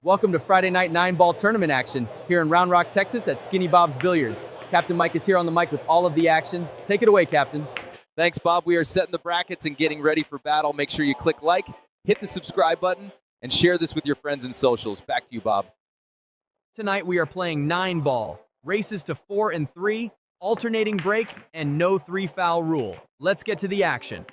Welcome to Friday night 9-ball tournament action here in Round Rock, Texas at Skinny Bob's Billiards. Captain Mike is here on the mic with all of the action. Take it away, Captain. Thanks, Bob. We are setting the brackets and getting ready for battle. Make sure you click like, hit the subscribe button, and share this with your friends and socials. Back to you, Bob. Tonight we are playing 9-ball, races to 4 and 3, alternating break, and no 3-foul rule. Let's get to the action.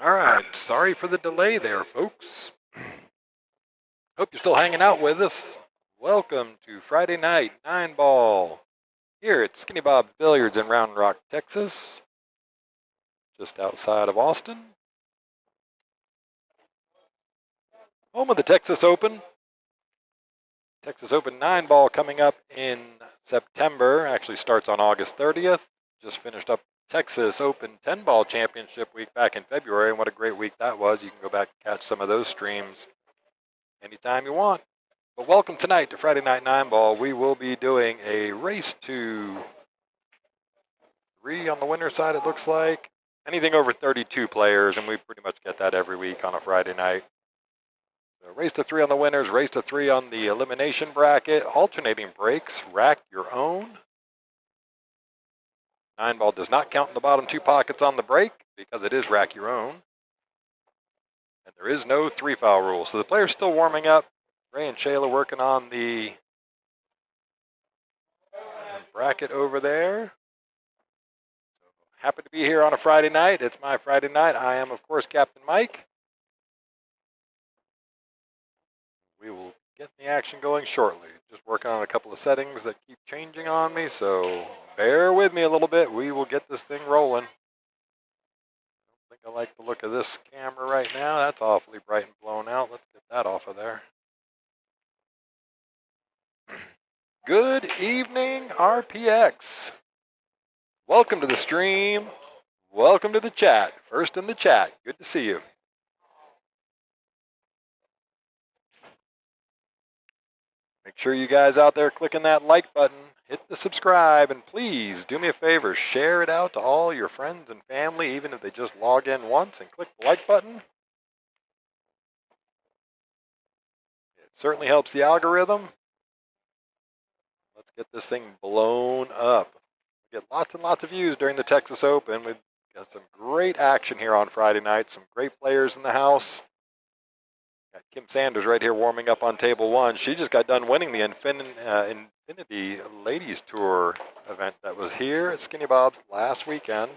All right, sorry for the delay there, folks. Hope you're still hanging out with us. Welcome to Friday night 9-ball here at Skinny Bob's Billiards in Round Rock, Texas, just outside of Austin. Home of the Texas Open. Texas Open 9-ball coming up in September. Actually starts on August 30th. Just finished up Texas Open 10-ball championship week back in February, and what a great week that was. You can go back and catch some of those streams anytime you want. But welcome tonight to Friday Night 9-ball. We will be doing a race to 3 on the winner's side, it looks like. Anything over 32 players, and we pretty much get that every week on a Friday night. So race to 3 on the winners, race to 3 on the elimination bracket, alternating breaks, rack your own. 9-ball does not count in the bottom 2 pockets on the break because it is rack your own. And there is no 3-foul rule. So the player's still warming up. Ray and Shayla working on the bracket over there. So happy to be here on a Friday night. It's my Friday night. I am, of course, Captain Mike. We will get the action going shortly. Just working on a couple of settings that keep changing on me, so bear with me a little bit. We will get this thing rolling. I don't think I like the look of this camera right now. That's awfully bright and blown out. Let's get that off of there. Good evening, RPX. Welcome to the stream. Welcome to the chat. First in the chat. Good to see you. Make sure you guys out there clicking that like button, hit the subscribe, and please do me a favor, share it out to all your friends and family, even if they just log in once and click the like button. It certainly helps the algorithm. Let's get this thing blown up. We get lots and lots of views during the Texas Open. We've got some great action here on Friday night, some great players in the house. Got Kim Sanders right here warming up on table 1. She just got done winning the Infinity Ladies Tour event that was here at Skinny Bob's last weekend.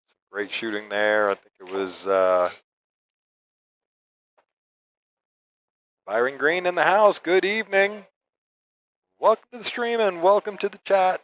Some great shooting there. I think it was Byron Green in the house. Good evening. Welcome to the stream and welcome to the chat.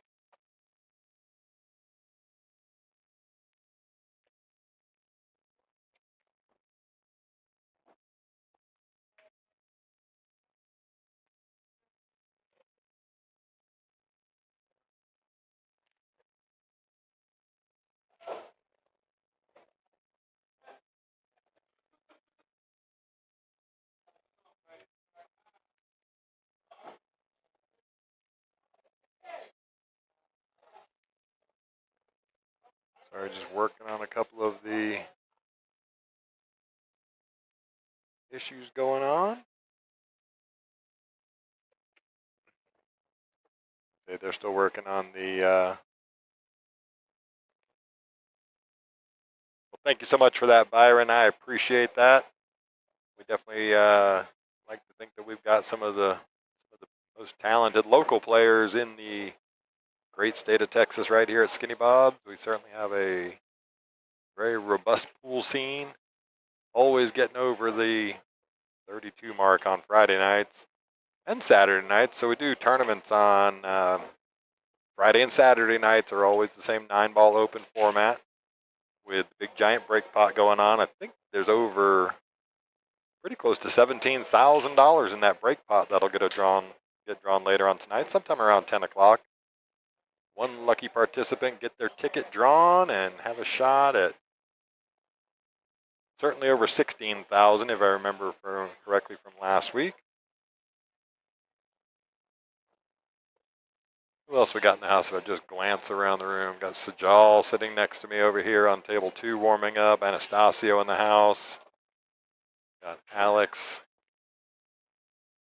Sorry, just working on a couple of the issues going on. Okay, they're still working on the well, thank you so much for that, Byron. I appreciate that. We definitely like to think that we've got some of the most talented local players in the great state of Texas right here at Skinny Bob's. We certainly have a very robust pool scene, always getting over the 32 mark on Friday nights and Saturday nights. So we do tournaments on Friday and Saturday nights are always the same 9-ball open format with big giant break pot going on. I think there's over pretty close to $17,000 in that break pot that'll get drawn later on tonight, sometime around 10 o'clock. One lucky participant get their ticket drawn and have a shot at certainly over 16,000 if I remember correctly from last week. Who else we got in the house? If I just glance around the room, got Sajal sitting next to me over here on table 2 warming up. Anastasio in the house. Got Alex,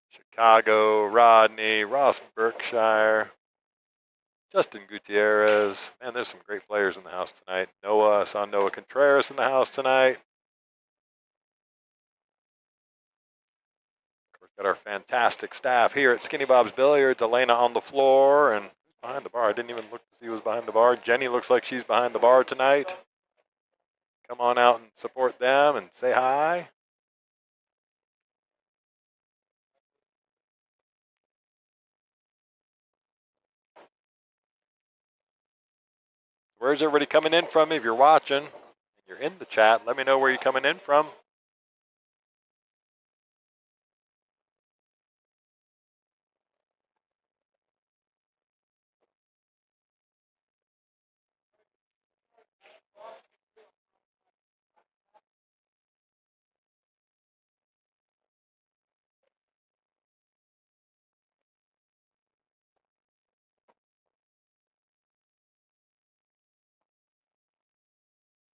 Chicago, Rodney, Ross Brookshshire, Justin Gutierrez. Man, there's some great players in the house tonight. Noah, I saw Noah Contraras in the house tonight. Of course, got our fantastic staff here at Skinny Bob's Billiards. Elena on the floor and behind the bar. I didn't even look to see who was behind the bar. Jenny looks like she's behind the bar tonight. come on out and support them and say hi. Where's everybody coming in from? If you're watching, you're in the chat, let me know where you're coming in from.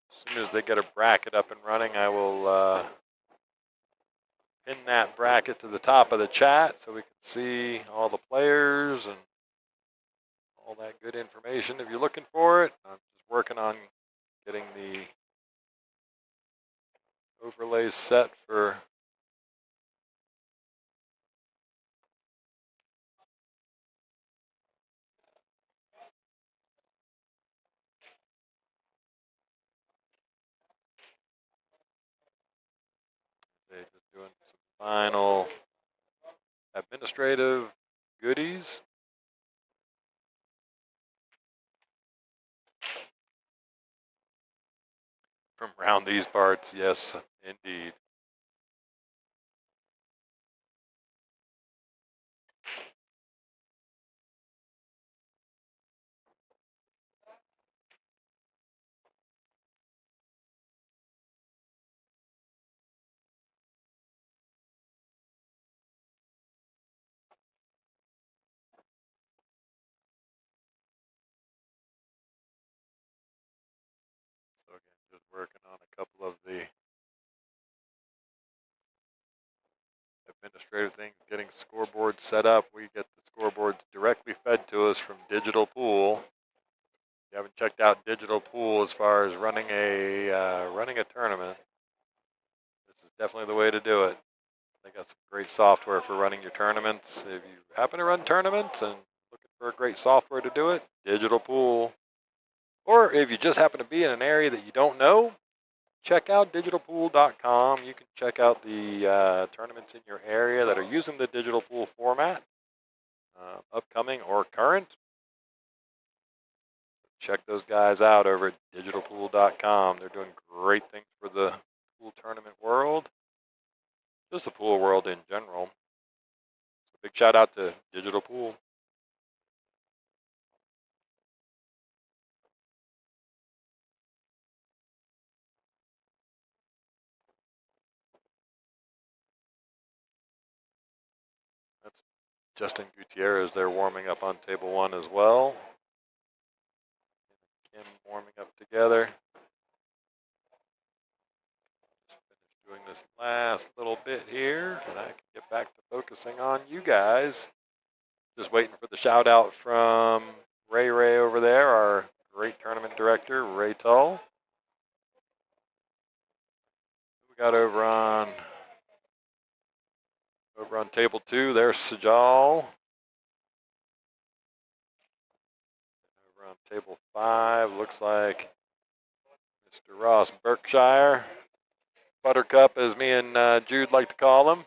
As soon as they get a bracket up and running, I will pin that bracket to the top of the chat so we can see all the players and all that good information. If you're looking for it, I'm just working on getting the overlays set for just doing some final administrative goodies. From around these parts, yes, indeed. So again, just working on a couple of the administrative things, getting scoreboards set up. We get the scoreboards directly fed to us from Digital Pool. If you haven't checked out Digital Pool as far as running a tournament, this is definitely the way to do it. They got some great software for running your tournaments. If you happen to run tournaments and looking for a great software to do it, Digital Pool. Or if you just happen to be in an area that you don't know, check out digitalpool.com. You can check out the tournaments in your area that are using the Digital Pool format, upcoming or current. Check those guys out over at digitalpool.com. They're doing great things for the pool tournament world, just the pool world in general. So big shout out to Digital Pool. That's Justin Gutierrez. They're warming up on table one as well. Kim warming up together. Just finished doing this last little bit here, and I can get back to focusing on you guys. Just waiting for the shout out from Ray over there, our great tournament director, Ray Tull. We got over on table two, there's Sajal. Over on table five, looks like Mr. Ross Berkshire. Buttercup, as me and Jude like to call him.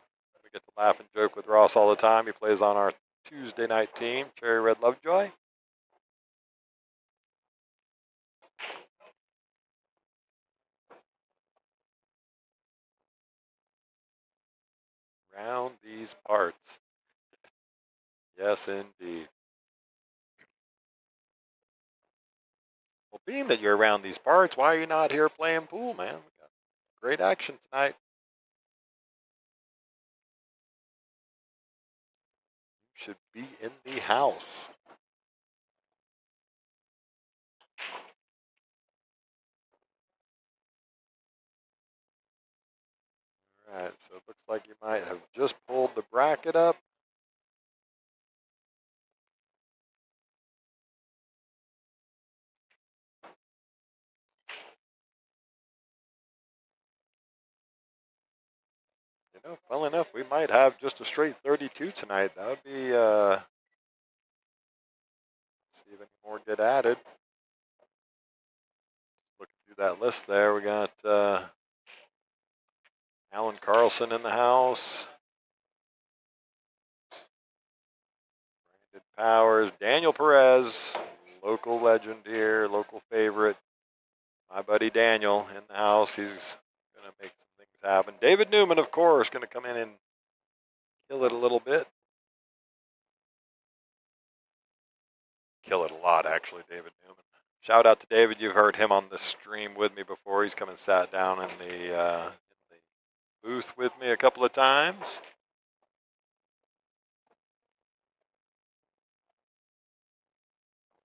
We get to laugh and joke with Ross all the time. He plays on our Tuesday night team, Cherry Red Lovejoy. Round these parts. Yes, indeed. Well, being that you're around these parts, why are you not here playing pool, man? We got great action tonight. You should be in the house. All right, so it looks like you might have just pulled the bracket up. You know, funnily enough, we might have just a straight 32 tonight. That would be, see if any more get added. Looking through that list there. We got Alan Carlson in the house. Brandon Powers, Daniel Perez, local legend here, local favorite. My buddy Daniel in the house. He's going to make some things happen. David Newman, of course, going to come in and kill it a little bit. Kill it a lot, actually, David Newman. Shout out to David. You've heard him on the stream with me before. He's come and sat down in the booth with me a couple of times.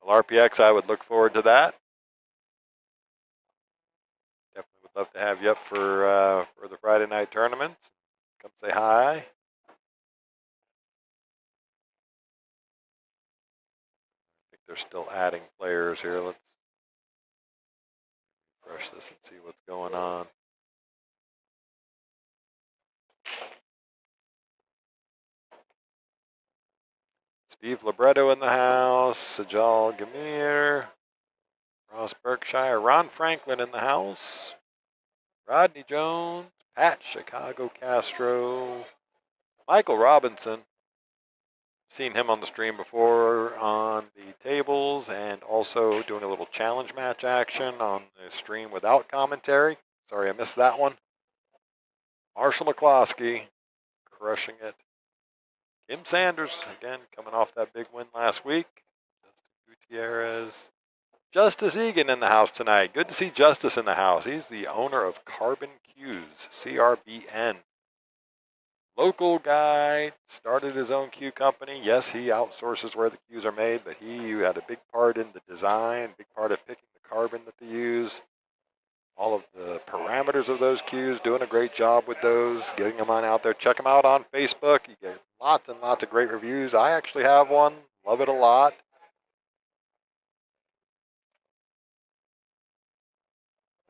Well, RPX, I would look forward to that. Definitely would love to have you up for the Friday night tournament. Come say hi. I think they're still adding players here. Let's refresh this and see what's going on. Steve Libretto in the house. Sajal Gamir. Ross Brookshshire. Ron Franklin in the house. Rodney Jones. Pat Chicago Castro. Michael Robinson. Seen him on the stream before on the tables and also doing a little challenge match action on the stream without commentary. Sorry I missed that one. Marshall McCloskey crushing it. Kim Sanders, again, coming off that big win last week. Justin Gutierrez. Justice Egan in the house tonight. Good to see Justice in the house. He's the owner of Carbon Cues, CRBN. Local guy, started his own cue company. Yes, he outsources where the cues are made, but he had a big part in the design, big part of picking the carbon that they use, all of the parameters of those cues, doing a great job with those, getting them on out there. Check them out on Facebook. You get lots and lots of great reviews. I actually have one. Love it a lot.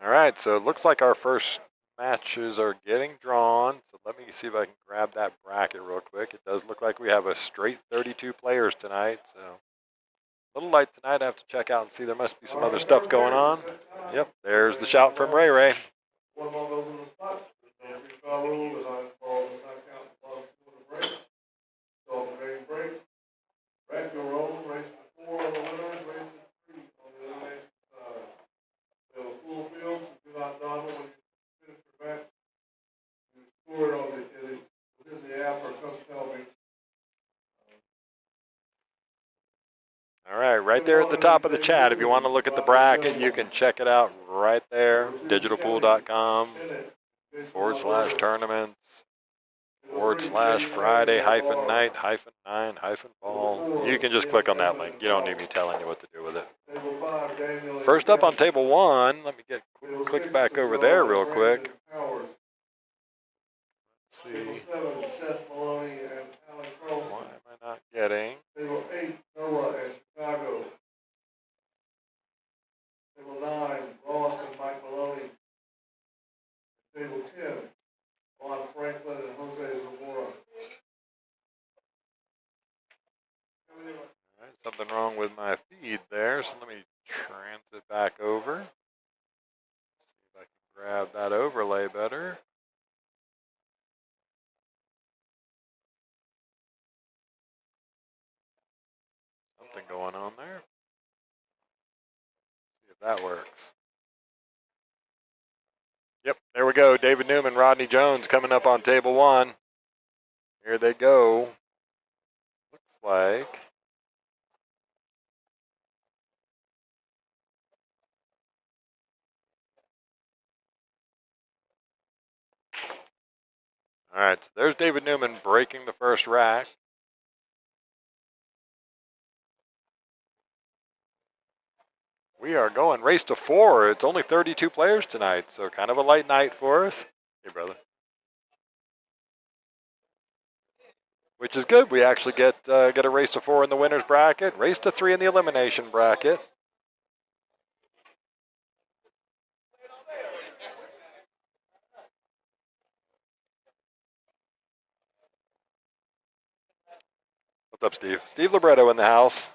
All right, so it looks like our first matches are getting drawn. So let me see if I can grab that bracket real quick. It does look like we have a straight 32 players tonight. So a little light tonight. I have to check out and see. There must be some other stuff going on. Yep, there's the shout from Ray Ray. All right, right there at the top of the chat. If you want to look at the bracket, you can check it out right there. Digitalpool.com/tournaments /Friday-night-9-ball. You can just click on that link. You don't need me telling you what to do with it. First up on table one, let me click back over there real quick. Let's see. Why am I not getting? Table 8, Noah and Chicago. Table 9, Ross and Mike Maloney. Table 10, Juan Franklin and Jose Zamora. All right, something wrong with my feed there, so let me transit back over. See if I can grab that overlay better. Something going on there. See if that works. Yep, there we go. David Newman, Rodney Jones coming up on table one. Here they go. Looks like. All right, so there's David Newman breaking the first rack. We are going race to 4. It's only 32 players tonight, so kind of a light night for us. Hey, brother. Which is good. We actually get a race to 4 in the winner's bracket, race to 3 in the elimination bracket. What's up, Steve? Steve Libretto in the house.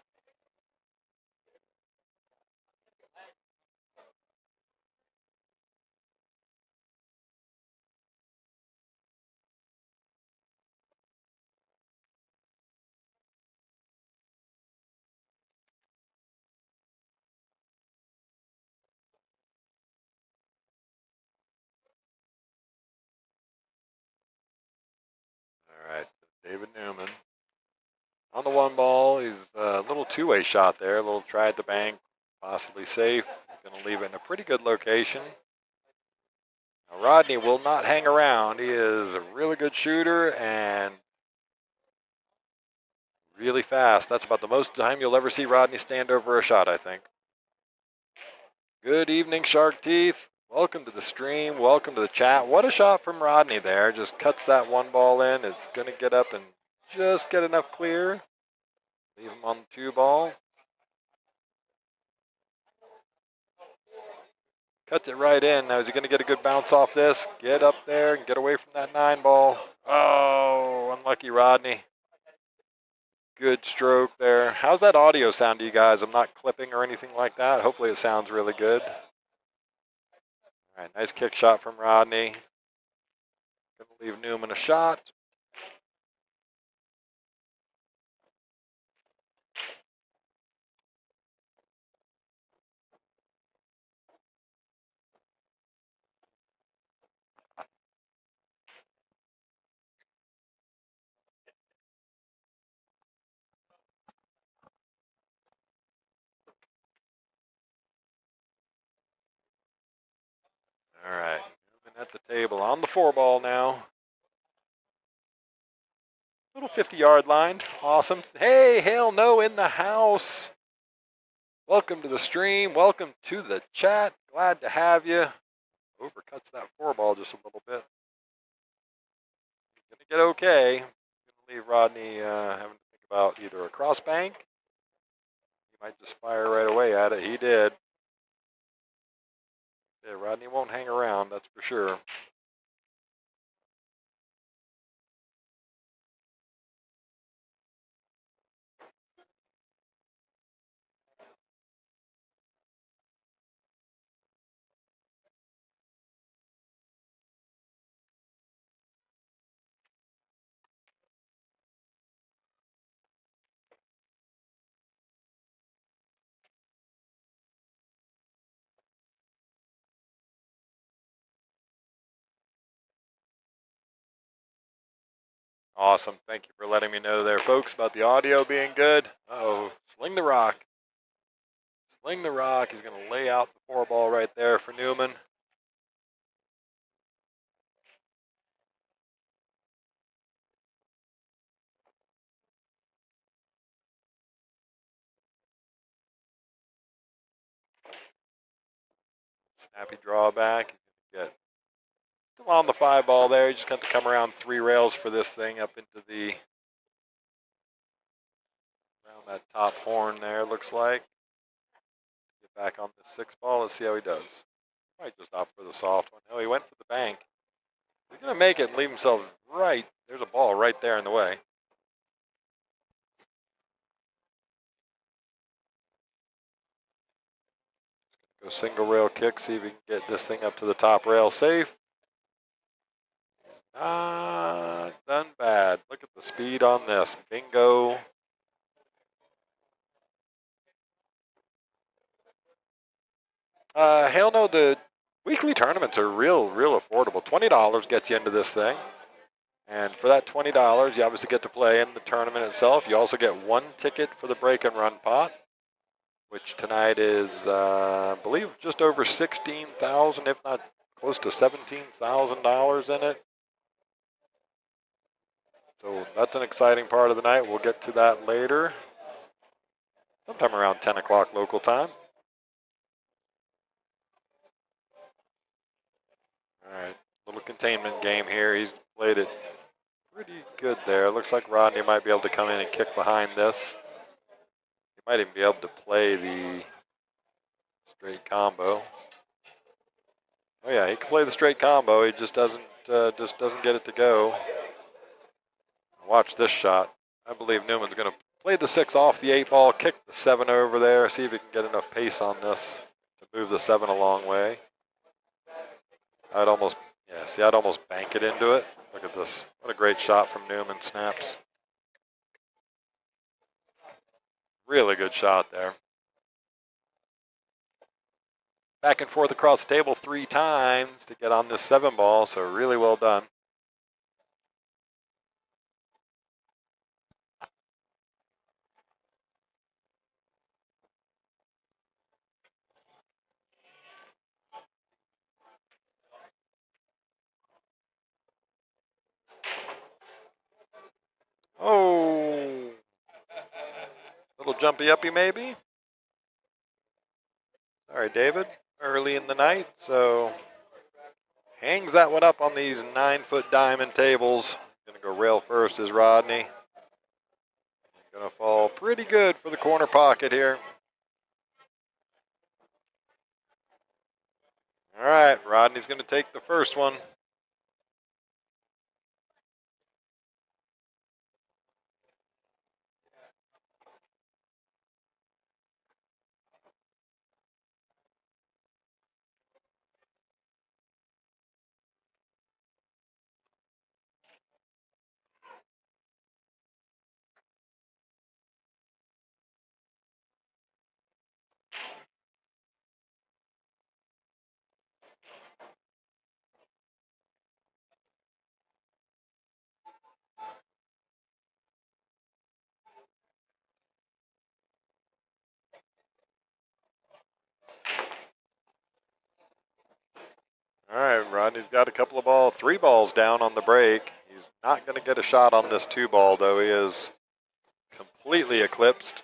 David Newman. On the 1 ball, he's a little two-way shot there. A little try at the bank, possibly safe. Going to leave it in a pretty good location. Now, Rodney will not hang around. He is a really good shooter and really fast. That's about the most time you'll ever see Rodney stand over a shot, I think. Good evening, Shark Teeth. Welcome to the stream. Welcome to the chat. What a shot from Rodney there. Just cuts that 1 ball in. It's going to get up and just get enough clear. Leave him on the 2 ball. Cuts it right in. Now, is he going to get a good bounce off this? Get up there and get away from that 9 ball. Oh, unlucky Rodney. Good stroke there. How's that audio sound to you guys? I'm not clipping or anything like that. Hopefully it sounds really good. All right, nice kick shot from Rodney. Going to leave Newman a shot. All right, Newman at the table on the 4 ball now. Little 50-yard line. Awesome. Hey, hell no in the house. Welcome to the stream. Welcome to the chat. Glad to have you. Overcuts that 4 ball just a little bit. Gonna get okay. Gonna leave Rodney having to think about either a cross bank. He might just fire right away at it. He did. Yeah, Rodney won't hang around, that's for sure. Awesome. Thank you for letting me know there, folks, about the audio being good. Uh-oh. Sling the rock. Sling the rock. He's going to lay out the 4 ball right there for Newman. Snappy drawback. Get still on the 5 ball there. You just got to come around 3 rails for this thing up into the around that top horn there, looks like. Get back on the 6 ball. Let's see how he does. Might just opt for the soft one. No, he went for the bank. He's going to make it and leave himself right. There's a ball right there in the way. Go single rail kick, see if he can get this thing up to the top rail safe. Not done bad. Look at the speed on this. Bingo. Hell no, the weekly tournaments are real affordable. $20 gets you into this thing. And for that $20, you obviously get to play in the tournament itself. You also get 1 ticket for the break and run pot, which tonight is, I believe, just over $16,000, if not close to $17,000 in it. So that's an exciting part of the night. We'll get to that later, sometime around 10 o'clock local time. All right, little containment game here. He's played it pretty good there. Looks like Rodney might be able to come in and kick behind this. He might even be able to play the straight combo. Oh yeah, he can play the straight combo. He just doesn't get it to go. Watch this shot. I believe Newman's going to play the 6 off the 8 ball, kick the 7 over there, see if he can get enough pace on this to move the 7 a long way. I'd almost bank it into it. Look at this. What a great shot from Newman. Snaps. Really good shot there. Back and forth across the table 3 times to get on this 7 ball, so really well done. jumpy uppy maybe. All right, David, early in the night, so hangs that one up on these 9-foot diamond tables. Gonna go rail first is Rodney. Gonna fall pretty good for the corner pocket here. All right, Rodney's gonna take the first one. All right, Rodney's got a couple of 3 balls down on the break. He's not going to get a shot on this 2 ball, though. He is completely eclipsed.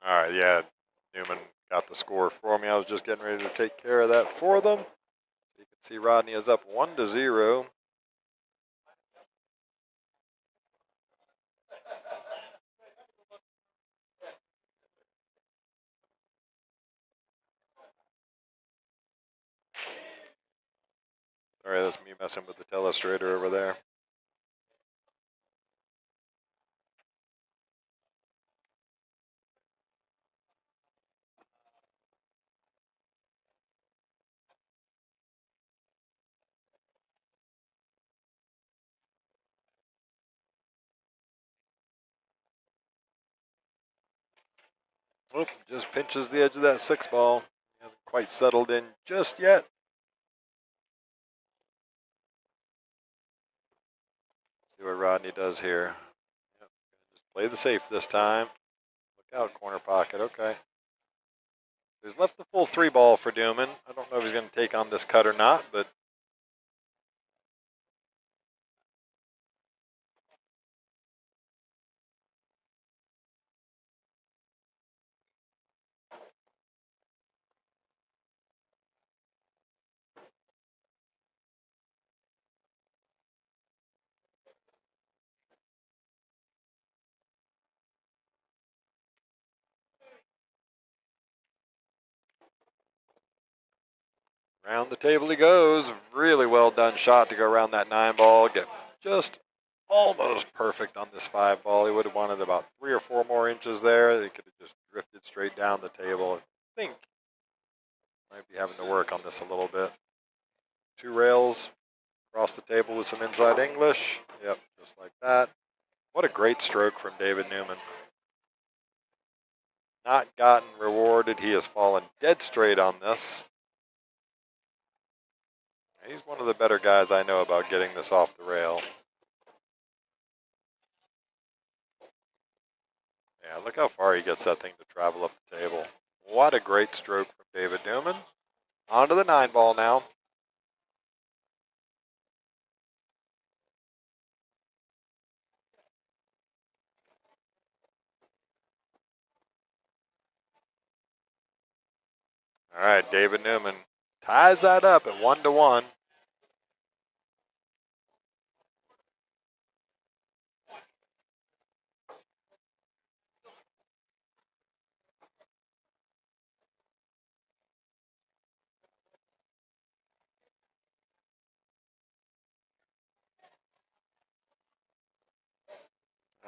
All right, yeah, Newman got the score for me. I was just getting ready to take care of that for them. You can see Rodney is up 1-0. All right, that's me messing with the telestrator over there. Oop, just pinches the edge of that 6 ball. He hasn't quite settled in just yet. See what Rodney does here. Yep. Just play the safe this time. Look out, corner pocket. Okay. He's left the full 3 ball for Newman. I don't know if he's going to take on this cut or not, but round the table he goes. Really well done shot to go around that 9 ball. Get just almost perfect on this 5 ball. He would have wanted about 3 or 4 more inches there. He could have just drifted straight down the table. I think might be having to work on this a little bit. 2 rails across the table with some inside English. Yep, just like that. What a great stroke from David Newman. Not gotten rewarded. He has fallen dead straight on this. He's one of the better guys I know about getting this off the rail. Yeah, look how far he gets that thing to travel up the table. What a great stroke from David Newman. On to the 9 ball now. All right, David Newman ties that up at 1-1.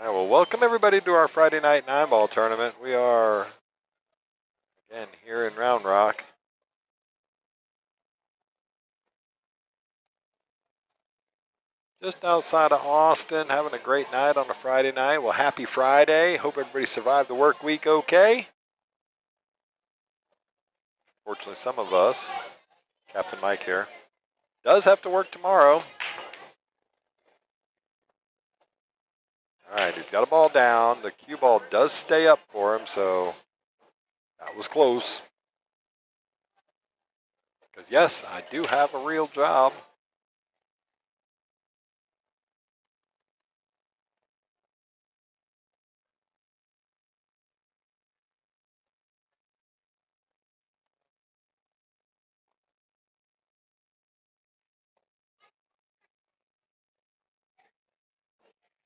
All right, well, welcome everybody to our Friday night 9-ball tournament. We are, again, here in Round Rock. Just outside of Austin, having a great night on a Friday night. Well, happy Friday. Hope everybody survived the work week okay. Fortunately, some of us, Captain Mike here, does have to work tomorrow. All right, he's got a ball down. The cue ball does stay up for him, so that was close. Because, yes, I do have a real job.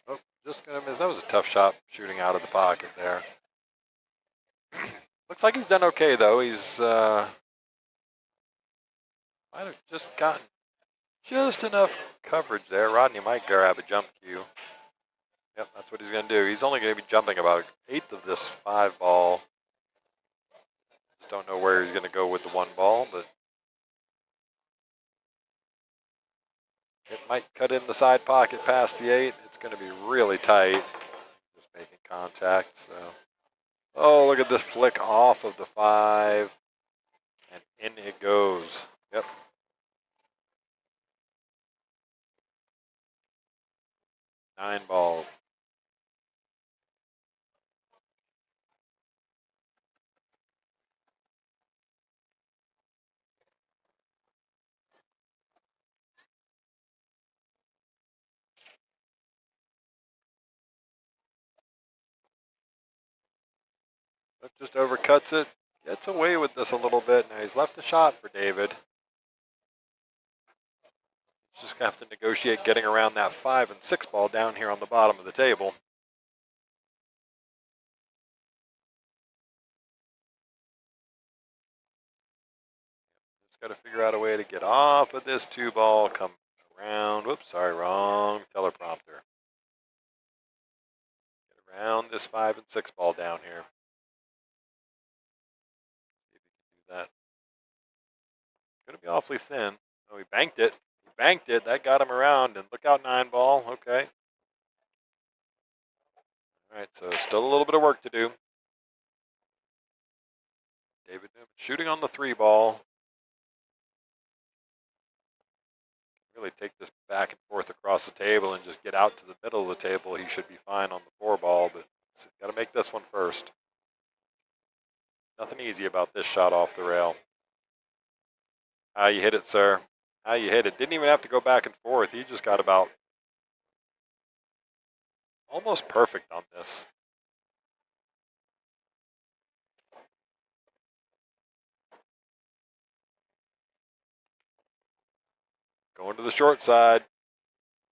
Oh, just going to miss. That was a tough shot shooting out of the pocket there. Looks like he's done okay, though. He's might have just gotten just enough coverage there. Rodney might grab a jump cue. Yep, that's what he's going to do. He's only going to be jumping about an eighth of this 5 ball. Just don't know where he's going to go with the 1 ball, but it might cut in the side pocket past the 8. It's going to be really tight. Just making contact, so. Oh, look at this flick off of the 5, and in it goes. Yep. 9 ball. That just overcuts it. Gets away with this a little bit. Now he's left a shot for David. He's just going to have to negotiate getting around that 5 and 6 ball down here on the bottom of the table. Just got to figure out a way to get off of this 2 ball, come around. Whoops, sorry, wrong teleprompter. Get around this 5 and 6 ball down here. See if he can do that. Going to be awfully thin. Oh, he banked it. He banked it. That got him around. And look out, 9 ball. Okay. All right, so still a little bit of work to do. David Newman shooting on the 3 ball. Really take this back and forth across the table and just get out to the middle of the table. He should be fine on the 4 ball, but got to make this one first. Nothing easy about this shot off the rail. How you hit it, sir. How you hit it. Didn't even have to go back and forth. He just got about almost perfect on this. Going to the short side.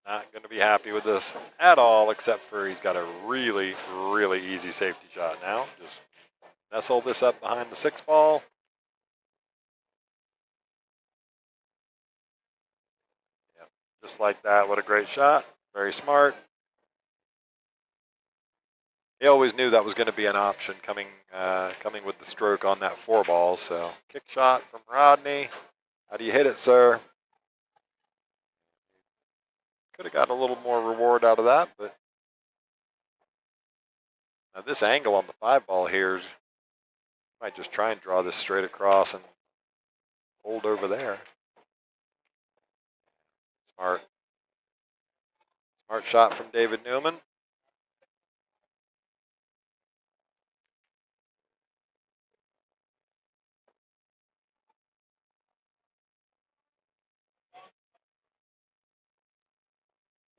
Not going to be happy with this at all, except for he's got a really, really easy safety shot now. Just nestle this up behind the 6 ball. Yep, just like that. What a great shot. Very smart. He always knew that was going to be an option coming with the stroke on that 4 ball. So kick shot from Rodney. How do you hit it, sir? Could have got a little more reward out of that, but now this angle on the 5 ball here is, might just try and draw this straight across and hold over there. Smart shot from David Newman.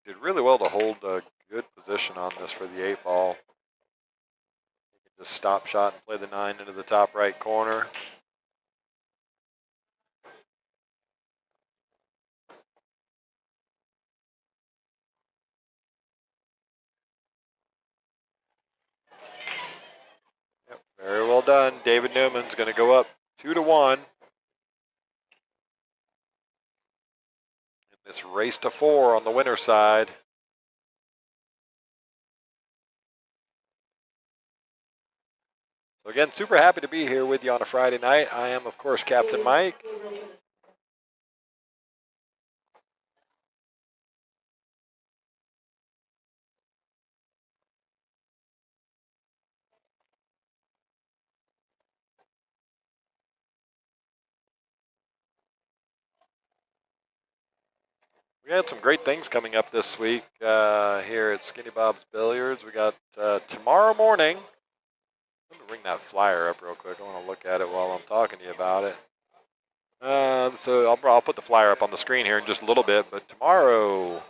Did really well to hold a good position on this for the 8 ball. You can just stop shot and play the 9 into the top right corner. Yep, very well done. David Newman's going to go up 2-1. In this race to 4 on the winner's side. So again, super happy to be here with you on a Friday night. I am, of course, Captain Mike. We had some great things coming up this week here at Skinny Bob's Billiards. We got tomorrow morning. Let me bring that flyer up real quick. I want to look at it while I'm talking to you about it. So I'll put the flyer up on the screen here in just a little bit. But tomorrow,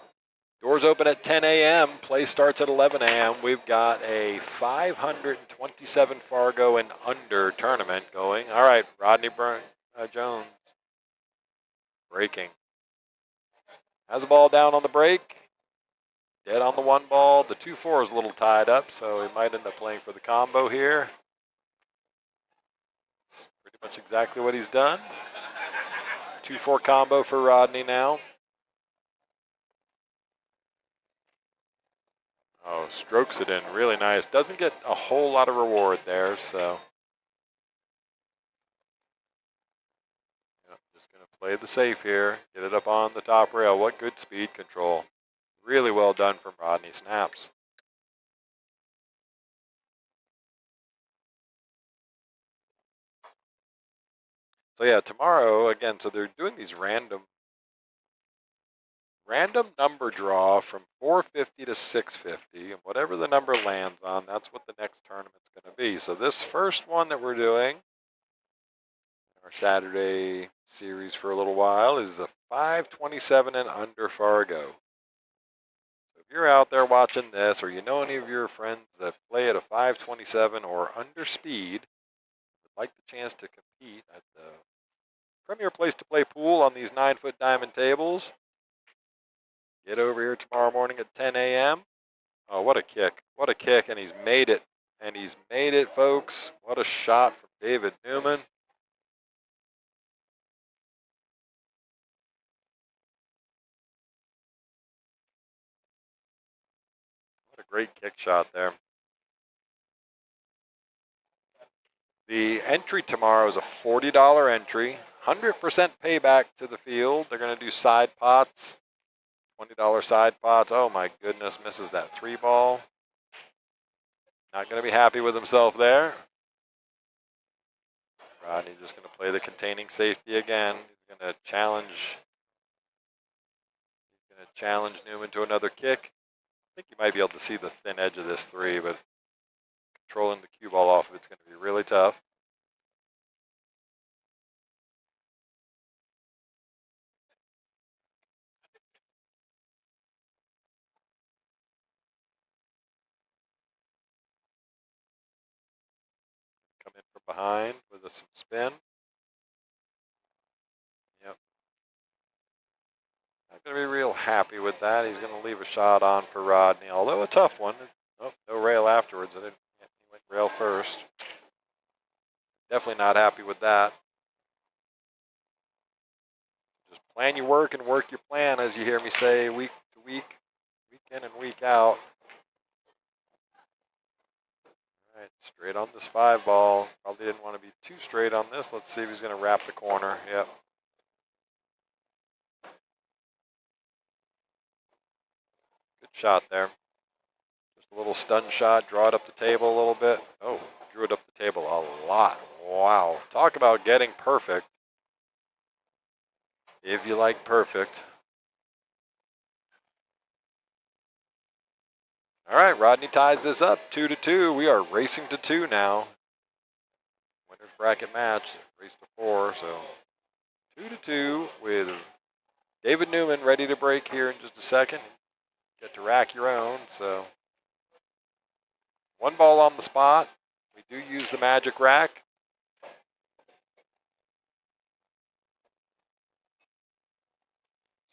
doors open at 10 a.m. Play starts at 11 a.m. We've got a 527 Fargo and under tournament going. All right, Rodney Jones breaking. Has the ball down on the break. Dead on the one ball. The 2-4 is a little tied up, so he might end up playing for the combo here. It's pretty much exactly what he's done. 2-4 combo for Rodney now. Oh, strokes it in really nice. Doesn't get a whole lot of reward there, so. Yep, just going to play the safe here. Get it up on the top rail. What good speed control. Really well done from Rodney Snaps. So yeah, tomorrow, again, so they're doing these random number draw from 450 to 650, and whatever the number lands on, that's what the next tournament's going to be. So this first one that we're doing, our Saturday series for a little while, is a 527 and under Fargo. So if you're out there watching this, or you know any of your friends that play at a 527 or under speed, would like the chance to compete at the premier place to play pool on these 9-foot diamond tables, get over here tomorrow morning at 10 a.m. Oh, what a kick. What a kick, and he's made it. And he's made it, folks. What a shot from David Newman. What a great kick shot there. The entry tomorrow is a $40 entry, 100% payback to the field. They're going to do side pots, $20 side pots. Oh my goodness, misses that 3 ball. Not going to be happy with himself there. Rodney just going to play the containing safety again. He's going to challenge Newman to another kick. I think you might be able to see the thin edge of this 3, but controlling the cue ball off of it's going to be really tough. Come in from behind with some spin. Yep. Not going to be real happy with that. He's going to leave a shot on for Rodney, although a tough one. Oh, no rail afterwards. He went rail first. Definitely not happy with that. Just plan your work and work your plan, as you hear me say week to week, week in and week out. All right, straight on this 5 ball. Probably didn't want to be too straight on this. Let's see if he's going to wrap the corner. Yep. Good shot there. Just a little stun shot, draw it up the table a little bit. Oh, drew it up the table a lot. Wow. Talk about getting perfect. If you like perfect. All right, Rodney ties this up 2-2. We are racing to 2 now. Winner's bracket match, race to 4. So 2-2 with David Newman ready to break here in just a second. Get to rack your own. So 1 ball on the spot. We do use the magic rack.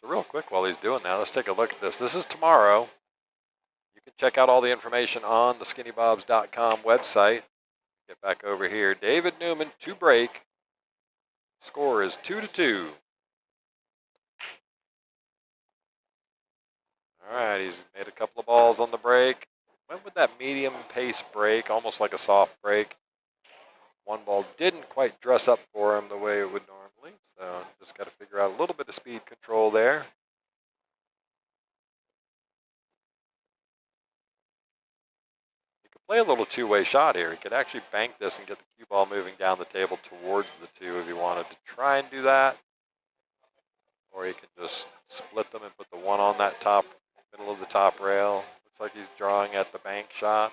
So real quick while he's doing that, let's take a look at this. This is tomorrow. You can check out all the information on the skinnybobs.com website. Get back over here. David Newman to break. Score is 2-2. All right, he's made a couple of balls on the break. Went with that medium pace break, almost like a soft break. 1 ball didn't quite dress up for him the way it would normally, so just got to figure out a little bit of speed control there. Play a little 2-way shot here. He could actually bank this and get the cue ball moving down the table towards the 2 if he wanted to try and do that. or he can just split them and put the one on that top, middle of the top rail. Looks like he's drawing at the bank shot.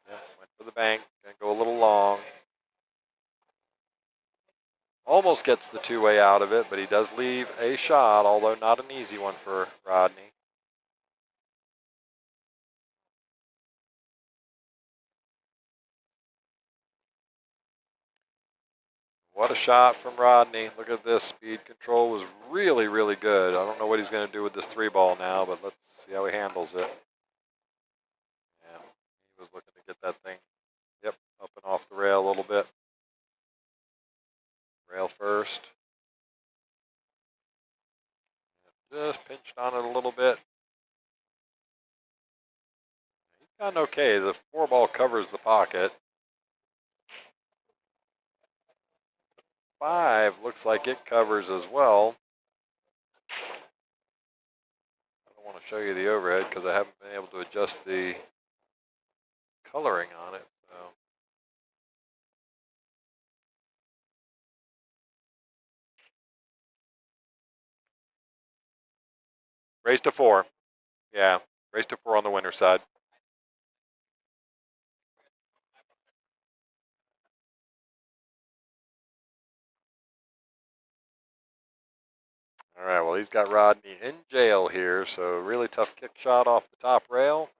Yep, went for the bank, gonna go a little long. Almost gets the two-way out of it, but he does leave a shot, although not an easy one for Rodney. What a shot from Rodney. Look at this. Speed control was really, really good. I don't know what he's going to do with this 3-ball now, but let's see how he handles it. Yeah, he was looking to get that thing, yep, up and off the rail a little bit. Rail first. Just pinched on it a little bit. He's gotten okay. The 4-ball covers the pocket. 5 looks like it covers as well. I don't want to show you the overhead because I haven't been able to adjust the coloring on it. So race to 4. Yeah, race to 4 on the winner's side. All right, well, he's got Rodney in jail here, so really tough kick shot off the top rail.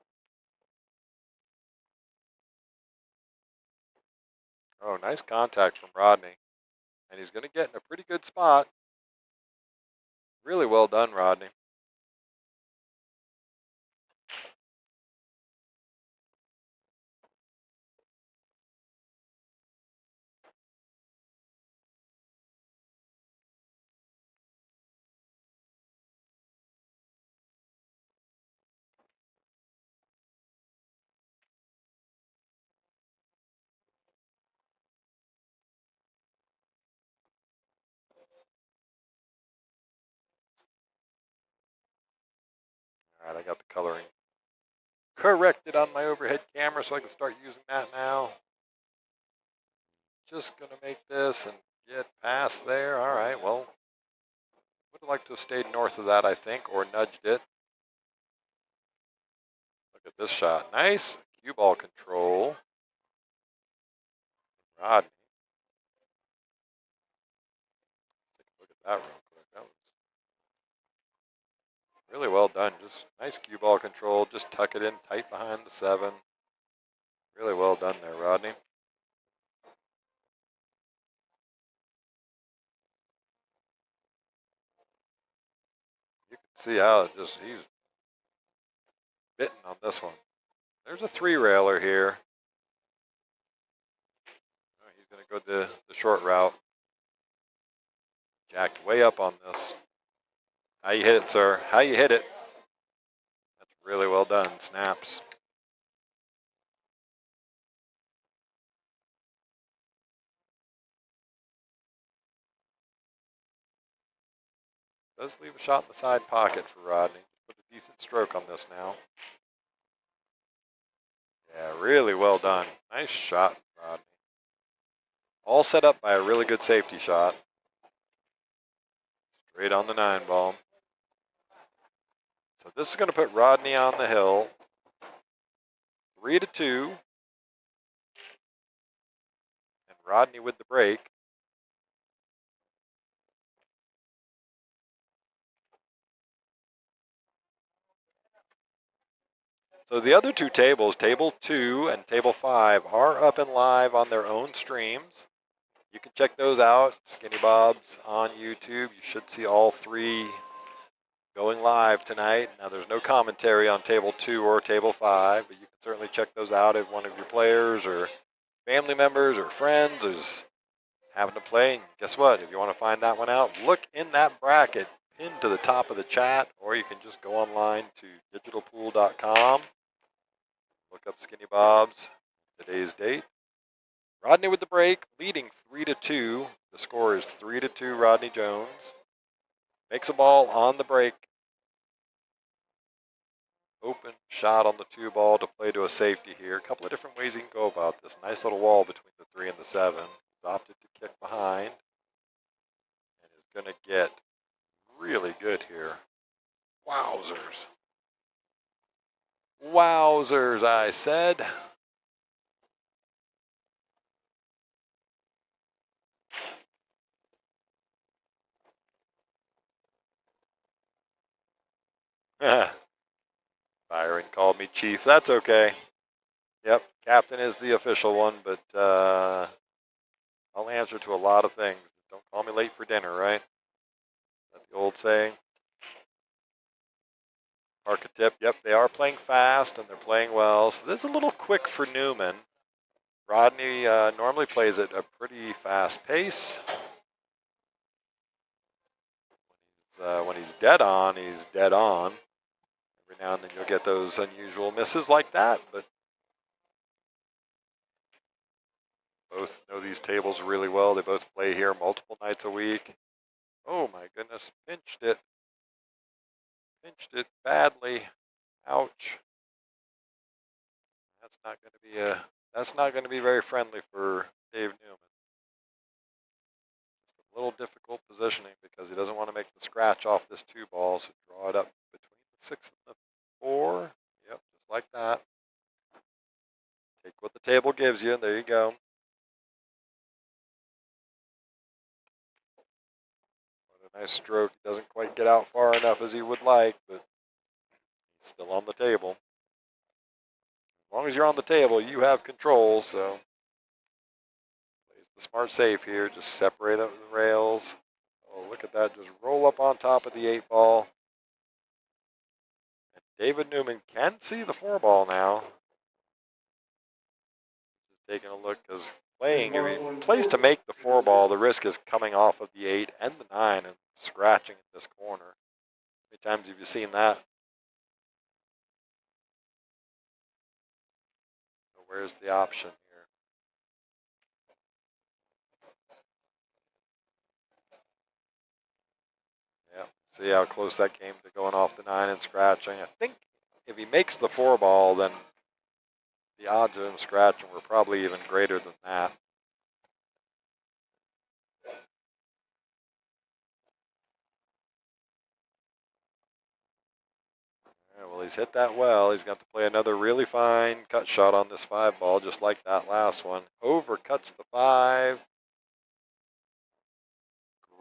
Oh, nice contact from Rodney. And he's going to get in a pretty good spot. Really well done, Rodney. All right, I got the coloring corrected on my overhead camera so I can start using that now. Just going to make this and get past there. All right, well, would have liked to have stayed north of that, I think, or nudged it. Look at this shot. Nice cue ball control. Rodney. Take a look at that real quick. That was really well done. Just nice cue ball control. Just tuck it in tight behind the 7. Really well done there, Rodney. You can see how it just, he's bitten on this one. There's a 3-railer here. Oh, he's going to go the short route. Jacked way up on this. How you hit it, sir? How you hit it? That's really well done. Snaps. Does leave a shot in the side pocket for Rodney. Put a decent stroke on this now. Yeah, really well done. Nice shot, Rodney. All set up by a really good safety shot. Straight on the 9-ball. So this is going to put Rodney on the hill. 3-2. And Rodney with the break. So the other 2 tables, table 2 and table 5, are up and live on their own streams. You can check those out. Skinny Bob's on YouTube. You should see all 3 going live tonight. Now there's no commentary on table 2 or table 5, but you can certainly check those out if one of your players or family members or friends is having to play. And guess what? If you want to find that one out, look in that bracket pinned to the top of the chat, or you can just go online to digitalpool.com. Look up Skinny Bob's today's date. Rodney with the break, leading 3-2. The score is 3-2 Rodney Jones. Makes a ball on the break. Open shot on the 2-ball to play to a safety here. A couple of different ways you can go about this. Nice little wall between the 3 and the 7. He's opted to kick behind. going to get really good here. Wowzers. Wowzers, I said. Byron called me chief. That's okay. Yep, captain is the official one, but I'll answer to a lot of things. Don't call me late for dinner, right? That's the old saying. Archetype, yep, they are playing fast and they're playing well. So this is a little quick for Newman. Rodney normally plays at a pretty fast pace. When he's dead on, he's dead on. Every now and then you'll get those unusual misses like that, but both know these tables really well. They both play here multiple nights a week. Oh my goodness, pinched it. Pinched it badly. Ouch. That's not going to be very friendly for Dave Newman. Just a little difficult positioning because he doesn't want to make the scratch off this 2 ball, so draw it up between the 6 and the 4. Yep, just like that. Take what the table gives you, and there you go. What a nice stroke. He doesn't quite get out far enough as he would like, but he's still on the table. As long as you're on the table, you have control, so plays the smart safe here. Just separate up the rails. Oh, look at that. Just roll up on top of the 8 ball. And David Newman can see the 4 ball now. Just taking a look, because playing, if he plays to make the 4 ball, the risk is coming off of the 8 and the 9 and scratching in this corner. How many times have you seen that? So where's the option here? Yeah, see how close that came to going off the 9 and scratching. I think if he makes the 4 ball, then the odds of him scratching were probably even greater than that. Yeah, well, he's hit that well. He's got to play another really fine cut shot on this 5 ball, just like that last one. Overcuts the 5.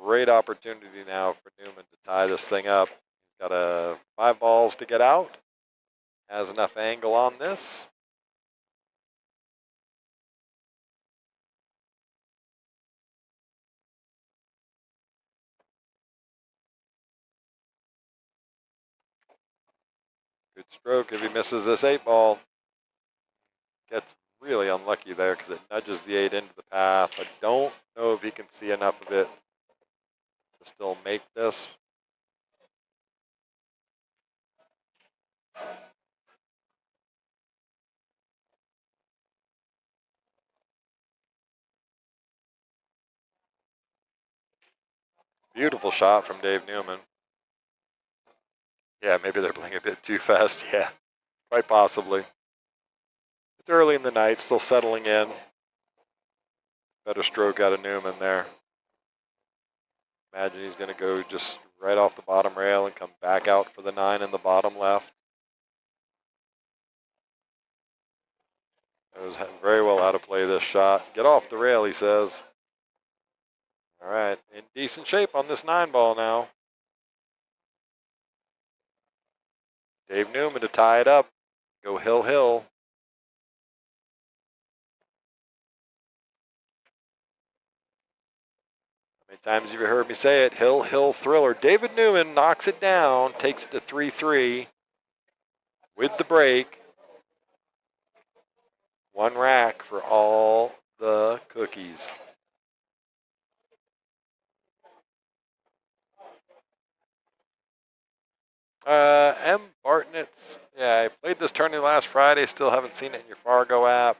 Great opportunity now for Newman to tie this thing up. He's got 5 balls to get out. Has enough angle on this. Good stroke if he misses this 8 ball. Gets really unlucky there because it nudges the 8 into the path. I don't know if he can see enough of it to still make this. Beautiful shot from Dave Newman. Yeah, maybe they're playing a bit too fast. Yeah, quite possibly. It's early in the night, still settling in. Better stroke out of Newman there. Imagine he's going to go just right off the bottom rail and come back out for the 9 in the bottom left. Knows very well how to play this shot. Get off the rail, he says. All right, in decent shape on this 9 ball now. Dave Newman to tie it up. Go hill, hill. How many times have you heard me say it? Hill, hill, thriller. David Newman knocks it down, takes it to 3-3 with the break. 1 rack for all the cookies. M. Bartnett's, yeah, I played this tourney last Friday. Still haven't seen it in your Fargo app.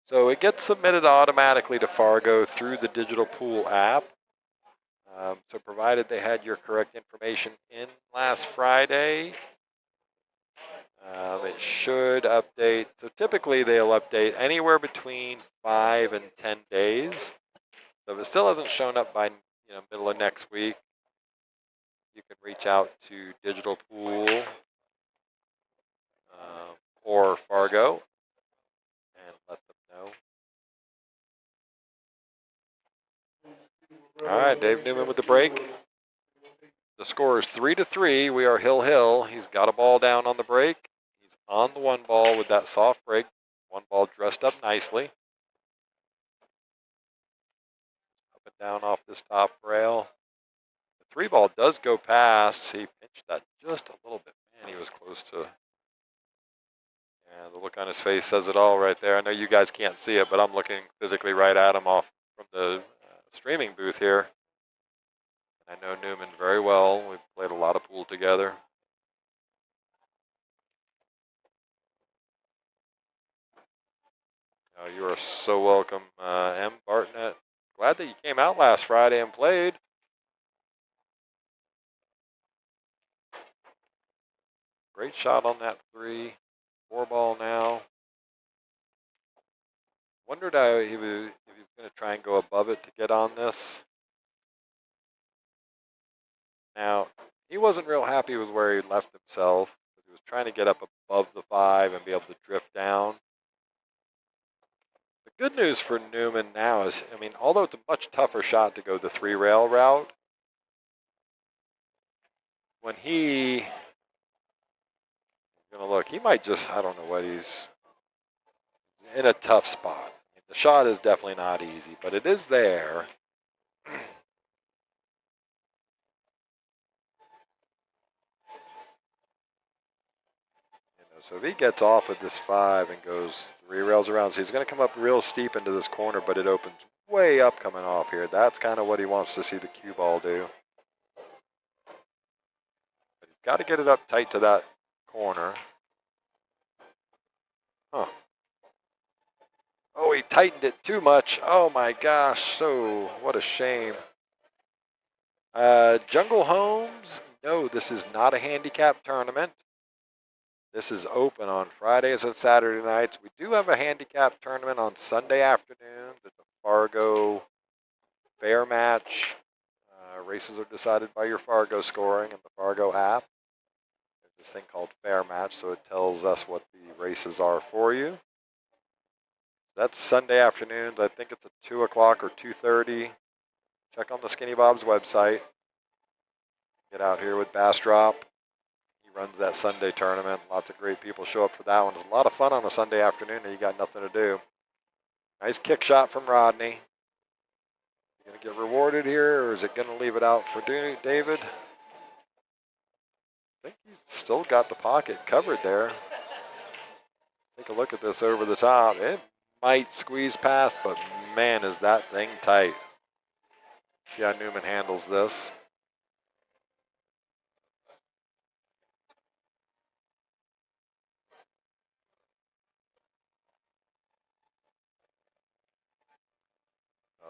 So it gets submitted automatically to Fargo through the digital pool app. So provided they had your correct information in last Friday, it should update. So typically they'll update anywhere between 5 and 10 days. So if it still hasn't shown up by middle of next week, you can reach out to Digital Pool or Fargo and let them know. All right, Dave Newman with the break. The score is 3-3. We are Hill. He's got a ball down on the break. He's on the one ball with that soft break. One ball dressed up nicely. Up and down off this top rail. The three ball does go past. He pinched that just a little bit. Man, he was close to. Yeah, the look on his face says it all right there. I know you guys can't see it, but I'm looking physically right at him off from the streaming booth here. I know Newman very well. We've played a lot of pool together. You are so welcome, M. Bartnett. Glad that you came out last Friday and played. Great shot on that 3. 4 ball now. Wondered if he was going to try and go above it to get on this. Now, he wasn't real happy with where he left himself. He was trying to get up above the 5 and be able to drift down. The good news for Newman now is, I mean, although it's a much tougher shot to go the 3 rail route, when he's going to look, he might just, I don't know what he's in a tough spot. The shot is definitely not easy, but it is there. So if he gets off at this 5 and goes 3 rails around, so he's going to come up real steep into this corner, but it opens way up coming off here. That's kind of what he wants to see the cue ball do. But he's got to get it up tight to that corner. Huh. Oh, he tightened it too much. Oh my gosh, so what a shame. Jungle Homes, no, this is not a handicap tournament. This is open on Fridays and Saturday nights. We do have a handicap tournament on Sunday afternoon. It's a Fargo fair match. Races are decided by your Fargo scoring in the Fargo app. There's this thing called fair match, so it tells us what the races are for you. That's Sunday afternoons. I think it's at 2 o'clock or 2:30. Check on the Skinny Bob's website. Get out here with Bastrop. Runs that Sunday tournament. Lots of great people show up for that one. It's a lot of fun on a Sunday afternoon and you got nothing to do. Nice kick shot from Rodney. Going to get rewarded here, or is it going to leave it out for David? I think he's still got the pocket covered there. Take a look at this over the top. It might squeeze past, but man, is that thing tight. See how Newman handles this.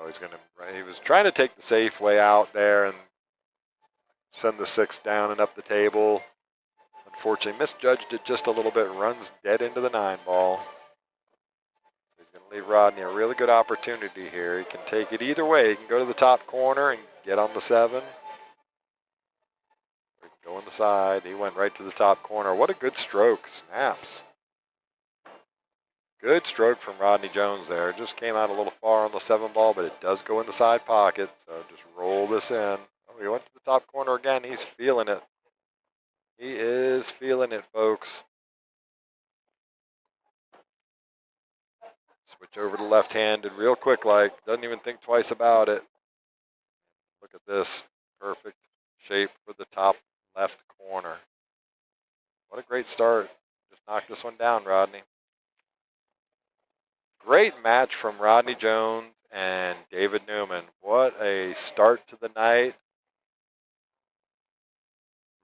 Oh, he was trying to take the safe way out there and send the 6 down and up the table. Unfortunately, misjudged it just a little bit, runs dead into the 9 ball. He's going to leave Rodney a really good opportunity here. He can take it either way. He can go to the top corner and get on the 7. Or he can go on the side. He went right to the top corner. What a good stroke. Snaps. Good stroke from Rodney Jones there. Just came out a little far on the 7 ball, but it does go in the side pocket. So just roll this in. Oh, he went to the top corner again. He's feeling it. He is feeling it, folks. Switch over to left-handed real quick like. Doesn't even think twice about it. Look at this. Perfect shape for the top left corner. What a great start. Just knock this one down, Rodney. Great match from Rodney Jones and David Newman. What a start to the night.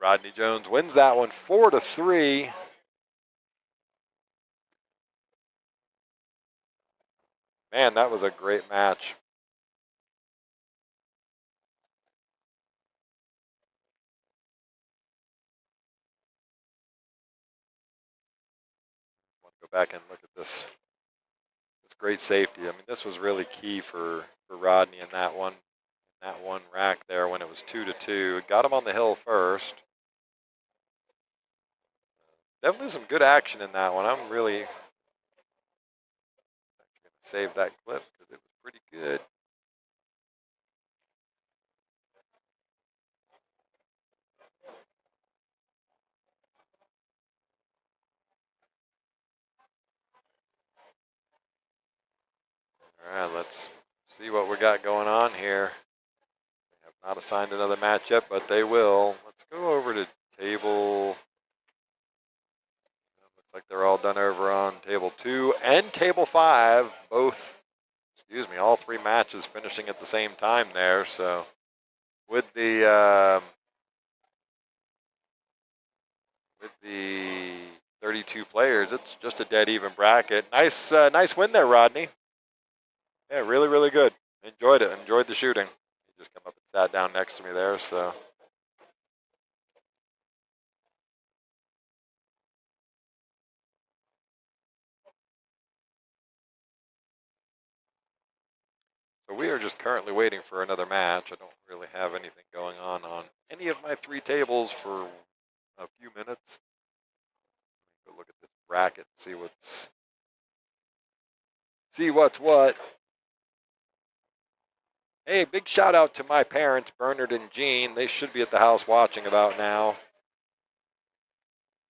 Rodney Jones wins that one 4-3. Man, that was a great match. I want to go back and look at this. This great safety. I mean, this was really key for Rodney in that one. that one rack there when it was 2-2. Got him on the hill first. Definitely some good action in that one. I'm really going to save that clip because it was pretty good. All right, let's see what we got going on here. They have not assigned another match yet, but they will. Let's go over to table. Looks like they're all done over on table 2 and table 5. Both, excuse me, all 3 matches finishing at the same time there. So with the 32 players, it's just a dead even bracket. Nice, nice win there, Rodney. Yeah, really, really good. Enjoyed it. Enjoyed the shooting. He just came up and sat down next to me there. So we are just currently waiting for another match. I don't really have anything going on any of my 3 tables for a few minutes. Go look at this bracket, see what's what. Hey, big shout out to my parents, Bernard and Jean. They should be at the house watching about now.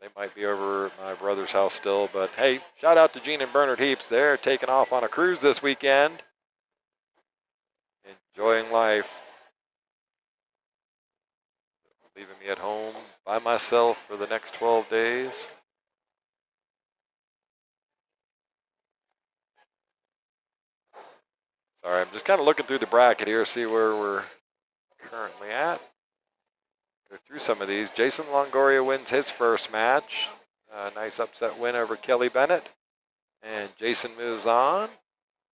They might be over at my brother's house still, but hey, shout out to Jean and Bernard Heaps. They're taking off on a cruise this weekend. Enjoying life. Leaving me at home by myself for the next 12 days. Sorry, I'm just kind of looking through the bracket here, see where we're currently at. Go through some of these. Jason Longoria wins his first match. Nice upset win over Kelly Bennett. And Jason moves on.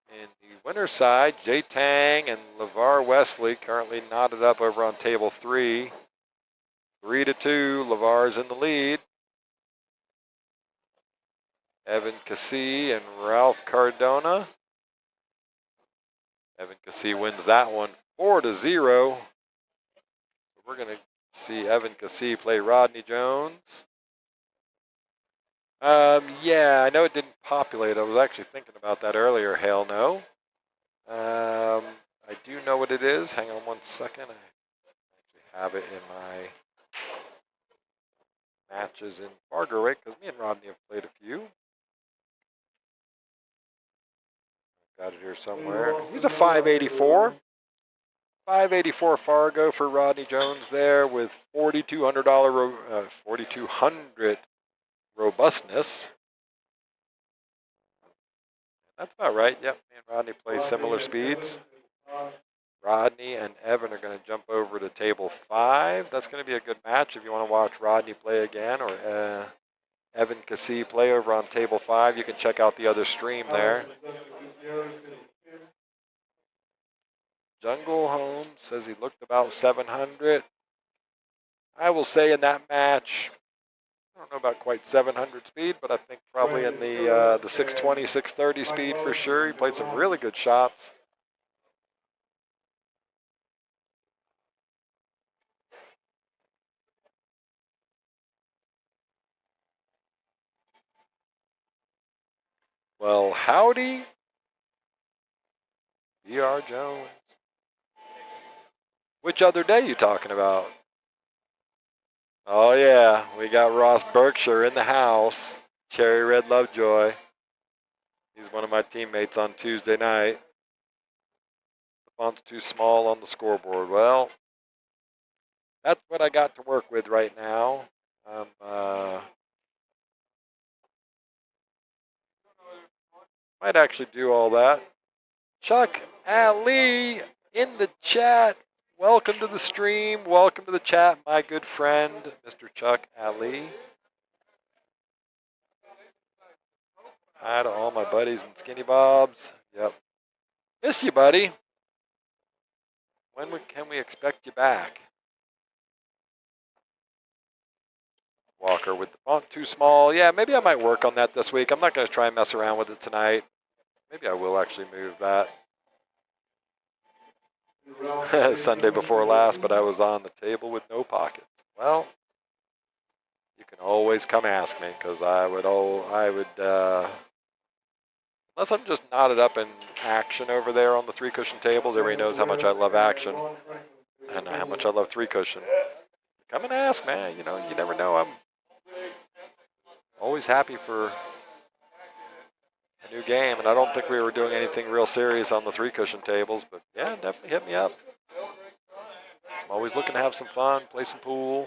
In the winner's side, Jay Tang and LeVar Wesley currently knotted up over on table 3. 3-2, LeVar's in the lead. Evan Cassie and Ralph Cardona. Evan Cassie wins that one 4-0. We're going to see Evan Cassie play Rodney Jones. Yeah, I know it didn't populate. I was actually thinking about that earlier. Hell no. I do know what it is. Hang on one second. I actually have it in my matches in Fargo, right? Because me and Rodney have played a few. Got it here somewhere. He's a 584. 584 Fargo for Rodney Jones there with $4,200 robustness. That's about right. Yep, me and Rodney play similar speeds. Rodney and Evan are going to jump over to table 5. That's going to be a good match if you want to watch Rodney play again or Evan Cassie play over on table 5. You can check out the other stream there. Jungle Home says he looked about 700. I will say in that match, I don't know about quite 700 speed, but I think probably in the 620, 630 speed for sure. He played some really good shots. Well, howdy, B.R. Jones. Which other day you talking about? Oh yeah, we got Ross Brookshshire in the house. Cherry Red Lovejoy. He's one of my teammates on Tuesday night. The font's too small on the scoreboard. Well, that's what I got to work with right now. Might actually do all that. Chuck Ali in the chat. Welcome to the stream. Welcome to the chat, my good friend, Mr. Chuck Ali. Hi to all my buddies and Skinny Bobs. Yep. Miss you, buddy. When can we expect you back? Walker with the font too small. Yeah, maybe I might work on that this week. I'm not going to try and mess around with it tonight. Maybe I will actually move that. Sunday before last, but I was on the table with no pockets. Well, you can always come ask me because unless I'm just knotted up in action over there on the 3-cushion tables. Everybody knows how much I love action and how much I love 3-cushion. Come and ask, man. You know, you never know. I'm always happy for a new game, and I don't think we were doing anything real serious on the 3-cushion tables, but yeah, definitely hit me up. I'm always looking to have some fun, play some pool,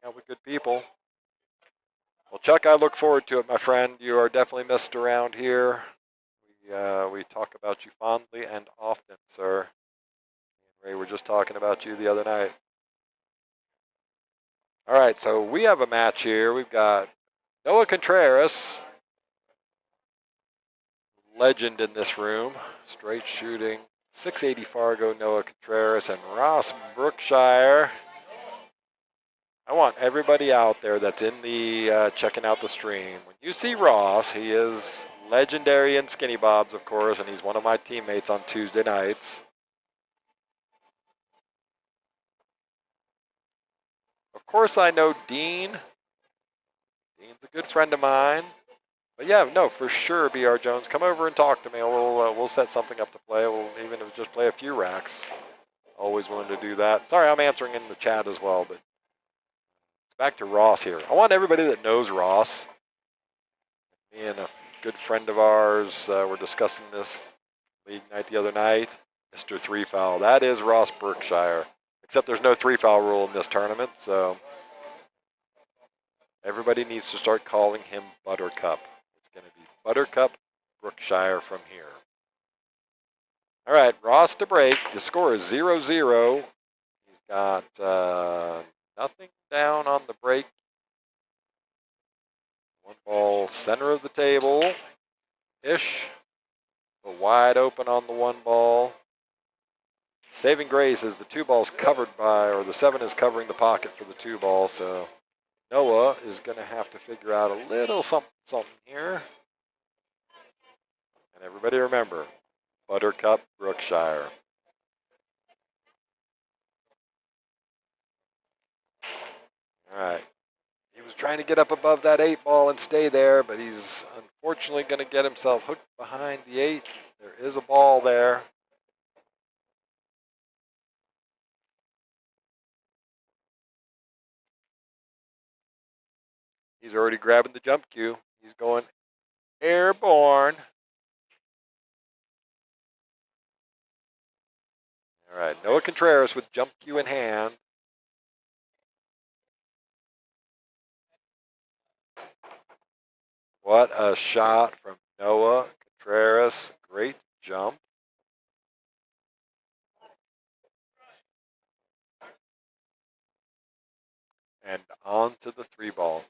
hang out with good people. Well, Chuck, I look forward to it, my friend. You are definitely missed around here. We talk about you fondly and often, sir. Ray, we're just talking about you the other night. All right, so we have a match here. We've got Noah Contraras, legend in this room, straight shooting, 680 Fargo, Noah Contraras, and Ross Brookshshire. I want everybody out there that's in the checking out the stream. When you see Ross, he is legendary in Skinny Bobs, of course, and he's one of my teammates on Tuesday nights. Of course, I know Dean. Dean's a good friend of mine. But yeah, no, for sure, BR Jones, come over and talk to me. We'll set something up to play. We'll even if it's just play a few racks. Always willing to do that. Sorry, I'm answering in the chat as well, but back to Ross here. I want everybody that knows Ross. Me and a good friend of ours were discussing this league night the other night. Mr. 3-foul. That is Ross Brookshshire. Except there's no 3-foul rule in this tournament, so everybody needs to start calling him Buttercup. It's going to be Buttercup Brookshshire from here. All right, Ross to break. The score is 0-0. He's got nothing down on the break. One ball center of the table-ish, but wide open on the one ball. Saving grace is the 2 balls covered by, or the 7 is covering the pocket for the 2 ball, so Noah is going to have to figure out a little something here. And everybody remember, Buttercup Brookshshire. All right. He was trying to get up above that 8 ball and stay there, but he's unfortunately going to get himself hooked behind the 8. There is a ball there. He's already grabbing the jump cue. He's going airborne. All right, Noah Contraras with jump cue in hand. What a shot from Noah Contraras. Great jump. And on to the 3 ball.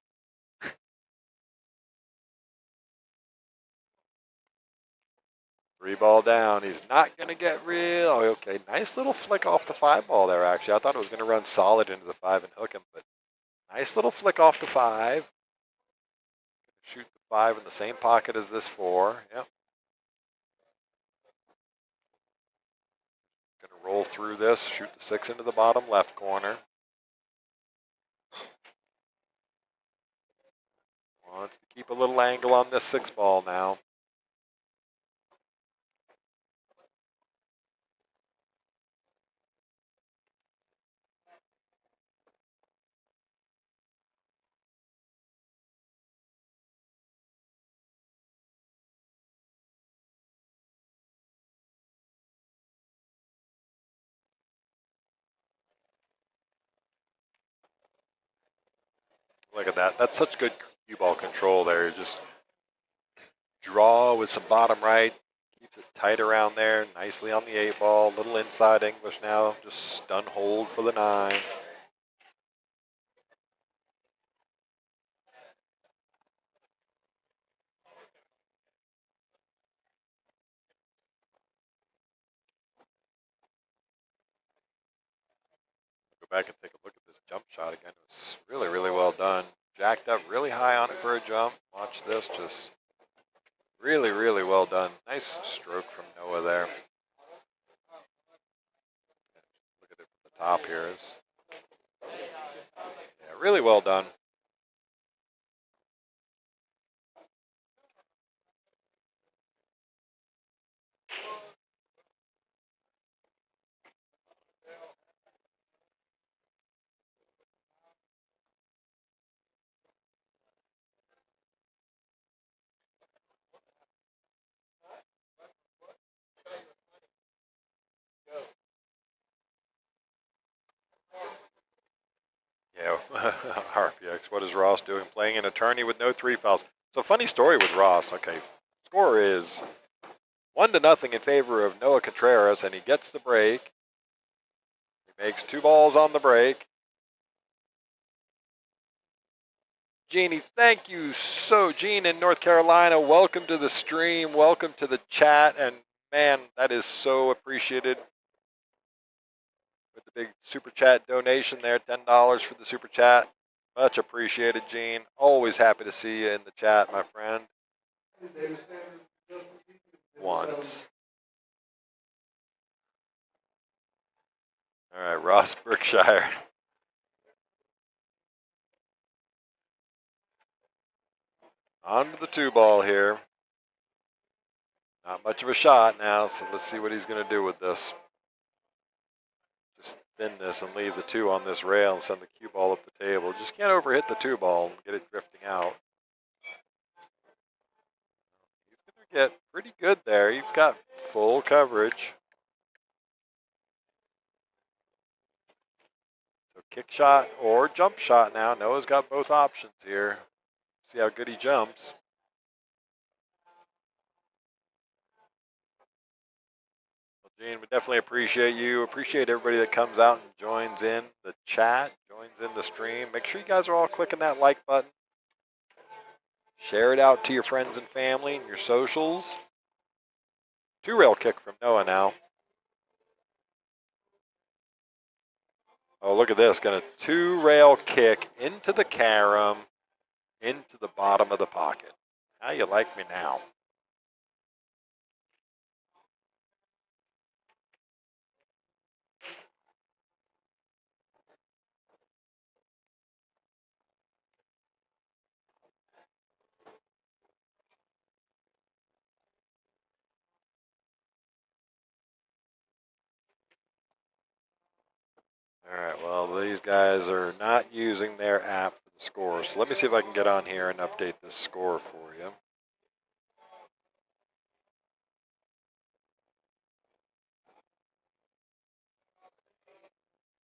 3 ball down. He's not going to get real. Oh, okay, nice little flick off the 5 ball there, actually. I thought it was going to run solid into the 5 and hook him, but nice little flick off the 5. Shoot the 5 in the same pocket as this 4. Yep. Going to roll through this, shoot the 6 into the bottom left corner. Wants to keep a little angle on this 6 ball now. Look at that. That's such good cue ball control there. Just draw with some bottom right. Keeps it tight around there. Nicely on the 8 ball. Little inside English now. Just stun hold for the 9. Go back and take a look at this jump shot again. It was really, really well done. Jacked up really high on it for a jump. Watch this. Just really, really well done. Nice stroke from Noah there. top here. Yeah, really well done. Yeah, RPX, what is Ross doing? Playing an attorney with no 3 fouls. So funny story with Ross. Okay, score is 1-0 in favor of Noah Contraras, and he gets the break. He makes 2 balls on the break. Jeannie, thank you so. Gene in North Carolina, welcome to the stream. Welcome to the chat. And man, that is so appreciated. With the big super chat donation there, $10 for the super chat. Much appreciated, Gene. Always happy to see you in the chat, my friend. Once. All right, Ross, Brookshire. On to the 2 ball here. Not much of a shot now, so let's see what he's going to do with this. Just thin this and leave the 2 on this rail and send the cue ball up the table. Just can't overhit the 2 ball and get it drifting out. He's going to get pretty good there. He's got full coverage. So kick shot or jump shot now. Noah's got both options here. See how good he jumps. Well, Gene, we definitely appreciate you. Appreciate everybody that comes out and joins in the chat, joins in the stream. Make sure you guys are all clicking that like button. Share it out to your friends and family and your socials. 2-rail kick from Noah now. Oh, look at this. Going to 2-rail kick into the carom, into the bottom of the pocket. How you like me now? All right, well, these guys are not using their app for the score. So let me see if I can get on here and update this score for you.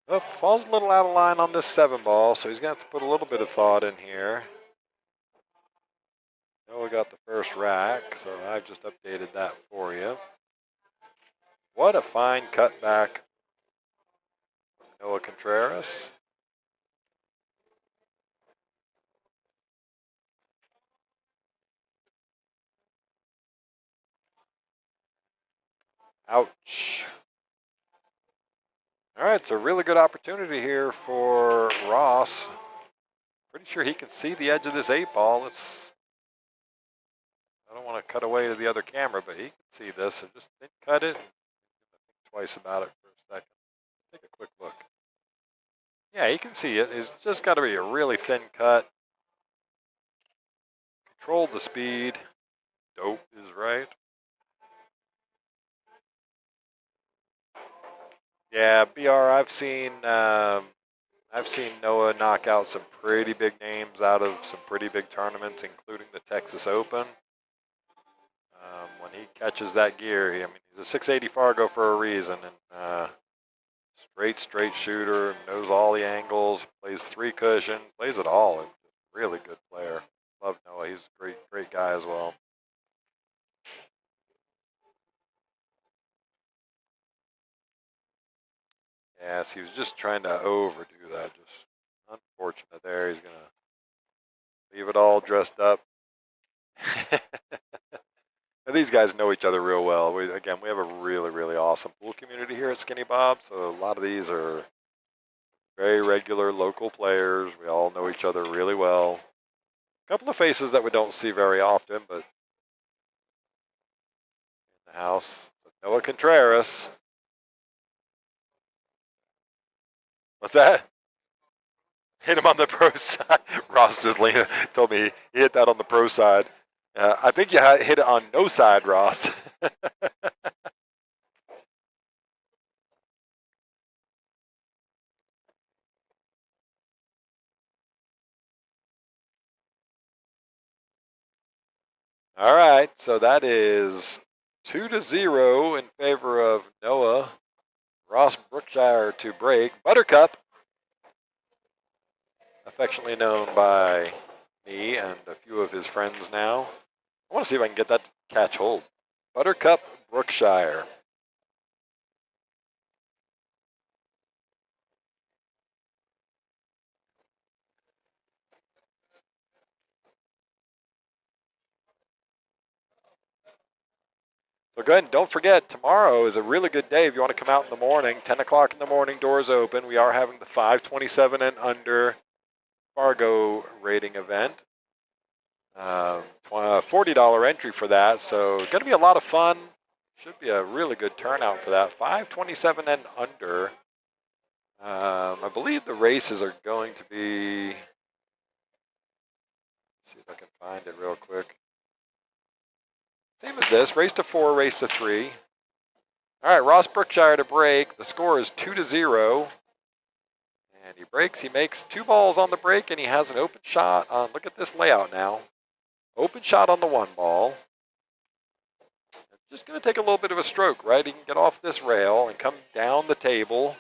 Oh, falls a little out of line on this 7 ball, so he's going to have to put a little bit of thought in here. Noah got the first rack, so I've just updated that for you. What a fine cutback from Noah Contraras. Ouch. All right, so really good opportunity here for Ross. Pretty sure he can see the edge of this 8 ball. I don't want to cut away to the other camera, but he can see this. So just think cut it and think twice about it for a second. Take a quick look. Yeah, he can see it. It's just got to be a really thin cut. Control the speed. Dope is right. Yeah, BR, I've seen Noah knock out some pretty big names out of some pretty big tournaments, including the Texas Open. When he catches that gear, I mean, he's a 680 Fargo for a reason, and straight shooter, knows all the angles, plays 3 cushion, plays it all. And really good player. Love Noah. He's a great guy as well. Yes, he was just trying to overdo that. Just unfortunate there. He's going to leave it all dressed up. And these guys know each other real well. We have a really awesome pool community here at Skinny Bob. So a lot of these are very regular local players. We all know each other really well. A couple of faces that we don't see very often, but in the house. Noah Contraras. What's that? Hit him on the pro side. Ross just told me he hit that on the pro side. I think you hit it on no side, Ross. All right, so that is 2-0 in favor of Noah. Ross Brookshire to break. Buttercup, affectionately known by me and a few of his friends now. I want to see if I can get that to catch hold. Buttercup Brookshire. So go ahead and don't forget, tomorrow is a really good day if you want to come out in the morning. 10 o'clock in the morning, doors open. We are having the 527 and under Fargo rating event. $40 entry for that, so it's going to be a lot of fun. Should be a really good turnout for that. 527 and under. I believe the races are going to be, let's see if I can find it real quick. Same as this, race to 4, race to 3. All right, Ross Brookshire to break. The score is 2-0. And he breaks, he makes 2 balls on the break, and he has an open shot on, look at this layout now. Open shot on the 1 ball. Just going to take a little bit of a stroke, right? He can get off this rail and come down the table.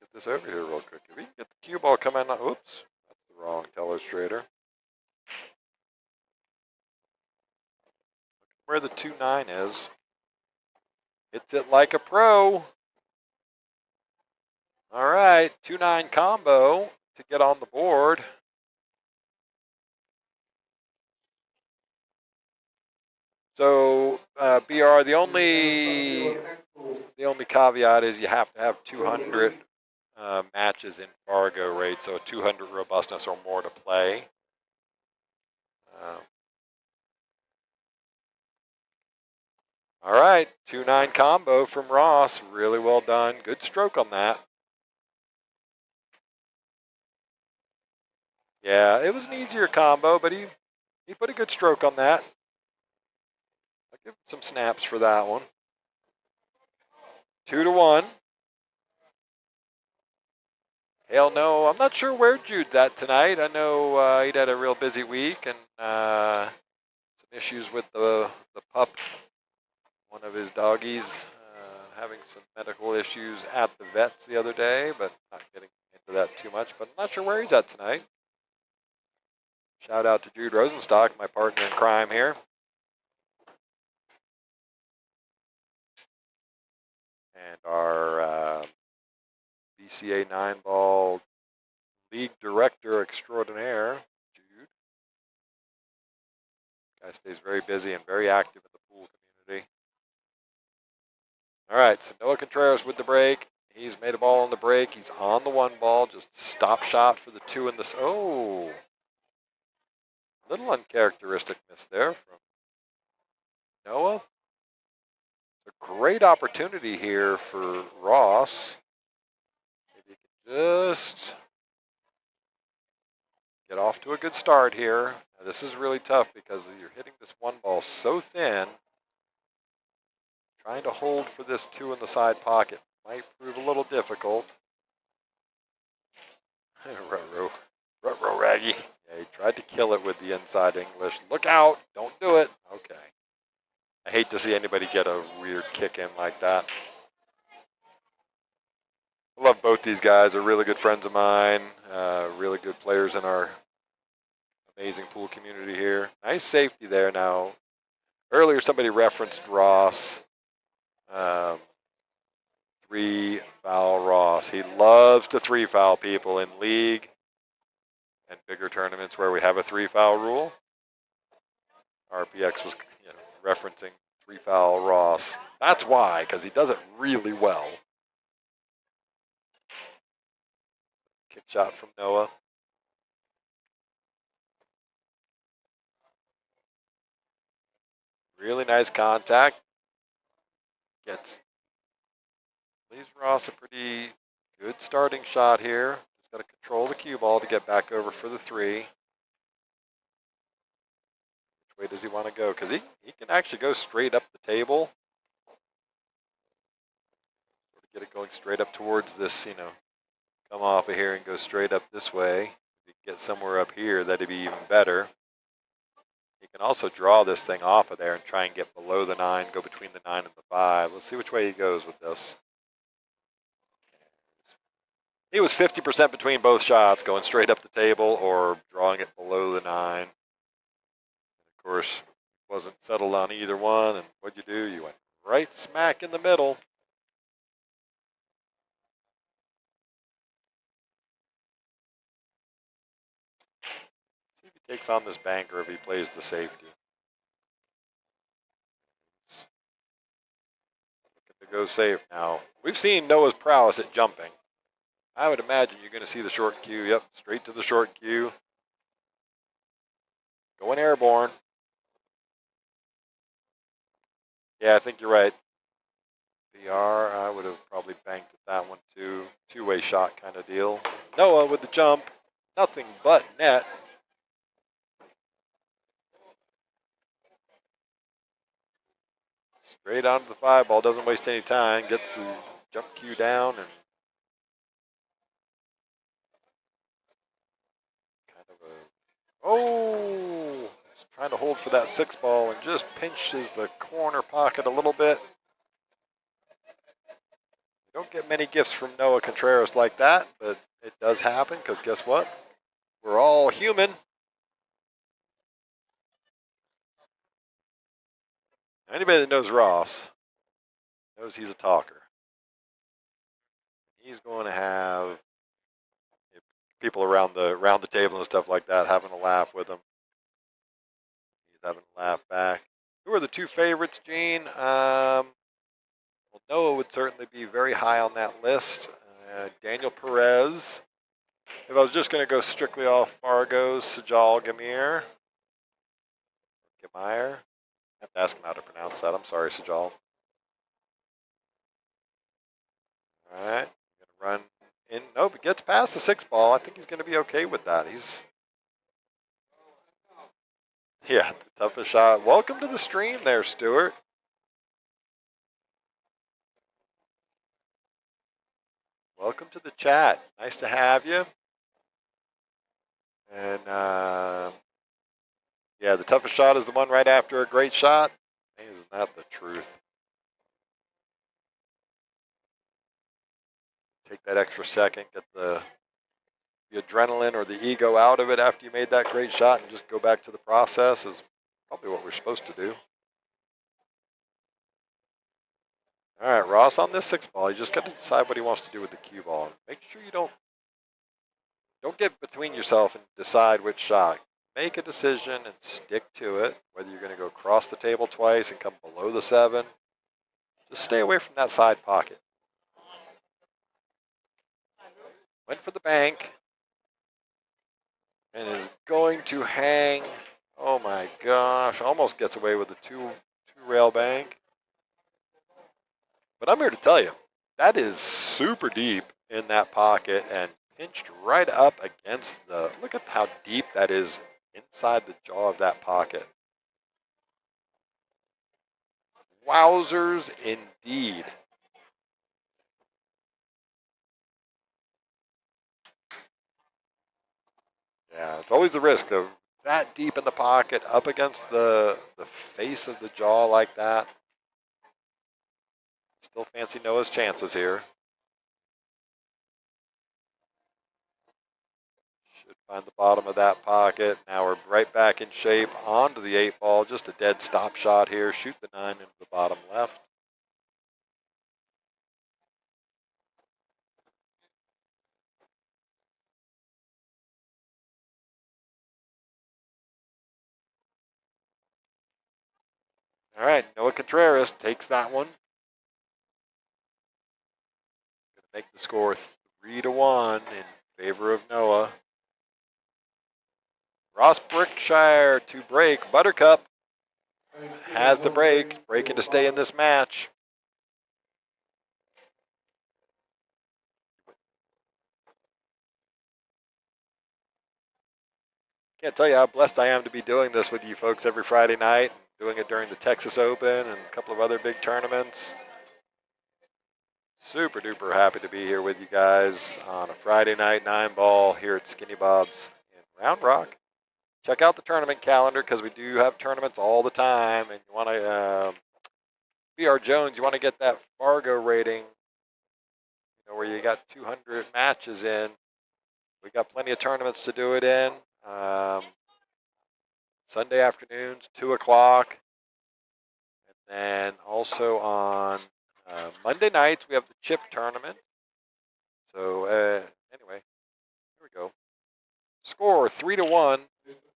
Get this over here real quick. If he can get the cue ball coming, oops, that's the wrong telestrator. Where the 2-9 is. Hits it like a pro. All right, 2-9 combo to get on the board. So, BR, the only caveat is you have to have 200 matches in Fargo rate, so 200 robustness or more to play. All right, 2-9 combo from Ross. Really well done. Good stroke on that. Yeah, it was an easier combo, but he put a good stroke on that. I'll give him some snaps for that one. 2-1. Hell no, I'm not sure where Jude's at tonight. I know he'd had a real busy week and some issues with the pup. One of his doggies having some medical issues at the vets the other day, but not getting into that too much. But I'm not sure where he's at tonight. Shout out to Jude Rosenstock, my partner in crime here. And our BCA 9-ball league director extraordinaire, Jude. Guy stays very busy and very active in the pool community. All right, so Noah Contraras with the break. He's made a ball on the break. He's on the 1 ball, just stop shot for the 2 and the, oh. Little uncharacteristic miss there from Noah. A great opportunity here for Ross. Maybe he can just get off to a good start here. Now, this is really tough because you're hitting this 1 ball so thin. Trying to hold for this 2 in the side pocket might prove a little difficult. Ruh-roh, Raggy. Yeah, he tried to kill it with the inside English. Look out, don't do it. Okay. I hate to see anybody get a weird kick in like that. I love both these guys. They're really good friends of mine. Really good players in our amazing pool community here. Nice safety there. Now, earlier somebody referenced Ross. 3-foul Ross. He loves to 3-foul people in league and bigger tournaments where we have a 3-foul rule. RPX was referencing 3-foul Ross. That's why, because he does it really well. Kick shot from Noah. Really nice contact. Gets Leaves Ross a pretty good starting shot here. Just got to control the cue ball to get back over for the 3. Which way does he want to go? Because he can actually go straight up the table. Get it going straight up towards this, come off of here and go straight up this way. If you get somewhere up here, that'd be even better. You can also draw this thing off of there and try and get below the 9, go between the 9 and the 5. Let's see which way he goes with this. He was 50% between both shots, going straight up the table or drawing it below the 9. Of course, wasn't settled on either one. And what'd you do? You went right smack in the middle. See if he takes on this bank or if he plays the safety. Looking to go safe now. We've seen Noah's prowess at jumping. I would imagine you're going to see the short cue. Yep, straight to the short cue. Going airborne. Yeah, I think you're right. PR, I would have probably banked at that one too. Two-way shot kind of deal. Noah with the jump. Nothing but net. Straight onto the 5 ball. Doesn't waste any time. Gets the jump cue down and oh, he's trying to hold for that 6 ball and just pinches the corner pocket a little bit. You don't get many gifts from Noah Contraras like that, but it does happen because guess what? We're all human. Anybody that knows Ross knows he's a talker. He's going to have people around the table and stuff like that having a laugh with him. He's having a laugh back. Who are the 2 favorites, Gene? Well, Noah would certainly be very high on that list. Daniel Perez. If I was just going to go strictly off Fargo's, Sajal Gamir. Gamire. I have to ask him how to pronounce that. I'm sorry, Sajal. All right. Going to run in. Nope, it gets past the 6 ball. I think he's going to be okay with that. Yeah, the toughest shot. Welcome to the stream there, Stuart. Welcome to the chat. Nice to have you. And yeah, the toughest shot is the one right after a great shot. Isn't that the truth? Take that extra second, get the adrenaline or the ego out of it after you made that great shot and just go back to the process is probably what we're supposed to do. All right, Ross on this 6 ball, you just got to decide what he wants to do with the cue ball. Make sure you don't get between yourself and decide which shot. Make a decision and stick to it, whether you're going to go across the table twice and come below the 7. Just stay away from that side pocket. Went for the bank and is going to hang. Oh my gosh, almost gets away with the two rail bank. But I'm here to tell you, that is super deep in that pocket and pinched right up against the, look at how deep that is inside the jaw of that pocket. Wowzers indeed. Yeah, it's always the risk of that deep in the pocket, up against the face of the jaw like that. Still fancy Noah's chances here. Should find the bottom of that pocket. Now we're right back in shape onto the 8 ball. Just a dead stop shot here. Shoot the 9 into the bottom left. All right, Noah Contraras takes that one. Going to make the score 3-1 in favor of Noah. Ross Brookshshire to break. Buttercup has the break, breaking to stay in this match. Can't tell you how blessed I am to be doing this with you folks every Friday night, doing it during the Texas Open and a couple of other big tournaments. Super duper happy to be here with you guys on a Friday night 9-ball here at Skinny Bob's in Round Rock. Check out the tournament calendar because we do have tournaments all the time, and you want to BR Jones, you want to get that Fargo rating, where you got 200 matches in. We got plenty of tournaments to do it in. Sunday afternoons, 2 o'clock. And then also on Monday nights, we have the chip tournament. So anyway, here we go. Score 3-1.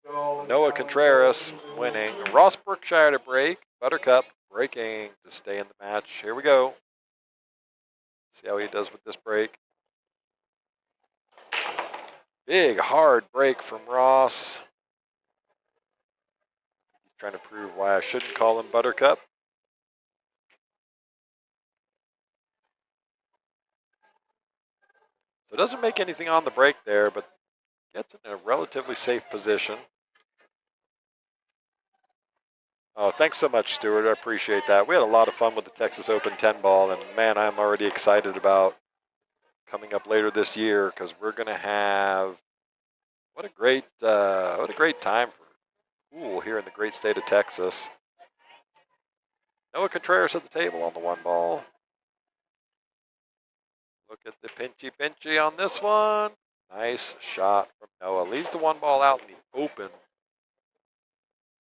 Noah Contraras winning. Ross Brookshshire to break. Buttercup breaking to stay in the match. Here we go. See how he does with this break. Big hard break from Ross. He's trying to prove why I shouldn't call him Buttercup. So doesn't make anything on the break there, but gets in a relatively safe position. Oh, thanks so much, Stuart. I appreciate that. We had a lot of fun with the Texas Open 10-ball, and man, I'm already excited about coming up later this year because we're going to have what a great time for pool here in the great state of Texas. Noah Contraras at the table on the 1-ball. Look at the pinchy on this one. Nice shot from Noah. Leaves the 1-ball out in the open.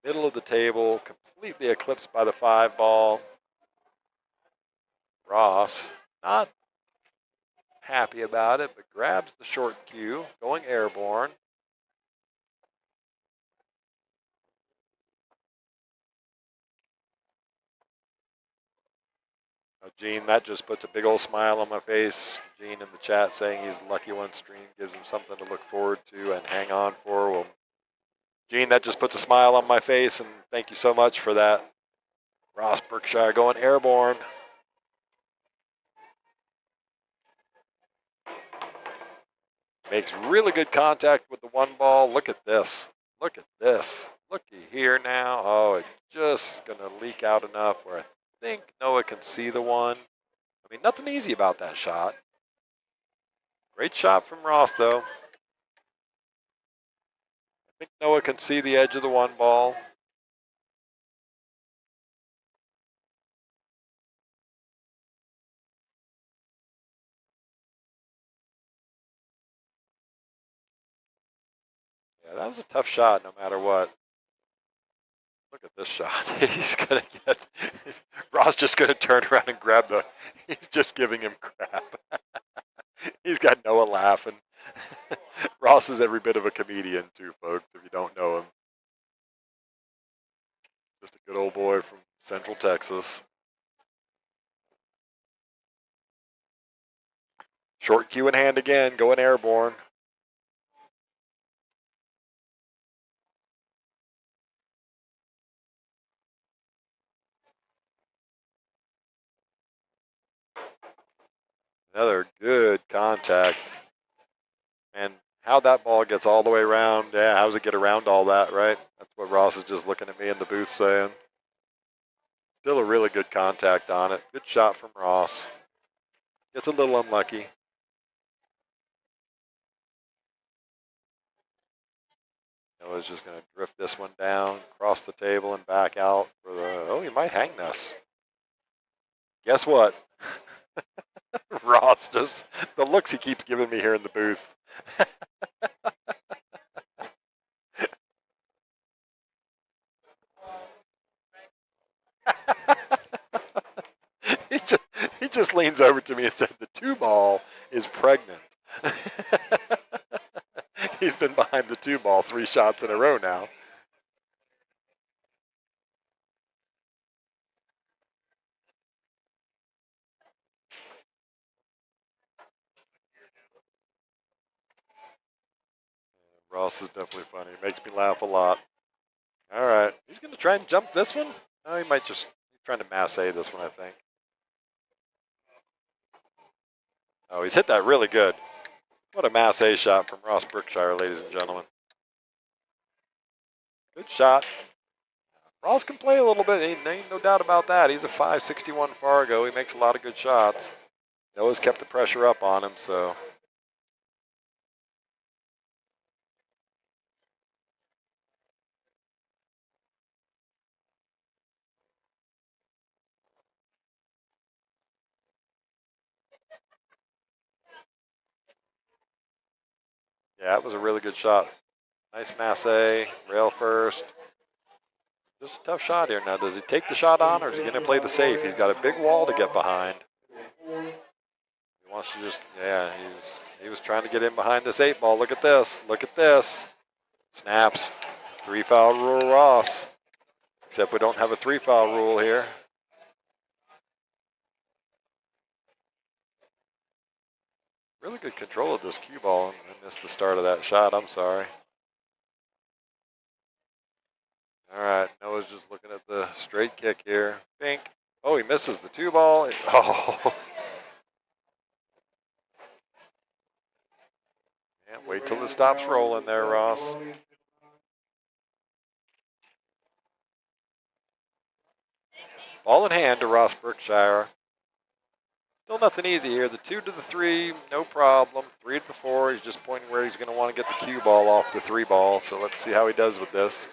Middle of the table, completely eclipsed by the 5-ball. Ross, not happy about it, but grabs the short cue, going airborne. Oh, Gene, that just puts a big old smile on my face. Gene in the chat saying he's the lucky one. Stream gives him something to look forward to and hang on for. Well, Gene, that just puts a smile on my face, and thank you so much for that. Ross Brookshshire going airborne. Makes really good contact with the 1-ball. Look at this. Look at this. Looky here now. Oh, it's just going to leak out enough where I think Noah can see the one. I mean, nothing easy about that shot. Great shot from Ross, though. I think Noah can see the edge of the 1-ball. Yeah, that was a tough shot no matter what. Look at this shot. He's going to get... Ross just going to turn around and grab the... He's just giving him crap. He's got Noah laughing. Ross is every bit of a comedian too, folks, if you don't know him. Just a good old boy from Central Texas. Short cue in hand again, going airborne. Another good contact. And how that ball gets all the way around, yeah, how does it get around all that, right? That's what Ross is just looking at me in the booth saying. Still a really good contact on it. Good shot from Ross. Gets a little unlucky. Noah's just going to drift this one down, cross the table, and back out for the... Oh, he might hang this. Guess what? Ross just... The looks he keeps giving me here in the booth. he just leans over to me and said, the 2-ball is pregnant. He's been behind the 2-ball 3 shots in a row now. Ross is definitely funny. Makes me laugh a lot. All right. He's going to try and jump this one? No, he might just... He's trying to masse this one, I think. Oh, he's hit that really good. What a masse shot from Ross Brookshshire, ladies and gentlemen. Good shot. Ross can play a little bit. Ain't no doubt about that. He's a 561 Fargo. He makes a lot of good shots. Noah's kept the pressure up on him, so. Yeah, that was a really good shot. Nice masse, rail first. Just a tough shot here. Now, does he take the shot on, or is he going to play the safe? He's got a big wall to get behind. He wants to just, yeah, he was trying to get in behind this 8 ball. Look at this. Look at this. Snaps. 3-foul rule, Ross. Except we don't have a 3-foul rule here. Really good control of this cue ball. I missed the start of that shot. I'm sorry. All right, Noah's just looking at the straight kick here. Pink. Oh, he misses the 2-ball. Oh. Can't wait till it stops rolling there, Ross. Ball in hand to Ross Brookshshire. Still nothing easy here. The 2 to the 3, no problem. 3 to the 4, he's just pointing where he's going to want to get the cue ball off the 3-ball. So let's see how he does with this.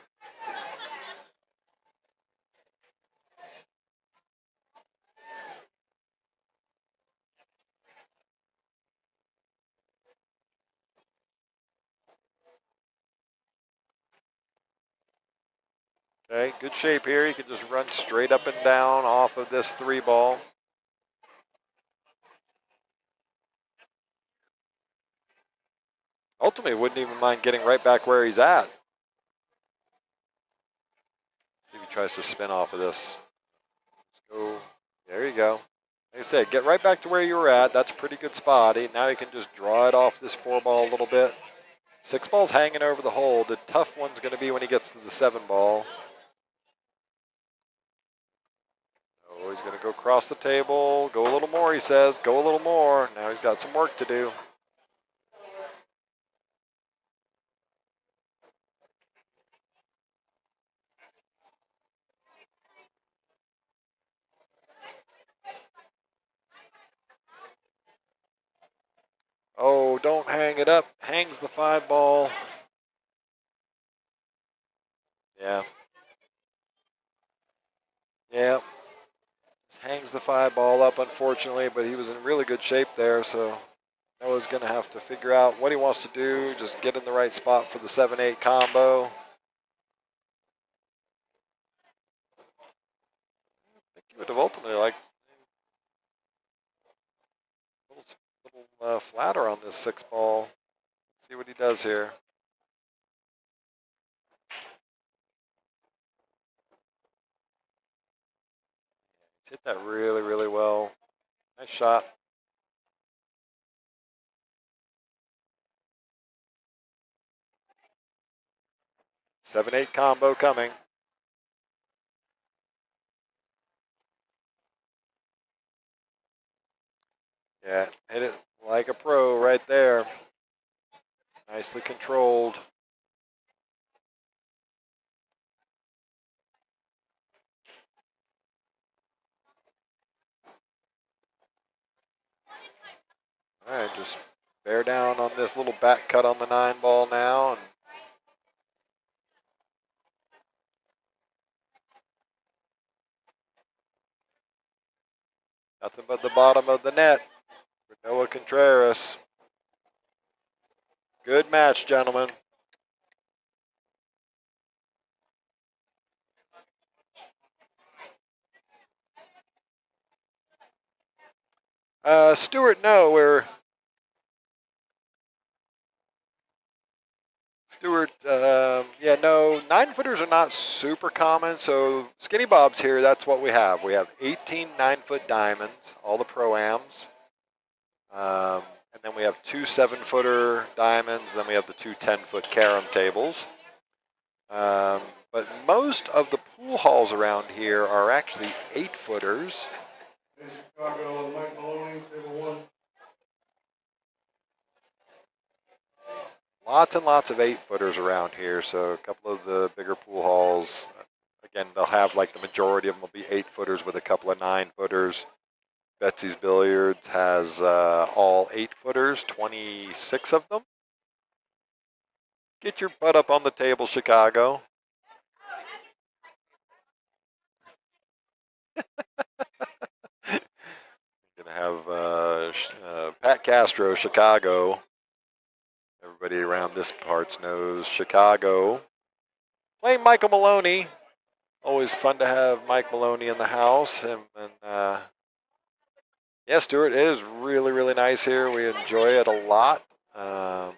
Okay, good shape here. He can just run straight up and down off of this 3-ball. Ultimately, wouldn't even mind getting right back where he's at. See if he tries to spin off of this. Let's go. There you go. Like I said, get right back to where you were at. That's a pretty good spot. Now you can just draw it off this 4-ball a little bit. 6-ball's hanging over the hole. The tough one's going to be when he gets to the 7-ball. Oh, he's going to go across the table. Go a little more, he says. Go a little more. Now he's got some work to do. Oh, don't hang it up. Hangs the 5-ball. Yeah. Yeah. Hangs the 5-ball up, unfortunately, but he was in really good shape there, so Noah's going to have to figure out what he wants to do, just get in the right spot for the 7-8 combo. I think he would have ultimately liked a little flatter on this 6-ball. See what he does here. Hit that really, really well. Nice shot. Seven, 8 combo coming. Yeah, hit it like a pro right there. Nicely controlled. All right, just bear down on this little back cut on the 9-ball now. And nothing but the bottom of the net for Noah Contraras. Good match, gentlemen. Stuart, no, Stuart, yeah, no, 9-footers are not super common. So Skinny Bob's here. That's what we have. We have 18 9-foot diamonds, all the pro-ams. And then we have 2 7-footer diamonds. Then we have the 2 10-foot carom tables. But most of the pool halls around here are actually 8-footers. Hey, Chicago, Mike Maloney, table 1. A Lots and lots of 8-footers around here. So a couple of the bigger pool halls, again, they'll have like the majority of them will be 8-footers with a couple of 9-footers. Betsy's Billiards has all 8-footers, 26 of them. Get your butt up on the table, Chicago. Gonna have Pat Castro, Chicago. Everybody around this parts knows Chicago. Playing Michael Maloney. Always fun to have Mike Maloney in the house. And yeah, Stuart, it is really, really nice here. We enjoy it a lot. Again,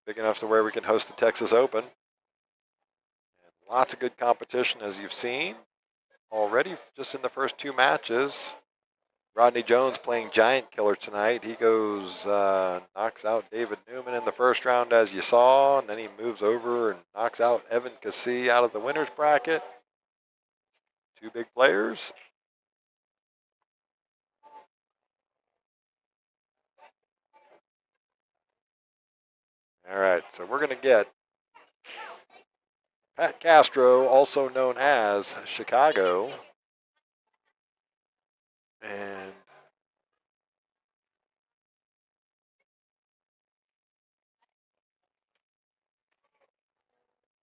big enough to where we can host the Texas Open. And lots of good competition, as you've seen already just in the first 2 matches. Rodney Jones playing Giant Killer tonight. He goes, knocks out David Newman in the first round, as you saw, and then he moves over and knocks out Evan Cassie out of the winner's bracket. 2 big players. All right, so we're going to get Pat Castro, also known as Chicago, and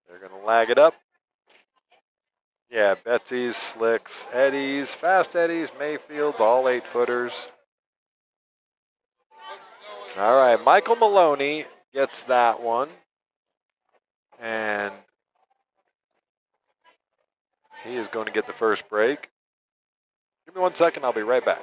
they're going to lag it up. Yeah, Betsy's, Slicks, Eddies, Fast Eddies, Mayfields, all 8-footers. All right, Michael Maloney gets that one. And he is going to get the first break. Give me 1 second, I'll be right back.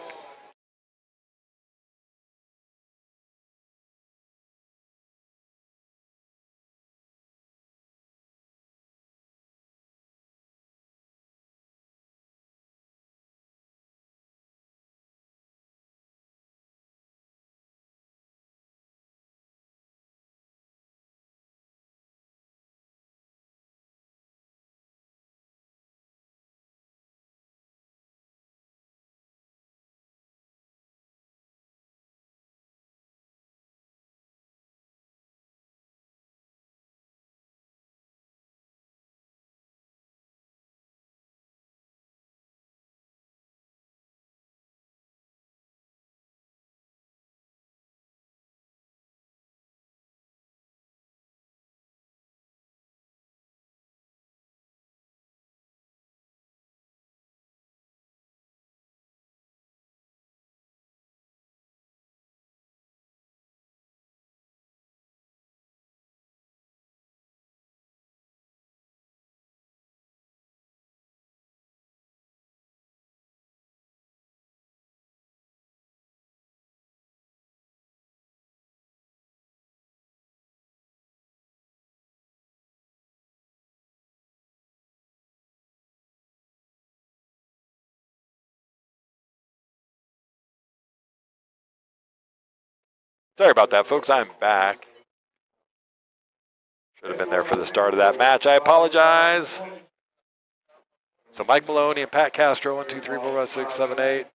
Sorry about that, folks. I'm back. Should have been there for the start of that match. I apologize. So Mike Maloney and Pat Castro, 1, 2, 3, 4, 5, 6, 7, 8.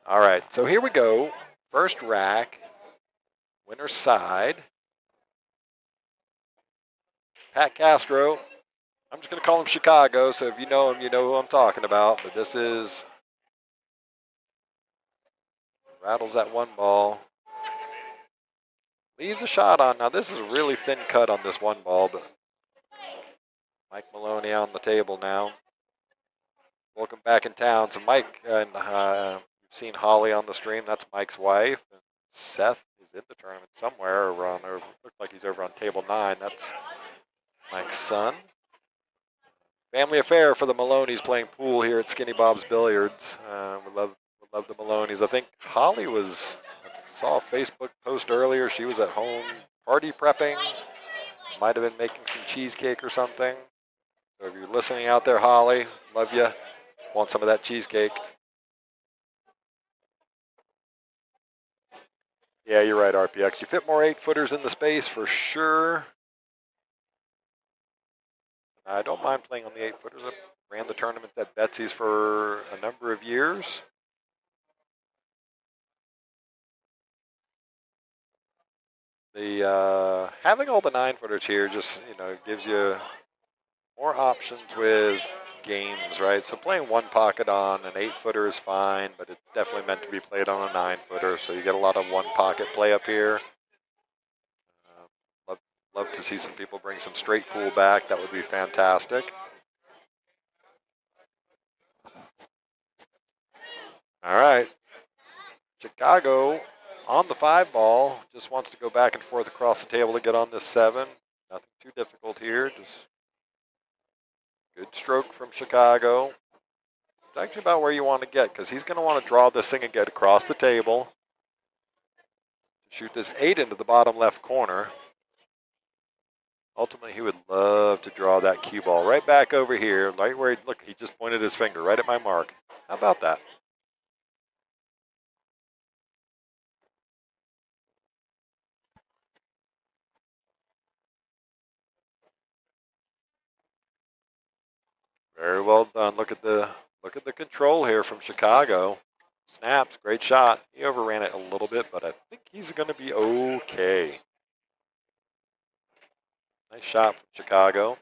All right, so here we go. First rack, winner's side. Pat Castro. I'm just going to call him Chicago, so if you know him, you know who I'm talking about. But this is, rattles that 1 ball. Leaves a shot on. Now, this is a really thin cut on this 1 ball, but Mike Maloney on the table now. Welcome back in town. So Mike, and you've seen Holly on the stream. That's Mike's wife. And Seth is in the tournament somewhere around there. Looks like he's over on table 9. That's Mike's son. Family affair for the Maloneys playing pool here at Skinny Bob's Billiards. We love the Maloneys. I think Holly I saw a Facebook post earlier. She was at home party prepping. Might have been making some cheesecake or something. So if you're listening out there, Holly, love you. Want some of that cheesecake? Yeah, you're right, RPX. You fit more 8-footers in the space for sure. I don't mind playing on the 8-footers. I ran the tournaments at Betsy's for a number of years. The having all the 9-footers here just gives you more options with games, right? So playing one pocket on an 8-footer is fine, but it's definitely meant to be played on a 9-footer. So you get a lot of one pocket play up here. Love to see some people bring some straight pool back. That would be fantastic. All right. Chicago on the 5-ball. Just wants to go back and forth across the table to get on this 7. Nothing too difficult here. Just good stroke from Chicago. It's actually about where you want to get because he's going to want to draw this thing and get across the table. Shoot this 8 into the bottom left corner. Ultimately, he would love to draw that cue ball right back over here, right where he just pointed his finger right at my mark. How about that? Very well done. Look at the control here from Chicago. Snaps, great shot. He overran it a little bit, but I think he's going to be okay. Nice shot from Chicago.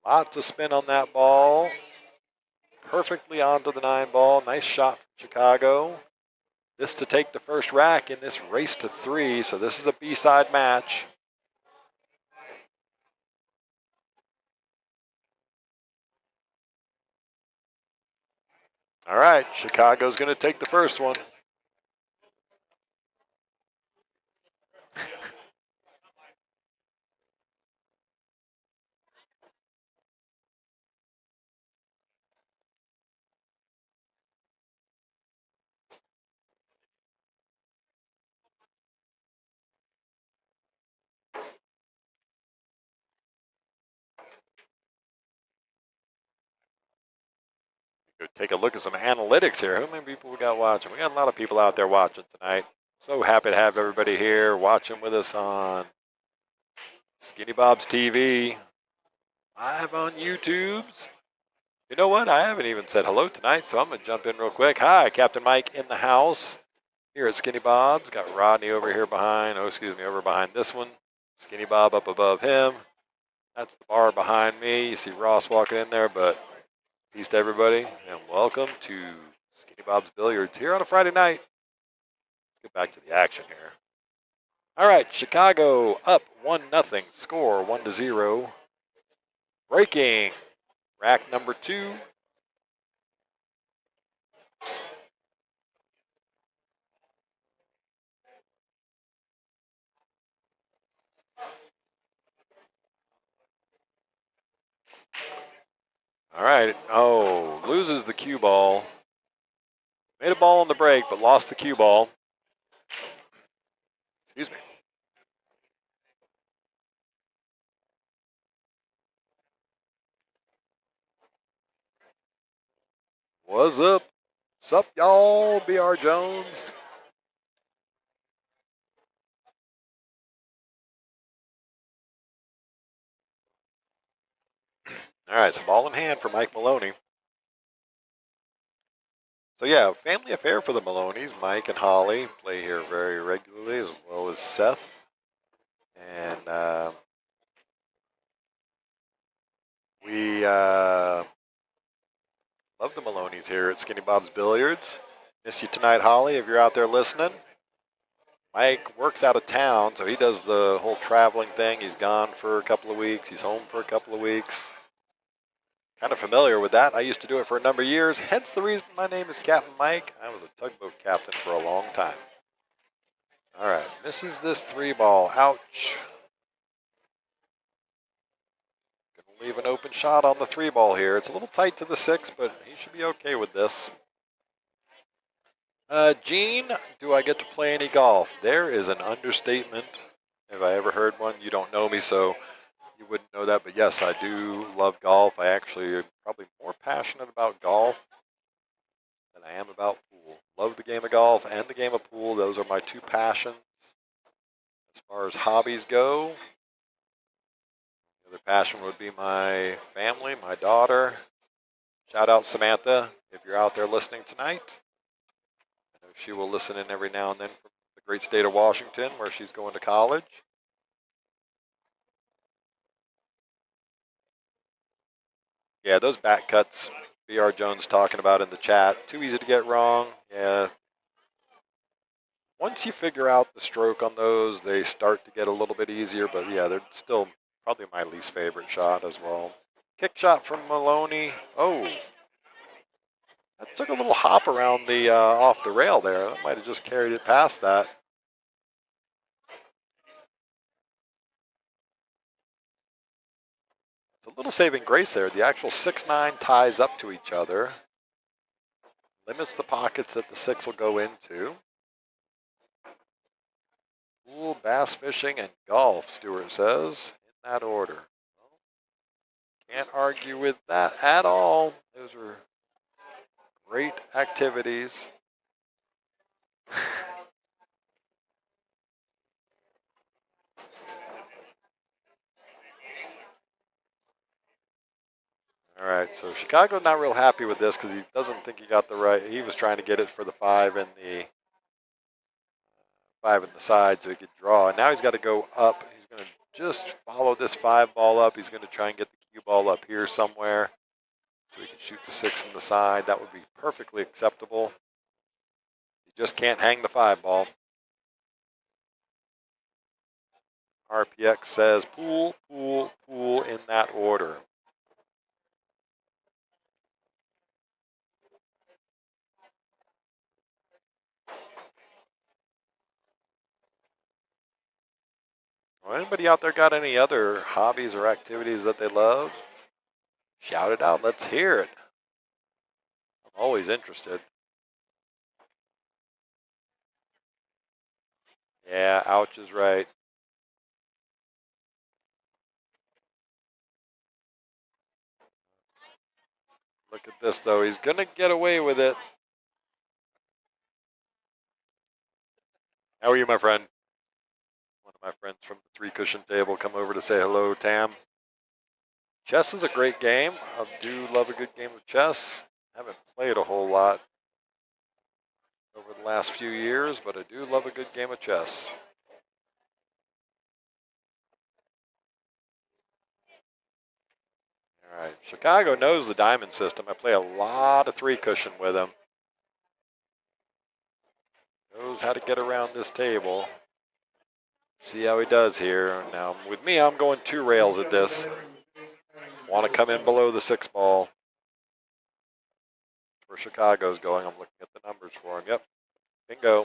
Lots of spin on that ball. Perfectly onto the 9-ball. Nice shot from Chicago. This to take the first rack in this race to 3. So this is a B-side match. All right, Chicago's going to take the first one. Go take a look at some analytics here. How many people we got watching? We got a lot of people out there watching tonight. So happy to have everybody here watching with us on Skinny Bob's TV, live on YouTube's. You know what? I haven't even said hello tonight, so I'm going to jump in real quick. Hi, Captain Mike in the house here at Skinny Bob's. Got Rodney over here behind. Over behind this one. Skinny Bob up above him. That's the bar behind me. You see Ross walking in there, but peace to everybody, and welcome to Skinny Bob's Billiards here on a Friday night. Let's get back to the action here. All right, Chicago up 1-0. Score 1-0. Breaking rack number 2. All right. Oh, loses the cue ball. Made a ball on the break, but lost the cue ball. Excuse me. What's up? What's up, y'all? BR Jones. All right, so ball in hand for Mike Maloney. So yeah, family affair for the Maloneys. Mike and Holly play here very regularly, as well as Seth. And we love the Maloneys here at Skinny Bob's Billiards. Miss you tonight, Holly, if you're out there listening. Mike works out of town, so he does the whole traveling thing. He's gone for a couple of weeks. He's home for a couple of weeks. Kind of familiar with that. I used to do it for a number of years, hence the reason my name is Captain Mike. I was a tugboat captain for a long time. All right, misses this 3-ball. Ouch. Gonna leave an open shot on the 3-ball here. It's a little tight to the 6, but he should be okay with this. Gene, do I get to play any golf? There is an understatement. If I ever heard one, you don't know me, so you wouldn't know that, but yes, I do love golf. I actually am probably more passionate about golf than I am about pool. Love the game of golf and the game of pool. Those are my two passions. As far as hobbies go, the other passion would be my family, my daughter. Shout out Samantha, if you're out there listening tonight. I know she will listen in every now and then from the great state of Washington, where she's going to college. Yeah, those back cuts, BR Jones talking about in the chat, too easy to get wrong. Yeah. Once you figure out the stroke on those, they start to get a little bit easier, but yeah, they're still probably my least favorite shot as well. Kick shot from Maloney. Oh, that took a little hop around the off the rail there. That might have just carried it past that. It's a little saving grace there. The actual 6-9 ties up to each other. Limits the pockets that the 6 will go into. Pool, bass fishing, and golf, Stewart says, in that order. Can't argue with that at all. Those are great activities. All right, so Chicago not real happy with this because he doesn't think he got the right. He was trying to get it for the 5 and the 5 and the side so he could draw. And now he's got to go up. He's going to just follow this 5 ball up. He's going to try and get the cue ball up here somewhere so he can shoot the 6 in the side. That would be perfectly acceptable. You just can't hang the 5 ball. RPX says pool, pool, pool in that order. Well, anybody out there got any other hobbies or activities that they love? Shout it out. Let's hear it. I'm always interested. Yeah, ouch is right. Look at this, though. He's going to get away with it. How are you, my friend? One of my friends from the 3-cushion table come over to say hello, Tam. Chess is a great game. I do love a good game of chess. Haven't played a whole lot over the last few years, but I do love a good game of chess. All right, Chicago knows the diamond system. I play a lot of 3-cushion with him. Knows how to get around this table. See how he does here. Now, with me, I'm going 2 rails at this. Want to come in below the 6 ball. Where Chicago's going. I'm looking at the numbers for him. Yep. Bingo.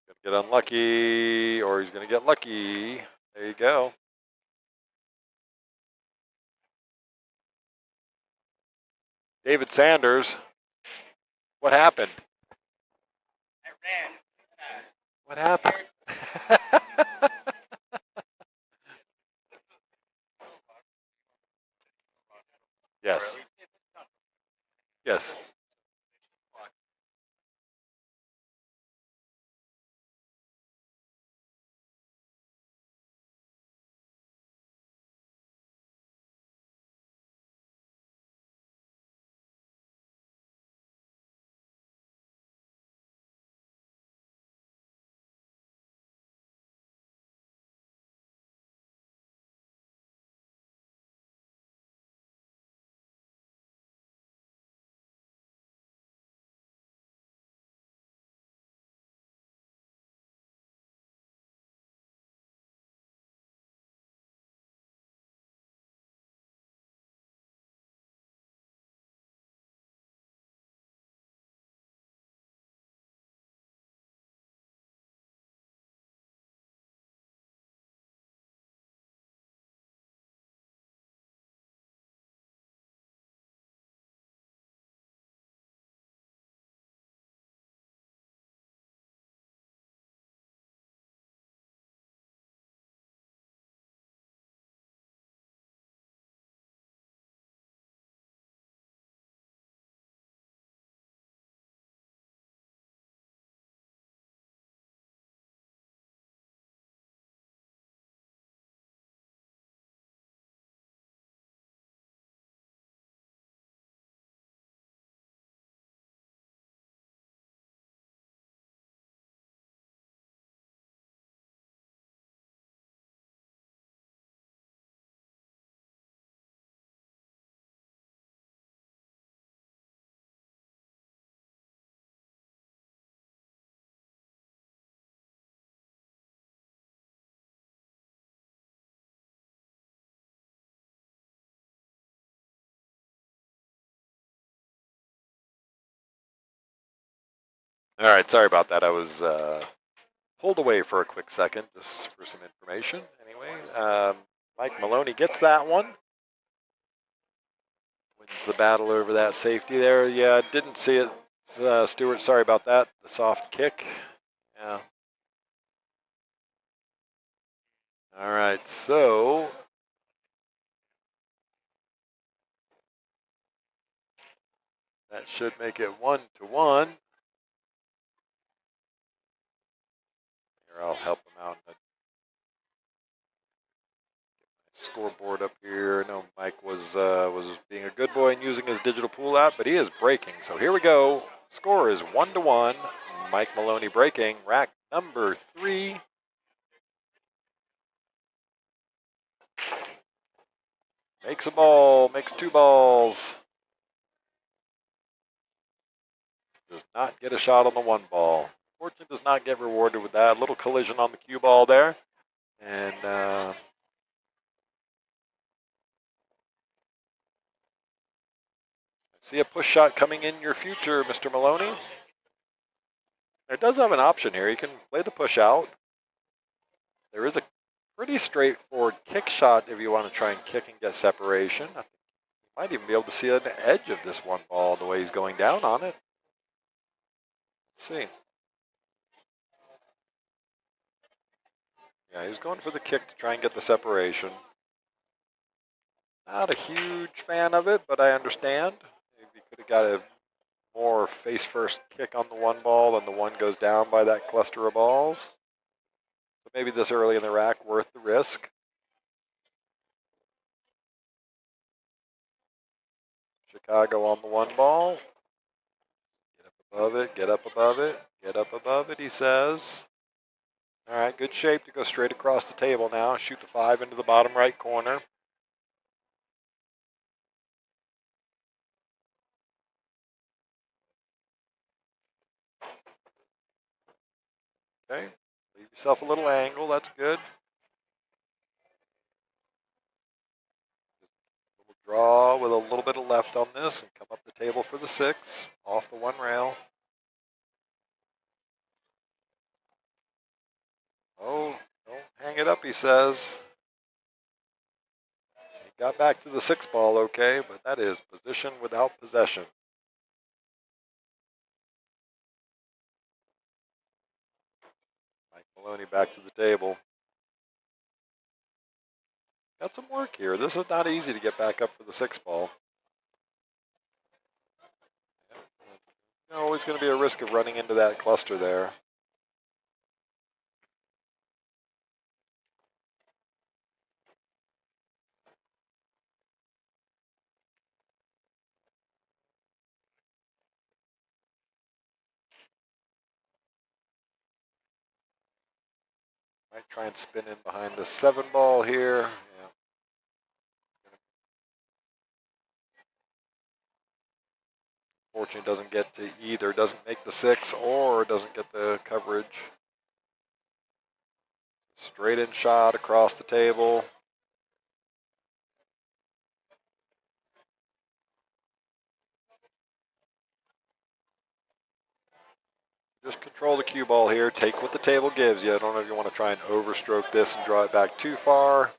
Gonna get unlucky, or he's gonna get lucky. There you go. David Sanders. What happened? What happened? Yes. Yes. All right, sorry about that. I was pulled away for a quick second just for some information. Anyway, Mike Maloney gets that one. Wins the battle over that safety there. Yeah, didn't see it. Stewart, sorry about that. The soft kick. Yeah. All right, so that should make it 1-1. Here, I'll help him out. Scoreboard up here. No, Mike was being a good boy and using his digital pool app, but he is breaking. So here we go. Score is 1-1. Mike Maloney breaking. Rack number 3. Makes a ball. Makes 2 balls. Does not get a shot on the 1 ball. Fortune does not get rewarded with that. Little collision on the cue ball there. And see a push shot coming in your future, Mr. Maloney. It does have an option here. You can play the push out. There is a pretty straightforward kick shot if you want to try and kick and get separation. I think you might even be able to see an edge of this 1 ball the way he's going down on it. Let's see. Yeah, he was going for the kick to try and get the separation. Not a huge fan of it, but I understand. Maybe he could have got a more face-first kick on the 1 ball and the 1 goes down by that cluster of balls. But maybe this early in the rack worth the risk. Chicago on the 1 ball. Get up above it, get up above it, get up above it, he says. All right, good shape to go straight across the table now. Shoot the 5 into the bottom right corner. Okay, leave yourself a little angle, that's good. Draw with a little bit of left on this and come up the table for the 6, off the 1 rail. Oh, don't hang it up, he says. He got back to the 6 ball okay, but that is position without possession. Mike Maloney back to the table. Got some work here. This is not easy to get back up for the 6 ball. Always going to be a risk of running into that cluster there. Might try and spin in behind the 7 ball here. Yeah. Fortune doesn't get to either, doesn't make the 6 or doesn't get the coverage. Straight in shot across the table. Just control the cue ball here. Take what the table gives you. I don't know if you want to try and overstroke this and draw it back too far.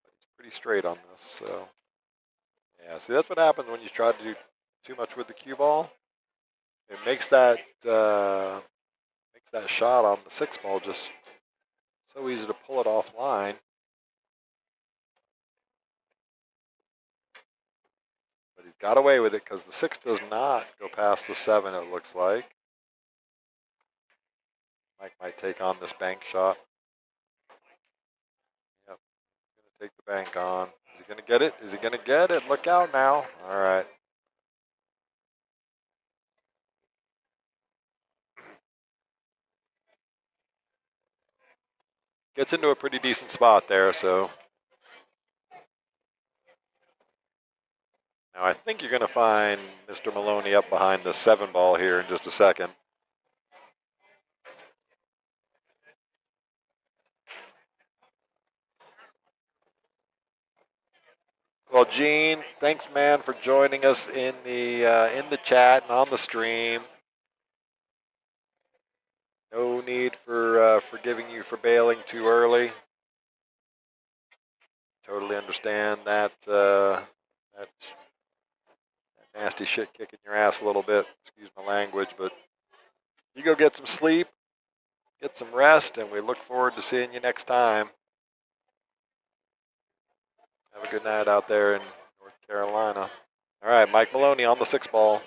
It's pretty straight on this. So, yeah, see, that's what happens when you try to do too much with the cue ball. It makes that shot on the 6 ball just so easy to pull it offline. But he's got away with it because the 6 does not go past the 7, it looks like. Mike might take on this bank shot. Yep, going to take the bank on. Is he going to get it? Is he going to get it? Look out now. All right. Gets into a pretty decent spot there, so. Now I think you're going to find Mr. Maloney up behind the 7 ball here in just a second. Well, Gene, thanks, man, for joining us in the chat and on the stream. need for forgiving you for bailing too early. Totally understand that that nasty shit kicking your ass a little bit. Excuse my language, but you go get some sleep, get some rest, and we look forward to seeing you next time. Have a good night out there in North Carolina. All right, Mike Maloney on the 6-ball.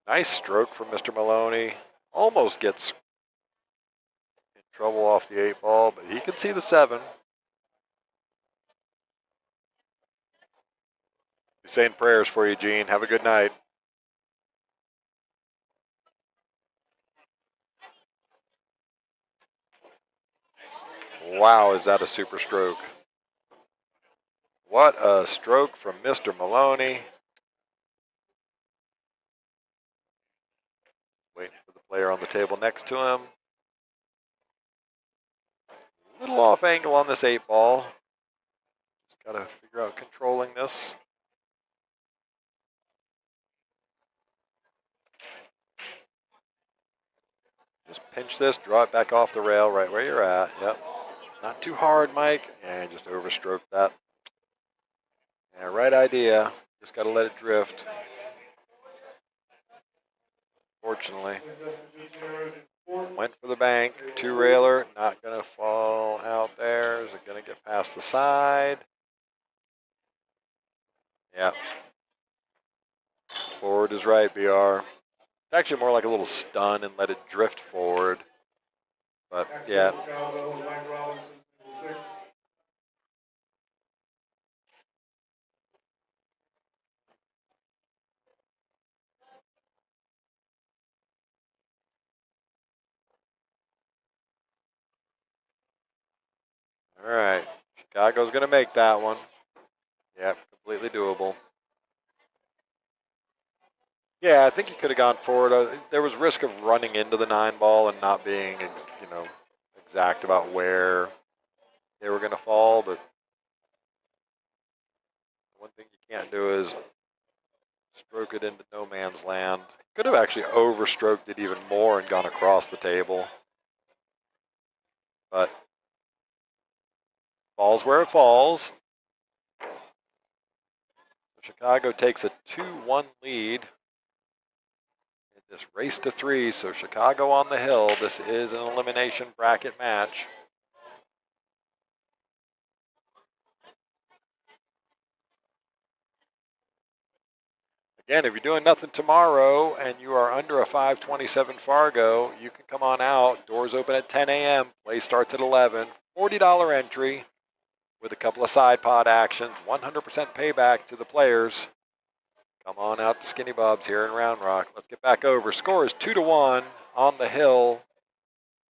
Nice stroke from Mr. Maloney. Almost gets in trouble off the 8-ball, but he can see the 7. We're saying prayers for you, Gene. Have a good night. Wow, is that a super stroke? What a stroke from Mr. Maloney. Waiting for the player on the table next to him. A little off angle on this 8-ball. Just got to figure out controlling this. Just pinch this, draw it back off the rail right where you're at. Yep. Not too hard, Mike. And just overstroked that. Yeah, right idea. Just got to let it drift. Fortunately. Went for the bank. 2-railer. Not going to fall out there. Is it going to get past the side? Yeah. Forward is right, BR. It's actually more like a little stun and let it drift forward. But, yeah. All right. Chicago's going to make that one. Yep, completely doable. Yeah, I think he could have gone forward. There was risk of running into the 9-ball and not being, exact about where they were going to fall. But one thing you can't do is stroke it into no man's land. Could have actually overstroked it even more and gone across the table. But falls where it falls. Chicago takes a 2-1 lead. This race to 3, so Chicago on the hill. This is an elimination bracket match. Again, if you're doing nothing tomorrow and you are under a 527 Fargo, you can come on out. Doors open at 10 a.m. Play starts at 11. $40 entry with a couple of side pod actions. 100% payback to the players. Come on out to Skinny Bob's here in Round Rock. Let's get back over. Score is 2-1 on the hill.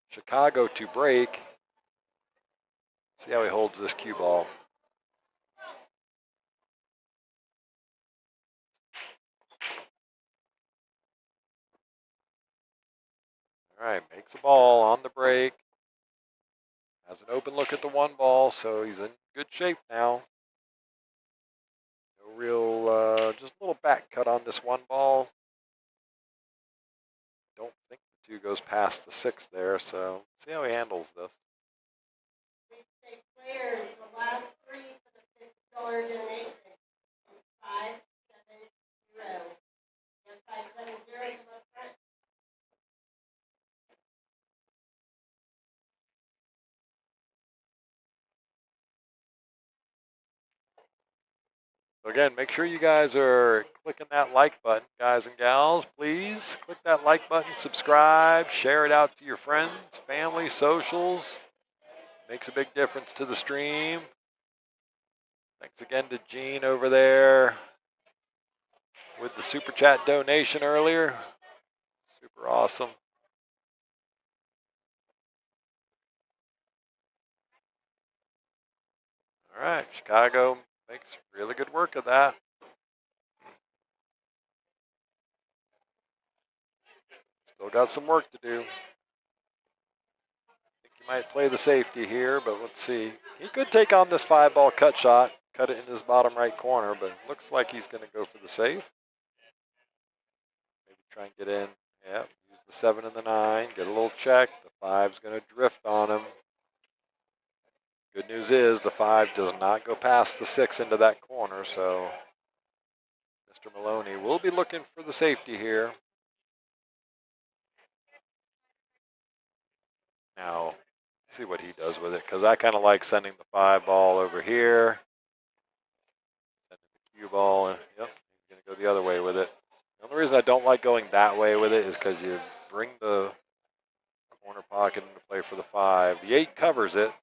Chicago to break. See how he holds this cue ball. All right, makes a ball on the break. Has an open look at the 1-ball, so he's in good shape now. No real, just a little back cut on this 1-ball. Don't think the 2 goes past the 6 there, so see how he handles this. Please take players, the last 3 for the $50 donation is 570. You have 570 come up front. Again, make sure you guys are clicking that like button, guys and gals. Please click that like button, subscribe, share it out to your friends, family, socials. Makes a big difference to the stream. Thanks again to Gene over there with the super chat donation earlier. Super awesome. All right, Chicago makes really good work of that. Still got some work to do. I think he might play the safety here, but let's see. He could take on this 5-ball cut shot, cut it in his bottom right corner, but it looks like he's going to go for the save. Maybe try and get in. Yeah, use the 7 and the 9. Get a little check. The 5's going to drift on him. Good news is the 5 does not go past the 6 into that corner, so Mr. Maloney will be looking for the safety here. Now, see what he does with it, because I kind of like sending the 5 ball over here. Sending the cue ball, and yep, he's going to go the other way with it. The only reason I don't like going that way with it is because you bring the corner pocket into play for the 5. The 8 covers it.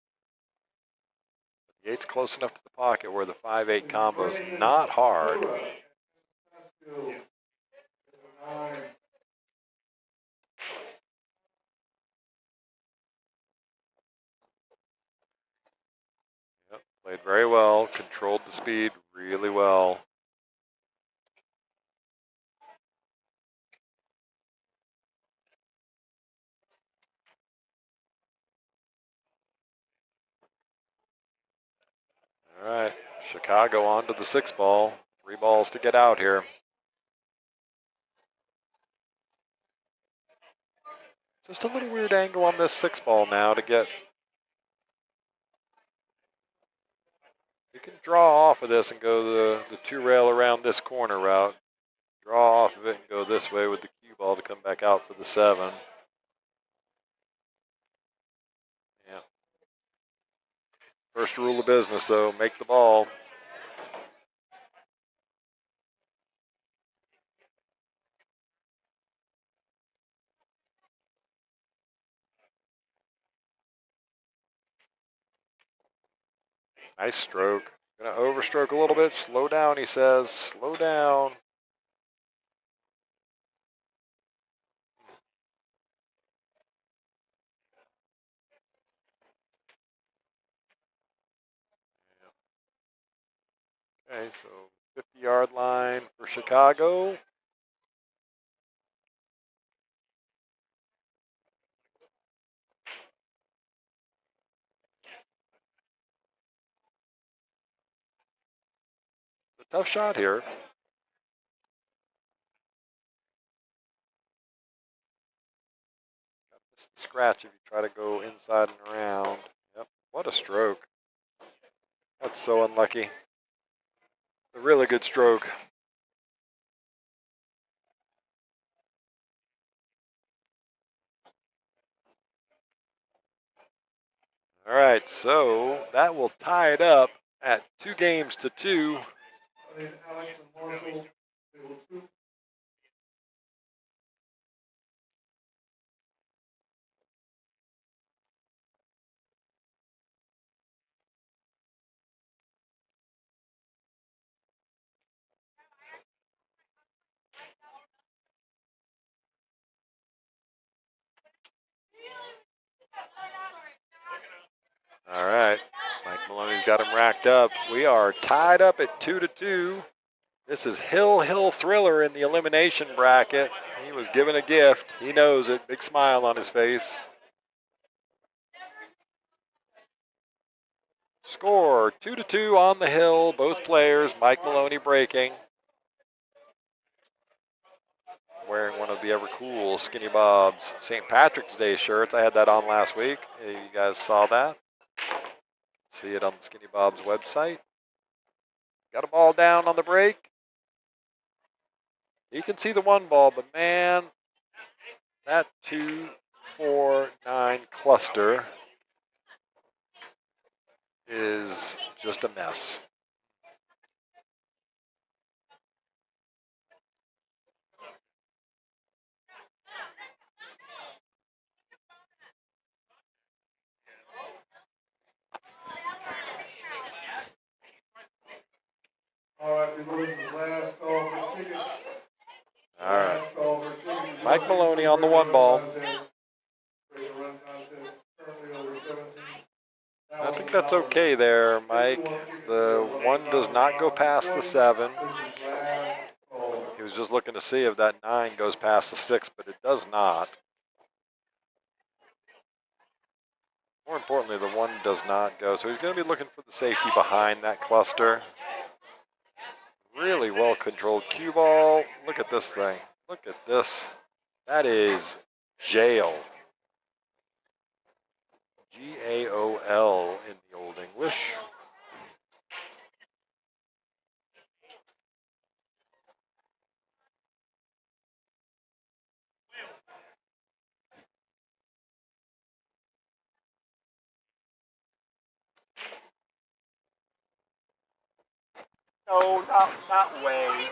The 8's close enough to the pocket where the 5-8 combo is not hard. Yep, played very well, controlled the speed really well. All right, Chicago on to the 6 ball. 3 balls to get out here. Just a little weird angle on this 6 ball now to get. You can draw off of this and go the 2 rail around this corner route. Draw off of it and go this way with the cue ball to come back out for the 7. Yeah. First rule of business, though, make the ball. Nice stroke. Gonna overstroke a little bit. Slow down, he says. Slow down. Okay, so 50-yard line for Chicago. It's a tough shot here. It's the scratch if you try to go inside and around. Yep, what a stroke. That's so unlucky. A really good stroke. All right, so that will tie it up at 2 games to 2. I need Alex and Marshall, table 2. All right, Mike Maloney's got him racked up. We are tied up at 2 to 2. This is Hill Thriller in the elimination bracket. He was given a gift. He knows it. Big smile on his face. Score 2 to 2 on the hill. Both players, Mike Maloney breaking. Wearing one of the ever cool Skinny Bob's St. Patrick's Day shirts. I had that on last week. You guys saw that. See it on the Skinny Bob's website. Got a ball down on the break. You can see the 1 ball, but man, that 2, 4, 9 cluster is just a mess. All right, people, this is last call for tickets. All right. Last call for tickets. Mike Maloney on the 1 ball. Raise a run contest, currently over 17. I think that's okay there, Mike. The 1 does not go past the 7. He was just looking to see if that 9 goes past the 6, but it does not. More importantly, the 1 does not go. So he's going to be looking for the safety behind that cluster. Really well controlled cue ball. Look at this thing. Look at this. That is Jail. Gaol in the Old English. No, not way.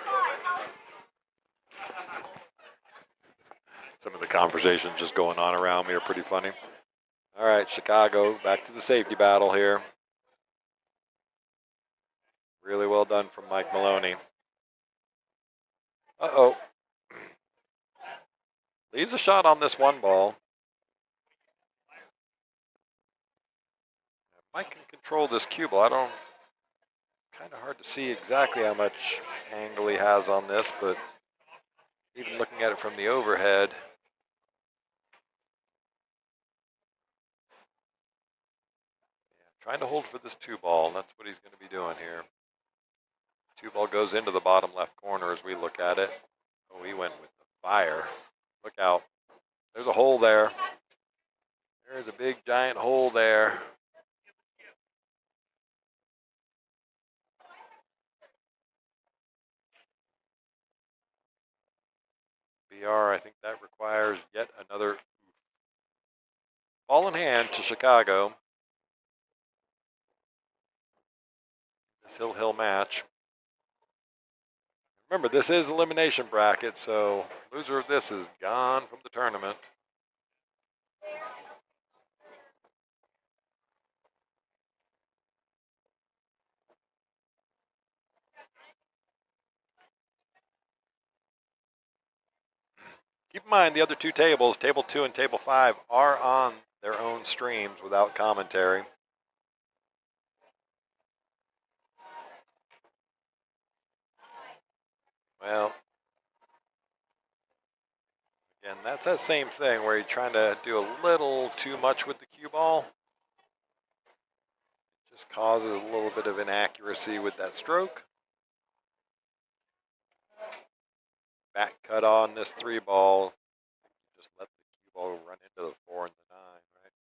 Some of the conversations just going on around me are pretty funny. All right, Chicago, back to the safety battle here. Really well done from Mike Maloney. Uh-oh. Leaves a shot on this one ball. Mike can control this cue ball. Kind of hard to see exactly how much angle he has on this, but even looking at it from the overhead, trying to hold for this 2-ball. That's what he's going to be doing here. 2-ball goes into the bottom left corner as we look at it. Oh, he went with the fire. Look out. There's a hole there. There's a big giant hole there. BR, I think that requires yet another ball in hand to Chicago. This Hill match. Remember, this is elimination bracket, so loser of this is gone from the tournament. Keep in mind the other two tables, table 2 and table 5, are on their own streams without commentary. Well, again, that's that same thing where you're trying to do a little too much with the cue ball. It just causes a little bit of inaccuracy with that stroke. Back cut on this 3-ball. Just let the cue ball run into the 4 and the 9, right?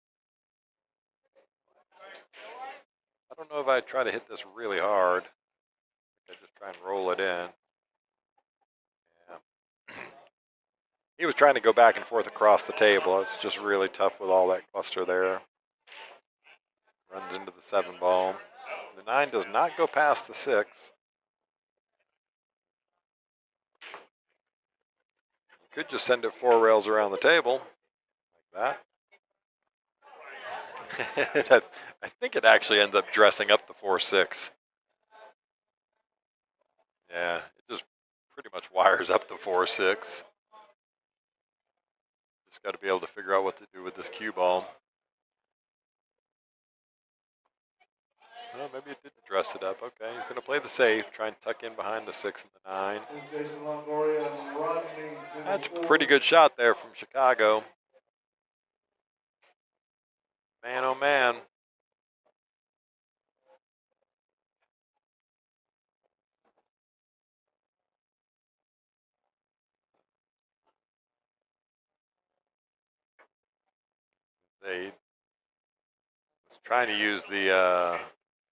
I don't know if I try to hit this really hard. I just try and roll it in. Yeah. He was trying to go back and forth across the table. It's just really tough with all that cluster there. Runs into the 7-ball. The 9 does not go past the 6. You could just send it 4 rails around the table like that. I think it actually ends up dressing up the 4-6. Yeah, it just pretty much wires up the 4-6. Just got to be able to figure out what to do with this cue ball. Well, maybe it didn't dress it up. Okay, he's going to play the safe, try and tuck in behind the 6 and the 9. That's a pretty good shot there from Chicago. Man, oh man. They was trying to use the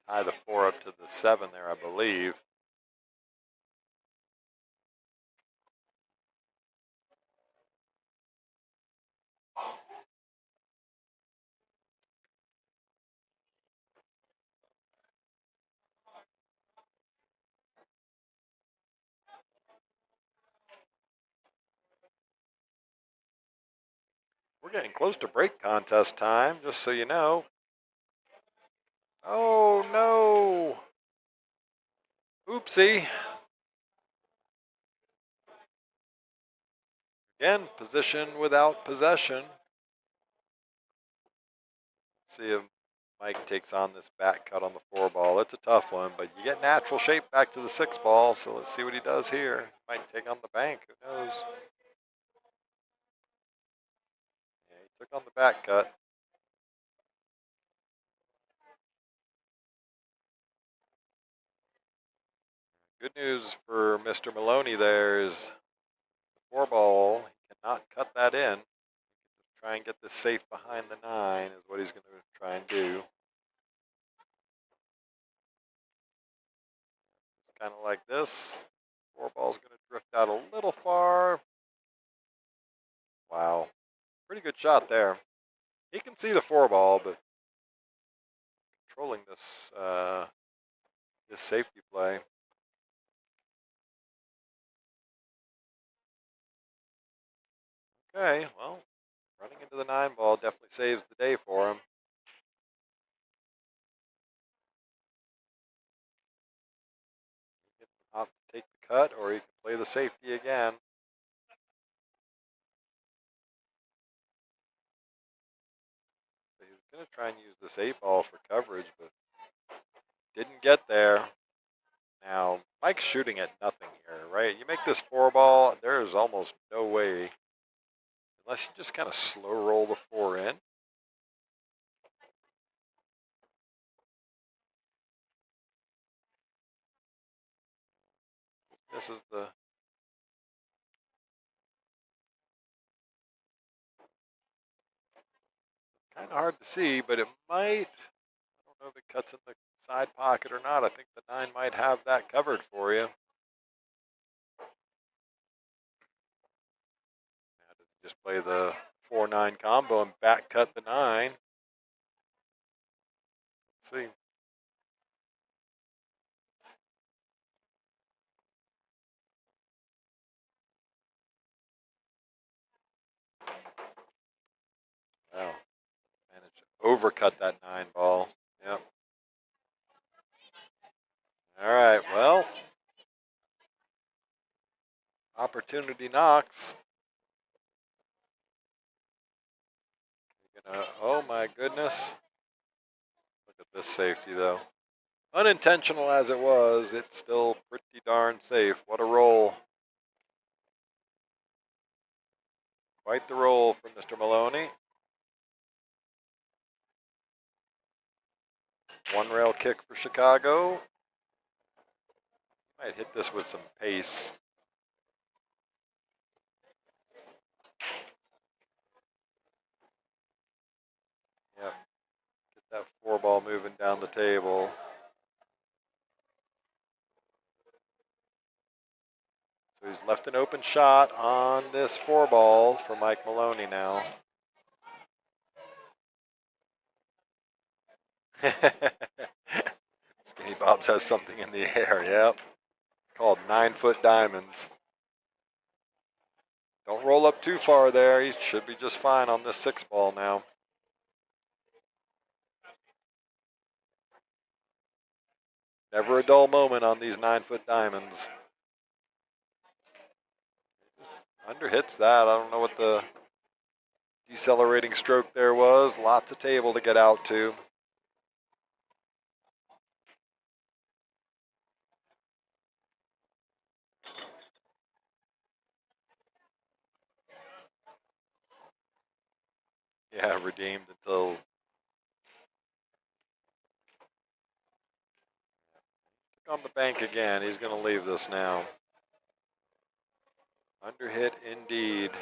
tie the 4 up to the 7 there, I believe. We're getting close to break contest time, just so you know. Oh no! Oopsie. Again, position without possession. See if Mike takes on this back cut on the 4-ball. It's a tough one, but you get natural shape back to the 6-ball, so let's see what he does here. Might take on the bank, who knows? Yeah, he took on the back cut. Good news for Mr. Maloney there is the 4-ball, he cannot cut that in. He try and get this safe behind the 9 is what he's going to try and do. It's kind of like this. 4 ball's going to drift out a little far. Wow. Pretty good shot there. He can see the 4 ball, but controlling this this safety play. Okay, well, running into the 9 ball definitely saves the day for him. He can opt to take the cut, or he can play the safety again. He was going to try and use this 8 ball for coverage, but didn't get there. Now, Mike's shooting at nothing here, right? You make this 4 ball, there is almost no way, unless you just kind of slow roll the 4 in. This is the kind of hard to see, but it might. I don't know if it cuts in the side pocket or not. I think the 9 might have that covered for you. Now, does he just play the 4-9 combo and back cut the 9? Let's see. Wow. Managed to overcut that 9 ball. Yep. All right, well. Opportunity knocks. Oh my goodness. Look at this safety though. Unintentional as it was, it's still pretty darn safe. What a roll. Quite the roll from Mr. Maloney. 1 rail kick for Chicago. Might hit this with some pace. Yep. Get that 4 ball moving down the table. So he's left an open shot on this 4 ball for Mike Maloney now. Skinny Bob's has something in the air, yep. It's called 9-foot diamonds. Don't roll up too far there. He should be just fine on this 6 ball now. Never a dull moment on these 9-foot diamonds. Just underhits that. I don't know what the decelerating stroke there was. Lots of table to get out to. Yeah, redeemed until on the bank again. He's going to leave this now. Underhit indeed.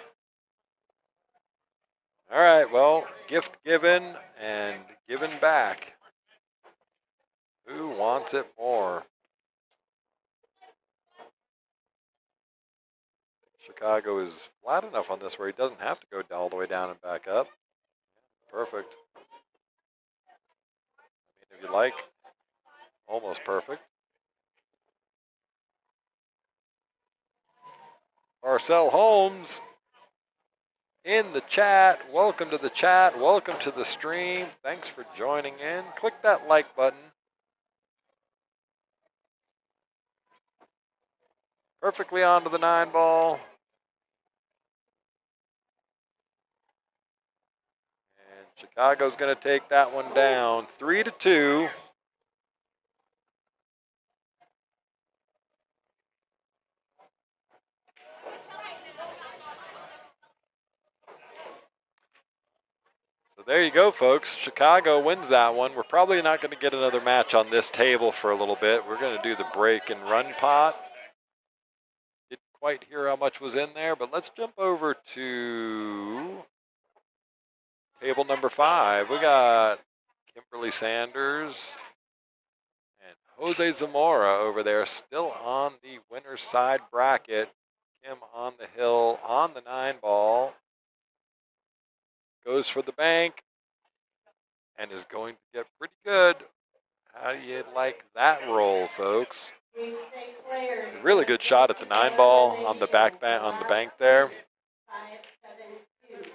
All right, well, gift given and given back. Who wants it more? Chicago is flat enough on this where he doesn't have to go all the way down and back up. Perfect. I mean, if you like, almost perfect. Marcel Holmes in the chat. Welcome to the chat. Welcome to the stream. Thanks for joining in. Click that like button. Perfectly onto the 9 ball. And Chicago's going to take that one down 3-2. So there you go, folks. Chicago wins that one. We're probably not going to get another match on this table for a little bit. We're going to do the break and run pot. Didn't quite hear how much was in there, but let's jump over to table number 5, we got Kimberly Sanders and Jose Zamora over there, still on the winner's side bracket. Kim on the hill on the 9 ball. Goes for the bank and is going to get pretty good. How do you like that roll, folks? Really good shot at the 9 ball on the on the bank there. 572.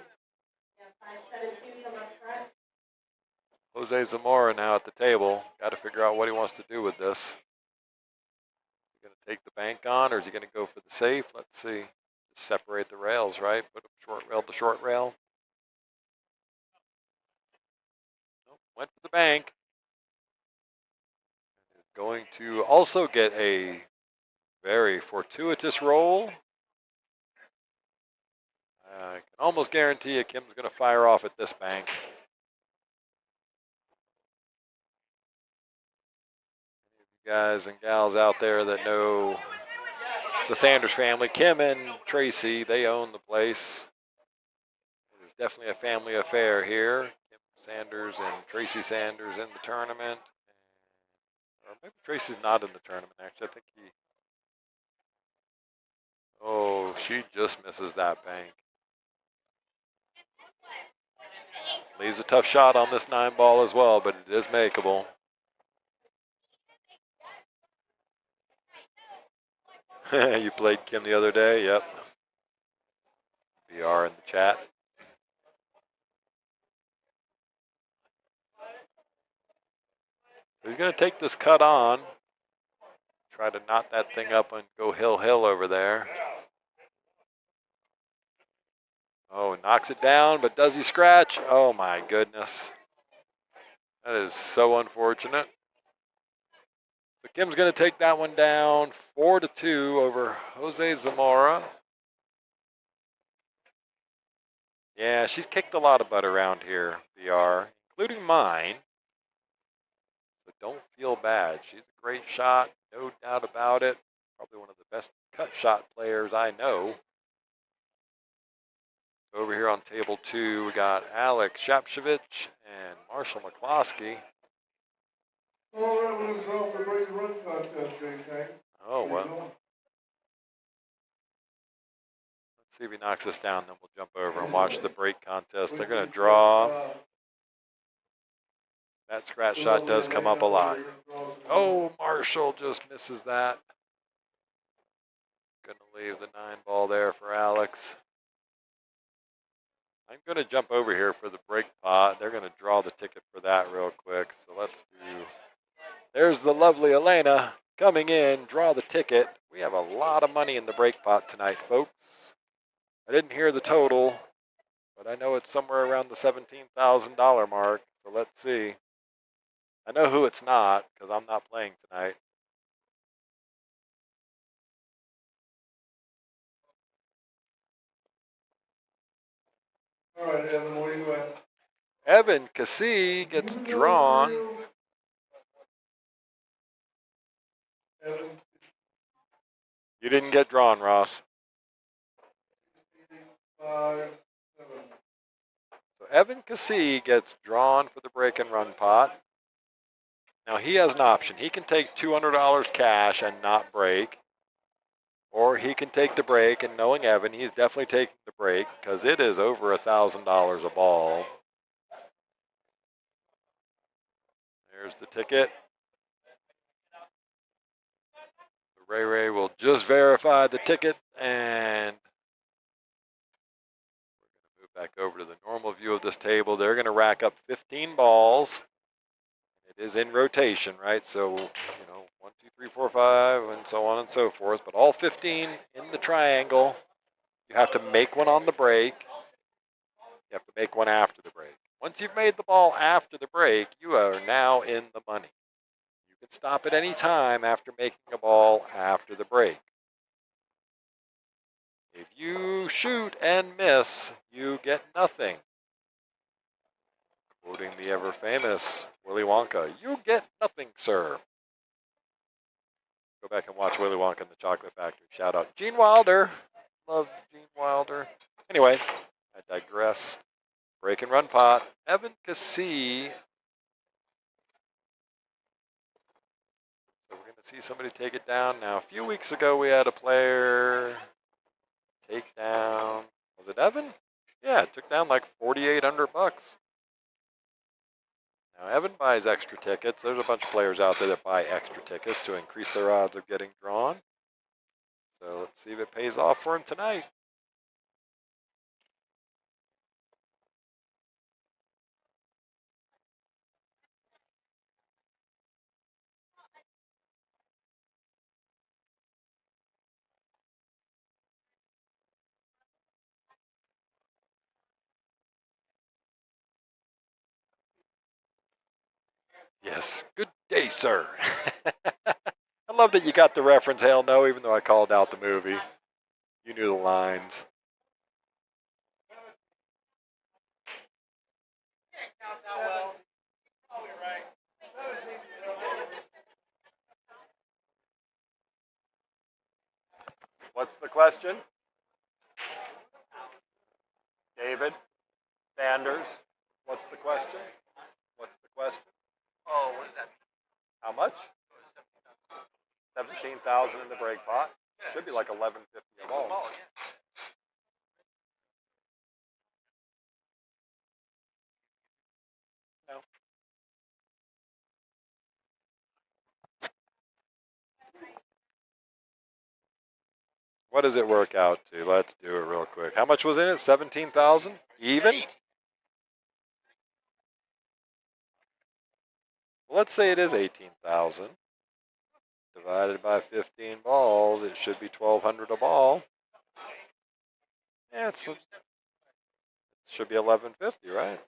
Yeah, 572 come up front. Jose Zamora now at the table. Got to figure out what he wants to do with this. Is he going to take the bank on, or is he going to go for the safe? Let's see. Just separate the rails, right? Put a short rail to short rail. Nope, went for the bank. Going to also get a very fortuitous roll. I can almost guarantee you Kim's going to fire off at this bank. Guys and gals out there that know the Sanders family, Kim and Tracy, they own the place. It is definitely a family affair here. Kim Sanders and Tracy Sanders in the tournament. Or maybe Tracy's not in the tournament, actually. I think he... Oh, she just misses that bank. Leaves a tough shot on this 9 ball as well, but it is makeable. You played Kim the other day? Yep. BR in the chat. He's going to take this cut on. Try to knot that thing up and go hill over there. Oh, knocks it down, but does he scratch? Oh my goodness. That is so unfortunate. But Kim's going to take that one down 4-2 over Jose Zamora. Yeah, she's kicked a lot of butt around here, BR, including mine. But don't feel bad. She's a great shot, no doubt about it. Probably one of the best cut shot players I know. Over here on table 2, we got Alex Shapvich and Marshall McCloskey. All right, we'll draw for break run contest, JK. Oh, well. Let's see if he knocks us down, then we'll jump over and watch the break contest. They're going to draw. That scratch shot does come up a lot. Oh, Marshall just misses that. Going to leave the 9 ball there for Alex. I'm going to jump over here for the break pot. They're going to draw the ticket for that real quick. So let's do. There's the lovely Elena coming in, draw the ticket. We have a lot of money in the break pot tonight, folks. I didn't hear the total, but I know it's somewhere around the $17,000 mark. So let's see. I know who it's not because I'm not playing tonight. All right, Evan, where you at? Evan Cassie gets drawn. Evan, You didn't get drawn, Ross. 5, 7. So Evan Cassie gets drawn for the break and run pot. Now he has an option. He can take $200 cash and not break. Or he can take the break, and knowing Evan, he's definitely taking the break because it is over $1,000 a ball. There's the ticket. Ray will just verify the ticket, and we're going to move back over to the normal view of this table. They're going to rack up 15 balls. It is in rotation, right? So, 1, 2, 3, 4, 5, and so on and so forth. But all 15 in the triangle. You have to make one on the break. You have to make one after the break. Once you've made the ball after the break, you are now in the money. You can stop at any time after making a ball after the break. If you shoot and miss, you get nothing. Quoting the ever famous Willy Wonka, you get nothing, sir. Go back and watch Willy Wonka and the Chocolate Factory. Shout out Gene Wilder. Love Gene Wilder. Anyway, I digress. Break and run pot. Evan Cassie. So we're going to see somebody take it down. Now, a few weeks ago, we had a player take down, was it Evan? Yeah, it took down like 4,800 bucks. Now, Evan buys extra tickets. There's a bunch of players out there that buy extra tickets to increase their odds of getting drawn. So let's see if it pays off for him tonight. Yes, good day, sir. I love that you got the reference, hell no, even though I called out the movie. You knew the lines. What's the question? David Sanders, what's the question? What's the question? Oh, what does that mean? How much? 17,000 in the break pot. Should be like 1150 a ball. Oh, yeah. No. What does it work out to? Let's do it real quick. How much was in it? 17,000? Even? Well, let's say it is 18,000. Divided by 15 balls, it should be 1,200 a ball. Yeah, it should be 1150, right?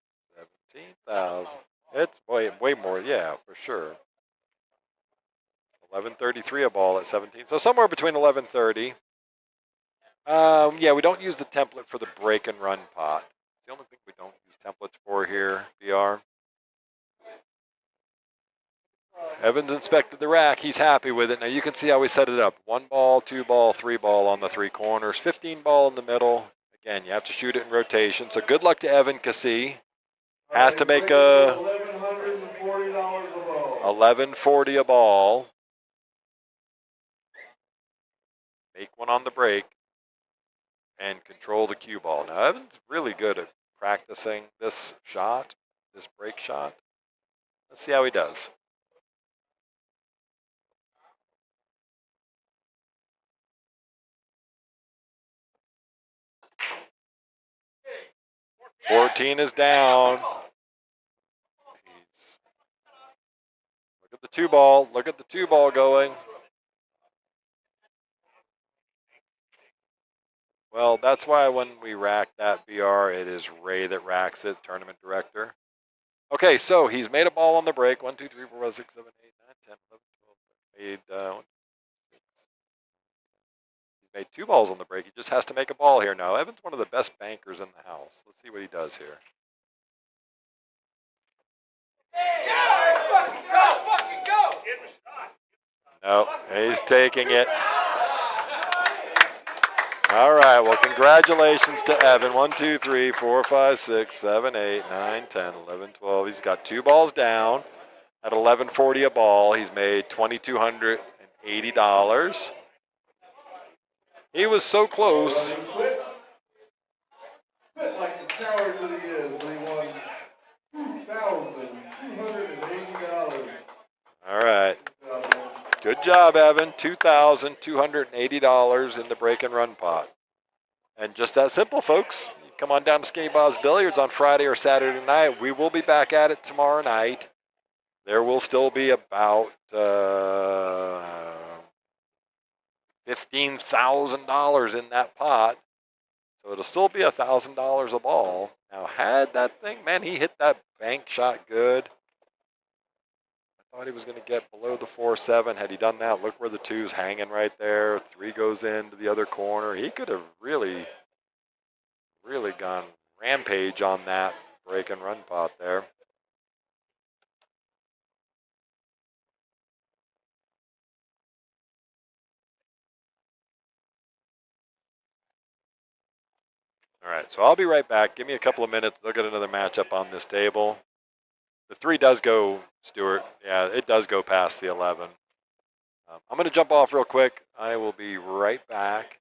17,000. It's way more, yeah, for sure. 1133 a ball at 17. So somewhere between 1130. Yeah, we don't use the template for the break and run pot. It's the only thing we don't use templates for here, BR. Evans inspected the rack. He's happy with it. Now you can see how we set it up. 1 ball, 2 ball, 3 ball on the 3 corners, 15 ball in the middle. Again, you have to shoot it in rotation. So good luck to Evan Cassie. Has to make a $11.40 a ball. Make one on the break and control the cue ball. Now Evan's really good at practicing this shot, this break shot. Let's see how he does. $14 is down. Look at the 2 ball. Look at the 2 ball going. Well, that's why when we rack that BR, it is Ray that racks it, tournament director. Okay, so he's made a ball on the break. 1, 2, 3, 4, 5, 6, 7, 8, 9, 10, 11, 12. He's made 2 balls on the break. He just has to make a ball here now. Evan's one of the best bankers in the house. Let's see what he does here. No, he's taking it. All right, well, congratulations to Evan. 1, 2, 3, 4, 5, 6, 7, 8, 9, 10, 11, 12. He's got 2 balls down at $11.40 a ball. He's made $2,280. He was so close. Quit like the coward that he is when he won $2,280. All right. Good job, Evan. $2,280 in the break and run pot. And just that simple, folks. You come on down to Skinny Bob's Billiards on Friday or Saturday night. We will be back at it tomorrow night. There will still be about $15,000 in that pot. So it'll still be $1,000 a ball. Now, had that thing, man, he hit that bank shot good. I thought he was going to get below the 4-7. Had he done that, look where the 2's hanging right there. 3 goes into the other corner. He could have really gone rampage on that break and run pot there. All right, so I'll be right back. Give me a couple of minutes. They'll get another matchup on this table. The 3 does go, Stuart. Yeah, it does go past the 11. I'm going to jump off real quick. I will be right back.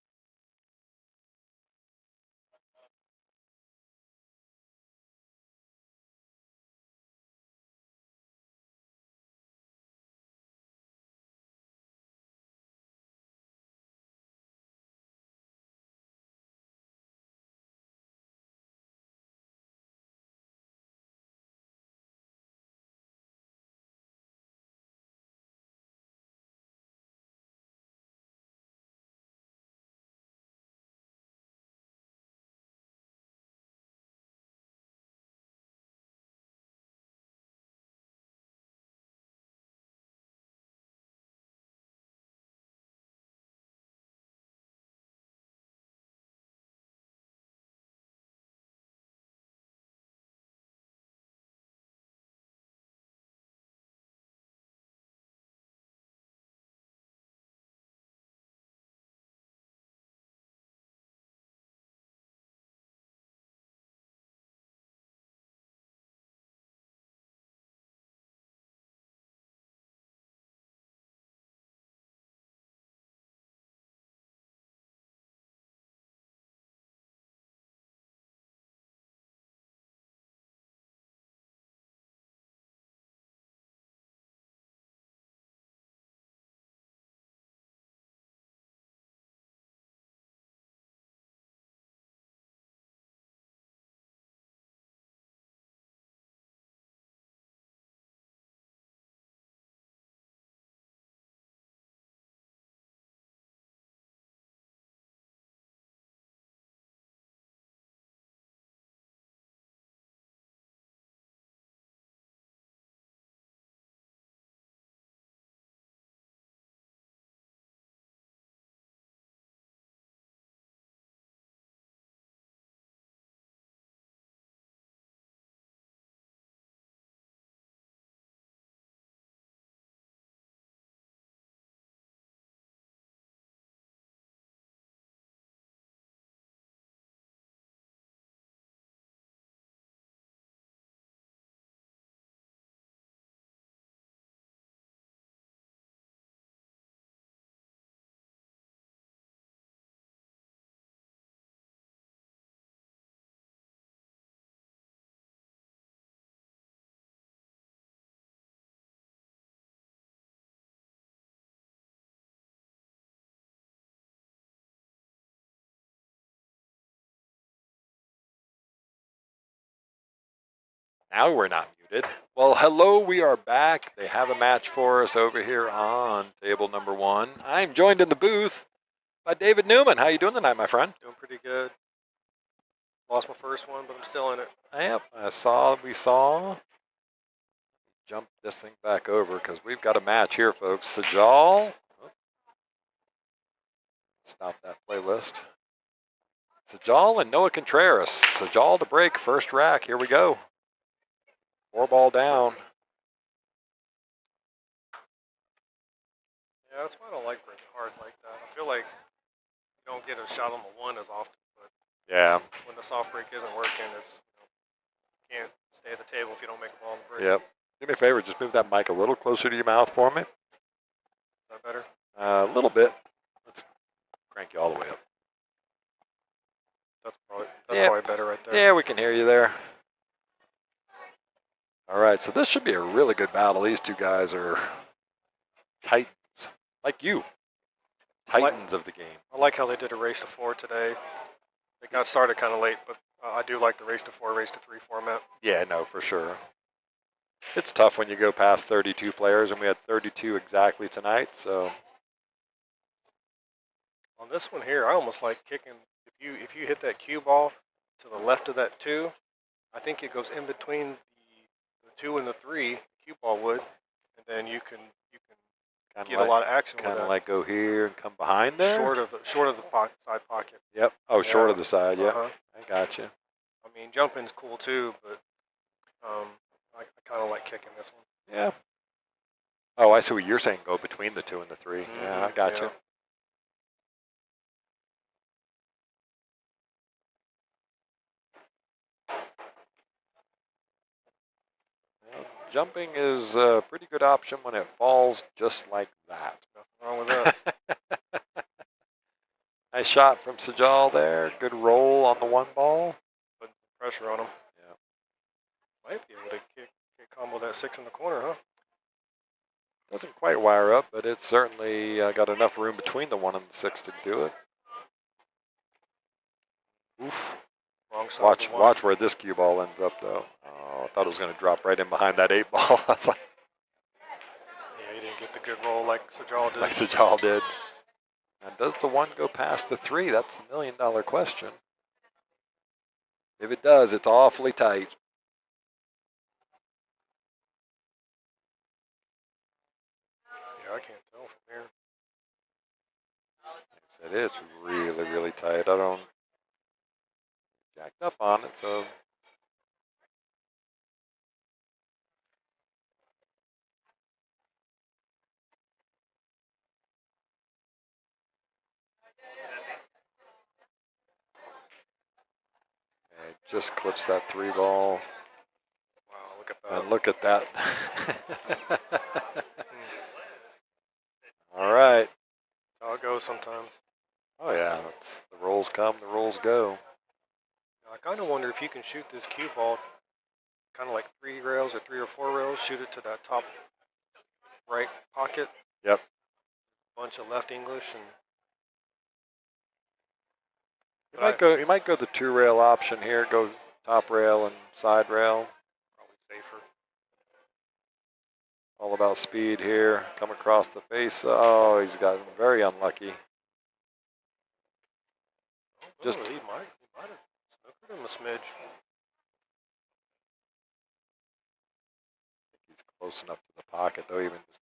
Now we're not muted. Well, hello, we are back. They have a match for us over here on table number 1. I'm joined in the booth by David Newman. How you doing tonight, my friend? Doing pretty good. Lost my first one, but I'm still in it. Yep, we saw. Jump this thing back over because we've got a match here, folks. Sajal. Stop that playlist. Sajal and Noah Contraras. Sajal to break, first rack. Here we go. 4 ball down. Yeah, that's why I don't like breaking hard like that. I feel like you don't get a shot on the 1 as often, but Yeah. when the soft break isn't working, it's you can't stay at the table if you don't make a ball on the break. Yep. Do me a favor, just move that mic a little closer to your mouth for me. Is that better? A little bit. Let's crank you all the way up. That's probably better right there. Yeah, we can hear you there. All right, so this should be a really good battle. These 2 guys are titans, like you. Titans of the game. I like how they did a race to 4 today. It got started kind of late, but I do like the race to 4, race to 3 format. Yeah, no, for sure. It's tough when you go past 32 players, and we had 32 exactly tonight, so. On this one here, I almost like kicking. If you hit that cue ball to the left of that 2, I think it goes in between the 2 and the 3. Cue ball would, and then you can get a lot of action with that. Kind of like go here and come behind there. Short of the side pocket. Yep. Oh, short of the side. Yep. Uh-huh. I got you. I mean, jumping's cool too, but I kind of like kicking this one. Yeah. Oh, I see what you're saying. Go between the 2 and the 3. Mm-hmm. Yeah, I got you. jumping is a pretty good option when it falls just like that. Nothing wrong with that. Nice shot from Sajal there. Good roll on the one ball. Putting pressure on him. Yeah. Might be able to kick combo that 6 in the corner, huh? Doesn't quite wire up, but it's certainly got enough room between the 1 and the 6 to do it. Oof. Wrong side. Watch where this cue ball ends up, though. Oh, I thought it was going to drop right in behind that 8 ball. I was like, yeah, he didn't get the good roll like Sajal did. like Sajal did. Now, does the 1 go past the 3? That's the $1 million question. If it does, it's awfully tight. Yeah, I can't tell from here. It is really, really tight. I don't jacked up on it, so. Okay, just clips that 3 ball. Wow, look at that. And look at that. All right. That's how it goes sometimes. Oh yeah, that's, the rolls come, the rolls go. Now, I kind of wonder if you can shoot this cue ball kind of like 3 rails or 3 or 4 rails, shoot it to that top right pocket. Yep. Bunch of left English and You might go the 2 rail option here, go top rail and side rail. probably safer. All about speed here. Come across the face. Oh, he's gotten very unlucky. Just he might have snookered him a smidge. he's close enough to the pocket though, even just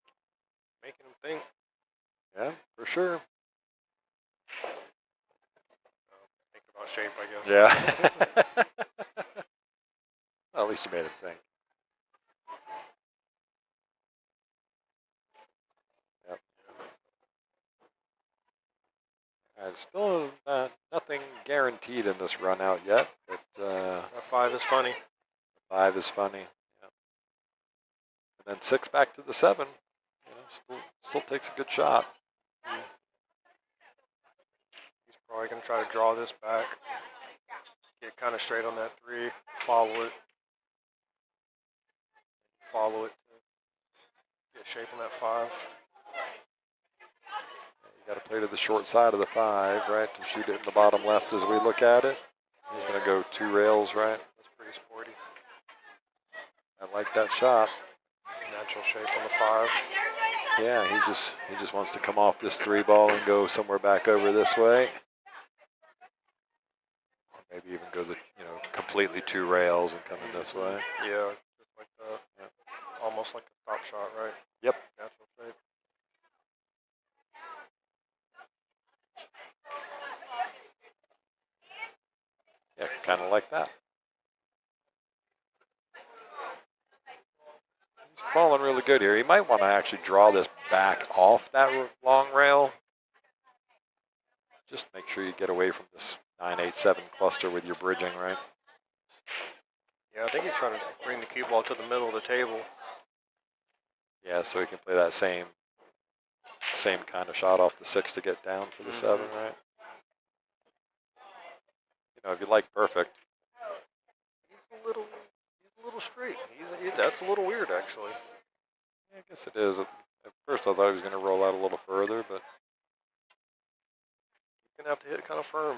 Making him think. yeah, for sure. Thinking about shape, I guess. Yeah. Well, at least you made him think. Yep. Still nothing guaranteed in this run out yet, but That 5 is funny. 5 is funny. Yep. And then 6 back to the 7. You know, still takes a good shot. He's probably going to try to draw this back. Get kind of straight on that 3. Follow it. Follow it to get shape on that 5. You got to play to the short side of the 5, right, to shoot it in the bottom left as we look at it. He's going to go 2 rails, right? That's pretty sporty. I like that shot. Natural shape on the 5. Yeah, he just wants to come off this 3 ball and go somewhere back over this way. Or maybe even go the completely 2 rails and come in this way. Yeah, just like that. Yep. Almost like a stop shot, right? Yep. Natural shape. Yeah, kind of like that. He's falling really good here. He might want to actually draw this back off that long rail. Just make sure you get away from this 9-8-7 cluster with your bridging, right? Yeah, I think he's trying to bring the cue ball to the middle of the table. Yeah, so he can play that same kind of shot off the 6 to get down for the 7, right? You know, if you like perfect. He's a little straight. That's a little weird, actually. Yeah, I guess it is. At first I thought he was going to roll out a little further, but You're gonna have to hit kind of firm.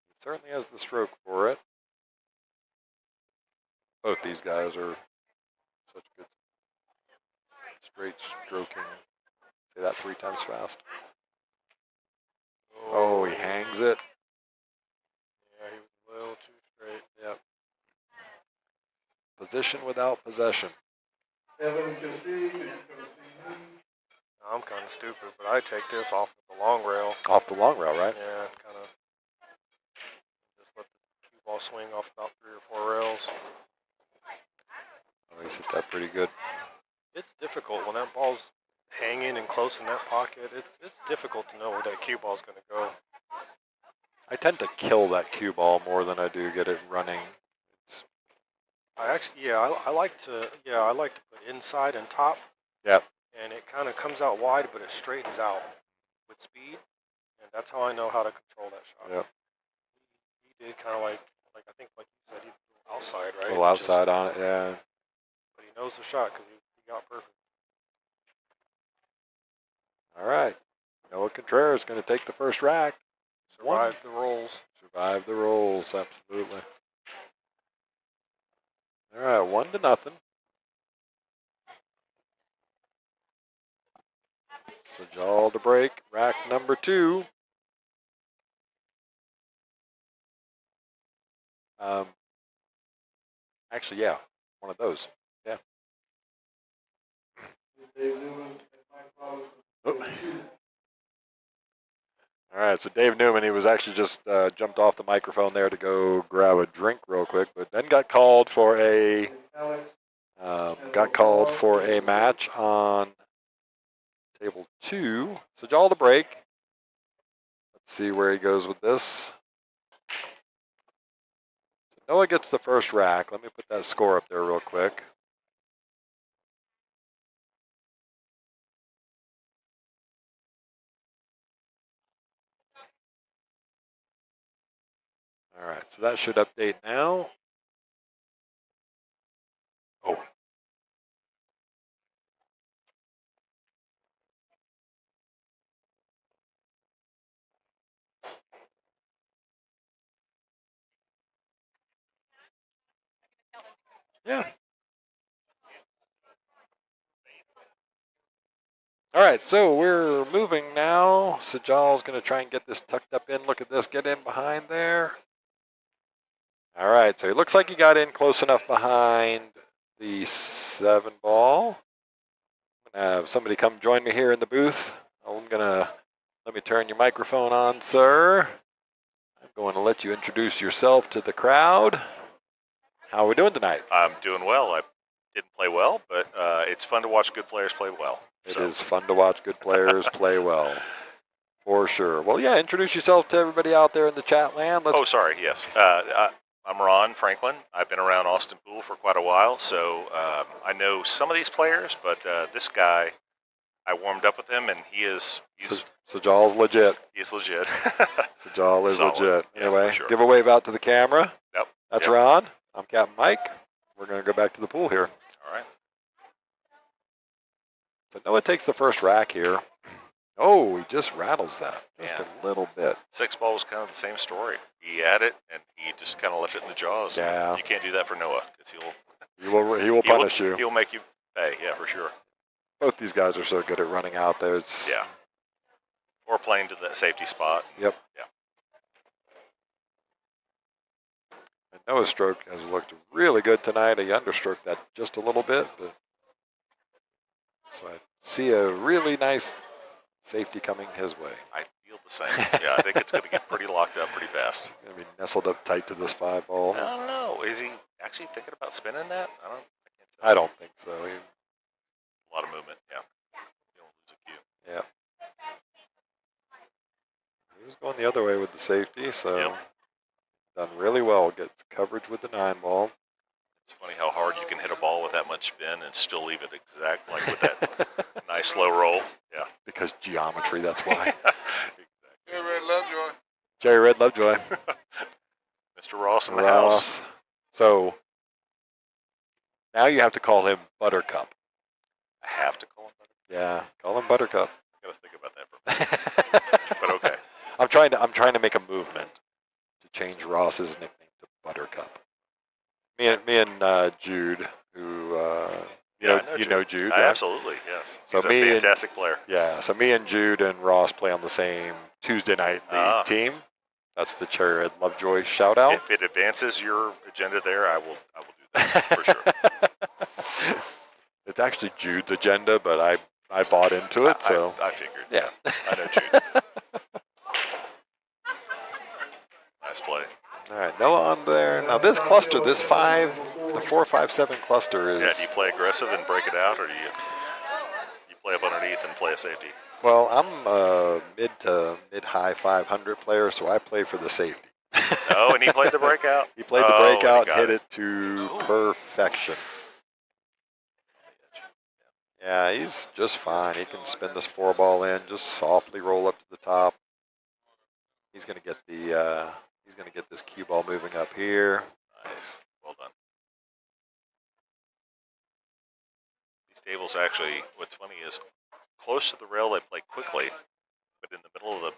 he certainly has the stroke for it. Both these guys are such good straight stroking. Say that 3 times fast. Oh, he hangs it. Yeah, he was a little too straight. Yep. Position without possession. Evan Cassie, did you come see me? I'm kind of stupid, but I take this off of the long rail. Off the long rail, right? Yeah, kind of just let the cue ball swing off about 3 or 4 rails. Oh, he's hit that pretty good. It's difficult when that ball's hanging and close in that pocket. It's difficult to know where that cue ball's going to go. I tend to kill that cue ball more than I do get it running. I like to put inside and top, Yep. and it kind of comes out wide, but it straightens out with speed, and that's how I know how to control that shot. Yep. He did kind of like I think like you said, he outside, right? A little outside on it, yeah. But he knows the shot because he got perfect. All right. Noah Contraras is going to take the first rack. Survived the rolls. Survive the rolls, absolutely. All right, 1-0. Sajal to break, rack number 2. Actually, yeah, one of those. Yeah. Dave Newman and Mike Robinson. Oh. All right, so Dave Newman, he was actually just jumped off the microphone there to go grab a drink real quick, but then got called for a match on table 2. Sajal to break. Let's see where he goes with this. So Noah gets the first rack. Let me put that score up there real quick. All right, so that should update now. Oh. Yeah. All right, so we're moving now. Sajal's going to try and get this tucked up in. Look at this, get in behind there. All right, so it looks like he got in close enough behind the 7 ball. I'm going to have somebody come join me here in the booth. Let me turn your microphone on, sir. I'm going to let you introduce yourself to the crowd. How are we doing tonight? I'm doing well. I didn't play well, but it's fun to watch good players play well. It is fun to watch good players play well, for sure. Well, yeah, introduce yourself to everybody out there in the chat land. Sorry, yes. I'm Ron Franklin. I've been around Austin Pool for quite a while, so I know some of these players, but this guy, I warmed up with him, and he's Sajal's legit. He's legit. Sajal is Solid. legit. Yeah, Anyway, for sure. give a wave out to the camera. Yep. That's Ron. I'm Captain Mike. We're going to go back to the pool here. All right. So Noah takes the first rack here. Oh, he just rattles that just a little bit. 6 ball was kind of the same story. He had it, and he just kind of left it in the jaws. Yeah. You can't do that for Noah, because He will punish you. He'll make you pay, yeah, for sure. Both these guys are so good at running out there. Yeah. Or playing to that safety spot. Yep. Yeah. And Noah's stroke has looked really good tonight. He understroked that just a little bit, but so I see a really nice safety coming his way. I feel the same. Yeah, I think it's going to get pretty locked up pretty fast. Going to be nestled up tight to this 5 ball. I don't know. Is he actually thinking about spinning that? I can't tell. I don't think so. A lot of movement, yeah. You don't lose a cue. Yeah. He was going the other way with the safety, so done really well. Gets coverage with the 9 ball. It's funny how hard you can hit a ball with that much spin and still leave it exact, like with that nice slow roll. Yeah. Because geometry, that's why. Exactly. Jerry Red Lovejoy. Jerry Red Lovejoy. Mr. Ross in the house. So now you have to call him Buttercup. I have to call him Buttercup. Yeah, call him Buttercup. I got to think about that for a minute. But okay. I'm trying to make a movement to change Ross's nickname to Buttercup. Me and Jude, who you know Jude. Right? Absolutely, yes. So He's a fantastic player. Yeah, so me and Jude and Ross play on the same Tuesday night league team. That's the Cherry Red Lovejoy shout out. If it advances your agenda there, I will do that for sure. It's actually Jude's agenda, but I bought into it, so I figured. yeah. I know Jude. Nice play. All right, Noah on there. Now this cluster, the 4-5-7 cluster is. Yeah, do you play aggressive and break it out, or do you play up underneath and play a safety? Well, I'm a mid to mid-high 500 player, so I play for the safety. Oh, and he played the breakout. He played the Oh, and he breakout and got hit it to perfection. Yeah, he's just fine. He can spin this 4-ball in, just softly roll up to the top. He's going to get the he's going to get this cue ball moving up here. Nice. Well done. These tables actually, what's funny is close to the rail they play quickly, but in the middle of the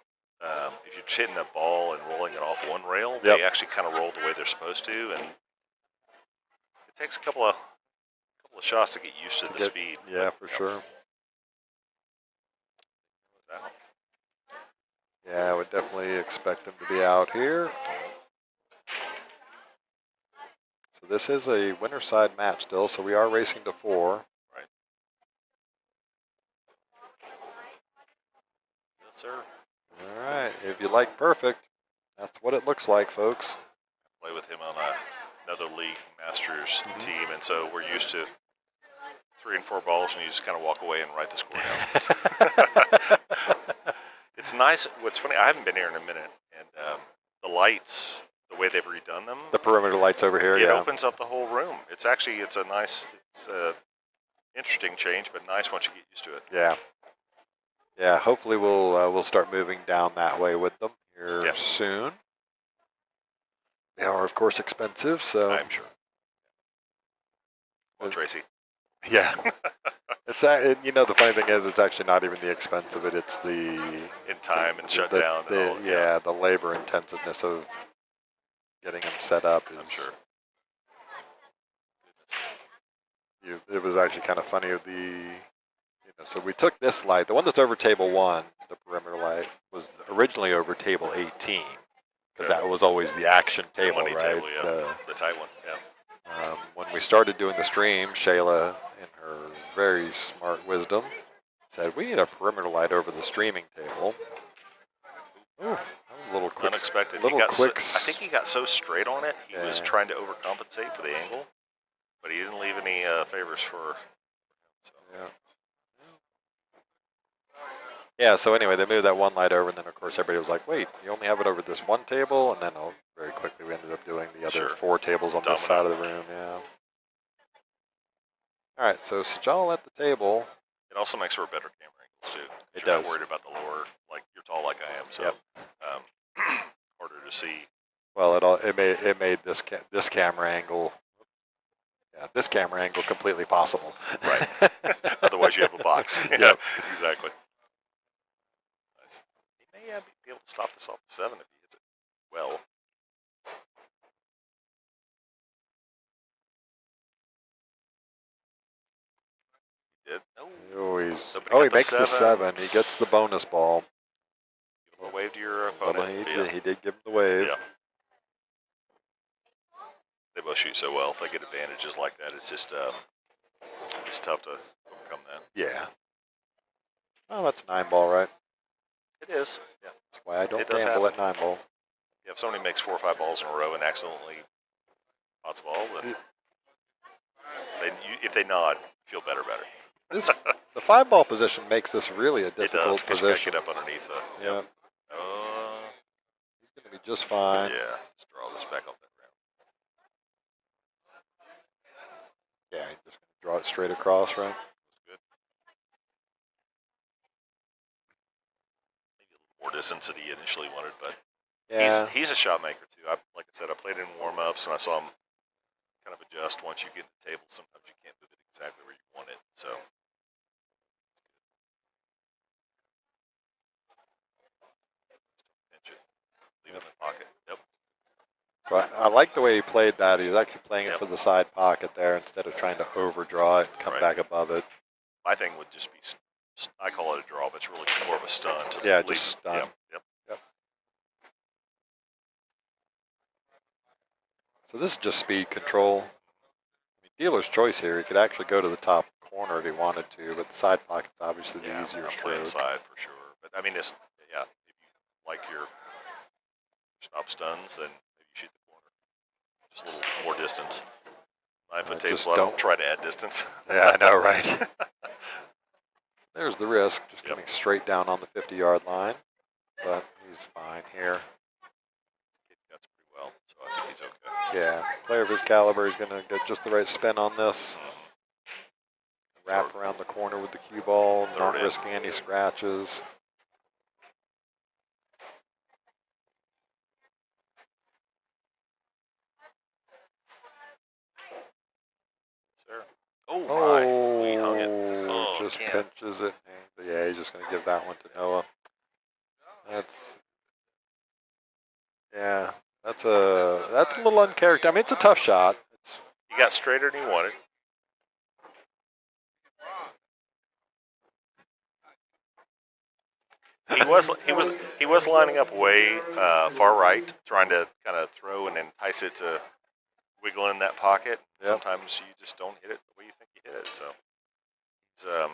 if you're hitting a ball and rolling it off one rail, they actually kind of roll the way they're supposed to, and it takes a couple of shots to get used to the speed. Yeah, for sure. Yeah, I would definitely expect him to be out here. So this is a winner side match still, so we are racing to 4. Right. Yes, sir. All right, if you like perfect, that's what it looks like, folks. I play with him on another league masters team, and so we're used to 3 and 4 balls, and you just kind of walk away and write the score down. It's nice. What's funny, I haven't been here in a minute, and the lights, the way they've redone them, The perimeter lights over here, it opens up the whole room. It's actually, it's a interesting change, but nice once you get used to it. Yeah. Yeah, hopefully we'll start moving down that way with them here soon. They are, of course, expensive, so. I'm sure. Well, Tracy. Yeah. It's you know, the funny thing is, it's actually not even the expense of it. It's the in time and shutdown. The labor intensiveness of getting them set up. I'm sure. It was actually kind of funny. So we took this light, the one that's over table 1, the perimeter light, was originally over table 18, because that was always the action table, right? Table, the tight one, yeah. When we started doing the stream, Shayla, in her very smart wisdom, said, we need a perimeter light over the streaming table. Ooh, that was a little quick. Unexpected. I think he got so straight on it, he was trying to overcompensate for the angle, but he didn't leave any favors for. So. Yeah. Yeah, so anyway, they moved that one light over, and then, of course, everybody was like, wait, you only have it over this one table? And then very quickly we ended up doing the other 4 tables on this side of the room, yeah. All right, so Sajal at the table. It also makes for a better camera angles, too. It You're does. not worried about the lower, like, you're tall like I am, so harder to see. Well, it made this camera angle, this camera angle completely possible. Right. Otherwise, you have a box. Yep. Exactly. He may be able to stop this off the 7 if he hits it well. He did. He makes the 7. He gets the bonus ball. Give him a wave to your opponent. He did give him the wave. Yeah. They both shoot so well. If they get advantages like that, it's just it's tough to overcome that. Yeah. Oh, that's 9-ball, right? It is. Yeah. That's why I don't gamble at 9-ball. Yeah, if somebody makes 4 or 5 balls in a row and accidentally pots a ball, then if they nod, you feel better. The 5-ball position makes this really a difficult position. You gotta get up underneath the. Yeah. He's going to be just fine. Yeah. Just draw this back off that ground. Yeah, he's just going to draw it straight across, right? Good. Maybe a little more distance than he initially wanted, but he's a shot maker too. Like I said, I played in warm-ups and I saw him kind of adjust once you get the table. Sometimes you can't move it exactly where you want it, so. Pinch it. Leave it in the pocket. Yep. So I like the way he played that. He's actually playing it for the side pocket there instead of trying to overdraw it and come back above it. My thing would just be, I call it a draw, but it's really more of a stun. Just stun. Yep. So this is just speed control. I mean, dealer's choice here. He could actually go to the top corner if he wanted to, but the side pocket's obviously the easier stroke. Inside for sure. But I mean, if you like your stop stuns, then maybe you shoot the corner. Just a little more distance. 9-foot tables, I don't try to add distance. Yeah, I know, right? There's the risk, just coming straight down on the 50-yard line. But he's fine here. Kid cuts pretty think he's okay. Yeah, player of his caliber is going to get just the right spin on this. Wrap around the corner with the cue ball, not risking any scratches. Sir. Oh, my. He hung it. Oh, just pinches it. Yeah, he's just going to give that one to Noah. That's a little uncharacteristic. I mean, it's a tough shot. He got straighter than he wanted. He was lining up way far right, trying to kind of throw and entice it to wiggle in that pocket. Yep. Sometimes you just don't hit it the way you think you hit it. So he's, I'm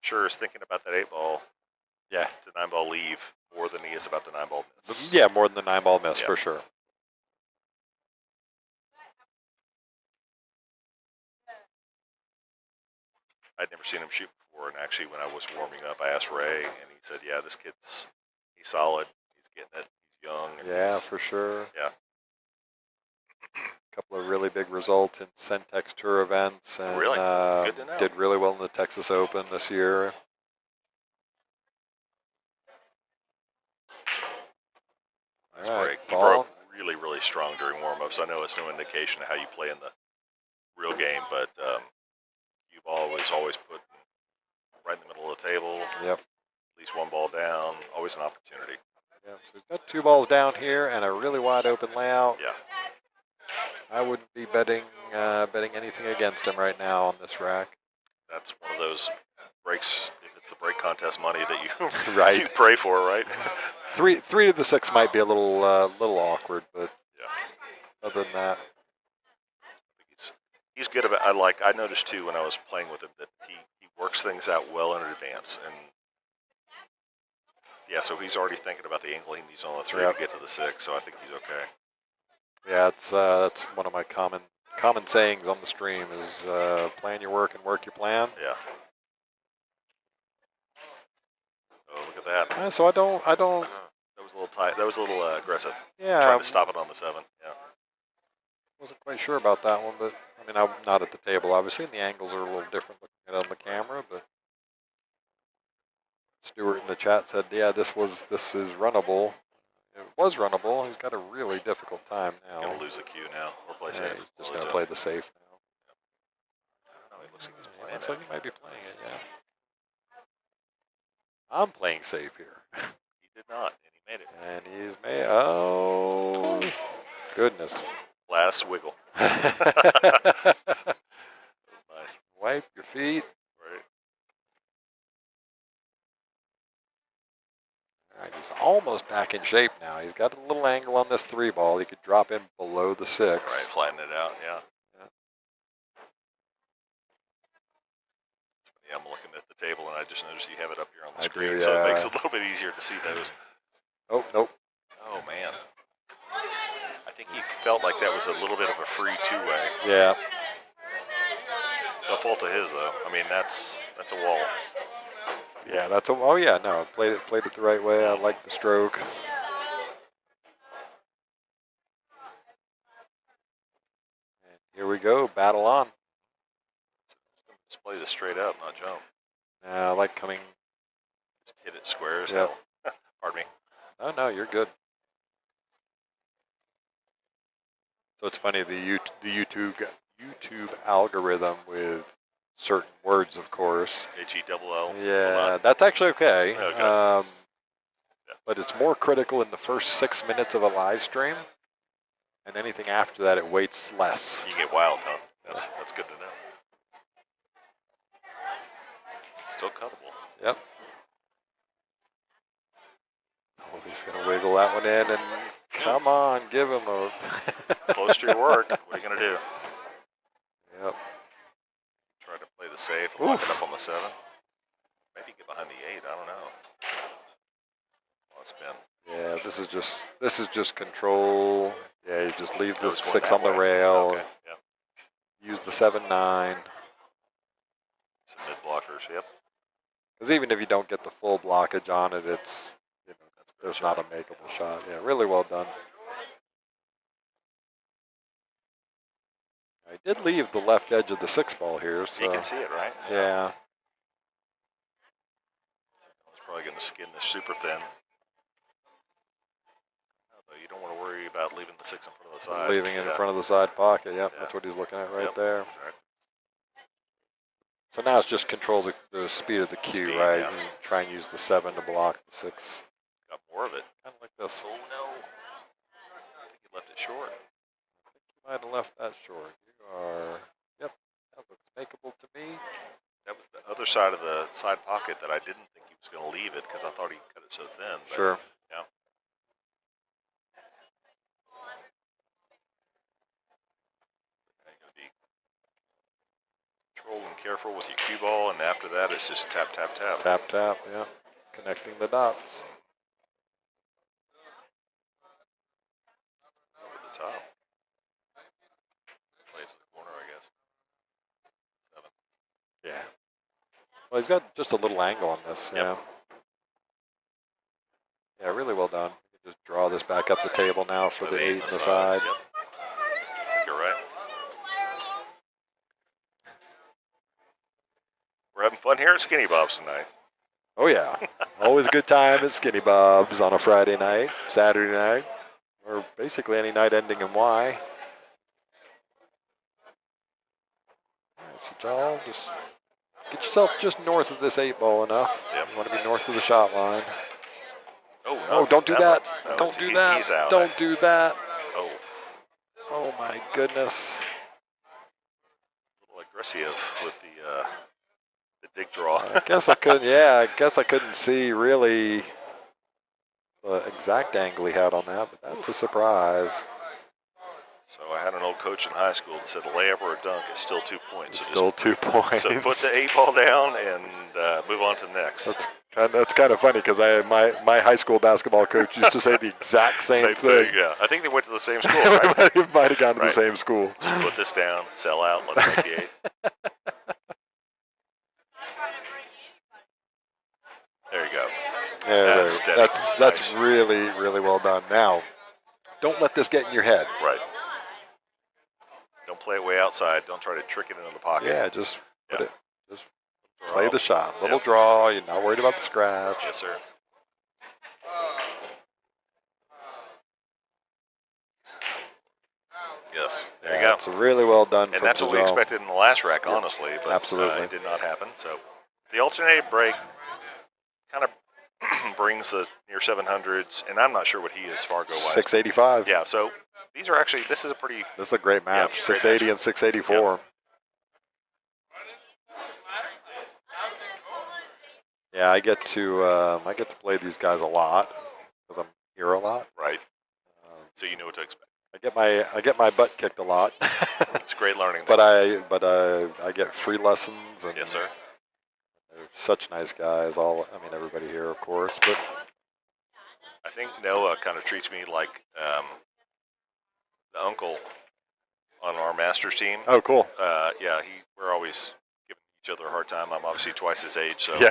sure is thinking about that 8-ball, yeah, to 9-ball leave more than he is about the 9-ball miss. Yeah, more than the 9-ball miss, yeah, for sure. I'd never seen him shoot before, and actually when I was warming up, I asked Ray, and he said, "Yeah, this kid's he's solid. He's getting it. He's young." And Yeah, for sure. Yeah. A couple of really big results in Centex Tour events, and really? Good to know. Did really well in the Texas Open this year. That's All right, great. He ball. broke really, really strong during warm-ups. I know it's no indication of how you play in the real game, but you've always put right in the middle of the table. Yep. At least one ball down. Always an opportunity. Yeah, so he's got 2 balls down here and a really wide open layout. Yeah. I wouldn't be betting anything against him right now on this rack. That's one of those breaks. If it's the break contest money that you Right. you pray for, right? Three to the 6 might be a little awkward, but yeah. other than that, I think he's good about. I noticed too when I was playing with him that he works things out well in advance, and yeah, so he's already thinking about the angle he needs on the 3 to get to the 6. So I think he's okay. yeah, that's one of my common sayings on the stream is plan your work and work your plan. Yeah. Oh, look at that. So I don't. That was a little tight. That was a little aggressive. Yeah. Trying to stop it on the 7. Yeah. Wasn't quite sure about that one, but I mean, I'm not at the table, obviously, and the angles are a little different looking at it on the camera. But Stuart in the chat said, "Yeah, this is runnable." It was runnable. He's got a really difficult time now. Gonna lose the cue now. Or play Yeah, safe. he's just gonna play the safe now. I don't know. It looks like he's He playing looks it. like he might be playing it. Yeah. I'm playing safe here. He did not, and he made it. And he's made. Oh, goodness. Last wiggle. That was nice. Wipe your feet. Right. All right, he's almost back in shape now. He's got a little angle on this 3 ball. He could drop in below the 6. Right, flatten it out, yeah. Yeah, I'm looking at the table, and I just noticed you have it up here on the screen, do, so it yeah. makes it a little bit easier to see those. Oh, nope. Oh, man. I think he felt like that was a little bit of a free 2-way. Yeah. No fault of his, though. I mean, that's a wall. Yeah, oh yeah, no, played it the right way. I like the stroke. And here we go, battle on. Just play this straight up, not jump. I like coming. Just hit it square as Yep. hell. Pardon me. Oh no, you're good. So it's funny, the YouTube algorithm with certain words, of course. H-E-double-L. Yeah, that's actually okay. Okay. But it's more critical in the first 6 minutes of a live stream, and anything after that, it weights less. You get wild, huh? That's good to know. It's still cuttable. Yep. Oh, he's gonna wiggle that one in, and come on, give him a. Close to your work. What are you gonna do? Yep. Try to play the safe and lock it up on the 7. Maybe get behind the 8. I don't know. Well, it's been. Yeah, this is just control. Yeah, you just leave the It's going 6 that on the way. rail. Okay. Yeah. Use the 7-9. Some mid blockers. Yep. Because even if you don't get the full blockage on it, it's there's not a makeable shot. Yeah, really well done. I did leave the left edge of the 6 ball here, so You can see it, right? yeah. It's probably going to skin this super thin. Although you don't want to worry about leaving the 6 in front of the side. Leaving it in front of the side pocket. Yep, Yeah. that's what he's looking at right Yep, there. Exactly. So now it's just control the speed of the cue, Speed, right? yeah. And try and use the 7 to block the 6. Got more of it. Kind of like this. Oh no! I think he left it short. You might have left that short. You are, yep, that looks makeable to me. That was the other side of the side pocket that I didn't think he was going to leave it because I thought he cut it so thin. But Sure. Yeah. You're going to be controlled and careful with your cue ball, and after that, it's just tap, tap, tap. Tap, tap, yeah. Connecting the dots. Over the top. Play it to the corner, I guess. 7. Yeah. Well, he's got just a little angle on this, Yep. yeah. Yeah, really well done. Just draw this back up the table now for the 8 on the side. Yep. I think you're right. We're having fun here at Skinny Bob's tonight. Oh, yeah. Always a good time at Skinny Bob's on a Friday night, Saturday night, or basically any night ending in Y. So, Joel, just get yourself just north of this 8 ball enough. Yep. You want to be north of the shot line. Oh, Oh, don't do that. No, Don't do that. He's out. Don't do that. Oh, Oh, my goodness. a little aggressive with the dig draw. I guess I couldn't, yeah, I guess I couldn't see really the exact angle he had on that, but that's a surprise. So I had an old coach in high school that said a layup or a dunk is still 2 points. It's So still 2 points. So put the 8 ball down and move on to the next. That's kind of funny because my high school basketball coach used to say the exact same thing. Yeah, I think they went to the same school, right? Might have gone to Right. the same school. Just put this down, sell out, let's make the 8. There you go. Yeah, That's steady. that's Nice. really, really well done. Now, don't let this get in your head. Right. Don't play it way outside. Don't try to trick it into the pocket. Yeah, just put Yeah. it. Just Draw. play the shot. Little Yep. draw. You're not worried about the scratch. Yes, sir. Yes, there you go. It's really well done. And from that's what we Tajal. expected in the last rack, Yep. honestly, but Absolutely. it did not happen. So the alternating break kind of brings the near 700s, and I'm not sure what he is Fargo-wise. 685. Yeah, so these are actually, this is a pretty, This is a great match. great 680 match. and 684. Yeah, I get to play these guys a lot because I'm here a lot. right, Um, so you know what to expect. I get my butt kicked a lot. It's great learning. but I get free lessons and Yes, sir. they're such nice guys. Everybody here, of course. But I think Noah kind of treats me like the uncle on our Masters team. oh, cool. Yeah, we're always giving each other a hard time. I'm obviously twice his age, so Yeah.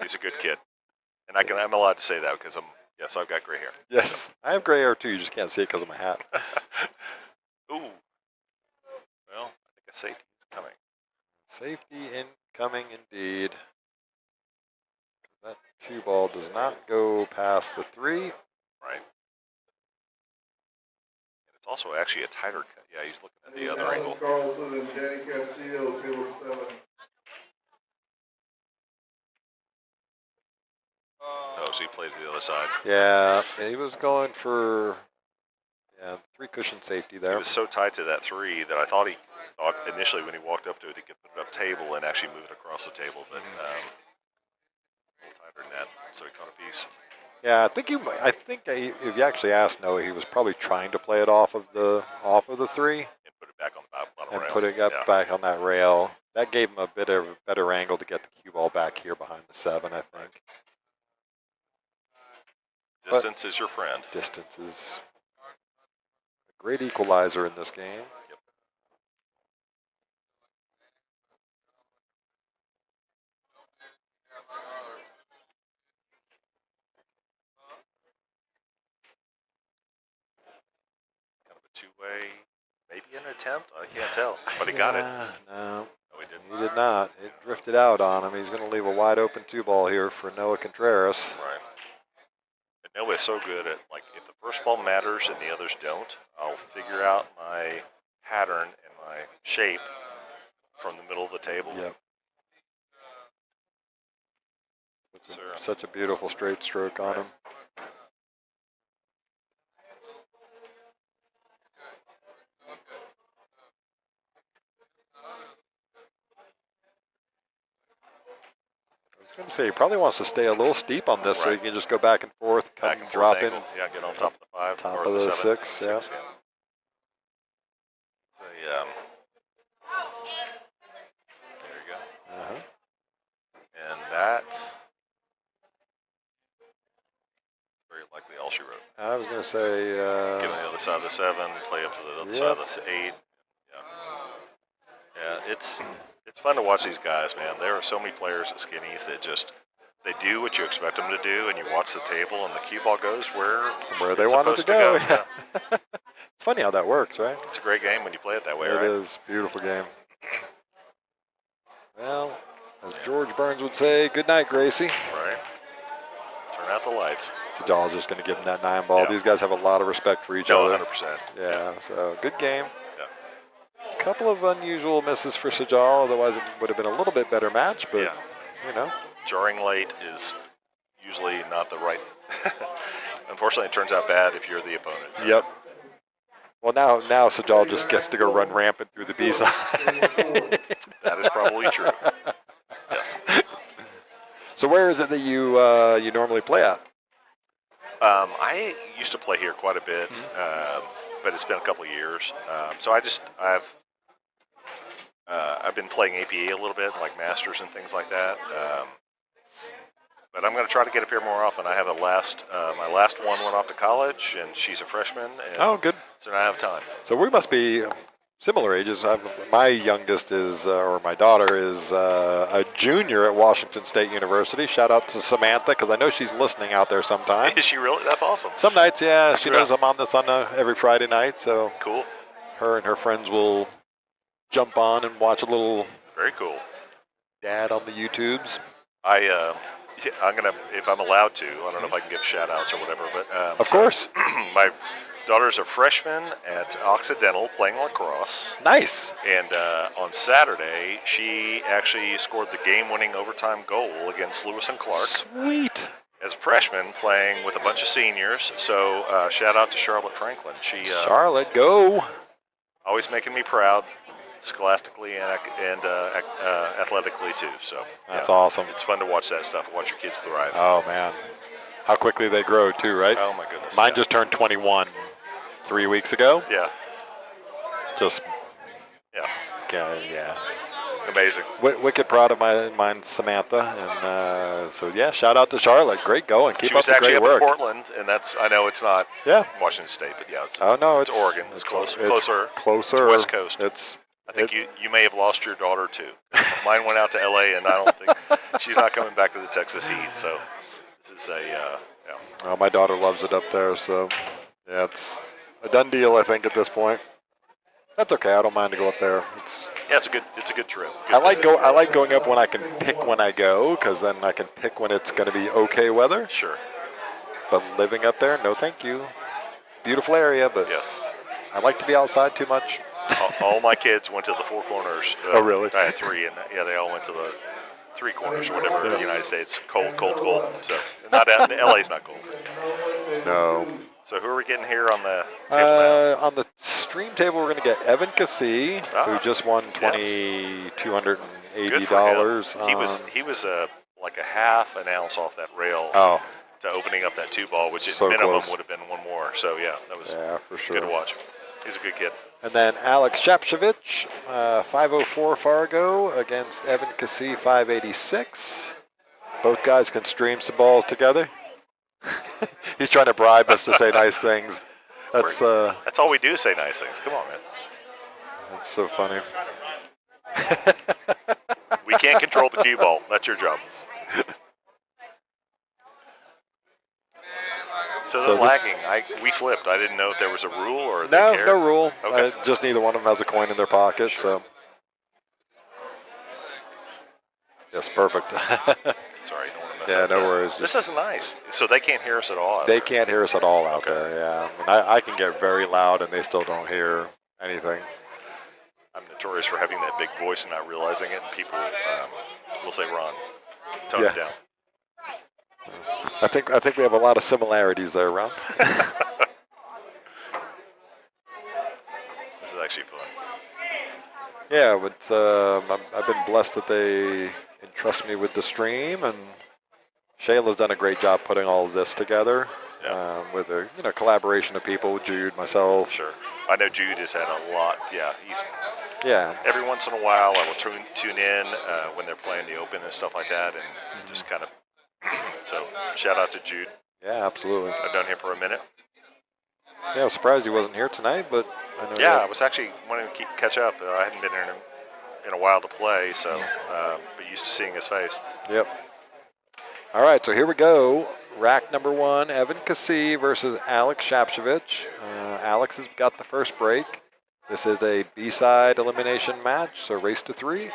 he's a good kid. And I'm allowed to say that because so I've got gray hair. Yes, I have gray hair too. You just can't see it because of my hat. Ooh. Well, I think a safety is coming. Safety incoming indeed. That 2 ball does not go past the 3. Right. And it's also actually a tighter cut. Yeah, he's looking at the other angle. Carlson and Danny Castillo, table 7. Oh, so he played to the other side. Yeah, he was going for 3 cushion safety He there. was so tight to that 3 that I thought initially when he walked up to it, he could put it up table and actually move it across the table, but a little tighter than that, so he caught a piece. Yeah, I think if you actually asked Noah, he was probably trying to play it off of the 3 And put it back on the bottom and rail. put it up Yeah. back on that rail. That gave him a better angle to get the cue ball back here behind the 7, I think. Distance is your friend. Distance is a great equalizer in this game. Yep. Kind of a two-way, maybe an attack. attempt? I can't tell, but he got it. No, No, he didn't. he did not. It drifted out on him. He's going to leave a wide open 2-ball here for Noah Contraras. Right. But Noah's so good at, like, if the first ball matters and the others don't, I'll figure out my pattern and my shape from the middle of the table. Yep. Sir. Such a beautiful straight stroke on him. I was going to say, he probably wants to stay a little steep on this so he can just go back and forth, come Back and drop forth in. angle. Yeah, get on top of the 5. Top or of the 7, 6, yeah. So, there you go. Uh-huh. And that, very likely all she wrote. I was going to say... Get on the other side of the 7, play up to the other side of the 8. Yeah, yeah, it's fun to watch these guys, man. There are so many players at Skinnies that just, they do what you expect them to do, and you watch the table, and the cue ball goes where they it's want it to supposed go. Yeah. It's funny how that works, right? It's a great game when you play it that way, It right? is. Beautiful game. Well, as George Burns would say, good night, Gracie. Right. Turn out the lights. Sajal's just going to give him that 9-ball. Yeah. These guys have a lot of respect for each No, other. 100%. Yeah, so good game. Yeah. A couple of unusual misses for Sajal, otherwise it would have been a little bit better match, but, Yeah. you know. Jarring late is usually not the right. Unfortunately, it turns out bad if you're the opponent. So. Yep. Well, now Sajal just gets to go run rampant through the B side. That is probably true. Yes. So where is it that you you normally play at? I used to play here quite a bit, but it's been a couple of years. So I've been playing APA a little bit, like Masters and things like that. But I'm going to try to get up here more often. I have my last one went off to college, and she's a freshman. And Oh, good. So now I have time. So we must be similar ages. My youngest is, or my daughter is, a junior at Washington State University. Shout out to Samantha, because I know she's listening out there sometime. Is she really? That's awesome. Some nights, yeah. She knows I'm on this on every Friday night, so Cool. her and her friends will jump on and watch a little Very cool. dad on the YouTubes. I'm gonna, if I'm allowed to. I don't know if I can give shout outs or whatever, but Of course. my daughter's a freshman at Occidental playing lacrosse. Nice. And on Saturday, she actually scored the game-winning overtime goal against Lewis and Clark Sweet. as a freshman, playing with a bunch of seniors. So shout out to Charlotte Franklin. She Charlotte, go. always making me proud, scholastically and athletically too. So That's awesome. It's fun to watch that stuff. Watch your kids thrive. Oh, man. How quickly they grow, too, right? Oh my goodness. Mine yeah. just turned 21 3 weeks ago. Yeah. Just, Yeah. yeah. Amazing. Wicked proud of mine, Samantha. And so, yeah, shout out to Charlotte. Great going. Keep She up was the actually great up work. in Portland, and I know it's not Yeah. Washington State, but yeah, it's, Oh, no, it's Oregon. It's closer. Closer. It's West Coast. I think it- you may have lost your daughter too. Mine went out to LA, and I don't think she's not coming back to the Texas heat. So this is yeah. Well, my daughter loves it up there, so yeah, it's a done deal, I think, at this point. That's okay. I don't mind to go up there. It's It's a good trip. Good I like visit. going up when I can pick when I go, because then I can pick when it's going to be okay weather. Sure. But living up there, no, thank you. Beautiful area, but Yes. I like to be outside too much. All my kids went to the Four Corners. Oh, really? I had 3, and yeah, they all went to the Three Corners or whatever in the United States. Cold. So not out. LA's not cold. No. So who are we getting here on the table now? On the stream table, we're going to get Evan Cassie, who just won Good $2,280. for him. He was like a half an ounce off that rail Oh, to opening up that 2-ball, which at So minimum close. would have been one more. So yeah, that was yeah, for sure. good to watch. He's a good kid. And then Alex Shapvich, 504 Fargo against Evan Cassie, 586. Both guys can stream some balls together. He's trying to bribe us to say nice things. That's all we do, say nice things. Come on, man. that's so funny. We can't control the cue ball. That's your job. So So So they're this- lagging. We flipped. I didn't know if there was a rule or No, they care. no rule. Okay. Just neither one of them has a coin in their pocket. Sure. So yes, perfect. Sorry, don't want to mess Yeah, up no that. worries. This is nice. So they can't hear us at all. out They there. can't hear us at all out Okay. there. Yeah, I mean, I can get very loud and they still don't hear anything. I'm notorious for having that big voice and not realizing it, and people will say, "Ron, tone it Yeah. down." I think we have a lot of similarities there, Ron. This is actually fun. Yeah, but I've been blessed that they entrust me with the stream, and Shayla's done a great job putting all of this together. Yeah. With a collaboration of people, Jude, myself. Sure. I know Jude has had a lot. Yeah, he's Yeah, every once in a while I will tune in when they're playing the Open and stuff like that, and just kind of. So shout out to Jude. yeah, absolutely. I've known him for a minute. Yeah, I was surprised he wasn't here tonight, but I know. Yeah, I that- was actually wanting to catch up. I hadn't been here in a while to play, so but used to seeing his face. Yep. All right, so here we go. Rack number 1, Evan Cassie versus Alex Shapvich. Alex has got the first break. This is a B-side elimination match, so race to 3.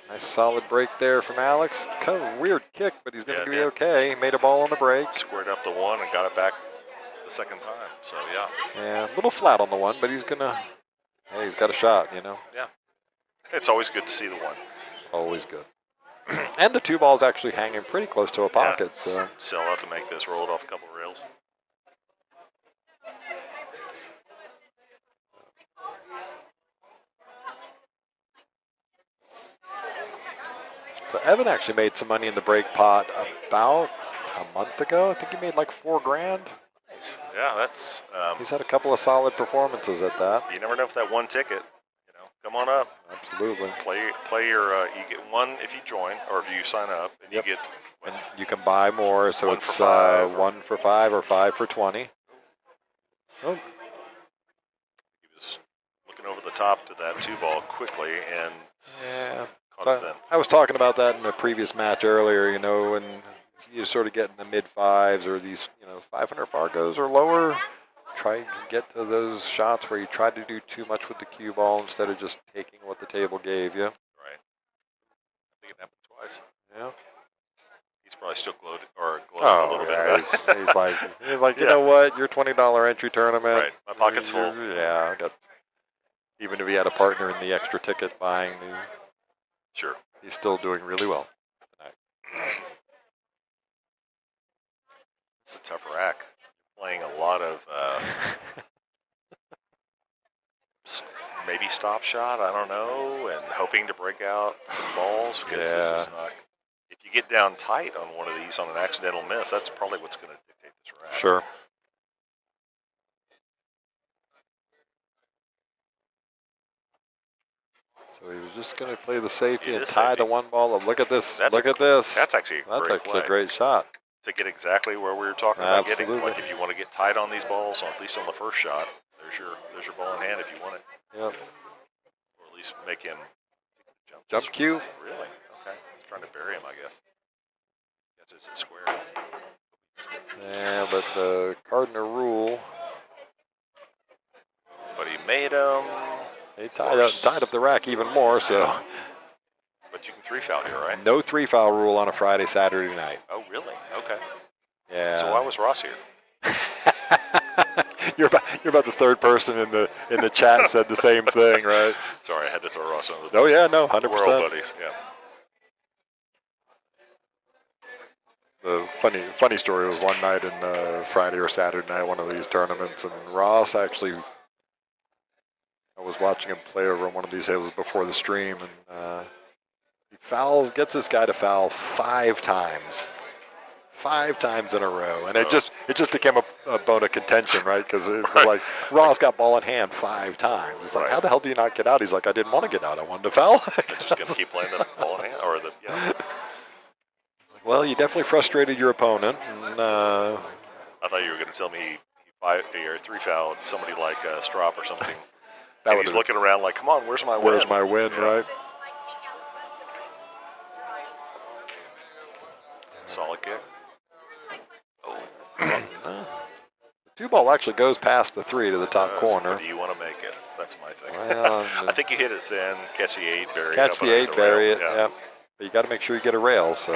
Nice solid break there from Alex. Kind of a weird kick, but he's going to be okay. He made a ball on the break. Squared up the one and got it back the second time. So yeah. Yeah, a little flat on the one, but he's he's got a shot, Yeah. It's always good to see the one. Always good. And the 2 ball's actually hanging pretty close to a pocket. Yeah, So sell out to make this, rolled off a couple of rails. So Evan actually made some money in the break pot about a month ago. I think he made like $4 grand. Nice. Yeah, that's. He's had a couple of solid performances at that. You never know if that one ticket. Come on up. Absolutely. Play your. You get one if you join or if you sign up, and Yep. you get. And you can buy more, so One it's for five or- 1 for 5 or 5 for 20. Oh, He was looking over the top to that 2 ball quickly and yeah. caught it So then. I was talking about that in a previous match earlier, and you sort of get in the mid-5s or these, 500 Fargos or lower. Try to get to those shots where you try to do too much with the cue ball instead of just taking what the table gave you. Right. I think it happened twice. Yeah. He's probably still gloating a Oh, little bit yeah. about it. He's like, you Yeah. know what? Your $20 entry tournament. Right. My pocket's full. Yeah, I got. Even if he had a partner in the extra ticket buying, Sure. he's still doing really well. It's a tough rack. Playing a lot of maybe stop shot, I don't know, and hoping to break out some balls because this is not. If you get down tight on one of these on an accidental miss, that's probably what's going to dictate this rack. Sure. So he was just going to play the safety Yeah, and this tie safety. the 1 ball up. Look at this. That's Look a- at this. That's actually a great shot. to get exactly where we were talking about getting. Absolutely. Like if you want to get tight on these balls, or at least on the first shot, there's your ball in hand if you want it, Yep. or at least make him Jump this- cue. Really? Okay. He's trying to bury him, I guess. It's a square. Yeah, but the Cardinal rule, But he made him. they tied up the rack even more. So But you can 3-foul here, right? no 3-foul rule on a Friday, Saturday night. Oh, really? Okay. Yeah. So why was Ross here? You're about the 3rd person in the chat said the same thing, right? Sorry, I had to throw Ross under the Oh bus. yeah, no, We're old 100%. buddies. Yeah. The funny story was one night in the Friday or Saturday night, one of these tournaments, and Ross actually, I was watching him play over on one of these tables before the stream, and he gets this guy to foul 5 times. 5 times in a row, and it just became a bone of contention, right? Because like Ross got ball in hand 5 times. It's like, Right. how the hell do you not get out? He's like, I didn't want to get out. I wanted to foul. They're just gonna keep playing the ball in hand, or the Well, you definitely frustrated your opponent. And, I thought you were going to tell me he 3-fouled somebody like Strop or something. that And would he's looking around like, come on, where's my where's win? my win, Yeah. right? Solid kick. 2 ball actually goes past the 3 to the top corner. But do you want to make it? That's my thing. Well, I think you hit it thin, catch the 8, bury it. Catch up the 8, underneath bury rail. it. Yeah. Yep. But you got to make sure you get a rail. So.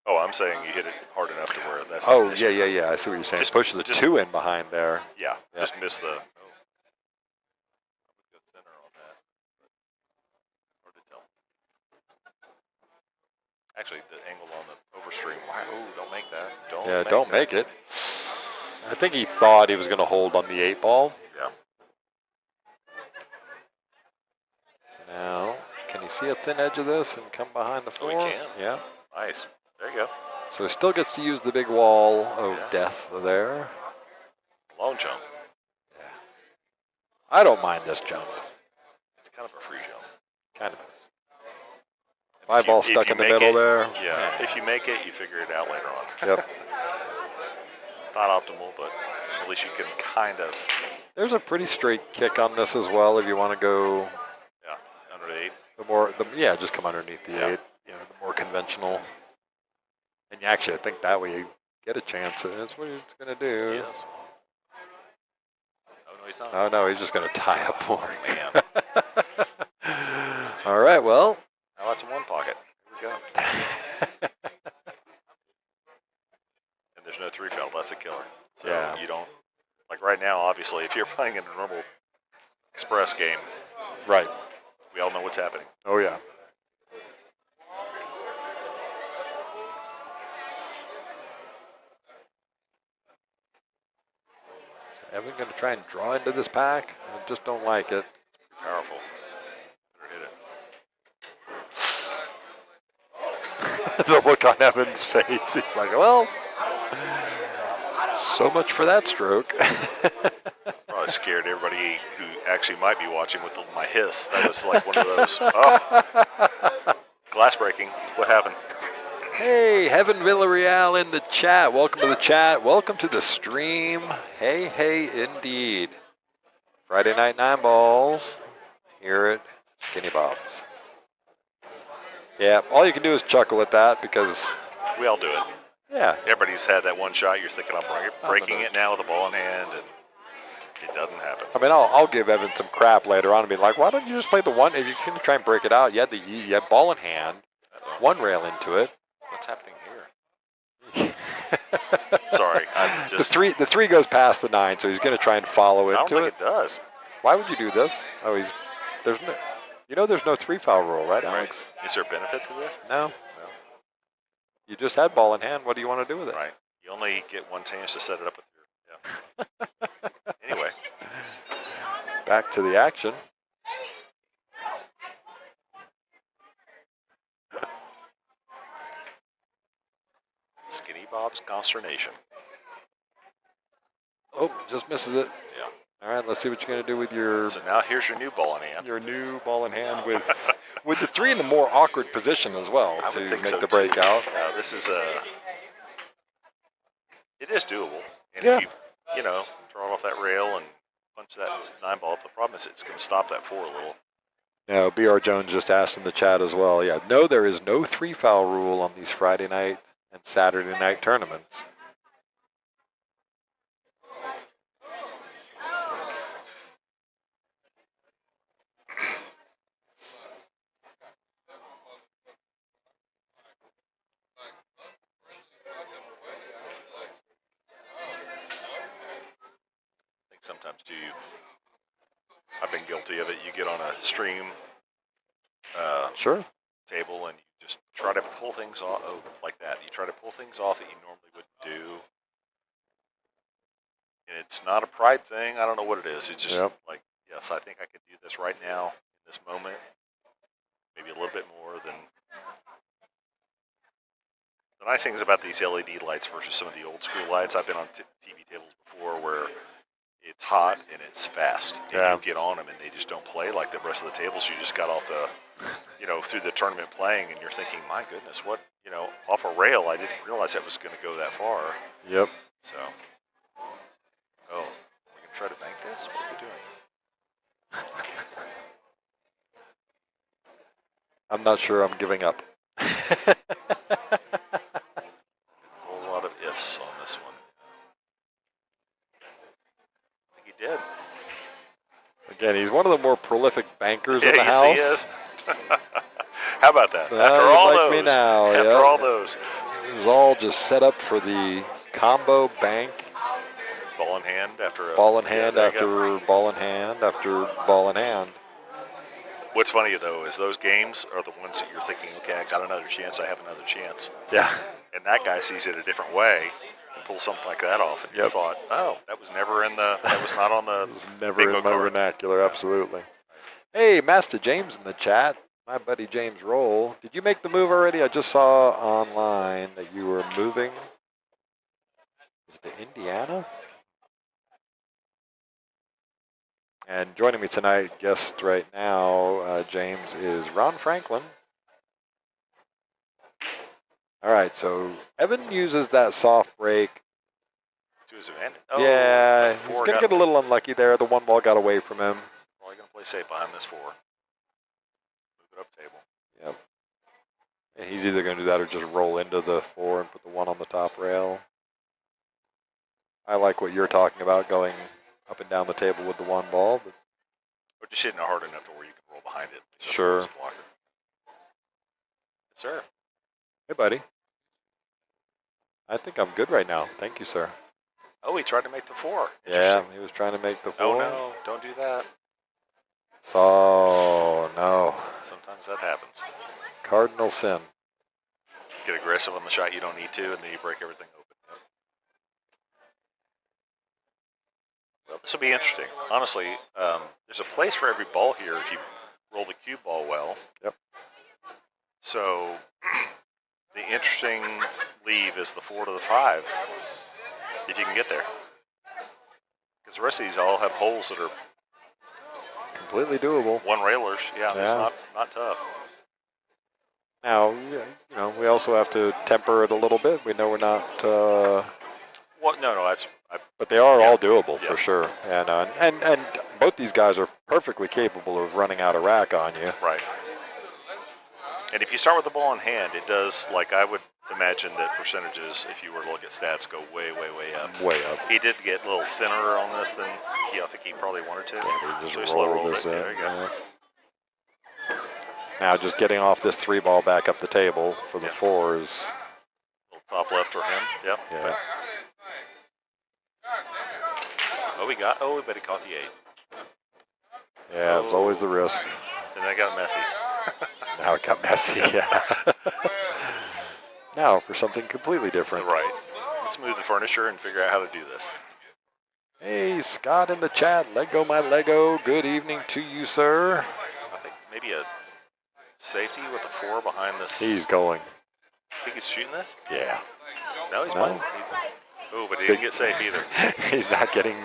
Oh, I'm saying you hit it hard enough to where that's. Oh, yeah. I see what you're saying. Just push the 2 in behind there. Yeah, Yep. just miss the. Oh, I would go thinner on that. Hard to tell. Actually, the angle on the overstream. Oh, don't make that. Don't make it. I think he thought he was going to hold on the 8 ball. Yeah. So now, can he see a thin edge of this and come behind the 4? Oh, he can. Yeah. Nice. There you go. So he still gets to use the big wall of death there. Long jump. Yeah. I don't mind this jump. It's kind of a free jump. Kind of is. 5 ball stuck in the middle there. Yeah. If you make it, you figure it out later on. Yep. Not optimal, but at least you can kind of. There's a pretty straight kick on this as well if you want to go. Yeah, under the 8. Just come underneath the 8. You know, the more conventional. And actually, I think that way you get a chance. That's what he's going to do. Yes. Oh, no, he's not. Oh, no, he's just going to tie up more. Man. All right, well. Now that's in one pocket. Here we go. And there's no 3 foul. That's a killer. So you don't. Like right now, obviously, if you're playing in a normal express game. Right. We all know what's happening. Oh, yeah. Evan going to try and draw into this pack. I just don't like it. Powerful. Better hit it. The look on Evan's face. He's like, well, so much for that stroke. Probably scared everybody who actually might be watching with my hiss. That was like one of those. Oh, glass breaking. What happened? Hey, Heaven Villarreal in the chat. Welcome to the chat. Welcome to the stream. Hey, indeed. Friday night 9 balls here at Skinny Bob's. Yeah, all you can do is chuckle at that because we all do it. Yeah. Everybody's had that one shot. You're thinking I'm breaking it now with a ball in hand, and it doesn't happen. I mean, I'll give Evan some crap later on and be like, why don't you just play the one? If you're going to try and break it out, you had ball in hand, 1 rail into it. What's happening here? Sorry, I just the three goes past the 9, so he's going to try and follow into it. I don't think it does. Why would you do this? Oh, there's no 3 foul rule, right, Alex? Right. Is there a benefit to this? No. You just had ball in hand. What do you want to do with it? Right. You only get one chance to set it up with your. Yeah. Anyway. Back to the action. Skinny Bob's consternation. Oh, just misses it. Yeah. All right, let's see what you're going to do with your. So now here's your new ball in hand. Your new ball in hand with the 3 in the more awkward position as well to make the breakout. This is it is doable. And Yeah. if you draw it off that rail and punch that 9 ball up, the problem is it's going to stop that 4 a little. Now, B.R. Jones just asked in the chat as well. Yeah, no, there is no 3 foul rule on these Friday night and Saturday night tournaments. Sometimes too, I've been guilty of it. You get on a stream Sure. table and you just try to pull things off like that. You try to pull things off that you normally wouldn't do. And it's not a pride thing. I don't know what it is. It's just like, yes, I think I could do this right now in this moment. Maybe a little bit more than. The nice thing is about these LED lights versus some of the old school lights. I've been on TV tables before where it's hot and it's fast. And you get on them and they just don't play like the rest of the tables. You just got off the, through the tournament playing and you're thinking, my goodness, what, off a rail, I didn't realize that was going to go that far. Yep. So, we're going to try to bank this? What are we doing? I'm not sure I'm giving up. A whole lot of ifs on this one. makers in the yes, house. he is. How about that? You After all like those. me now, After yeah. all those. It was all just set up for the combo bank. Ball in hand after a Ball in yeah, hand there you go. after ball in hand after ball in hand. What's funny though is those games are the ones that you're thinking, okay, I got another chance, I have another chance. Yeah. And that guy sees it a different way and pulls something like that off, and you thought, oh, that was not on the It was never bingo in my card. vernacular, absolutely. Hey, Master James in the chat. My buddy James Roll. Did you make the move already? I just saw online that you were moving. Is it to Indiana? And joining me tonight, guest right now, James, is Ron Franklin. All right, so Evan uses that soft break. To his advantage. Oh, Yeah, the he's four going to got- get a little unlucky there. The one ball got away from him. Probably going to play safe behind this 4. Move it up table. Yep. And he's either going to do that or just roll into the 4 and put the 1 on the top rail. I like what you're talking about, going up and down the table with the 1 ball. But Or just hitting it hard enough to where you can roll behind it. Sure. Yes, sir. hey, buddy. I think I'm good right now. Thank you, sir. Oh, he tried to make the 4. Yeah, he was trying to make the 4. Oh, no. Don't do that. So, no. Sometimes that happens. Cardinal sin. Get aggressive on the shot you don't need to, and then you break everything open. Yep. Well, this will be interesting. Honestly, there's a place for every ball here if you roll the cue ball well. Yep. So the interesting leave is the 4 to the 5, if you can get there. Because the rest of these all have holes that are Completely doable. 1 railers. Yeah, it's Yeah. not tough. Now, you know, we also have to temper it a little bit. We know we're not, Well, no, that's but they are Yeah. all doable Yeah. for sure. And both these guys are perfectly capable of running out of rack on you. right. And if you start with the ball in hand, it does, like I would imagine that percentages, if you were to look at stats, go way, way, way up. Way up. He did get a little thinner on this than I think he probably wanted to. Yeah, but he So he just slow rolled rolled this it. in. There you go. Yeah. Now, just getting off this 3 ball back up the table for the Yeah. 4s. Little top left for him. Yep. Yeah. Oh, but he caught the 8. Yeah, it's always the risk. And that got messy. Now it got messy. Yeah. Now for something completely different. Right. Let's move the furniture and figure out how to do this. Hey, Scott in the chat. Lego my Lego. Good evening to you, sir. I think maybe a safety with a 4 behind this. He's going. Think he's shooting this? Yeah. No, he's No. playing. Oh, but he didn't get safe either. He's not getting.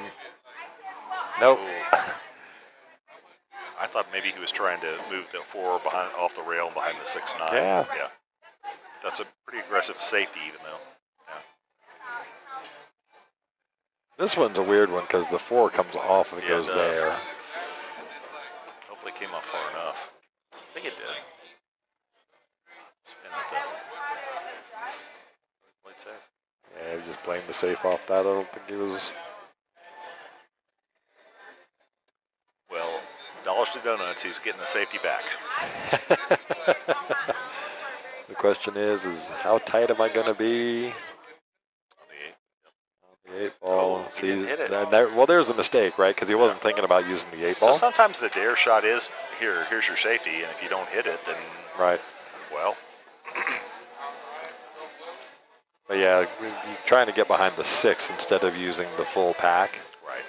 Nope. Ooh. I thought maybe he was trying to move the 4 off the rail and behind the 6-9. Yeah. Yeah. That's a pretty aggressive safety, even though. Yeah. This one's a weird one because the 4 comes off and Yeah, it goes does. there. Hopefully it came off far enough. I think it did. Spin it though. Played safe. Yeah, he was just playing the safe off that. I don't think he was. Well, dollars to donuts, he's getting the safety back. The question is how tight am I going to be? On the 8. On the 8 ball. Oh, he didn't hit it. Well, there's a mistake, right? Because he wasn't thinking about using the 8 So ball. sometimes the dare shot is, here's your safety, and if you don't hit it, then, Right. well, But yeah, you're trying to get behind the 6 instead of using the full pack. right.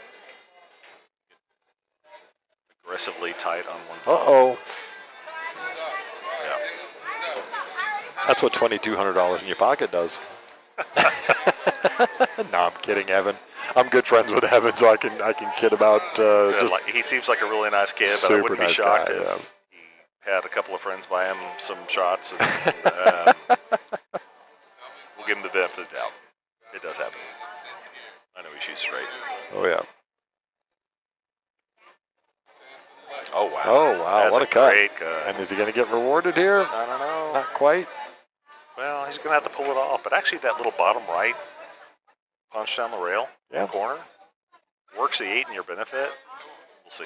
Aggressively tight on one. Uh-oh. Yeah. That's what $2,200 in your pocket does. No, I'm kidding, Evan. I'm good friends with Evan, so I can kid about just He seems like a really nice kid, but I super wouldn't be nice shocked guy, if yeah. he had a couple of friends buy him some shots. And, we'll give him the benefit of the doubt. It does happen. I know he shoots straight. Oh yeah. Oh, wow. Oh wow, That's what a cut. great cut. And is he gonna get rewarded here? I don't know. Not quite. Well, he's going to have to pull it off. But actually, that little bottom right punch down the rail, Yeah. corner, works the 8 in your benefit. We'll see.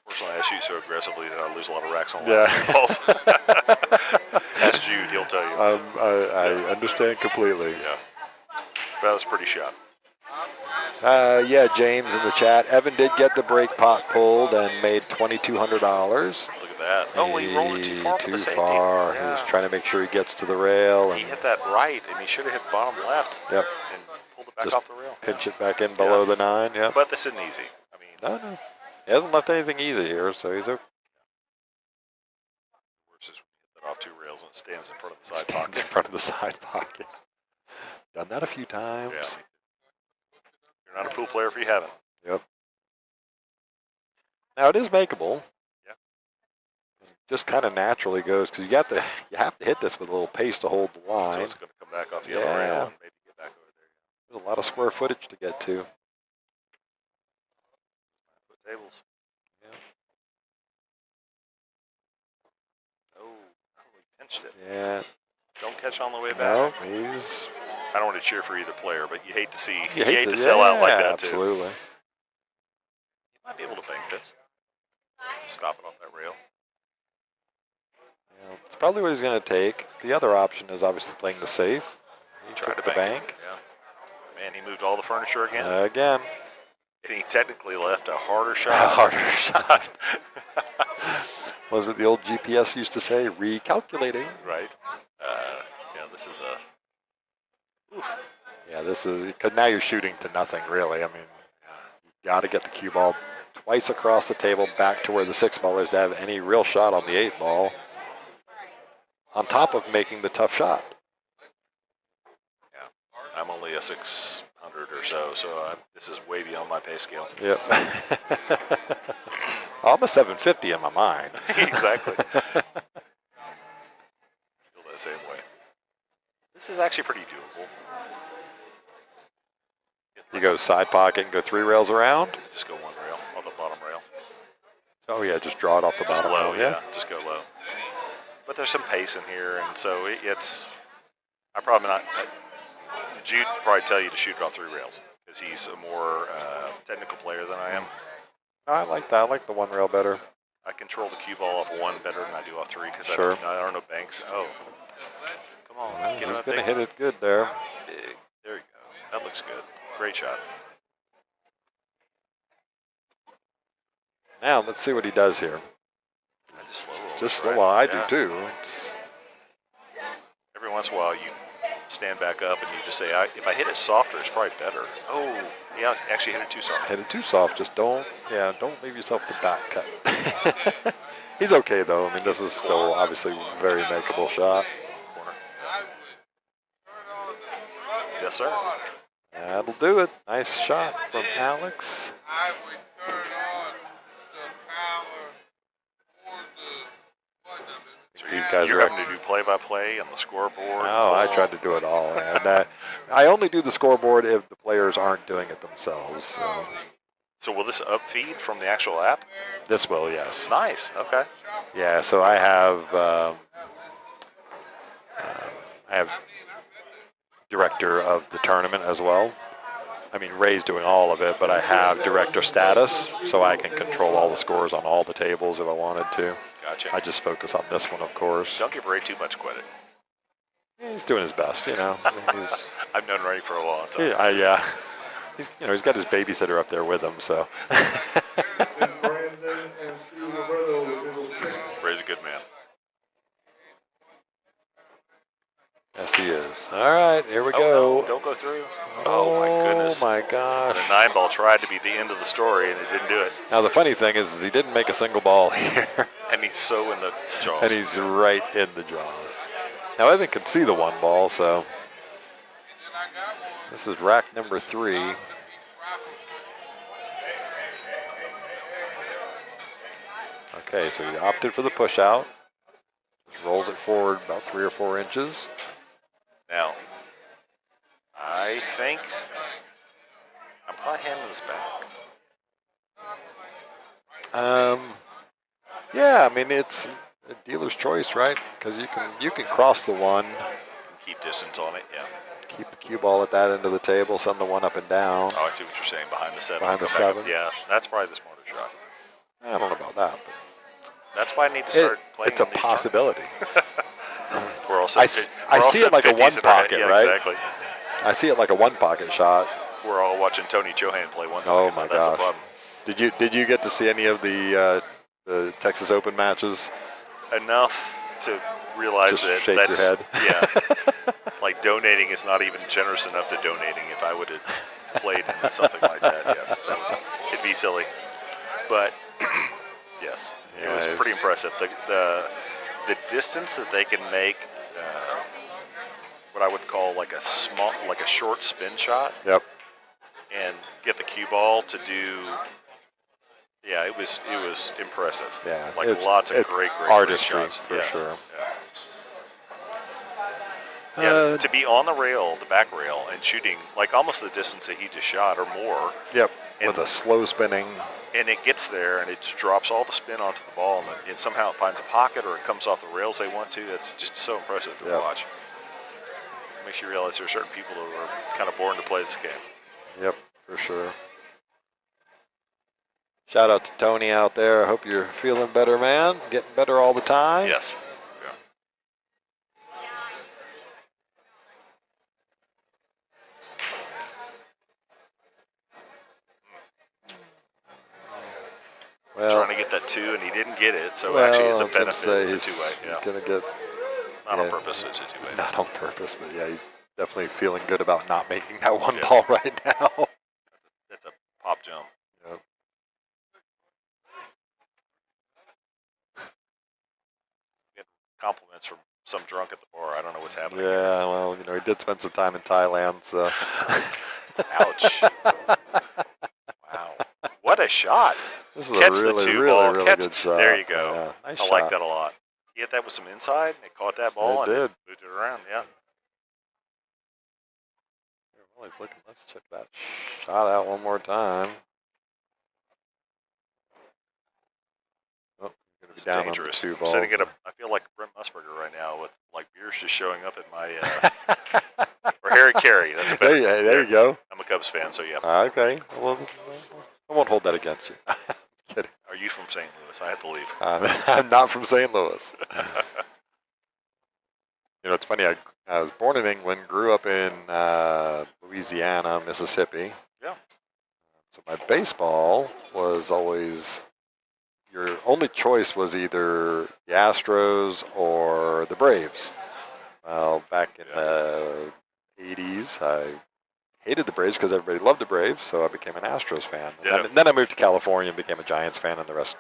Personally, I shoot so aggressively that I lose a lot of racks on the Yeah. last 3 balls. Ask Jude, he'll tell you. I understand completely. Yeah. But that was a pretty shot. Yeah, James in the chat. Evan did get the brake pot pulled and made $2,200. Look at that. Oh, he rolled it too far for the safety. Too far. Yeah. He was trying to make sure he gets to the rail. He hit that right, and he should have hit bottom left. Yep. And pulled it back Just off the rail. pinch it back in below the 9. Yep. But this isn't easy. I mean, No. He hasn't left anything easy here, so he's okay. Worse is when you hit that off 2 rails and it stands in front of the side Stands pocket. in front of the side pocket. Done that a few times. Yeah. You're not a pool player if you haven't. Yep. Now it is makeable. Yeah. It just kind of naturally goes because you have to hit this with a little pace to hold the line. So it's going to come back off the other rail and maybe get back over there. There's a lot of square footage to get to. Put tables. Yeah. Oh, he pinched it. Yeah. Don't catch on the way back. No, he's. I don't want to cheer for either player, but you hate to see, You hate to sell out like that absolutely. too. You might be able to bank this. Stop it off that rail. Yeah, it's probably what he's going to take. The other option is obviously playing the safe. He Tried took to the bank bank. it. Yeah. Man, he moved all the furniture again. Again. And he technically left a harder shot. A harder shot. Was it the old GPS used to say, recalculating? Right. Yeah, this is a. Oof. Yeah, this is, because now you're shooting to nothing, really. I mean, you've got to get the cue ball twice across the table back to where the 6 ball is to have any real shot on the 8 ball, on top of making the tough shot. Yeah, I'm only a 600 or so this is way beyond my pay scale. Yep. I'm a 750 in my mind. Exactly. Feel that same way. This is actually pretty doable. You go side pocket and go 3 rails around. Just go 1 rail, on the bottom rail. Oh yeah, just draw it off the Just bottom low, rail. yeah, just go low. But there's some pace in here, and so it's. I probably not. Jude would probably tell you to shoot it off 3 rails because he's a more technical player than I am. I like that. I like the 1 rail better. I control the cue ball off 1 better than I do off 3 because Sure. I don't know banks. Oh, come on, get He's him going to big. hit it good there. Big. There you go. That looks good. Great shot. Now let's see what he does here. I just slow roll. Just it, slow. right? Well, I Yeah. do too. It's, Every once in a while, you stand back up and you just say, if I hit it softer, it's probably better. Oh, yeah, actually hit it too soft. hit it too soft. Just don't leave yourself the back cut. He's okay though. I mean, this is still obviously a very makeable shot. Corner. Yes, sir. That'll do it. Nice shot from Alex. I would turn on the power for the button. These guys You're are having to do play-by-play on the scoreboard. Oh, I tried to do it all. And I only do the scoreboard if the players aren't doing it themselves. So will this upfeed from the actual app? This will, yes. Nice. Okay. Yeah, so I have director of the tournament as well. I mean, Ray's doing all of it, but I have director status, so I can control all the scores on all the tables if I wanted to. Gotcha. I just focus on this one, of course. Don't give Ray too much credit. He's doing his best, you know. He's, I've known Ray for a long time. yeah. He's got his babysitter up there with him, so. And Brandon and Steve Roberto will Ray's a good man. Yes, he is. All right, here we Oh, go. no, don't go through. Oh, my goodness. Oh, my gosh. The 9 ball tried to be the end of the story, and it didn't do it. Now, the funny thing is he didn't make a single ball here. And he's so in the jaws. And he's right in the jaws. Now, Evan can see the 1 ball, so this is rack number 3. Okay, so he opted for the push out. Just rolls it forward about 3 or 4 inches. Now, I think I'm probably handing this back. Yeah, I mean, it's a dealer's choice, right? Because you can cross the 1, Keep distance on it, yeah. keep the cue ball at that end of the table, send the 1 up and down. Oh, I see what you're saying. Behind the 7. Behind the Come back up. 7. Yeah, that's probably the smarter shot. I don't know about that. That's why I need to But start playing it's a on these possibility. we're also I see it like a one pocket, yeah, right? Exactly. I see it like a one pocket shot. We're all watching Tony Johan play one Oh pocket. my That's the gosh! problem. Did you get to see any of the Texas Open matches? Enough to realize Just that shake your that's head. yeah. Like donating is not even generous enough to donating. If I would have played in something like that, yes, it'd be silly. But yes, it was Yeah, pretty impressive. The distance that they can make, what I would call like a short spin shot, Yep. and get the cue ball to do. Yeah, it was impressive. Yeah, like it's lots of great artistry shots for Yes, sure. Yeah, to be on the rail, the back rail, and shooting like almost the distance that he just shot or more. Yep. And, With a slow spinning. and it gets there and it just drops all the spin onto the ball, and somehow it finds a pocket or it comes off the rails they want to. That's just so impressive to watch. It makes you realize there are certain people who are kind of born to play this game. Yep, for sure. Shout out to Tony out there. I hope you're feeling better, man. Getting better all the time. Yes. Well, trying to get that two, and he didn't get it. So actually, it's a benefit. It's a two-way. He's Yeah. gonna get Not on purpose. It's a two-way. not on purpose, but yeah, he's definitely feeling good about not making that one ball right now. That's a pop jump. Yep. Get compliments from some drunk at the bar. I don't know what's happening. Yeah, well, you know, he did spend some time in Thailand, so. Ouch. Wow. What a shot. This is Catch a really, the two really, ball. really Catch. good shot. There you go. Yeah, nice I shot. like that a lot. He hit that with some inside. They caught that ball They and did. moved it around. Yeah. Well, he's looking. Let's check that shot out one more time. Oh, gonna be It's down dangerous. on the two I'm balls. sitting at I feel like Brent Musburger right now with like beers just showing up at my. Or Harry Carey. That's a better. There you go. I'm a Cubs fan, so yeah. Okay. Well, I won't hold that against you. Kidding. Are you from St. Louis? I have to leave. I'm not from St. Louis. You know, it's funny. I was born in England, grew up in Louisiana, Mississippi. Yeah. So my baseball was always, your only choice was either the Astros or the Braves. Well, back in the 80s, I hated the Braves because everybody loved the Braves, so I became an Astros fan. And then I moved to California and became a Giants fan, and the rest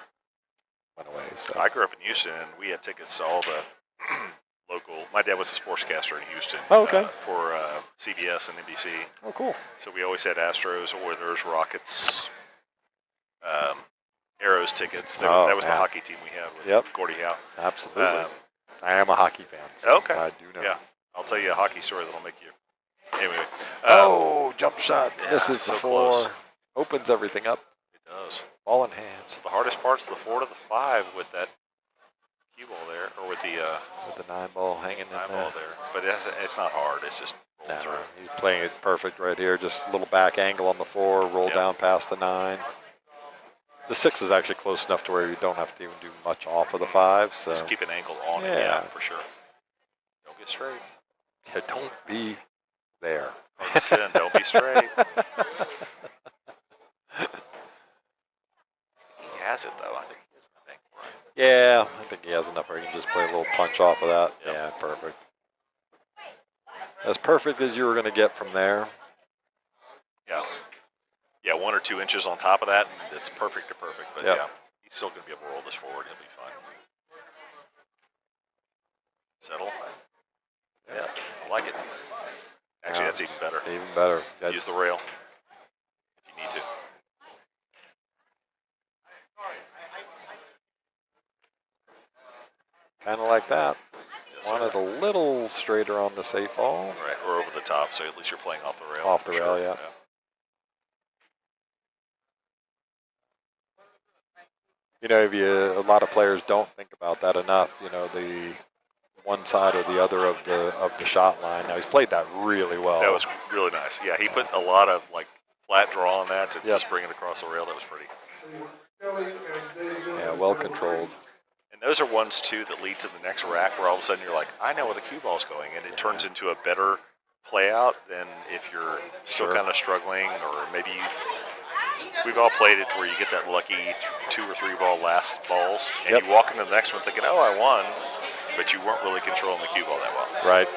went away. So I grew up in Houston, and we had tickets to all the local. My dad was a sportscaster in Houston. Oh, okay. For CBS and NBC. Oh, cool. So we always had Astros, Oilers, Rockets, Arrows tickets. That was the hockey team we had with Gordie Howe. Absolutely. I am a hockey fan. So Okay. I do know. Yeah. I'll tell you a hockey story that'll make you. Anyway. Jump shot. Yeah, Misses so the four. close. Opens everything up. It does. Ball in hand. So the hardest part's the 4 to the 5 with that cue ball there, or with the 9 ball hanging in 9 there. ball there. But it's not hard. It's just roll through. He's playing it perfect right here. Just a little back angle on the 4, roll down past the 9. The 6 is actually close enough to where you don't have to even do much off of the 5. So just keep an angle on it. Yeah, for sure. Don't get straight. Yeah, don't be there. Don't be straight. He has it though. I think he has it. Right? Yeah, I think he has enough where he can just play a little punch off of that. Yep. Yeah, perfect. As perfect as you were going to get from there. Yeah. Yeah, 1 or 2 inches on top of that, and it's perfect to perfect. But yeah, he's still going to be able to roll this forward. He'll be fine. Settle. Yeah, I like it. Actually, that's even better. Even better. Use the rail if you need to. Kind of like that. Yes, Wanted a little straighter on this 8 ball. Right, or over the top, so at least you're playing off the rail. Off the rail, yeah. You know, a lot of players don't think about that enough. You know, the one side or the other of the shot line. Now he's played that really well. That was really nice. Yeah, he put a lot of like flat draw on that to just bring it across the rail. That was pretty. Yeah, well controlled. And those are ones, too, that lead to the next rack where all of a sudden you're like, I know where the cue ball's going. And it turns into a better play out than if you're still Sure. kind of struggling, or maybe we've all played it to where you get that lucky 2 or 3 ball last balls, and Yep. you walk into the next one thinking, oh, I won, but you weren't really controlling the cue ball that well. Right.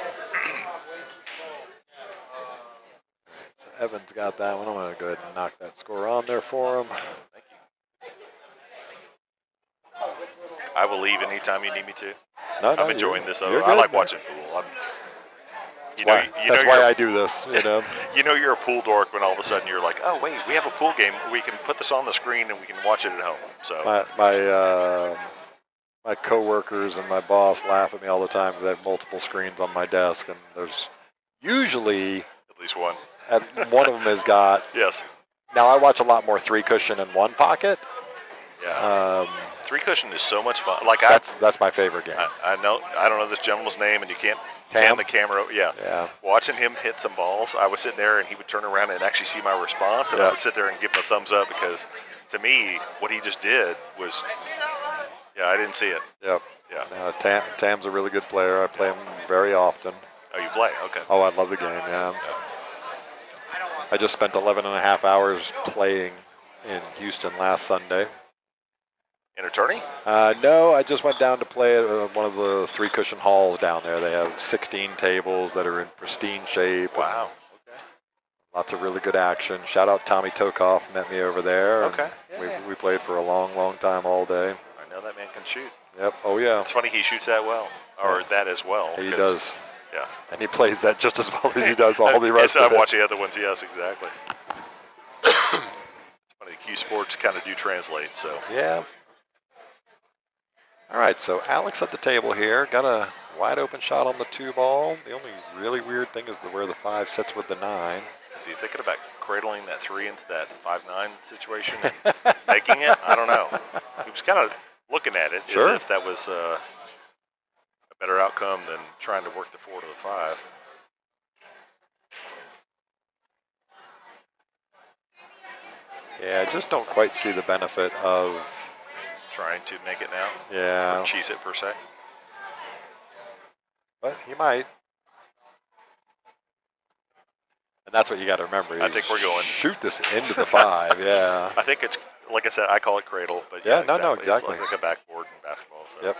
So Evans got that one. I'm going to go ahead and knock that score on there for him. Thank you. I will leave anytime you need me to. No, I'm enjoying this, though. you're I good, like man. watching pool. That's why I do this, you know. You know you're a pool dork when all of a sudden you're like, oh, wait, we have a pool game. We can put this on the screen and we can watch it at home. So My coworkers and my boss laugh at me all the time because I have multiple screens on my desk, and there's usually at least one. One of them has got. Yes. Now I watch a lot more 3 cushion in one pocket. Yeah. 3 cushion is so much fun. Like that's my favorite game. I know. I don't know this gentleman's name, and you can't pan the camera. Yeah. Watching him hit some balls, I would sit there and he would turn around and actually see my response, and I would sit there and give him a thumbs up because, to me, what he just did was. Yeah, I didn't see it. Yep. Yeah. Tam's a really good player. I play him very often. Oh, you play? Okay. Oh, I love the game, yeah. I just spent 11 and a half hours playing in Houston last Sunday. In a tourney? No, I just went down to play at one of the 3 cushion halls down there. They have 16 tables that are in pristine shape. Wow. Okay. Lots of really good action. Shout out Tommy Tokoff, met me over there. Okay. We played for a long, long time all day. I know that man can shoot. Yep. Oh, yeah. It's funny he shoots that well, or that as well. He does. Yeah. And he plays that just as well as he does all the rest of it. I'm watching the other ones. Yes, exactly. It's funny. Q Sports kind of do translate. So. Yeah. All right. So Alex at the table here got a wide open shot on the 2 ball. The only really weird thing is where the 5 sits with the 9. Is he thinking about cradling that 3 into that 5-9 situation and making it? I don't know. He was kind of looking at it as if that was a better outcome than trying to work the 4 to the 5. Yeah, I just don't quite see the benefit of trying to make it now. Yeah. Or cheese it per se. But he might. And that's what you got to remember. I think we're going. Shoot this into the 5, yeah. I think it's, like I said, I call it cradle. But yeah, It's exactly. like a backboard in basketball. So. Yep.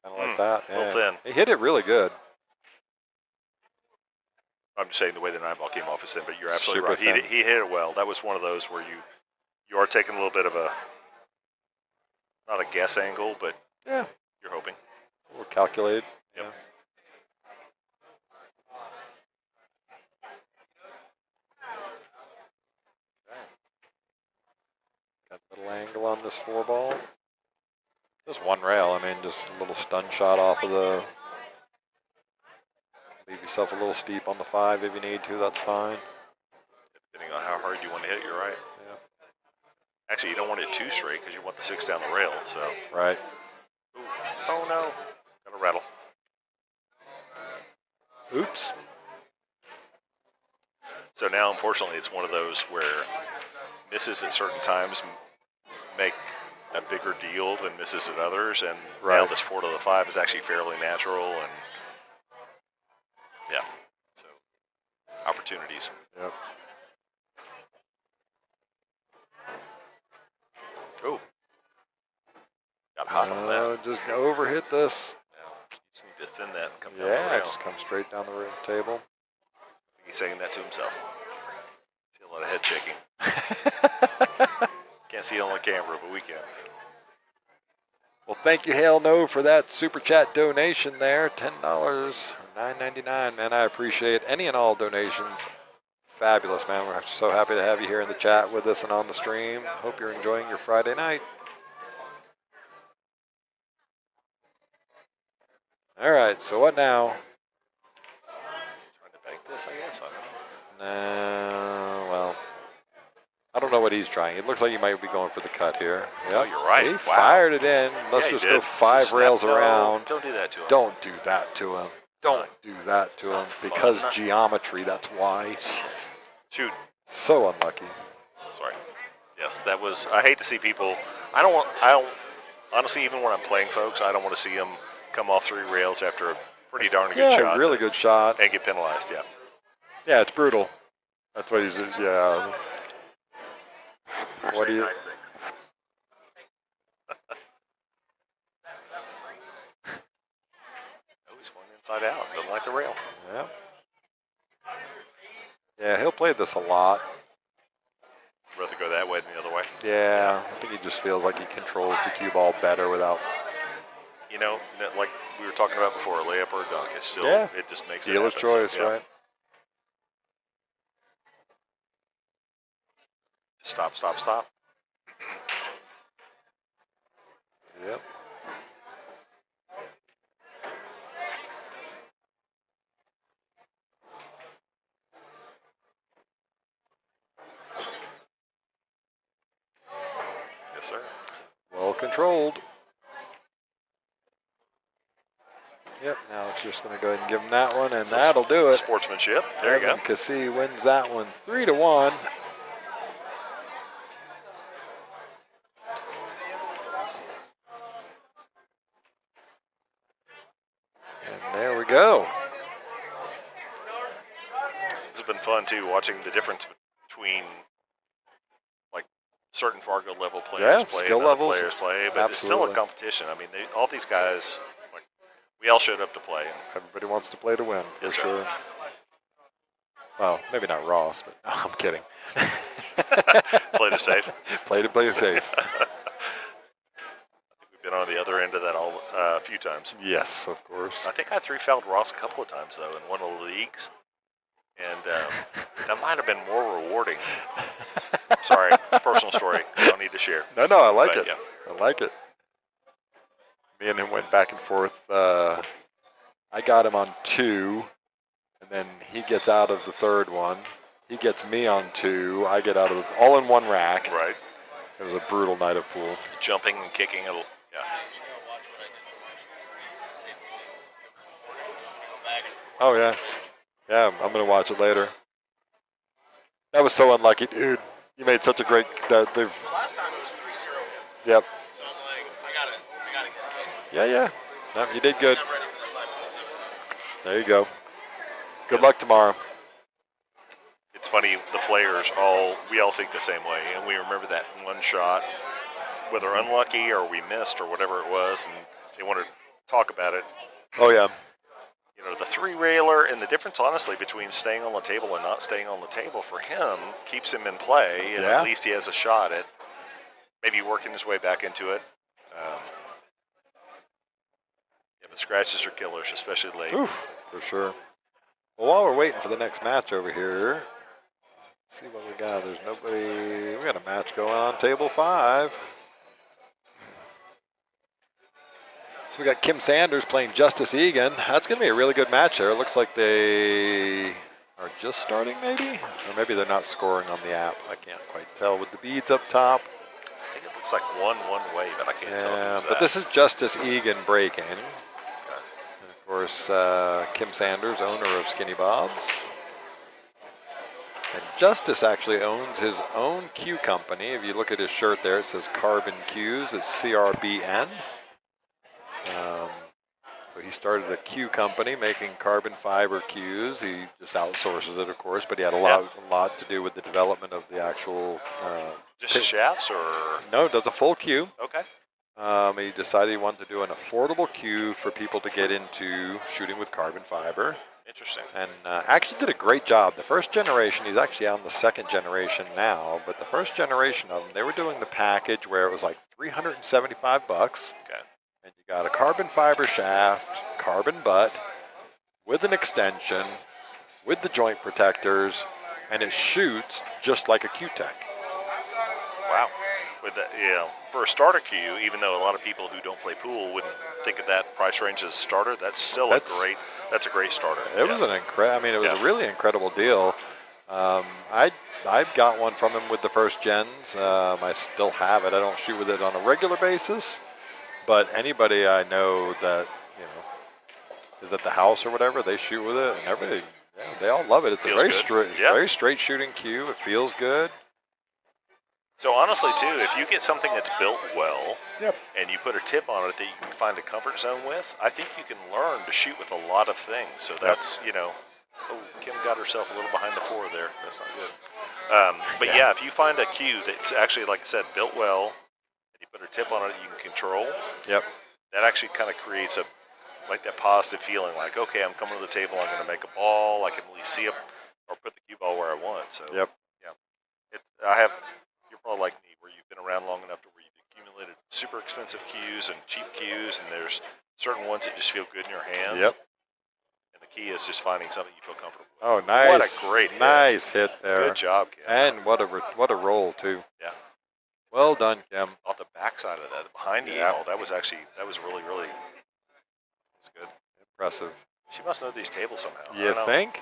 Kind of like that. A little thin. He hit it really good. I'm just saying the way the 9 ball came off is thin, but you're absolutely Super right. thin. He hit it well. That was one of those where you are taking a little bit of a, not a guess angle, but yeah, you're hoping. A little calculated. Yep. Yeah. Got a little angle on this 4 ball. Just one rail. I mean, just a little stun shot off of the. Leave yourself a little steep on the 5 if you need to. That's fine. Depending on how hard you want to hit it, you're right. Yeah. Actually, you don't want it too straight because you want the 6 down the rail. So. Right. Ooh. Oh no! Got a rattle. Oops. So now, unfortunately, it's one of those where misses at certain times make a bigger deal than misses at others, and now this 4 to the 5 is actually fairly natural, and yeah, so opportunities. Yep. Oh, got hot on that. Just overhit this. Yeah, you just need to thin that and come down the rail. Just come straight down the table. He's saying that to himself. See a lot of head shaking. Can't see it on the camera, but we can. Well, thank you, Hail No, for that super chat donation there. $10 or $9.99, man. I appreciate any and all donations. Fabulous, man. We're so happy to have you here in the chat with us and on the stream. Hope you're enjoying your Friday night. All right, so what now? Trying to bank this, I guess. I don't know. Well, I don't know what he's trying. It looks like he might be going for the cut here. Oh, you're right. He fired it in. Let's just go 5 rails around. Don't do that to him. Don't do that to him. Don't do that to him. Because geometry, that's why. Shoot. So unlucky. Sorry. Yes, that was. I hate to see people. I don't. Honestly, even when I'm playing folks, I don't want to see them come off 3 rails after a pretty darn good Yeah, shot. really good shot. And get penalized. Yeah. Yeah, it's brutal. That's what he's. Yeah. What do you? Oh, he's going inside out. Doesn't like the rail. Yeah. Yeah, he'll play this a lot. Rather go that way than the other way. Yeah, I think he just feels like he controls the cue ball better without. You know, like we were talking about before, a layup or a dunk. It's still. Yeah. It just makes Dealer's it happen. choice, So, yeah. right? Stop, stop, stop. Yep. Yes, sir. Well controlled. Yep, now it's just going to go ahead and give him that one, and that'll do it. Sportsmanship. There you go. Cassie wins that one 3-1. And there we go. This has been fun too, watching the difference between like certain Fargo level players play skill and other levels. players play, but it's still a Absolutely. competition. I mean, all these guys, like, we all showed up to play. Everybody wants to play to win, for Yes, sir. sure. Well, maybe not Ross, but no, I'm kidding. Play to safe. Play it safe. We've been on the other end of that a few times. Yes, of course. I think I 3-fouled Ross a couple of times though in one of the leagues, and that might have been more rewarding. Sorry, personal story. Don't need to share. No, I like But, it. yeah. I like it. Me and him went back and forth. I got him on 2, and then he gets out of the third one. He gets me on 2. I get out of all in one rack. Right. It was a brutal night of pool. Jumping and kicking. Yeah. Oh yeah, yeah. I'm gonna watch it later. That was so unlucky, dude. You made such a great. They've. Last time it was 3-0. Yep. So I'm like, I gotta get it. Yeah. No, you did good. I'm ready for the 527. There you go. Good luck tomorrow. It's funny, the players we all think the same way, and we remember that one shot, whether unlucky or we missed or whatever it was, and they want to talk about it. Oh yeah. You know, the 3-railer and the difference, honestly, between staying on the table and not staying on the table for him keeps him in play, and Yeah. at least he has a shot at maybe working his way back into it. Yeah, but scratches are killers, especially late. Oof, for sure. Well, while we're waiting for the next match over here, let's see what we got. There's nobody. We got a match going on table 5. So we got Kim Sanders playing Justice Egan. That's going to be a really good match there. It looks like they are just starting, maybe? Or maybe they're not scoring on the app. I can't quite tell with the beads up top. I think it looks like one way, but I can't tell Yeah, who's but that. this is Justice Egan breaking. And of course, Kim Sanders, owner of Skinny Bob's. And Justice actually owns his own Q company. If you look at his shirt there, it says Carbon Qs. It's CRBN. So he started a Q company making carbon fiber Qs. He just outsources it, of course, but he had a lot to do with the development of the actual. Just shafts or? No, it does a full Q. Okay. He decided he wanted to do an affordable Q for people to get into shooting with carbon fiber. Interesting. And actually did a great job. The first generation, he's actually on the second generation now, but the first generation of them, they were doing the package where it was like $375. Okay. And you got a carbon fiber shaft, carbon butt, with an extension, with the joint protectors, and it shoots just like a Q-Tech. Wow. With that, for a starter Q, even though a lot of people who don't play pool wouldn't think of that price range as starter, that's still a great starter. It was it was a really incredible deal. I got one from him with the first gens. I still have it. I don't shoot with it on a regular basis, but anybody I know that is at the house or whatever, they shoot with it, and everybody, they all love it. It's Feels a very good. straight shooting cue. It feels good. So honestly, too, if you get something that's built well, Yep. and you put a tip on it that you can find a comfort zone with, I think you can learn to shoot with a lot of things. So that's, you know, oh, Kim got herself a little behind the 4 there. That's not good. But yeah, if you find a cue that's actually, like I said, built well, and you put a tip on it you can control, Yep. that actually kind of creates that positive feeling, like, okay, I'm coming to the table, I'm going to make a ball, I can at least see it or put the cue ball where I want. So Yep. yeah, you're probably like me, where you've been around long enough to where you've accumulated super expensive cues and cheap cues, and there's certain ones that just feel good in your hands. Yep. And the key is just finding something you feel comfortable with. Oh, nice. What a great hit. Nice hit there. Good job, Kim. And what a roll, too. Yeah. Well done, Kim. Off the backside of that, behind the Yeah. ball, that was really, really was good. Impressive. She must know these tables somehow. I You don't know. think?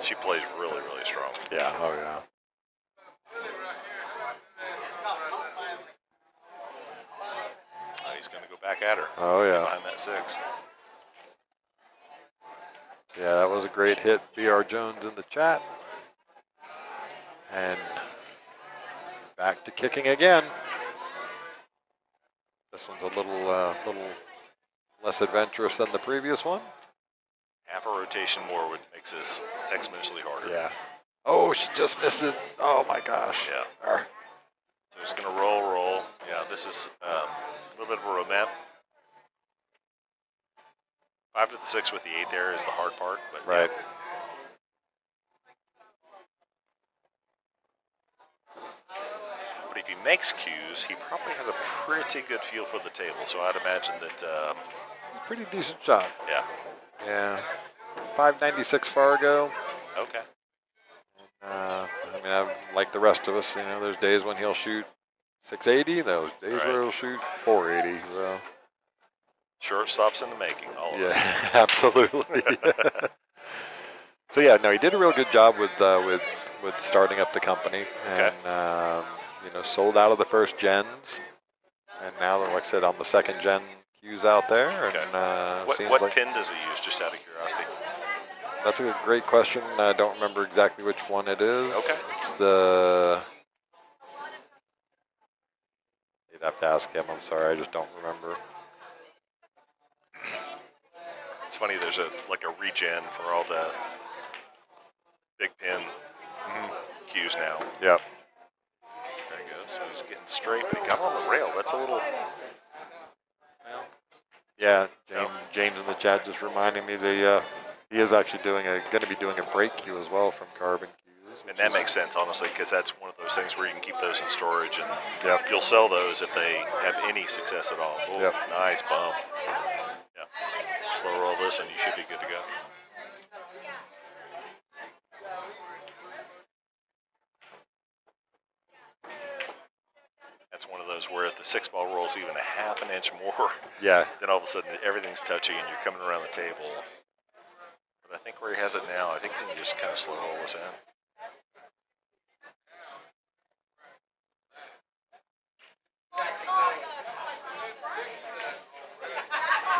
She plays really, really strong. Yeah. Oh, yeah. He's going to go back at her. Oh, yeah. Behind that 6. Yeah, that was a great hit. B.R. Jones in the chat. And back to kicking again. This one's a little less adventurous than the previous one. Half a rotation more makes this exponentially harder. Yeah. Oh, she just missed it. Oh, my gosh. Yeah. Arr. So it's going to roll. Yeah, this is a little bit of a romance. 5 to the 6 with the 8 there is the hard part. But Right. Yeah. But if he makes cues, he probably has a pretty good feel for the table. So I'd imagine that, Pretty decent shot. yeah. Yeah. 596 Fargo. Okay. I mean, like the rest of us, you know, there's days when he'll shoot 680, those days Right. where he'll shoot 480. So. Shortstops in the making, all of us. Yeah, absolutely. So yeah, no, he did a real good job with starting up the company, and you know, sold out of the first gens, and now they're, like I said, on the second gen cues out there. Okay. And What seems like pin does he use, just out of curiosity? that's a great question. I don't remember exactly which one it is. Okay. It's the. You'd have to ask him. I'm sorry, I just don't remember. It's funny, there's a regen for all the big pin cues now. Yep. There he goes. So he's getting straight, but he got on the rail. That's a little. Well, Yeah, James in the chat just reminding me he is actually going to be doing a break cue as well from Carbon Cues. and that makes sense, honestly, because that's one of those things where you can keep those in storage, and Yep. you'll sell those if they have any success at all. Oh, Yep. Nice bump. Yeah. Slow roll this, and you should be good to go. That's one of those where if the 6-ball rolls even a half an inch more, Yeah. then all of a sudden everything's touchy and you're coming around the table. But I think where he has it now, I think he can just kind of slow roll this in.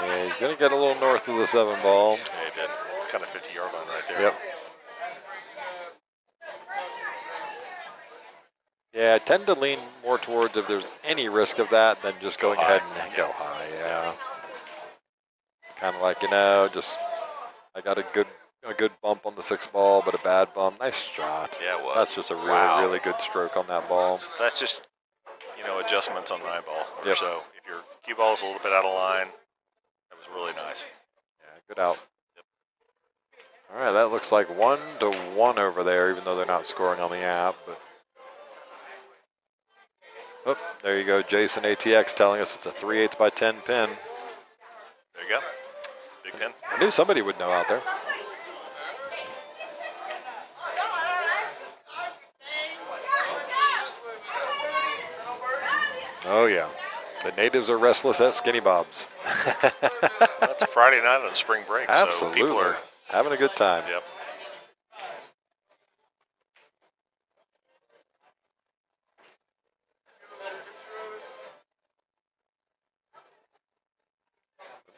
Yeah, he's going to get a little north of the 7-ball. Yeah, he did. It's kind of 50-yard line right there. Yep. Yeah, I tend to lean more towards if there's any risk of that than just going ahead and go high. Yeah. Kind of like, you know, just I got a good bump on the 6-ball, but a bad bump. Nice shot. Yeah, it was. That's just a really, Wow. really good stroke on that ball. So that's just, adjustments on 9-ball or Yep. so. If your cue ball is a little bit out of line, that was really nice. Yeah, good out. All right, that looks like 1-1 over there, even though they're not scoring on the app. But oh, there you go, Jason ATX telling us it's a 3/8 by 10 pin. There you go. Big pin. I knew somebody would know out there. Oh yeah, the natives are restless at Skinny Bob's. That's a Friday night on spring break, Absolutely, so people are. having a good time. Yep.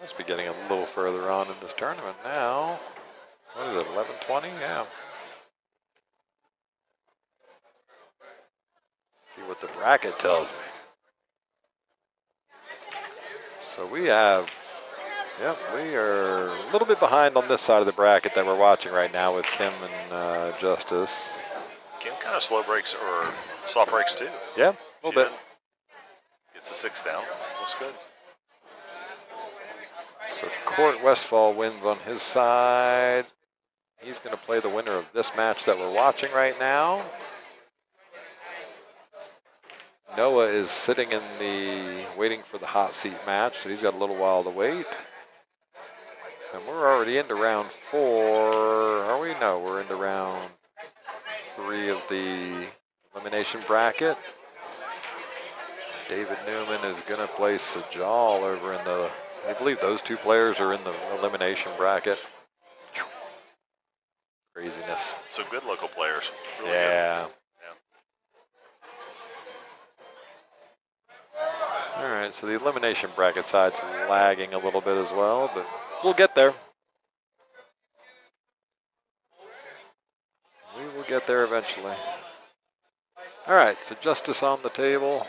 Must be getting a little further on in this tournament now. What is it, 11:20? Yeah. bracket tells me. So we have, yep, we are a little bit behind on this side of the bracket that we're watching right now with Kim and Justice. Kim kind of slow breaks or soft breaks too. Yeah, a little bit. Gets the 6 down. Looks good. So Court Westfall wins on his side. He's going to play the winner of this match that we're watching right now. Noah is sitting in the waiting for the hot seat match, so he's got a little while to wait. And we're already into round 4. Are we? No, we're into round 3 of the elimination bracket. David Newman is going to play Sajal over in the, I believe those 2 players are in the elimination bracket. Craziness. So good local players. Really Yeah. Good. All right, so the elimination bracket side's lagging a little bit as well, but we'll get there. We will get there eventually. All right, so Justice on the table.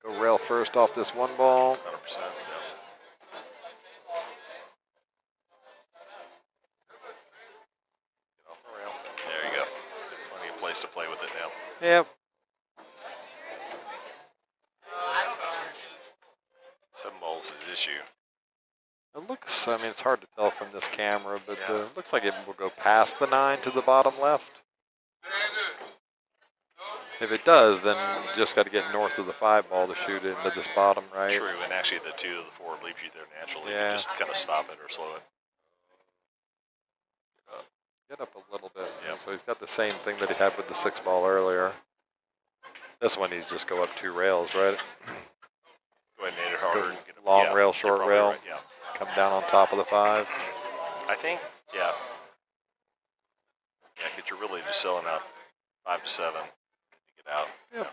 Go rail first off this 1 ball. 100%. Yeah. Get off the rail. There you go. Plenty of place to play with it now. Yep. 7 balls is his issue. It looks, I mean, it's hard to tell from this camera, but it looks like it will go past the 9 to the bottom left. If it does, then you just got to get north of the 5 ball to shoot into this bottom right. True, and actually the 2 to the 4 leaves you there naturally. Yeah. You just kind of stop it or slow it. Get up a little bit. Yep. So he's got the same thing that he had with the 6 ball earlier. This one, he's just go up 2 rails, right? Go ahead and hit it harder. Go And get it, long rail, short probably rail. Right, yeah. Come down on top of the 5. I think, yeah. Yeah, because you're really just selling out 5 to 7 to get out. Yep.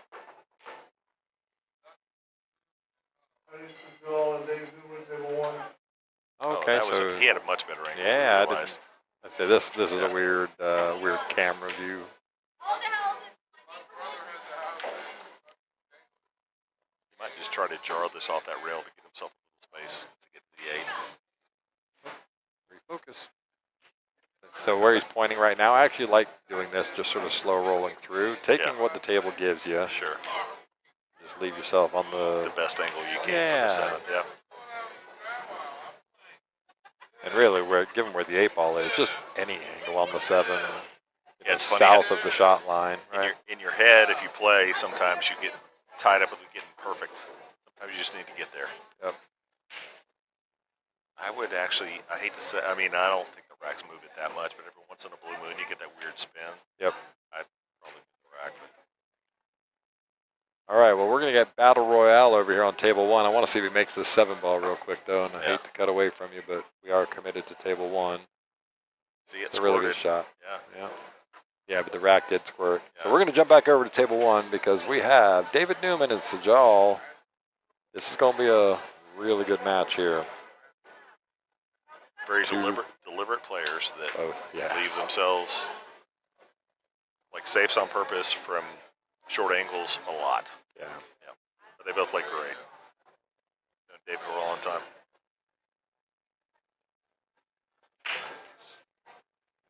This is Joel and David Newman, table 1. Okay, that was so he had a much better angle. yeah, than we realized. I say this is a weird weird camera view. He might just try to jar this off that rail to get himself a little space to get to the 8. Refocus. So where he's pointing right now, I actually like doing this, just sort of slow rolling through, taking what the table gives you. Sure. Just leave yourself on The best angle you can Yeah. for the 7. Yeah. and really, given where the 8 ball is, just any angle on the 7, Yeah, it's funny south how- of the shot line, In right? your, in your head, if you play, sometimes you get tied up with getting perfect. Sometimes you just need to get there. Yep. I would actually, I hate to say, I mean, I don't think the racks move it that much, but every once in a blue moon, you get that weird spin. Yep. I'd probably do the rack. All right, well, we're going to get Battle Royale over here on table 1. I want to see if he makes this 7 ball real quick, though, and I hate to cut away from you, but we are committed to table 1. See, it's It's a really good shot. Yeah. Yeah. Yeah, but the rack did squirt. So Yeah. we're going to jump back over to table 1 because we have David Newman and Sajal. This is going to be a really good match here. Very Two- deliberate players that Oh, yeah. leave themselves like safes on purpose from short angles a lot. Yeah. But they both play great. David will roll on time.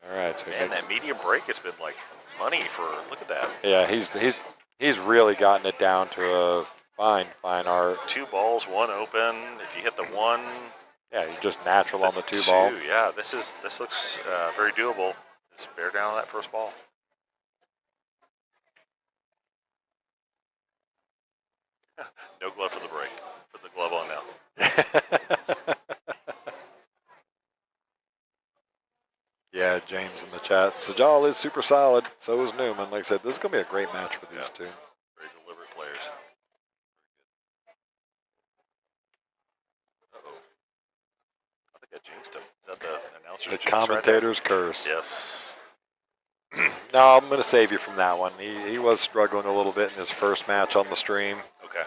All right. So he Man, makes- that medium break has been like money for. Look at that. yeah, he's really gotten it down to a fine art. 2 balls, 1 open. If you hit the 1, Yeah, you're just natural on the 2 ball. Yeah, this looks very doable. Just bear down on that first ball. No glove for the break. Put the glove on now. Yeah, James in the chat. Sajal is super solid. So is Newman. Like I said, this is going to be a great match for these 2. Very deliberate players. Uh-oh. I think I jinxed him. Is that the announcer's The jinx right there? commentator's curse. Yes. No, I'm going to save you from that one. He was struggling a little bit in his first match on the stream. Okay.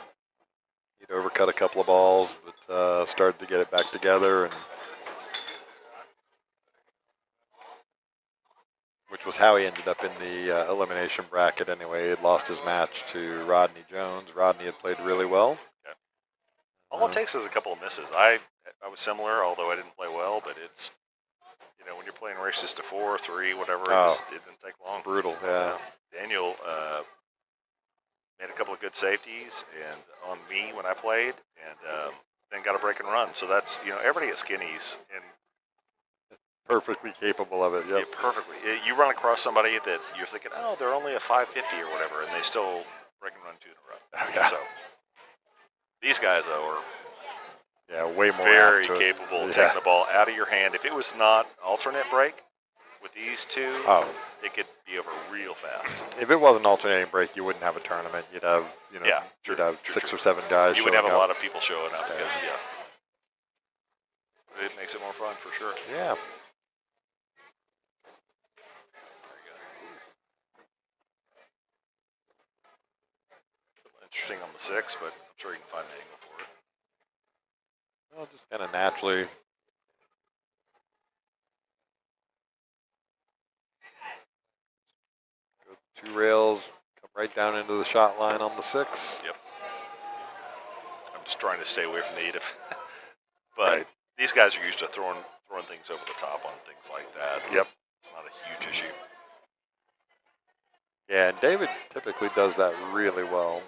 He'd overcut a couple of balls, but started to get it back together. And which was how he ended up in the elimination bracket anyway. He had lost his match to Rodney Jones. Rodney had played really well. Okay. All it takes is a couple of misses. I was similar, although I didn't play well, but it's, you know, when you're playing races to 4, 3, whatever, it didn't take long. Brutal, yeah. Daniel made a couple of good safeties and on me when I played, and then got a break and run. So that's, you know, everybody at Skinny's and Perfectly capable of it, yep. yeah, perfectly. You run across somebody that you're thinking, oh, they're only a 550 or whatever, and they still break and run 2 in a row. Yeah. So these guys, though, are way more very apt to it. capable of taking the ball out of your hand. If it was not alternate break with these two, it could be over real fast. If it wasn't alternating break, you wouldn't have a tournament. You'd have, you know, you'd have six or seven guys. You would have showing a up. lot of people showing up because, it makes it more fun for sure. Yeah. Interesting on the 6, but I'm sure you can find an angle for it. Well, just kind of naturally. Go 2 rails, come right down into the shot line on the 6. Yep. I'm just trying to stay away from the 8. But these guys are used to throwing things over the top on things like that. Yep. It's not a huge issue. Yeah, and David typically does that really well.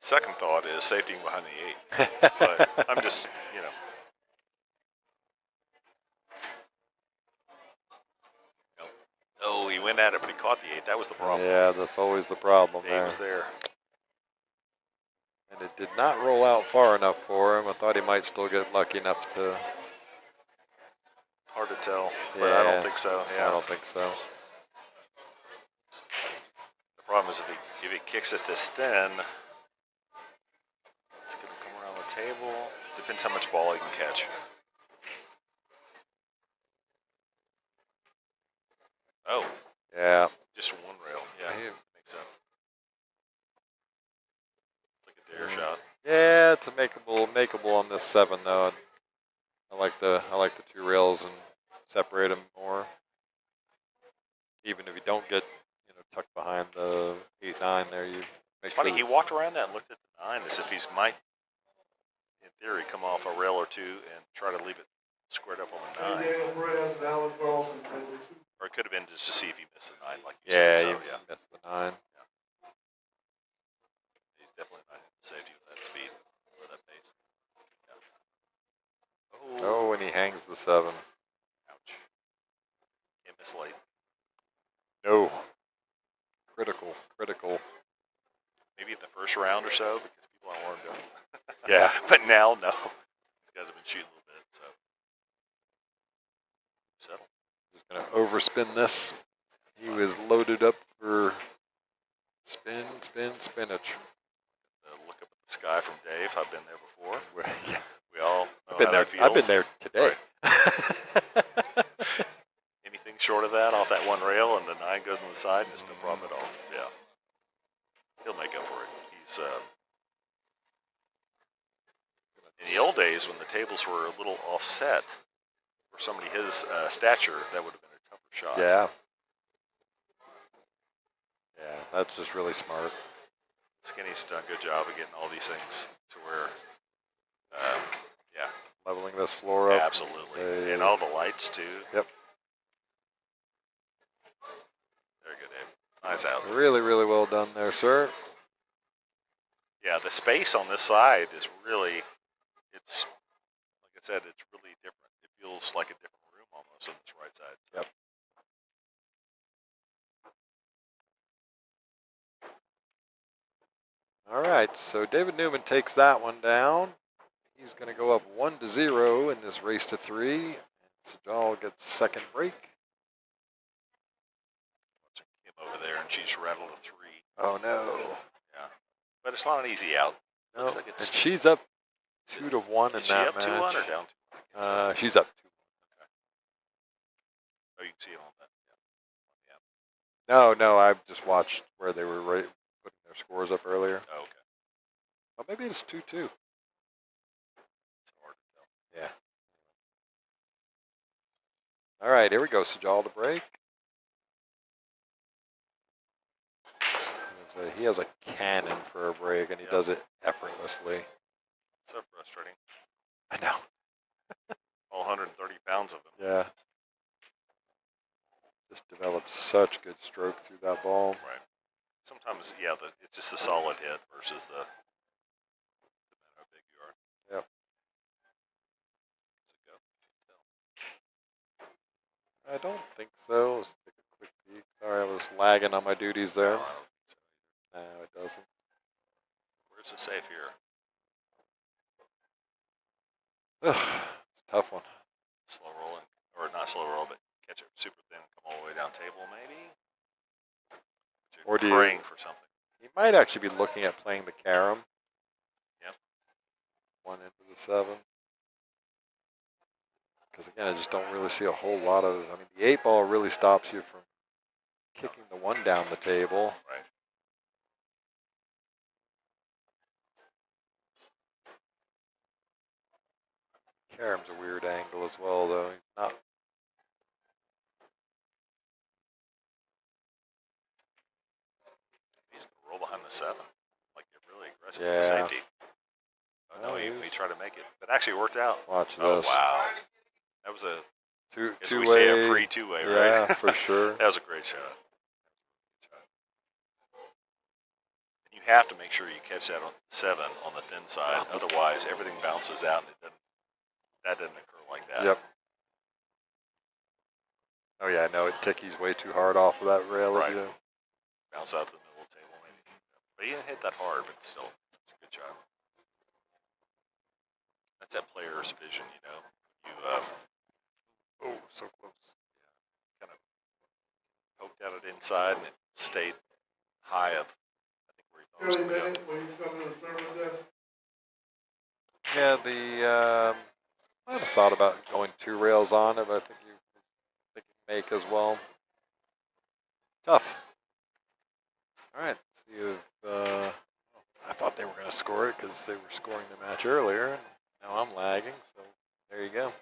Second thought is safety behind the 8. But I'm just, you know. Oh, he went at it, but he caught the 8. That was the problem. Yeah, that's always the problem The 8 was there. And it did not roll out far enough for him. I thought he might still get lucky enough to. Hard to tell, but I don't think so. Yeah. I don't think so. The problem is if he kicks it this thin, it's going to come around the table. Depends how much ball he can catch. Oh. Yeah. Just 1 rail. Yeah, makes sense. It's like a dare shot. Yeah, it's a makeable on this 7 though. I like the 2 rails and separate them more. Even if you don't get, you know, tucked behind the 8-9 there, you. It's funny. He walked around that and looked at the 9 as if he might, in theory, come off a rail or 2 and try to leave it squared up on the 9. Perez and Alan Carlson. Or it could have been just to see if he missed the 9, like you Yeah, said. So, you missed the 9. Yeah. He's definitely not hitting safety with that speed or that pace. Yeah. Oh, and he hangs the 7. Ouch. Can't miss late. No. Critical. Maybe in the first round or so because people aren't warmed up. Yeah. But now, no. These guys have been shooting a little bit, so. Settle. Just going to overspin this. He was loaded up for spinach. Look up at the sky from Dave. I've been there before. Yeah. We all know I've been how there. that feels. I've been there today. Anything short of that, off that 1 rail, and the 9 goes on the side, just no problem at all. Yeah. He'll make up for it. He's in the old days when the tables were a little offset for somebody his stature, that would have been a tougher shot. Yeah. Yeah, that's just really smart. Skinny's done a good job of getting all these things to where, Leveling this floor up. absolutely. And all the lights, too. Yep. Very good, Dave. Nice out. Really, really well done there, sir. Yeah, the space on this side is really, it's, like I said, it's really different. It feels like a different room almost on this right side. Yep. All right, so David Newman takes that one down. He's going to go up 1-0 in this race to 3. And Sajal gets second break. Kim over there, and she's rattled a 3. Oh, no. Yeah. But it's not an easy out. No, Looks like it's, and she's up 2-1 in is she that up match. 2-1 or down 2-1? She's up 2-1. Oh, you can see it on that. Yeah. No, I just watched where they were putting their scores up earlier. Oh, okay. Oh, maybe it's 2-2. It's hard to tell. Yeah. All right, here we go. Sajal to break. He has a cannon for a break, and he does it effortlessly. So frustrating. I know. All 130 pounds of him. Yeah. Just developed such good stroke through that ball. Right. Sometimes, yeah, it's just a solid hit versus the how big you are. Yep. I don't think so. Let's take a quick peek. Sorry, I was lagging on my duties there. No, I don't think so. No, it doesn't. Where's the safe here? Ugh, it's a tough one. Slow rolling, or not slow roll, but catch it super thin, come all the way down table, maybe. But Or you're do praying you? for something. He might actually be looking at playing the carom. Yep. 1 into the 7. Because again, I just don't really see a whole lot of. I mean, the 8 ball really stops you from kicking the 1 down the table. Right. Carom's a weird angle as well, though. Not. He's gonna roll behind the 7, like get really aggressive Yeah. with the safety. Oh no, Oh, he he's- tried to make it. That actually worked out. Watch Oh this. wow. That was a as we Two-way. say a free two-way, Yeah, right? for sure. That was a great shot. You have to make sure you catch that on 7 on the thin side. Otherwise, everything bounces out, and that doesn't occur like that. Yep. Oh yeah, no, it tickies way too hard off of that rail. Right. Yeah. Bounce out to the middle of the table, maybe. But he didn't hit that hard, but still, it's a good shot. That's that player's vision, you know. You Oh, so close. kind of poked at it inside, and it stayed high up. I think where he thought it was Early going to go. minute when you come to the service desk. Yeah, the I had thought about going 2 rails on it, but I think you make as well. Tough. All right. See if I thought they were going to score it because they were scoring the match earlier. And now I'm lagging, so there you go.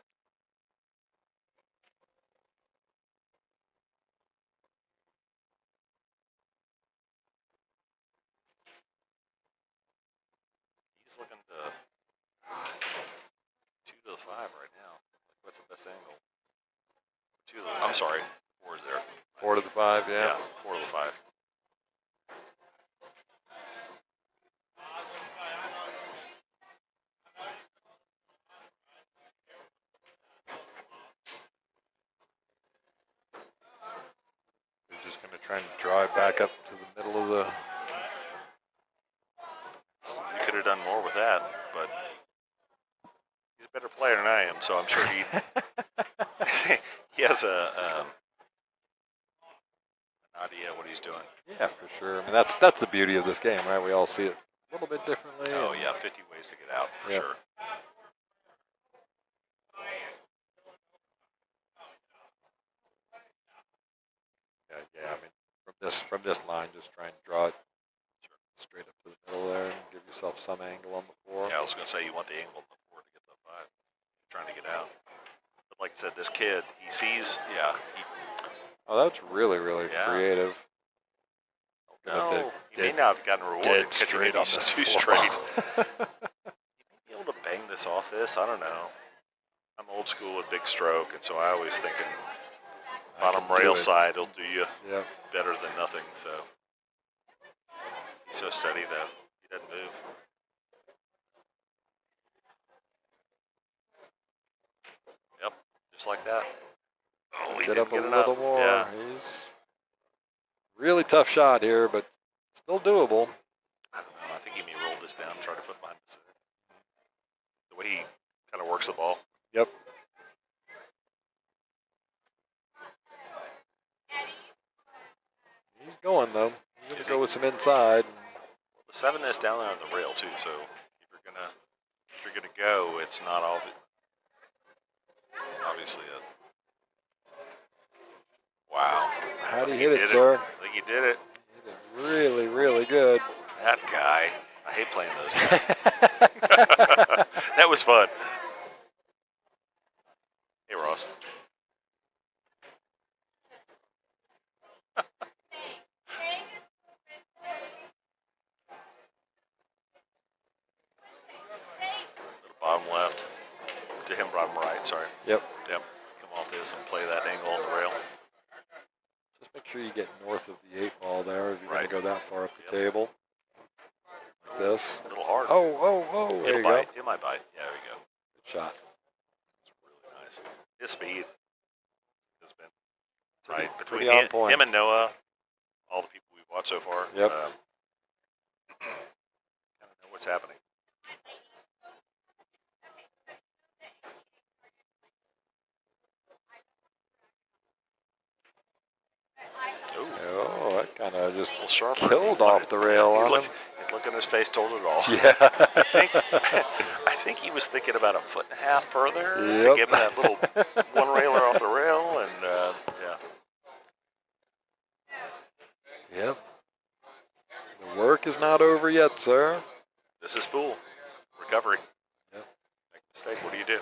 He's looking to 2 to the 5 right now. Like, what's the best angle? 2 to the. I'm sorry, 4 is there. 4 to the 5, yeah. 4 to the 5. They're just going to try and drive back up to the middle of the. You could have done more with that, but he's a better player than I am, so I'm sure he has an idea what he's doing. Yeah, for sure. I mean, that's the beauty of this game, right? We all see it a little bit differently. Oh and- yeah, 50 ways to get out for Yep. sure. Yeah, I mean, from this line, just try and draw it straight up to the middle there and give yourself some angle on the 4. Yeah, I was going to say you want the angle before to get the 5, trying to get out. But like I said, this kid, he sees, Oh, that's really, really Yeah. creative. no, he may not have gotten rewarded because he made these 2 straight. He may be able to bang this off this. I don't know. I'm old school with big stroke, and so I always thinking bottom rail side will do you Yeah. better than nothing. So he's so steady though, he doesn't move. Yep, just like that. Oh, he Get didn't up a get it little up. more. Yeah. He's really tough shot here, but still doable. I don't know. I think he may roll this down, try to put behind the center. The way he kind of works the ball. Yep. He's going though. He's gonna Is go he? with some inside. Well, the 7 is down there on the rail too, so if you're gonna go, it's not all obviously a wow. How'd he I think hit it, did sir? I think he did it. He did really, really good. That guy. I hate playing those guys. That was fun. Hey, Ross. bottom right, sorry. Yep. Yep. Come off this and play that angle on the rail. Just make sure you get north of the 8 ball there if you're Right. going to go that far up the table. Like this. A little hard. Oh, there It'll you bite. go. It might bite. Yeah, there you go. Good shot. It's really nice. His speed has been tight between Pretty on point. him and Noah, all the people we've watched so far. Yep. Kind of know what's happening. Oh, that kind of just A little sharper. killed off the rail on him. Look at his face, told it all. Yeah. I think he was thinking about 1.5 feet further to Yep. give him that little one railer off the rail, and yeah. Yep. The work is not over yet, sir. This is pool recovery. Yep. Make a mistake. What do you do?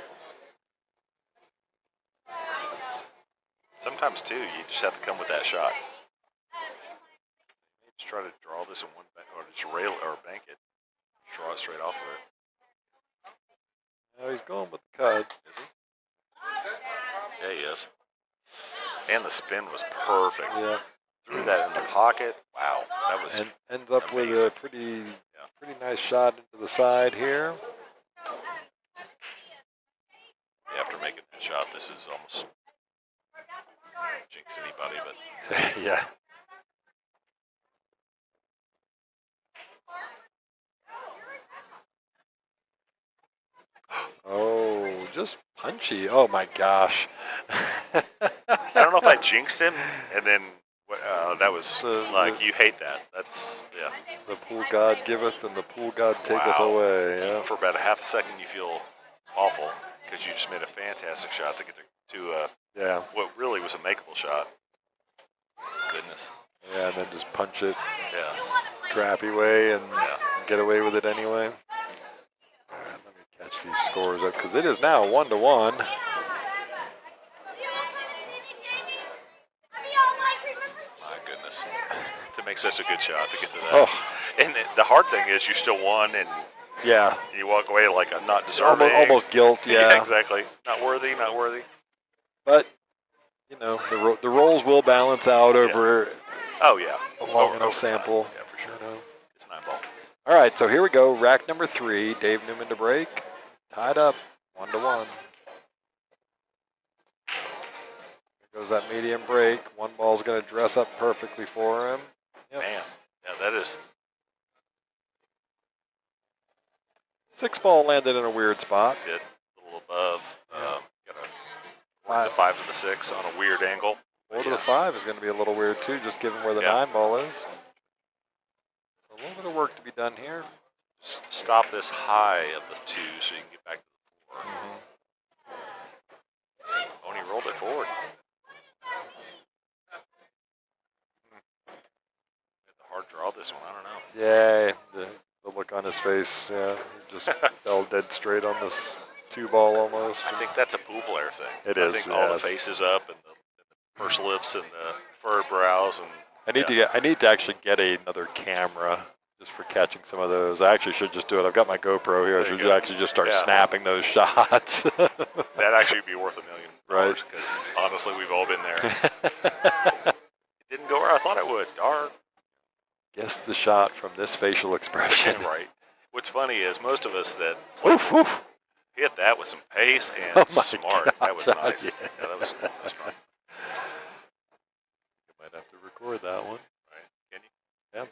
Sometimes too, you just have to come with that shot. Just try to draw this in one bank, or just rail or bank it. Draw it straight off of it. Oh, he's going with the cut. Is he? Yeah, he is. And the spin was perfect. Yeah. Threw that in the pocket. Wow, that was And ends up with amazing. a pretty nice shot into the side here. After making that shot, this is almost jinx anybody, but Yeah. Oh, just punchy. Oh my gosh. I don't know if I jinxed him, and then that was The- you hate that. That's The pool god giveth and the pool god taketh Wow. away. Yeah. For about a half a second, you feel awful because you just made a fantastic shot to get to Yeah. what really was a makeable shot. Goodness. Yeah, and then just punch it Yeah. crappy way and Yeah. get away with it anyway. All right, let me catch these scores up because it is now 1-1. My goodness. To make such a good shot to get to that. Oh, And the hard thing is you still won and yeah. you walk away like I'm not deserving. Almost guilt, yeah. Exactly. Not worthy, not worthy. But, you know, the rolls will balance out over Oh, yeah. a long enough Over time. sample. Yeah, for sure. You know. It's 9 ball. All right, so here we go. Rack number 3. Dave Newman to break. Tied up, 1-1. Here goes that medium break. One ball's going to dress up perfectly for him. Yep. Man. Yeah, that is. 6 ball landed in a weird spot. Did a little above. Yeah. Got a Five. 5 to the 6 on a weird angle. 4 to the 5 is going to be a little weird too, just given where the 9 ball is. A little bit of work to be done here. Stop this high of the 2 so you can get back to the 4. Oh, and he rolled it forward. Had the hard draw this one. I don't know. Yeah, the look on his face. Yeah, he just fell dead straight on this 2 ball almost. I think that's a pool player thing. It I is, think all the yes. faces up and the pursed lips and the furrowed brows and. I need to actually get another camera just for catching some of those. I actually should just do it. I've got my GoPro here. I There you should go. actually just start Yeah. snapping those shots. That'd actually be worth $1 million. Right. Because honestly, we've all been there. It didn't go where I thought it would. Darn. Guess the shot from this facial expression. Right. What's funny is most of us that Oof, oof. hit that with some pace and Oh my smart. gosh, That was nice. yeah. Yeah, that was strong. You might have to record that one. Right. Can you? Yeah.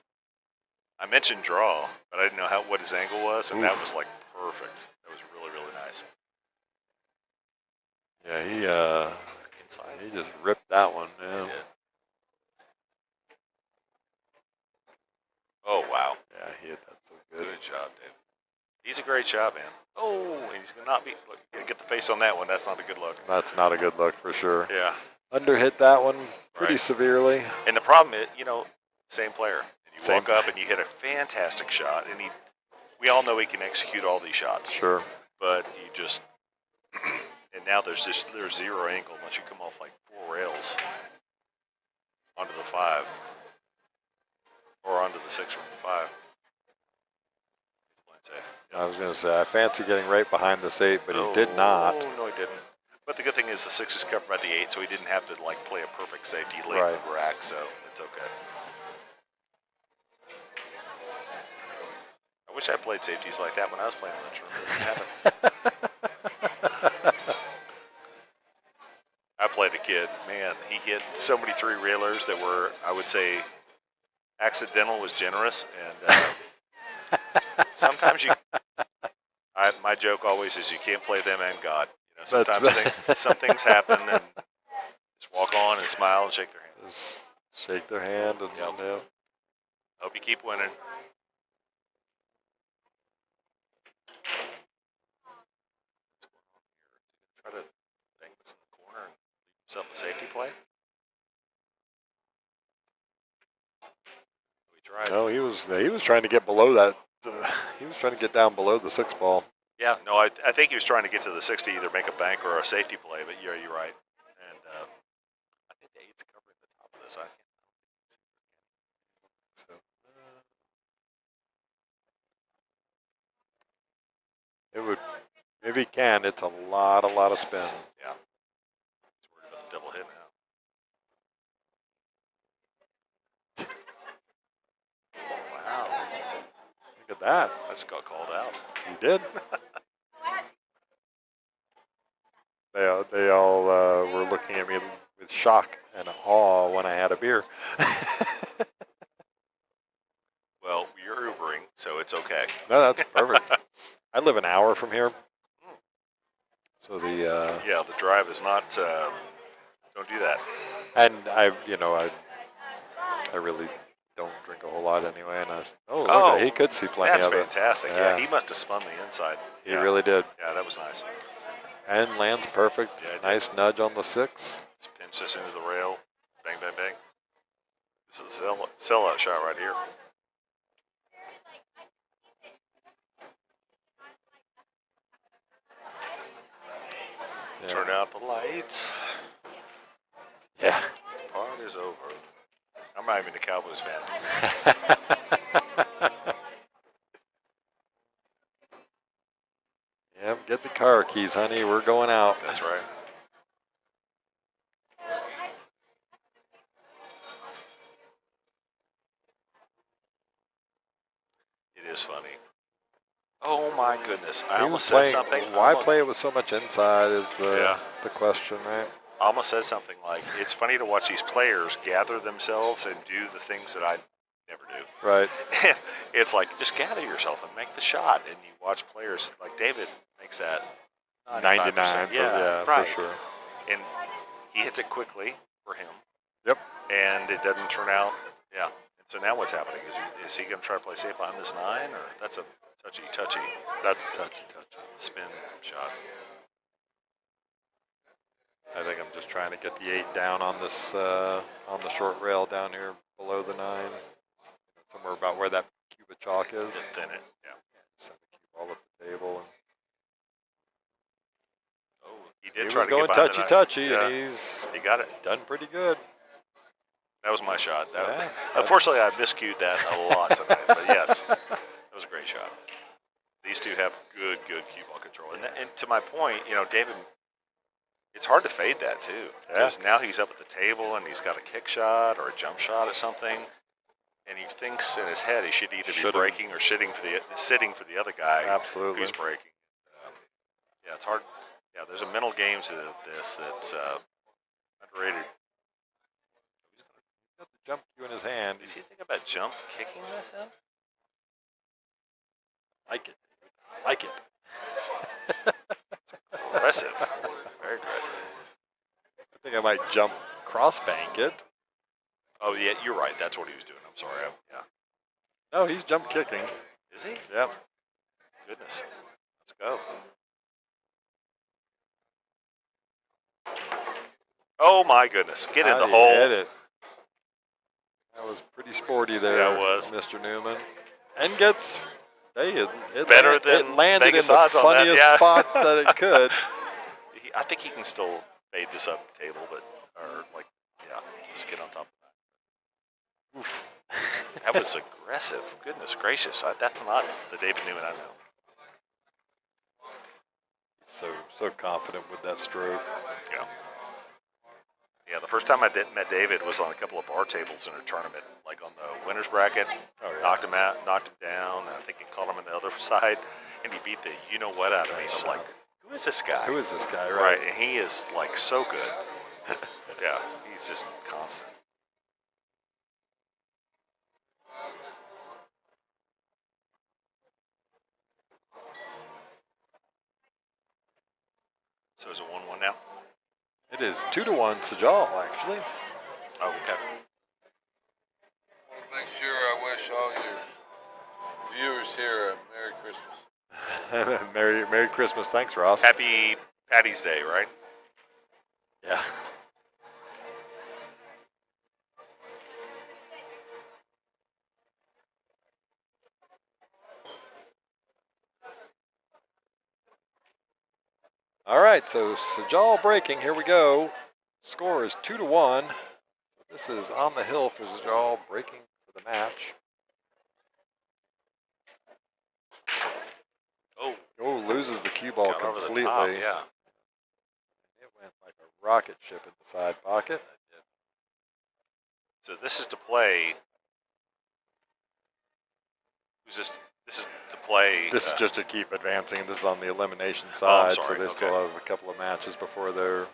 I mentioned draw, but I didn't know what his angle was, and that Oof. was like perfect. That was really, really nice. Yeah, Inside. he just ripped that one. Yeah. He did. Oh, wow. Yeah, he hit that so good. Good job, Dave. He's a great shot, man. Oh, and he's gonna not be. Look, get the face on that one. That's not a good look. That's not a good look for sure. Yeah. Under hit that one pretty Right. severely. And the problem is, same player. And you Same. walk up and you hit a fantastic shot, and we all know he can execute all these shots. Sure. But you just, and now there's zero angle unless you come off like 4 rails onto the 5 or onto the 6 from the 5. He's playing safe. I was going to say, I fancy getting right behind this 8, but he did not. No, he didn't. But the good thing is the 6 is covered by the 8, so he didn't have to like play a perfect safety late in the rack, so it's okay. I wish I played safeties like that when I was playing Lunchroom. It didn't happen. I played a kid. Man, he hit so many 3-railers that were, I would say, accidental was generous, and sometimes you. My joke always is you can't play them and God. You know, sometimes some things happen, and just walk on and smile and shake their hand. Just shake their hand and yep. Hope you keep winning. Try to bang this in the corner and leave himself a safety play. We tried. No, he was trying to get below that. He was trying to get down below the 6 ball. Yeah, no, I think he was trying to get to the 6 to either make a bank or a safety play, but yeah, you're right. And I think the 8's covering the top of this. I can't. So, it would, if he can, it's a lot of spin. Yeah. He's worried about the double hit now. Wow. Look at that. I just got called out. He did. They all were looking at me with shock and awe when I had a beer. Well, you're Ubering, so it's okay. No, that's perfect. I live an hour from here. So the yeah, the drive is not. Don't do that. And I really don't drink a whole lot anyway. And look, he could see plenty of it. That's fantastic. Yeah, he must have spun the inside. He really did. Yeah, that was nice. And lands perfect. Yeah, nice nudge on the 6. Just pinch this into the rail. Bang, bang, bang. This is a sellout shot right here. Yeah. Turn out the lights. Yeah. The part is over. I'm not even a Cowboys fan. Yep, get the car keys, honey. We're going out. That's right. It is funny. Oh my goodness! I almost said something. Why play it with so much inside is the question, right? I almost said something like, "It's funny to watch these players gather themselves and do the things that I never do." Right. It's like just gather yourself and make the shot, and you watch players like David makes that 99. Yeah, right. For sure. And he hits it quickly for him. Yep. And it doesn't turn out. Yeah. And so now what's happening? Is he going to try to play safe on this 9, or that's a touchy? That's a touchy spin shot. I think I'm just trying to get the 8 down on this on the short rail down here below the 9, somewhere about where that cube of chalk is. Thin it, yeah. Send the cue ball up the table. And he did he try was to going get touchy, yeah. and he got it done pretty good. That was my shot. Yeah, unfortunately, I miscued that a lot tonight. But yes, that was a great shot. These two have good cue ball control. And to my point, David, it's hard to fade that too. Because now he's up at the table and he's got a kick shot or a jump shot at something, and he thinks in his head he should either be breaking or sitting for the other guy. Absolutely. Who's breaking. Yeah, it's hard. Yeah, there's a mental game to this that's underrated. He's got the jump cue in his hand. Does he think about jump kicking with him? Like it. Aggressive. Very aggressive. I think I might jump cross bank it. Oh, yeah, you're right. That's what he was doing. I'm sorry. Yeah. No, he's jump kicking. Is he? Yep. Goodness. Let's go. Oh, my goodness. Get in the hole. Hit it. That was pretty sporty there, yeah, it was. Mr. Newman. And gets... it landed Vegas in the odds on that, funniest spots that it could. I think he can still fade this up the table, just get on top of that. Oof. That was aggressive. Goodness gracious. That's not the David Newman I know. So confident with that stroke. Yeah. Yeah, the first time I met David was on a couple of bar tables in a tournament, like on the winner's bracket. Oh, yeah. Knocked him out, knocked him down. I think he caught him on the other side, and he beat the you-know-what out of me. Nice I'm like, shot. who is this guy? Who is this guy? Right, and he is, like, so good. Yeah, he's just constant. So is it 1-1 now? It is 2-1 Sajal, actually. Oh, okay. Make sure I wish all your viewers here a Merry Christmas. Merry Christmas. Thanks, Ross. Happy Patty's Day, right? Yeah. All right, so Sajal breaking. Here we go. Score is 2-1. This is on the hill for Sajal breaking for the match. Oh, loses the cue ball Got over completely. the top, yeah. It went like a rocket ship in the side pocket. So this is to play. This is to play. This is just to keep advancing. This is on the elimination side, sorry, so they okay. still have a couple of matches before they're.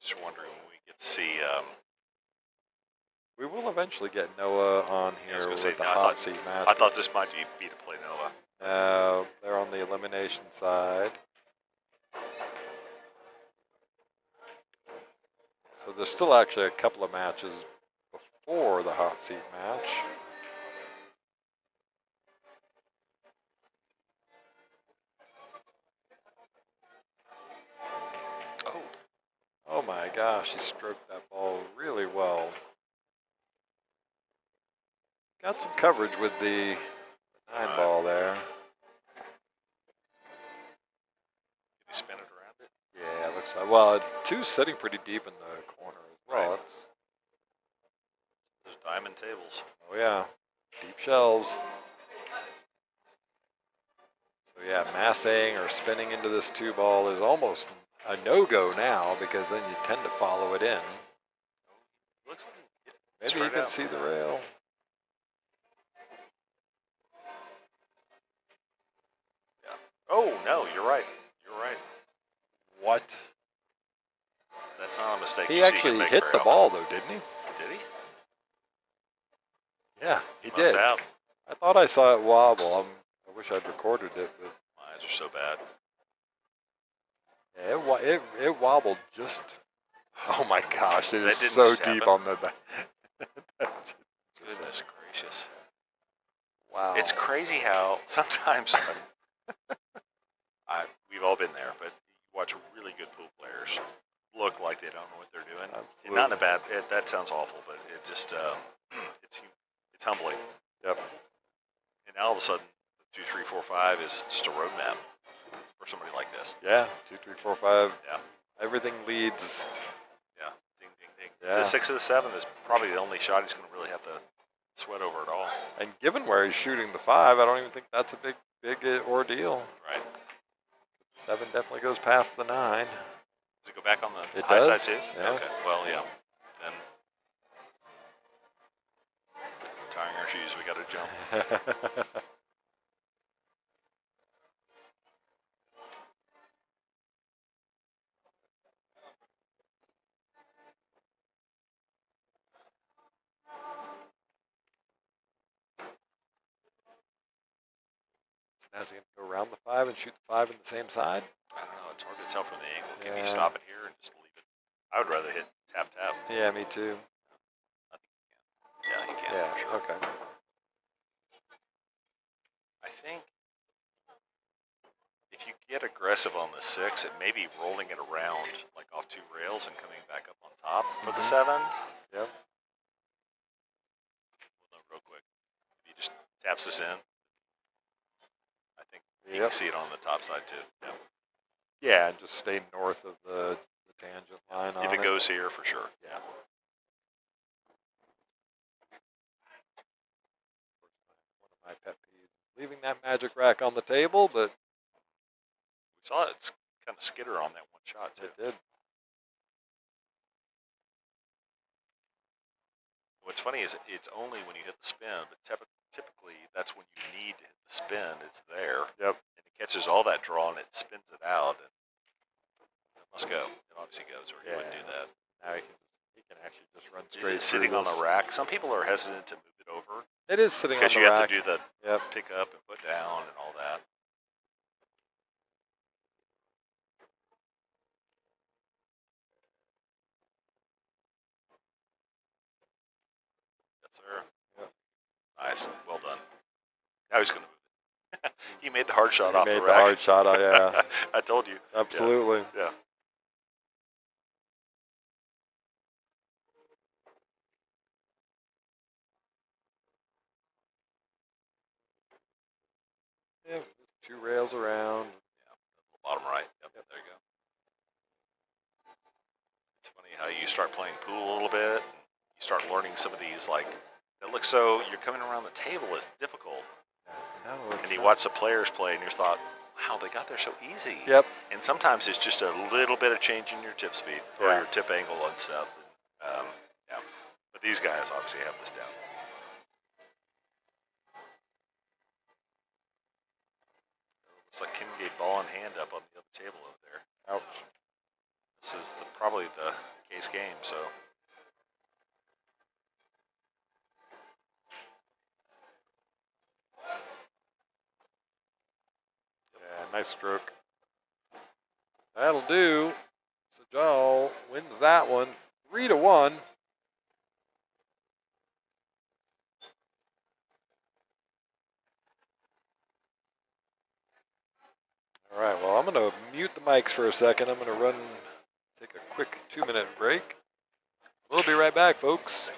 Just wondering when we get to see. We will eventually get Noah on I was here gonna with say, the no, hot seat match. I thought this might be to play Nova. They're on the elimination side. So there's still actually a couple of matches before the hot seat match. Oh my gosh, he stroked that ball really well. Got some coverage with the 9 ball there. Can you spin it around it? Yeah, it looks like. Well, 2's sitting pretty deep in the corner as well. Right. It's, There's diamond tables. oh yeah, deep shelves. So yeah, massing or spinning into this 2 ball is almost a no-go now because then you tend to follow it in. Looks like Maybe you can see the rail. Yeah. Oh no, you're right. You're right. What? That's not a mistake. He you see him actually make hit very the often. ball though, didn't he? Did he? Yeah, he Must did. have. I thought I saw it wobble. I wish I'd recorded it, but My eyes are so bad. yeah, it wobbled just. Oh my gosh, it That is didn't so just deep happen. on the. Goodness gracious. Wow. It's crazy how sometimes we've all been there, but you watch really good pool players look like they don't know what they're doing. And not in a bad. That sounds awful, but it just it's humbling. Yep. And now all of a sudden, 2, 3, 4, 5 is just a roadmap for somebody like this. Yeah, 2, 3, 4, 5. Yeah. Everything leads. Yeah. Ding, ding, ding. Yeah. The 6 of the 7 is probably the only shot he's going to really have to sweat over at all. And given where he's shooting the 5, I don't even think that's a big ordeal. Right. 7 definitely goes past the 9. Does it go back on the It high does, side too? yeah. Okay. Well, yeah. Then tying our shoes, we got to jump. Now is he going to go around the 5 and shoot the 5 in the same side? I don't know. It's hard to tell from the angle. Can Yeah. you stop it here and just leave it? I would rather hit tap tap. Yeah, me too. I think you can. Yeah, you can. Yeah, for sure. okay. I think if you get aggressive on the 6, it may be rolling it around like off 2 rails and coming back up on top for the 7. Yep. Hold on real quick. If he just taps this in, I think you Yep. can see it on the top side too. Yeah. Yeah, and just stay north of the tangent line on If it goes here, for sure. Yeah. leaving that magic rack on the table, but We saw it kind of skitter on that one shot, too. it did. What's funny is it's only when you hit the spin, but typically that's when you need to hit the spin. It's there. Yep. And it catches all that draw and it spins it out. And it must go. It obviously goes, or he wouldn't do that. Now he can actually just run Is straight it sitting through on this. the rack? Some people are hesitant to move it over It is sitting on because the you rack. have to do the Yep. pick up and put down and all that. Yes, sir. Yep. Nice. Well done. Now he's going to move it. He made the hard shot He off the made rack. the hard shot. Yeah. I told you. Absolutely. Yeah. Yeah. Two rails around. Bottom right. Yep, there you go. It's funny how you start playing pool a little bit. You start learning some of these, like, that looks so, you're coming around the table, it's difficult. No, it's And you not. watch the players play and you thought, wow, they got there so easy. Yep. And sometimes it's just a little bit of change in your tip speed or Yeah. your tip angle and stuff. Yeah. But these guys obviously have this down. Looks like Kim gave ball in hand up on the other table over there. Ouch. This is probably the case game, so. Yeah, nice stroke. That'll do. Sajal wins that one 3-1. All right, well, I'm going to mute the mics for a second. I'm going to take a quick 2-minute break. We'll be right back, folks.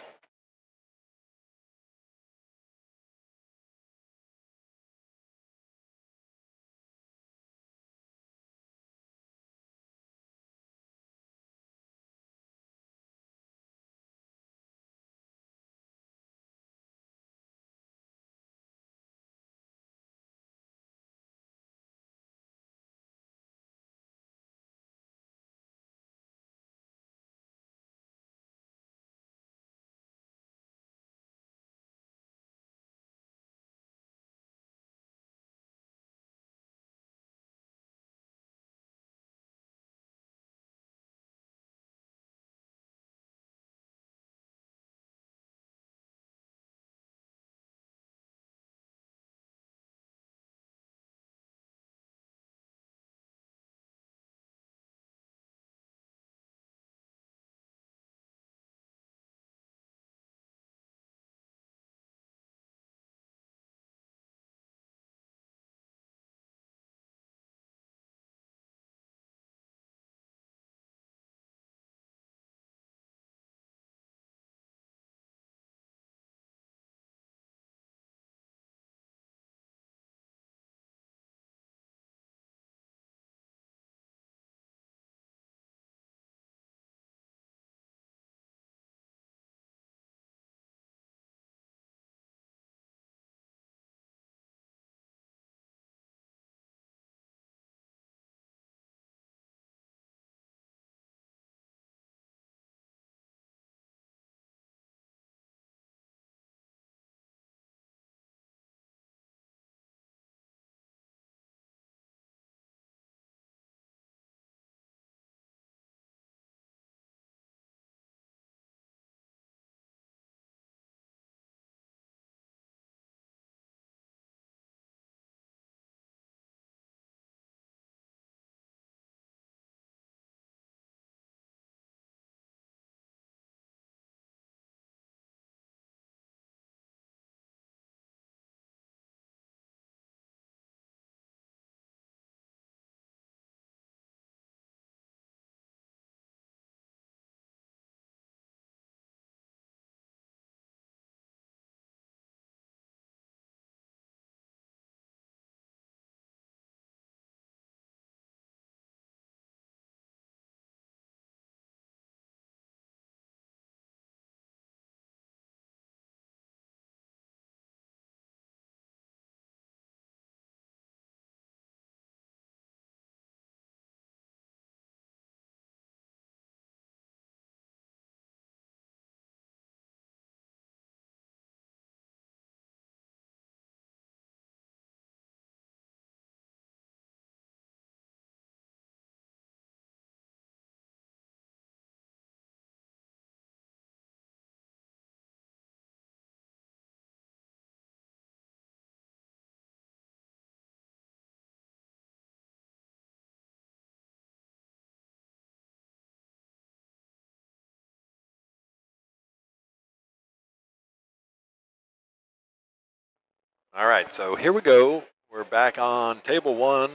All right, so here we go. We're back on table 1.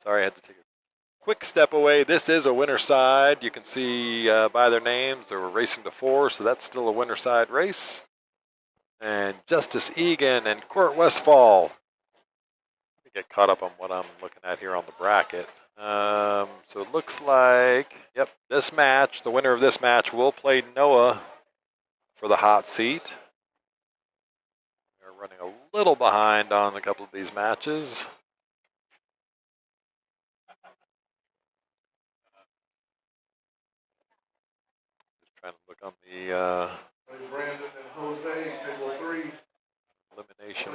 Sorry, I had to take a quick step away. This is a winner side. You can see by their names, they were racing to 4, so that's still a winner side race. And Justice Egan and Court Westfall. Let me get caught up on what I'm looking at here on the bracket. So it looks like, yep, this match, the winner of this match will play Noah for the hot seat. We're running a little behind on a couple of these matches. Just trying to look on the Brandon and Jose, table 3. elimination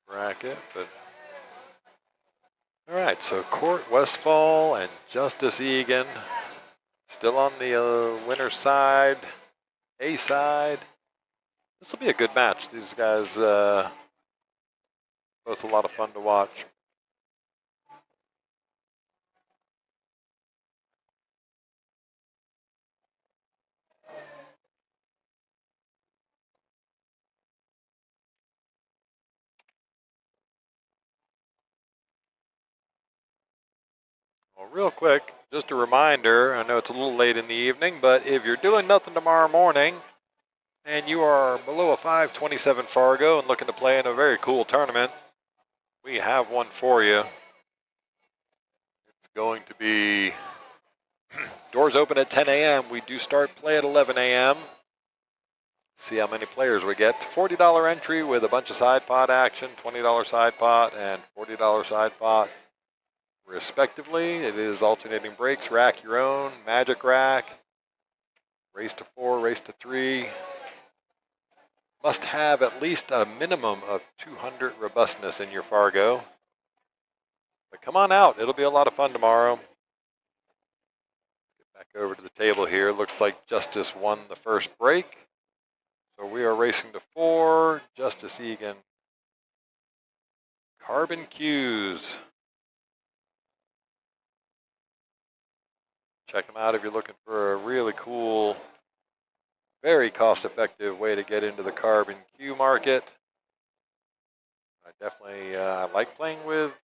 bracket, but all right, so Court Westfall and Justice Egan still on the winner's side, A side. This will be a good match. These guys both a lot of fun to watch. Well, real quick, just a reminder, I know it's a little late in the evening, but if you're doing nothing tomorrow morning and you are below a 527 Fargo and looking to play in a very cool tournament, we have one for you. It's going to be doors open at 10 a.m. We do start play at 11 a.m. See how many players we get. $40 entry with a bunch of side pot action, $20 side pot and $40 side pot, respectively. It is alternating breaks, rack your own, magic rack, race to 4, race to 3. Must have at least a minimum of 200 robustness in your Fargo. But come on out, it'll be a lot of fun tomorrow. Get back over to the table here. Looks like Justice won the first break. So we are racing to 4, Justice Egan. Carbon cues. Check them out if you're looking for a really cool, very cost-effective way to get into the carbon cue market. I definitely I like playing with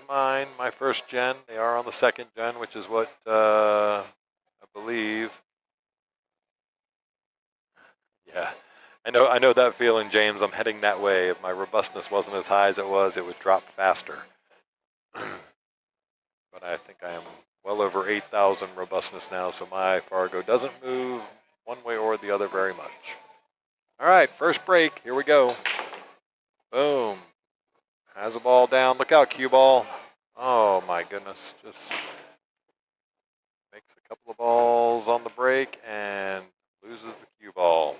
mine. My first gen. They are on the second gen, which is what I believe. Yeah, I know that feeling, James. I'm heading that way. If my robustness wasn't as high as it would drop faster. But I think I am well over 8,000 robustness now, so my Fargo doesn't move one way or the other very much. All right, first break. Here we go. Boom. Has a ball down. Look out, cue ball. Oh, my goodness. Just makes a couple of balls on the break and loses the cue ball.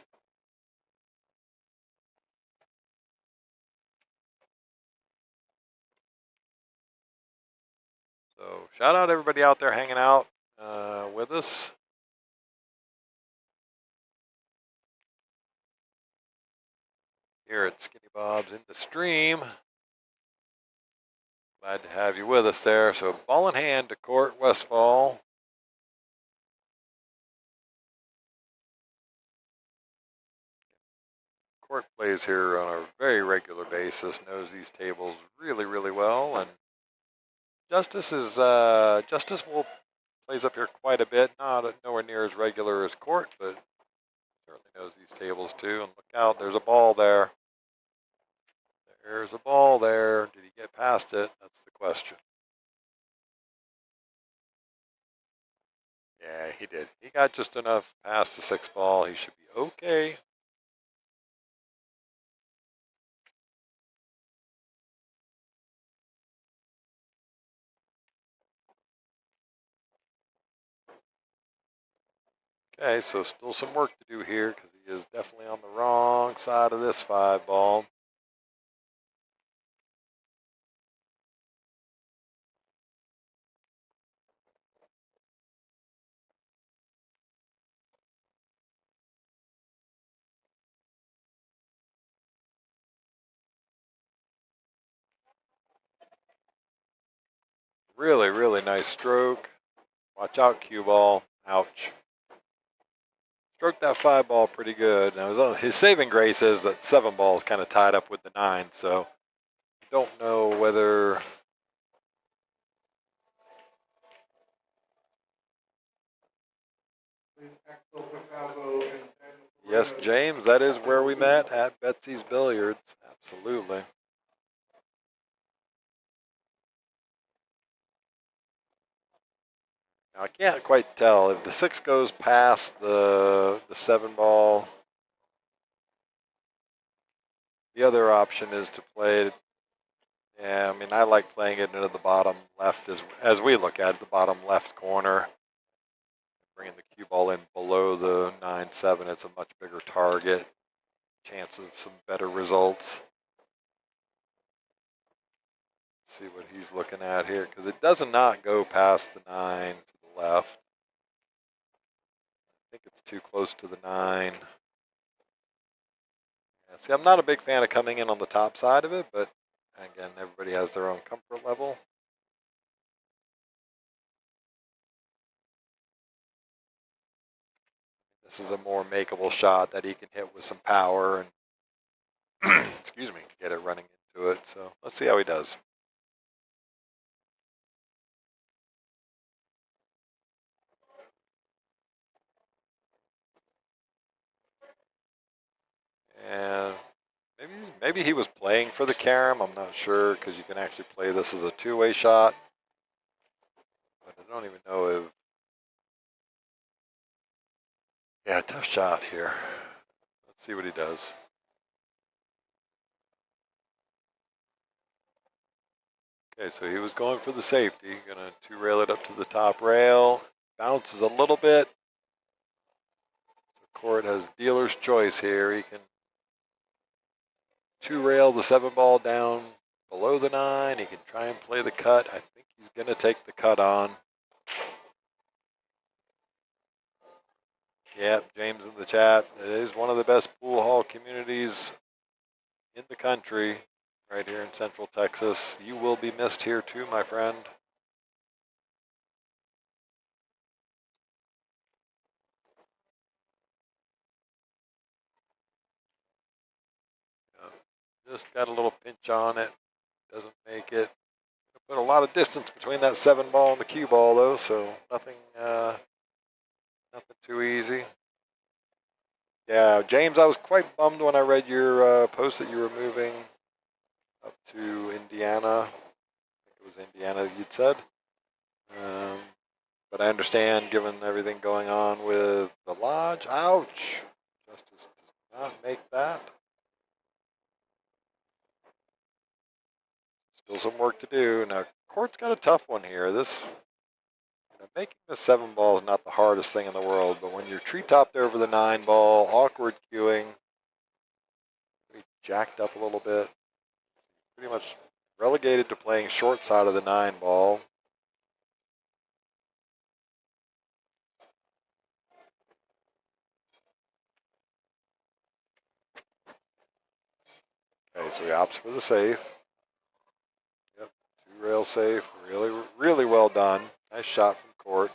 So shout out everybody out there hanging out with us. Here at Skinny Bob's in the stream. Glad to have you with us there. So ball in hand to Court Westfall. Court plays here on a very regular basis, knows these tables really, really well, and Justice will plays up here quite a bit, nowhere near as regular as Court, but certainly knows these tables too. And look out, there's a ball there. There's a ball there. Did he get past it? That's the question. Yeah, he did. He got just enough past the 6th ball. He should be okay. Okay, so still some work to do here because he is definitely on the wrong side of this 5 ball. Really, really nice stroke. Watch out, cue ball. Ouch. stroked that 5 ball pretty good. Now his saving grace is that 7 ball is kind of tied up with the 9, so I don't know whether. Yes, James, that is where we met, at Betsy's Billiards. Absolutely. Now I can't quite tell if the 6 goes past the 7 ball. The other option is to play it. Yeah, I mean, I like playing it into the bottom left as we look at it, the bottom left corner. Bringing the cue ball in below the 9-7, it's a much bigger target. Chance of some better results. Let's see what he's looking at here, because it does not go past the 9 to the left. I think it's too close to the 9. Yeah, see, I'm not a big fan of coming in on the top side of it, but again, everybody has their own comfort level. This is a more makeable shot that he can hit with some power and, excuse me, get it running into it. So let's see how he does. And maybe he was playing for the carom. I'm not sure, because you can actually play this as a two-way shot. But I don't even know if. Yeah, tough shot here. Let's see what he does. Okay, so he was going for the safety. Gonna two-rail it up to the top rail. Bounces a little bit. The court has dealer's choice here. He can two-rail the 7 ball down below the 9. He can try and play the cut. I think he's gonna take the cut on. Yep, James in the chat. It is one of the best pool hall communities in the country, right here in Central Texas. You will be missed here too, my friend. Just got a little pinch on it. Doesn't make it. Put a lot of distance between that 7 ball and the cue ball, though, so nothing too easy. Yeah, James, I was quite bummed when I read your post that you were moving up to Indiana. I think it was Indiana that you'd said. But I understand, given everything going on with the lodge. Ouch! Justice does not make that. Still some work to do. Now, court's got a tough one here. Making the 7 ball is not the hardest thing in the world, but when you're tree-topped over the 9 ball, awkward cueing, jacked up a little bit, pretty much relegated to playing short side of the 9 ball. Okay, so he opts for the safe. Yep, 2-rail safe. Really, really well done. Nice shot from court.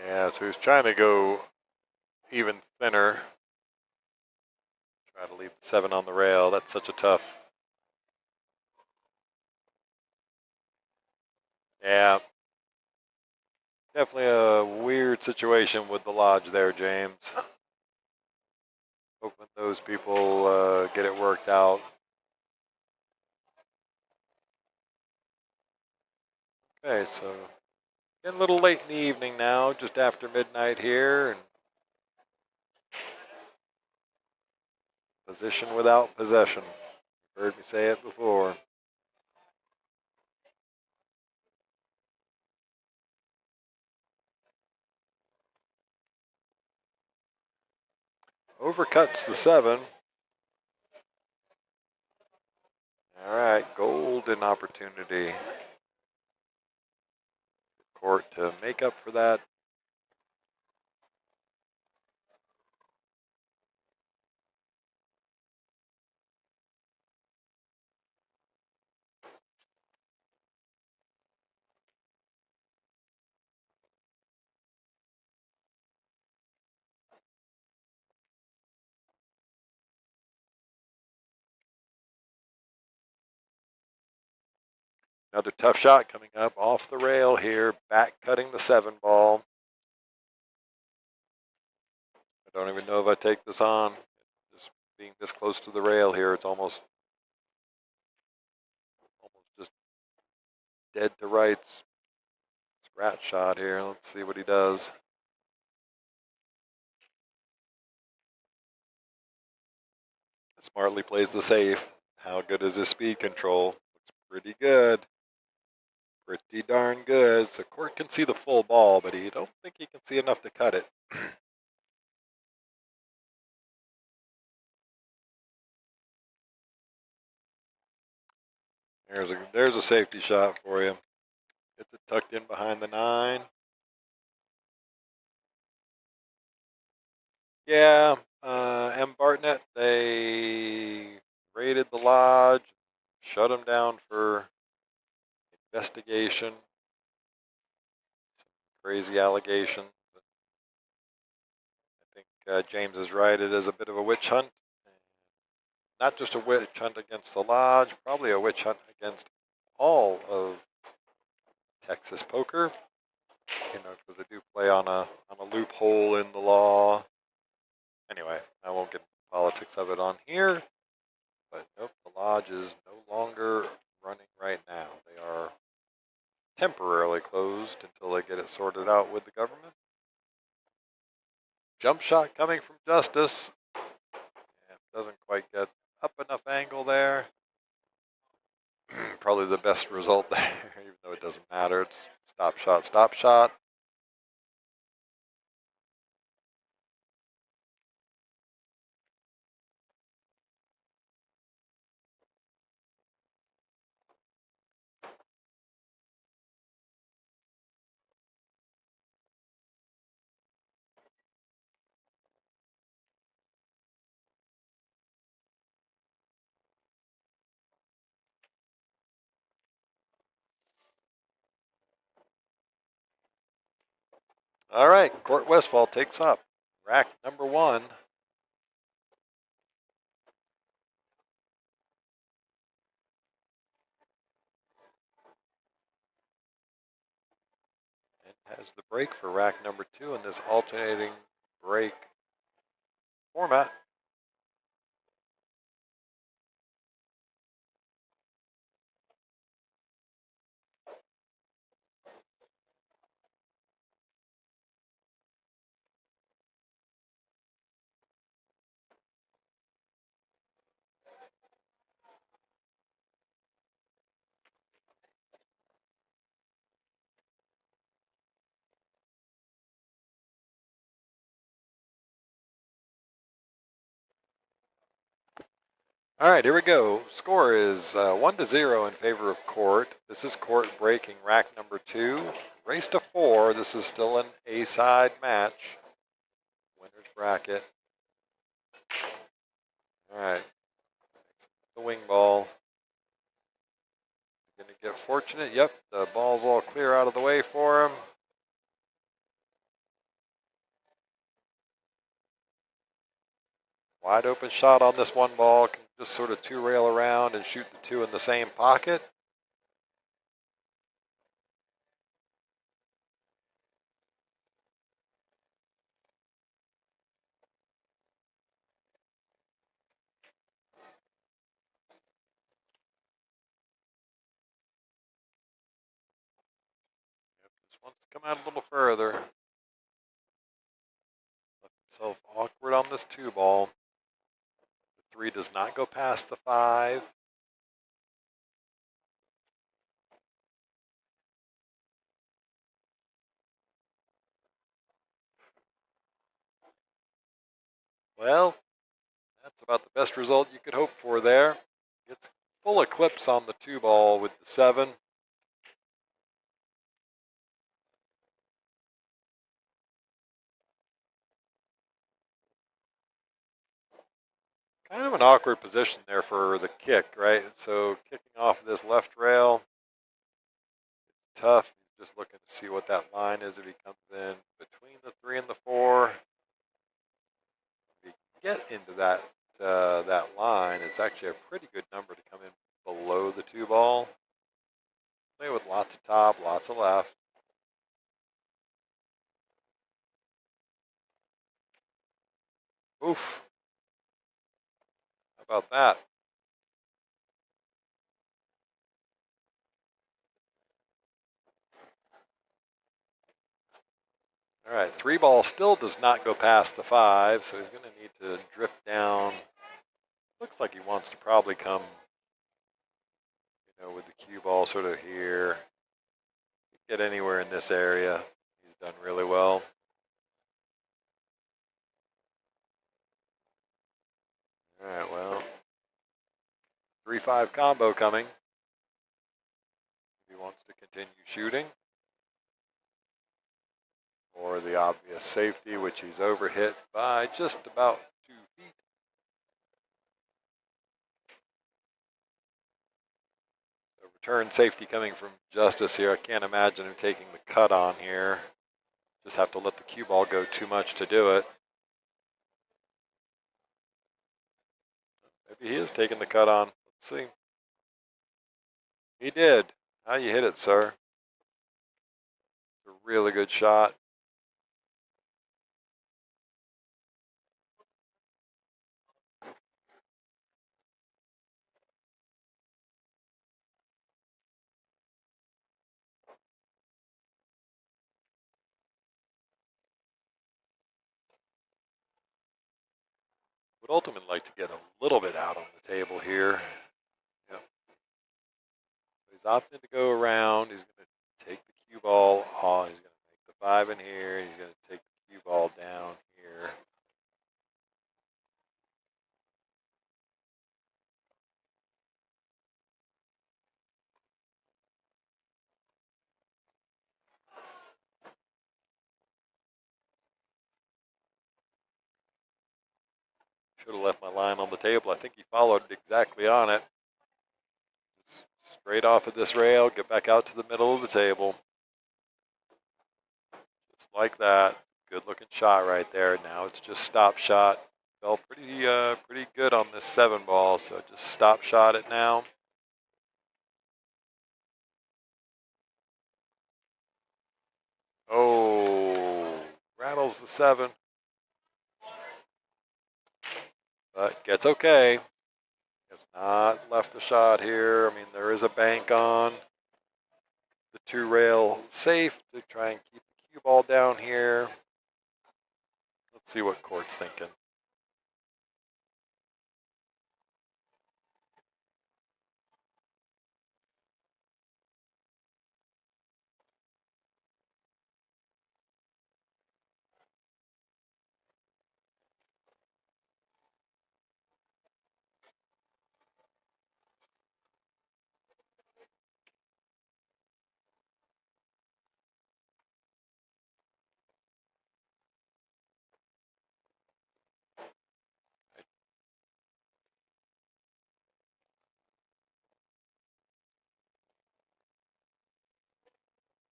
Yeah, so he's trying to go even thinner. Try to leave the 7 on the rail. That's such a tough. Yeah. Definitely a weird situation with the lodge there, James. Hoping those people get it worked out. Okay, so getting a little late in the evening now, just after midnight here. And position without possession. You've heard me say it before. Overcuts the 7. All right, golden opportunity. court to make up for that. Another tough shot coming up off the rail here, back cutting the 7 ball. I don't even know if I take this on. Just being this close to the rail here, it's almost just dead to rights. Scratch shot here. Let's see what he does. Smartly plays the safe. How good is his speed control? Looks pretty good. Pretty darn good. So Court can see the full ball, but he don't think he can see enough to cut it. There's a safety shot for you. It's it tucked in behind the 9. Yeah, M. Bartnett, they raided the lodge, shut him down for investigation. Crazy allegation. I think James is right. It is a bit of a witch hunt. Not just a witch hunt against the lodge, probably a witch hunt against all of Texas poker. You know, because they do play on a loophole in the law. Anyway, I won't get into politics of it on here. But nope, the lodge is no longer running right now. They are temporarily closed until they get it sorted out with the government. Jump shot coming from Justice. Yeah, doesn't quite get up enough angle there. Probably the best result there, even though it doesn't matter. It's stop shot, stop shot. All right, Court Westfall takes up rack number 1. And has the break for rack number 2 in this alternating break format. All right, here we go. Score is 1-0 in favor of Court. This is Court breaking rack number 2. Race to 4. This is still an A-side match. Winner's bracket. All right. The wing ball. Going to get fortunate. Yep, the ball's all clear out of the way for him. Wide open shot on this one ball. Can just sort of 2-rail around and shoot the 2 in the same pocket. Yep, just wants to come out a little further. Left himself awkward on this 2 ball. The 3 does not go past the 5. Well, that's about the best result you could hope for there. Gets full eclipse on the 2 ball with the 7. Kind of an awkward position there for the kick, right? So kicking off this left rail, tough. Just looking to see what that line is if he comes in between the 3 and the 4. If he can get into that that line, it's actually a pretty good number to come in below the 2 ball. Play with lots of top, lots of left. Oof. How about that? All right, 3 ball still does not go past the 5, so he's going to need to drift down. Looks like he wants to probably come, with the cue ball sort of here. Get anywhere in this area. He's done really well. All right, well, 3-5 combo coming. He wants to continue shooting. Or the obvious safety, which he's overhit by just about 2 feet. So return safety coming from Justice here. I can't imagine him taking the cut on here. Just have to let the cue ball go too much to do it. Maybe he is taking the cut on. Let's see. He did. How you hit it, sir? It's a really good shot. Would ultimately like to get a little bit out on the table here. Yep. So he's opting to go around. He's going to take the cue ball on. He's going to make the 5 in here. He's going to take the cue ball down here. Should have left my line on the table. I think he followed exactly on it. Straight off of this rail, get back out to the middle of the table. Just like that. Good looking shot right there. Now it's just stop shot. Felt pretty good on this 7 ball, so just stop shot it now. Oh, rattles the 7. But gets okay. Has not left a shot here. I mean, there is a bank on the 2 rail safe to try and keep the cue ball down here. Let's see what court's thinking.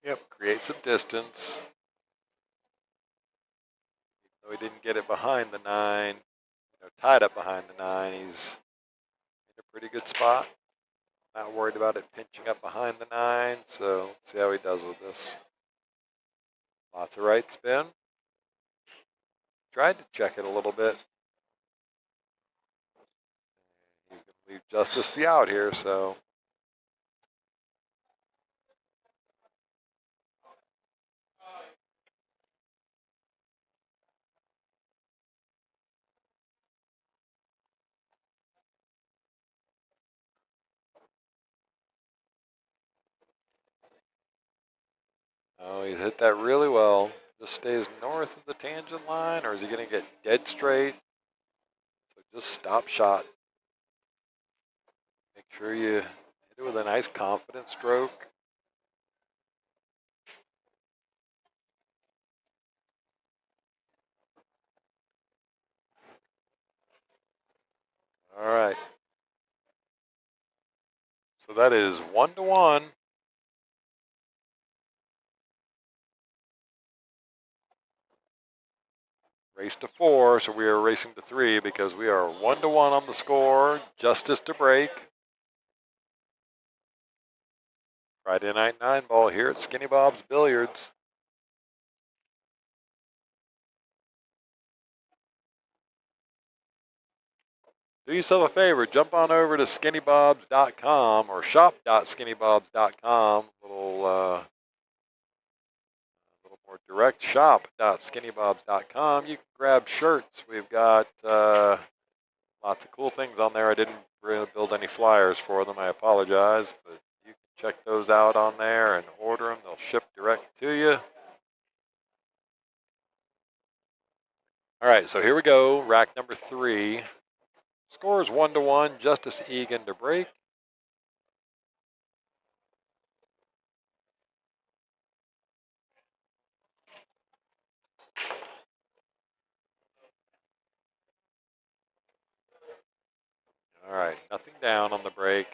Yep, create some distance. Though he didn't get it behind the 9, tied up behind the 9, he's in a pretty good spot. Not worried about it pinching up behind the 9, so let's see how he does with this. Lots of right spin. Tried to check it a little bit. He's going to leave Justice the out here, so. Oh, he hit that really well. Just stays north of the tangent line, or is he going to get dead straight? So just stop shot. Make sure you hit it with a nice confident stroke. All right. So that is 1-1. Race to 4, so we are racing to 3 because we are 1-1 on the score. Justice to break. Friday night 9-ball here at Skinny Bob's Billiards. Do yourself a favor, jump on over to skinnybobs.com or shop.skinnybobs.com. A little more direct, shop.skinnybobs.com. You can grab shirts. We've got lots of cool things on there. I didn't really build any flyers for them. I apologize, but you can check those out on there and order them. They'll ship direct to you. All right, so here we go. Rack number 3. Score is 1-1. Justice Egan to break. All right, nothing down on the break.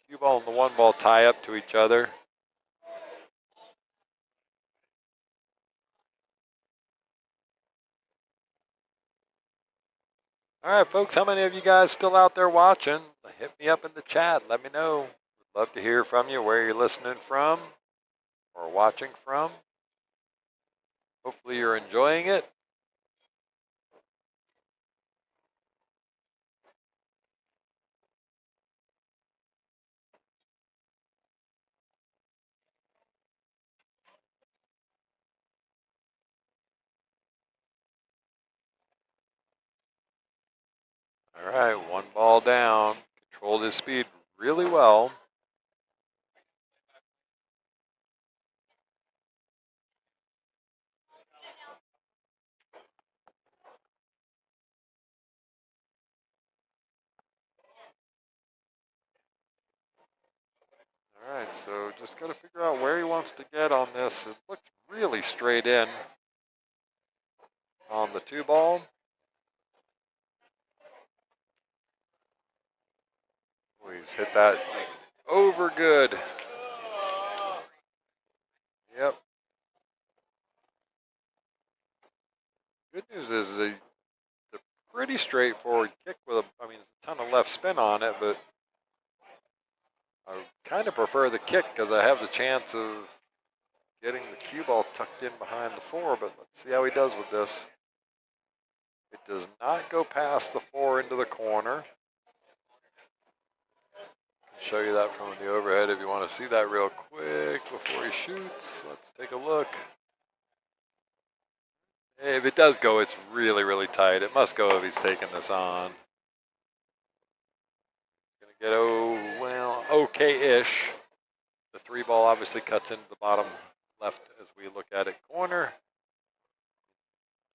Cue ball and the 1-ball tie up to each other. All right, folks, how many of you guys still out there watching? Hit me up in the chat. Let me know. Would love to hear from you, where you're listening from or watching from. Hopefully you're enjoying it. All right, 1 ball down. Controlled his speed really well. All right, so just got to figure out where he wants to get on this. It looks really straight in on the 2-ball. Oh, he's hit that over good. Yep. Good news is it's a pretty straightforward kick with a, I mean, there's a ton of left spin on it, but I kind of prefer the kick because I have the chance of getting the cue ball tucked in behind the 4, but let's see how he does with this. It does not go past the 4 into the corner. I'll show you that from the overhead if you want to see that real quick before he shoots. Let's take a look. If it does go, it's really, really tight. It must go if he's taking this on. Gonna get, oh, well, okay-ish. The 3-ball obviously cuts into the bottom left as we look at it corner.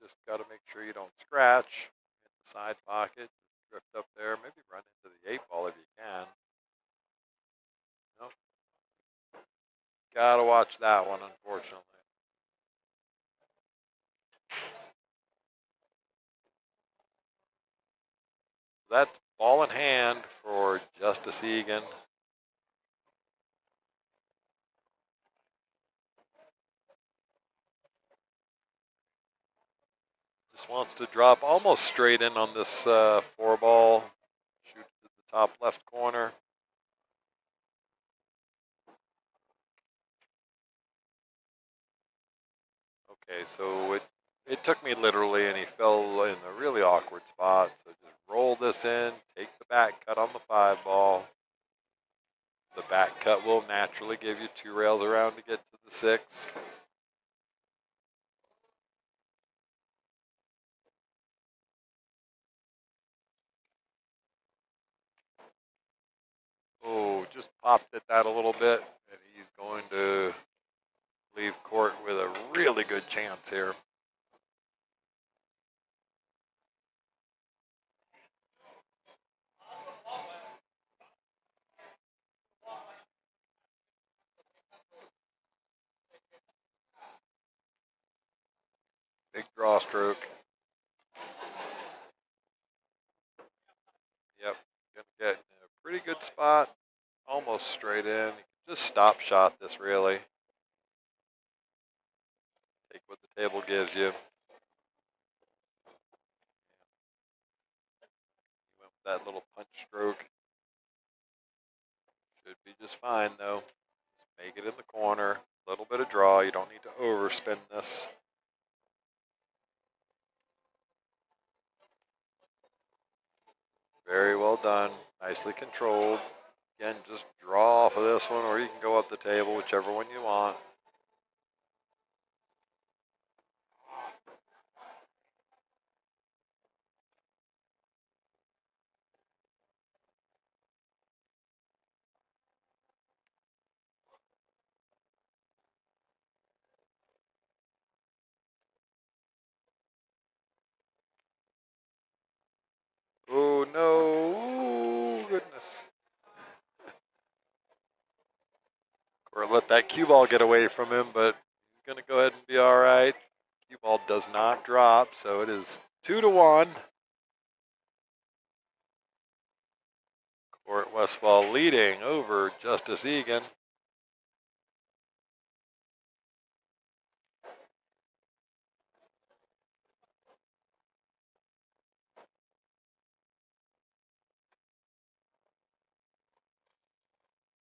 Just got to make sure you don't scratch. Hit the side pocket, drift up there, maybe run into the 8-ball if you can. Nope. Got to watch that one, unfortunately. That's ball in hand for Justice Egan. Just wants to drop almost straight in on this 4-ball. Shoot to the top left corner. Okay, so it took me literally, and he fell in a really awkward spot. So just roll this in, take the back cut on the 5-ball. The back cut will naturally give you 2 rails around to get to the 6. Oh, just popped at that a little bit, and he's going to leave court with a really good chance here. Big draw stroke. good spot. Almost straight in. Just stop shot this really. Take what the table gives you. You went with that little punch stroke. Should be just fine though. Just make it in the corner. A little bit of draw. You don't need to overspin this. Very well done. Nicely controlled. Again, just draw off of this one, or you can go up the table, whichever one you want. Oh no, oh, goodness. Or let that cue ball get away from him, but he's gonna go ahead and be all right. Cue ball does not drop, so it is 2-1. Court Westfall leading over Justice Egan.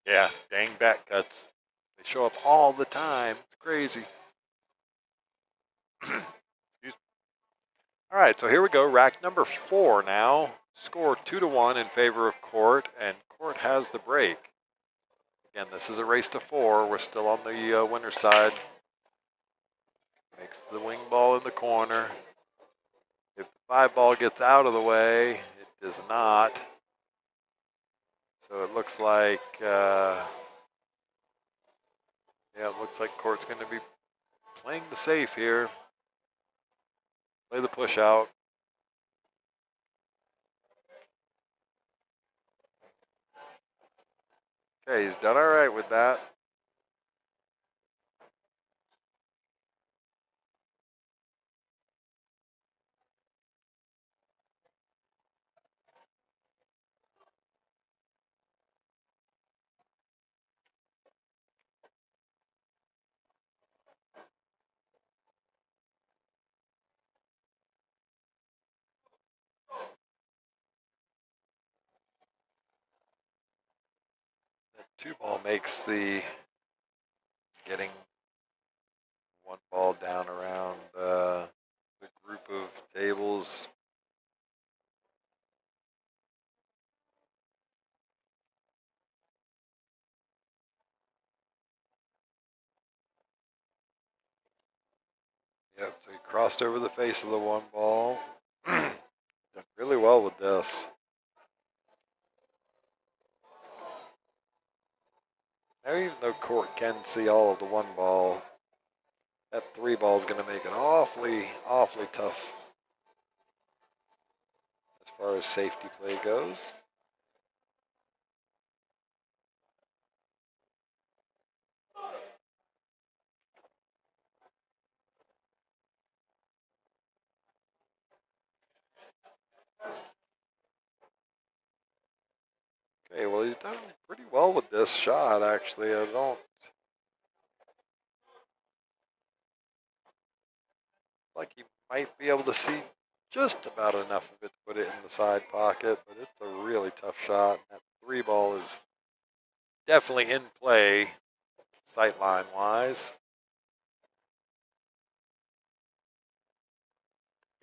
Yeah, dang back cuts. They show up all the time. It's crazy. Excuse me. All right, so here we go. Rack number 4 now. Score 2-1 in favor of Court, and Court has the break. Again, this is a race to 4. We're still on the winner's side. Makes the wing ball in the corner. If the 5 ball gets out of the way, it does not. So it looks like, yeah, it looks like Court's going to be playing the safe here. Play the push out. Okay, he's done all right with that. That 2 ball makes the getting 1 ball down around the group of tables. Yep, so he crossed over the face of the 1 ball. Done really well with this. Now, even though Court can see all of the 1 ball, that 3 ball is going to make it awfully, awfully tough as far as safety play goes. Okay, well, he's done pretty well with this shot, actually. I don't like he might be able to see just about enough of it to put it in the side pocket, but it's a really tough shot. That 3 ball is definitely in play, sightline wise.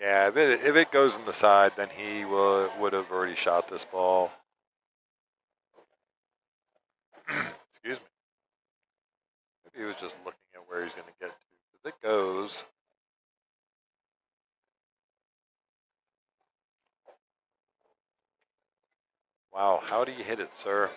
Yeah, if it goes in the side, then he would have already shot this ball. Excuse me. Maybe he was just looking at where he's going to get to. If it goes, wow, how do you hit it, sir?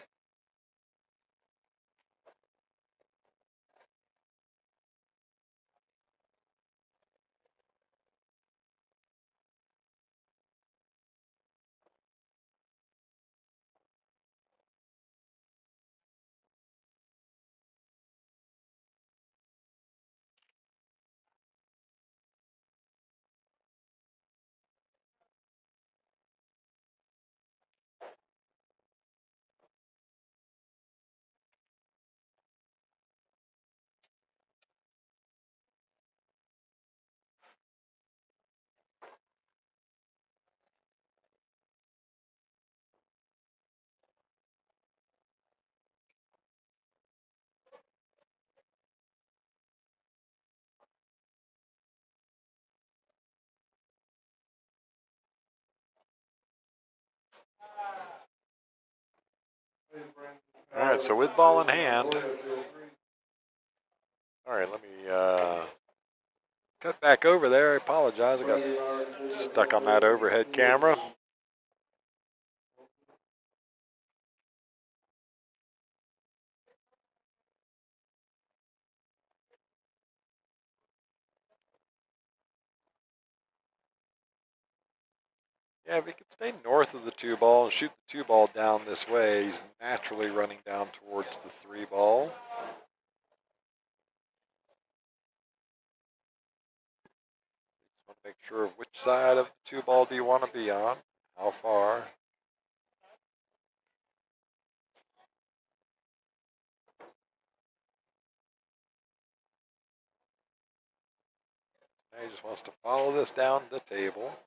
All right, so with ball in hand. All right, let me cut back over there. I apologize. I got stuck on that overhead camera. Yeah, if he could stay north of the 2 ball and shoot the 2 ball down this way, he's naturally running down towards the 3 ball. Just want to make sure of which side of the 2 ball do you want to be on, how far. Now he just wants to follow this down the table.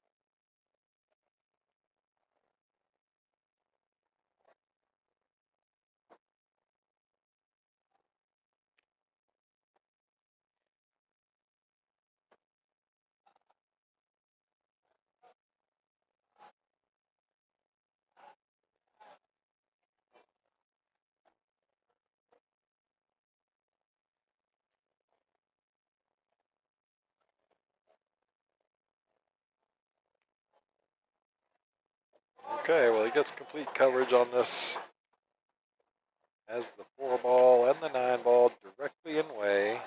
Okay, well, he gets complete coverage on this as the 4 ball and the 9 ball directly in way.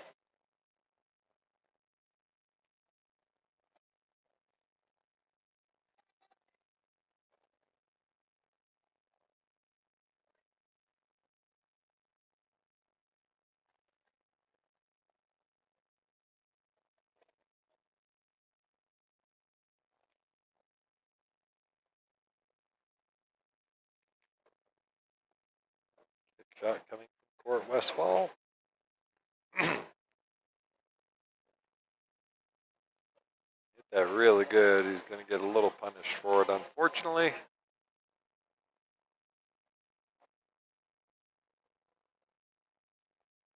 Kick shot coming from court Westfall. Hit that really good. He's going to get a little punished for it, unfortunately.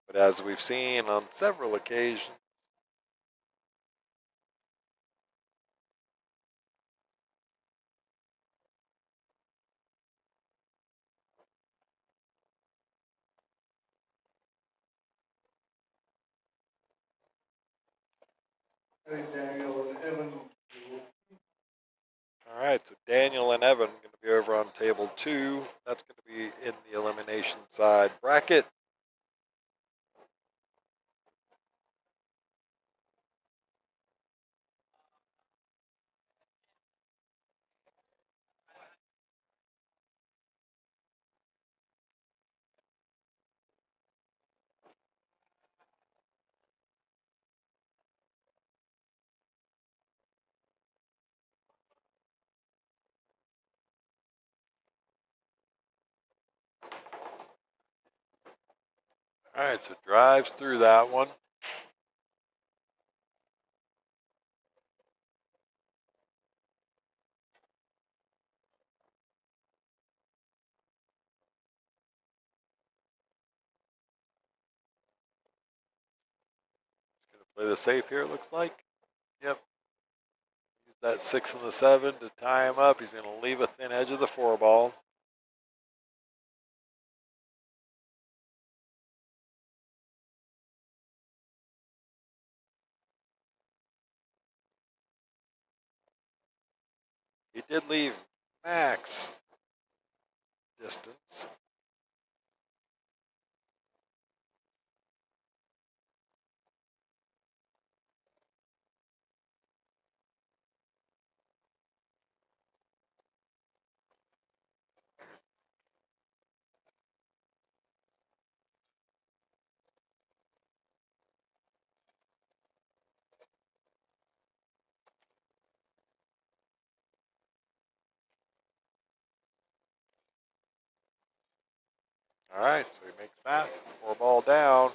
But as we've seen on several occasions, Hey, Daniel and Evan. all right, so Daniel and Evan going to be over on table 2. That's going to be in the elimination side bracket. All right, so drives through that one. Going to play the safe here, it looks like. Yep. Use that 6 and the 7 to tie him up. He's going to leave a thin edge of the 4 ball. He did leave max distance. All right, so he makes that 4 ball down.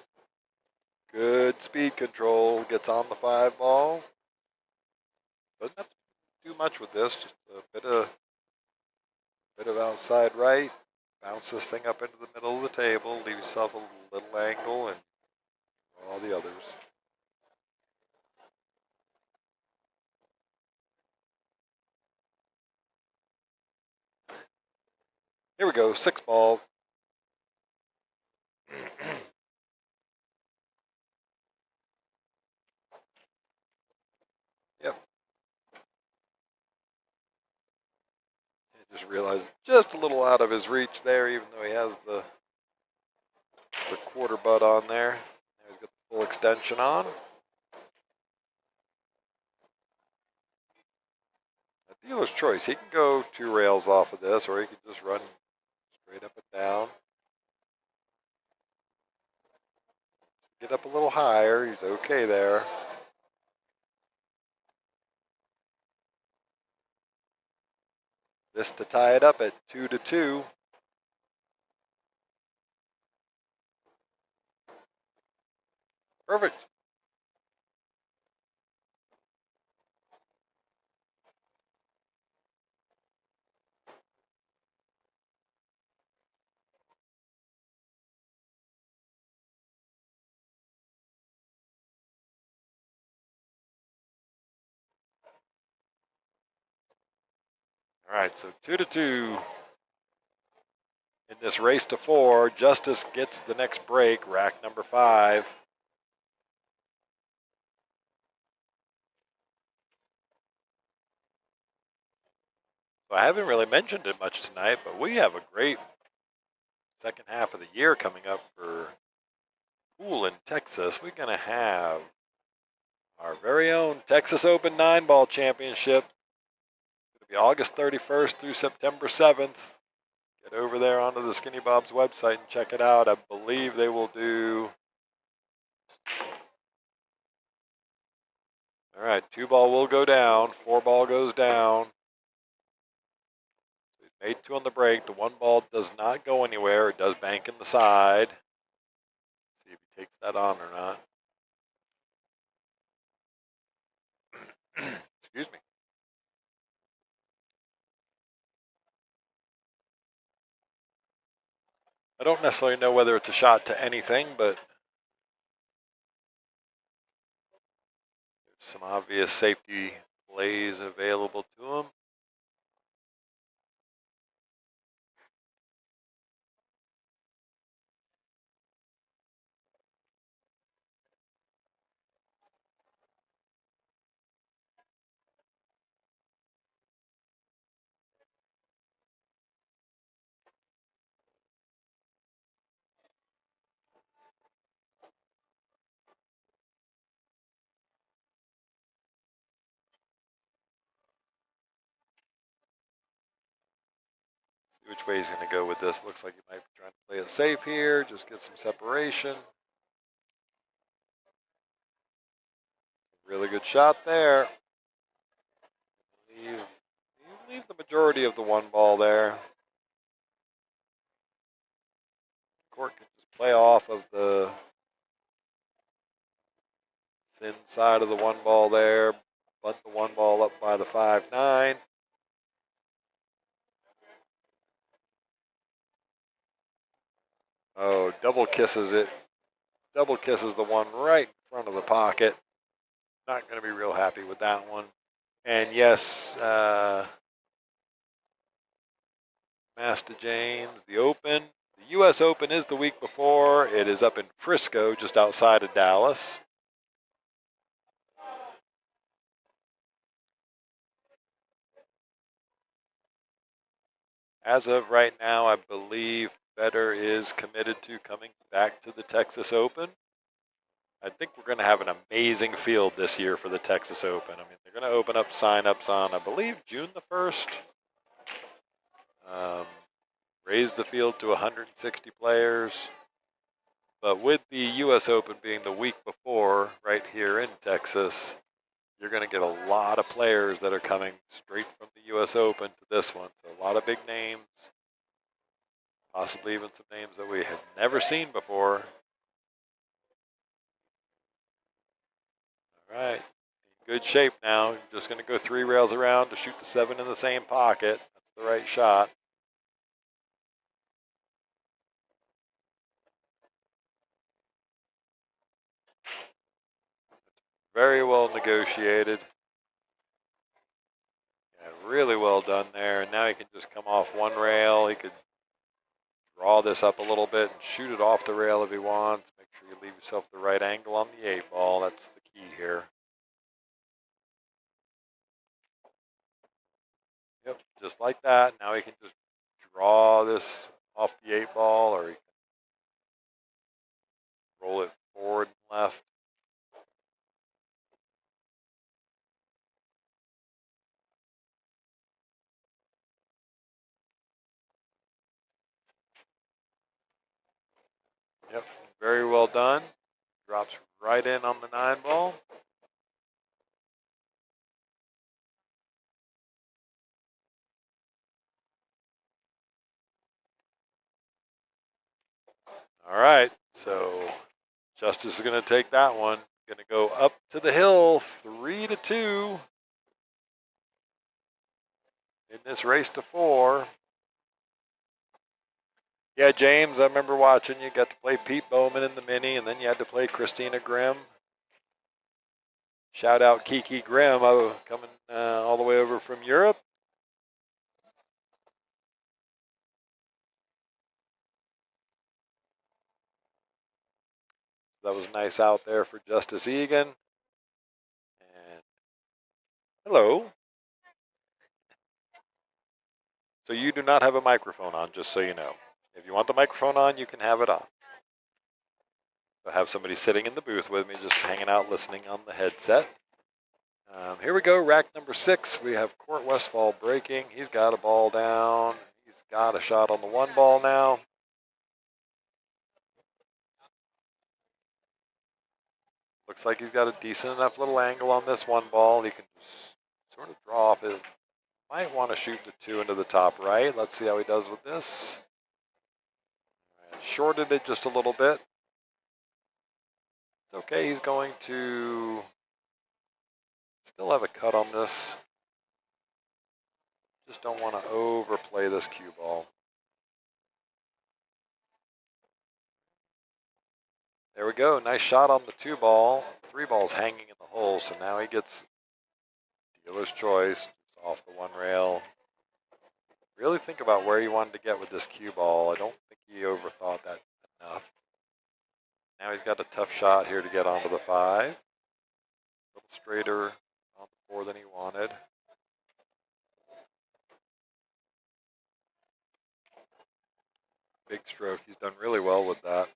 Good speed control. Gets on the 5 ball. Doesn't have to do much with this. Just a bit of outside right. Bounce this thing up into the middle of the table. Leave yourself a little angle and all the others. Here we go. 6 ball. just realized just a little out of his reach there, even though he has the quarter butt on there. Now he's got the full extension on. A dealer's choice. He can go 2 rails off of this, or he can just run straight up and down. Get up a little higher. He's okay there. This to tie it up at 2-2. Perfect. All right, so 2-2 in this race to 4. Justice gets the next break, rack number 5. So I haven't really mentioned it much tonight, but we have a great second half of the year coming up for pool in Texas. We're going to have our very own Texas Open 9-ball championship. It's going to be August 31st through September 7th. Get over there onto the Skinny Bob's website and check it out. I believe they will do. All right, 2-ball will go down. 4-ball goes down. He's made 2 on the break. The 1-ball does not go anywhere. It does bank in the side. See if he takes that on or not. Excuse me. I don't necessarily know whether it's a shot to anything, but there's some obvious safety plays available to him. See which way he's going to go with this. Looks like he might be trying to play it safe here, just get some separation. Really good shot there. Leave the majority of the 1-ball there. Court can just play off of the thin side of the 1-ball there. Bunt the 1-ball up by the 5-9. Oh, double kisses it. Double kisses the one right in front of the pocket. Not going to be real happy with that one. And yes, Master James, the Open. The U.S. Open is the week before. It is up in Frisco, just outside of Dallas. As of right now, I believe Federer is committed to coming back to the Texas Open. I think we're going to have an amazing field this year for the Texas Open. I mean, they're going to open up sign-ups on, I believe, June the 1st. Raise the field to 160 players. But with the U.S. Open being the week before right here in Texas, you're going to get a lot of players that are coming straight from the U.S. Open to this one. So a lot of big names, possibly even some names that we have never seen before. All right, in good shape now. Just going to go 3 rails around to shoot the 7 in the same pocket. That's the right shot. Very well negotiated. Yeah, really well done there. And now he can just come off 1 rail. He could draw this up a little bit and shoot it off the rail if he wants. Make sure you leave yourself the right angle on the 8-ball. That's the key here. Yep, just like that. Now he can just draw this off the 8 ball, or he can roll it forward and left. Yep, very well done. Drops right in on the 9 ball. All right, so Justice is going to take that one. Going to go up to the hill, 3-2 in this race to 4. Yeah, James, I remember watching you. Got to play Pete Bowman in the mini, and then you had to play Christina Grimm. Shout out Kiki Grimm, coming all the way over from Europe. That was nice out there for Justice Egan. And hello. So you do not have a microphone on, just so you know. If you want the microphone on, you can have it on. I have somebody sitting in the booth with me, just hanging out, listening on the headset. Here we go, rack number 6. We have Court Westfall breaking. He's got a ball down. He's got a shot on the 1 ball now. Looks like he's got a decent enough little angle on this 1 ball. He can just sort of draw off it. Might want to shoot the 2 into the top right. Let's see how he does with this. Shorted it just a little bit. It's okay. He's going to still have a cut on this. Just don't want to overplay this cue ball. There we go. Nice shot on the 2 ball. 3 ball's hanging in the hole, so now he gets dealer's choice off the 1 rail. Really think about where you wanted to get with this cue ball. I don't think he overthought that enough. Now he's got a tough shot here to get onto the 5. A little straighter on the 4 than he wanted. Big stroke. He's done really well with that.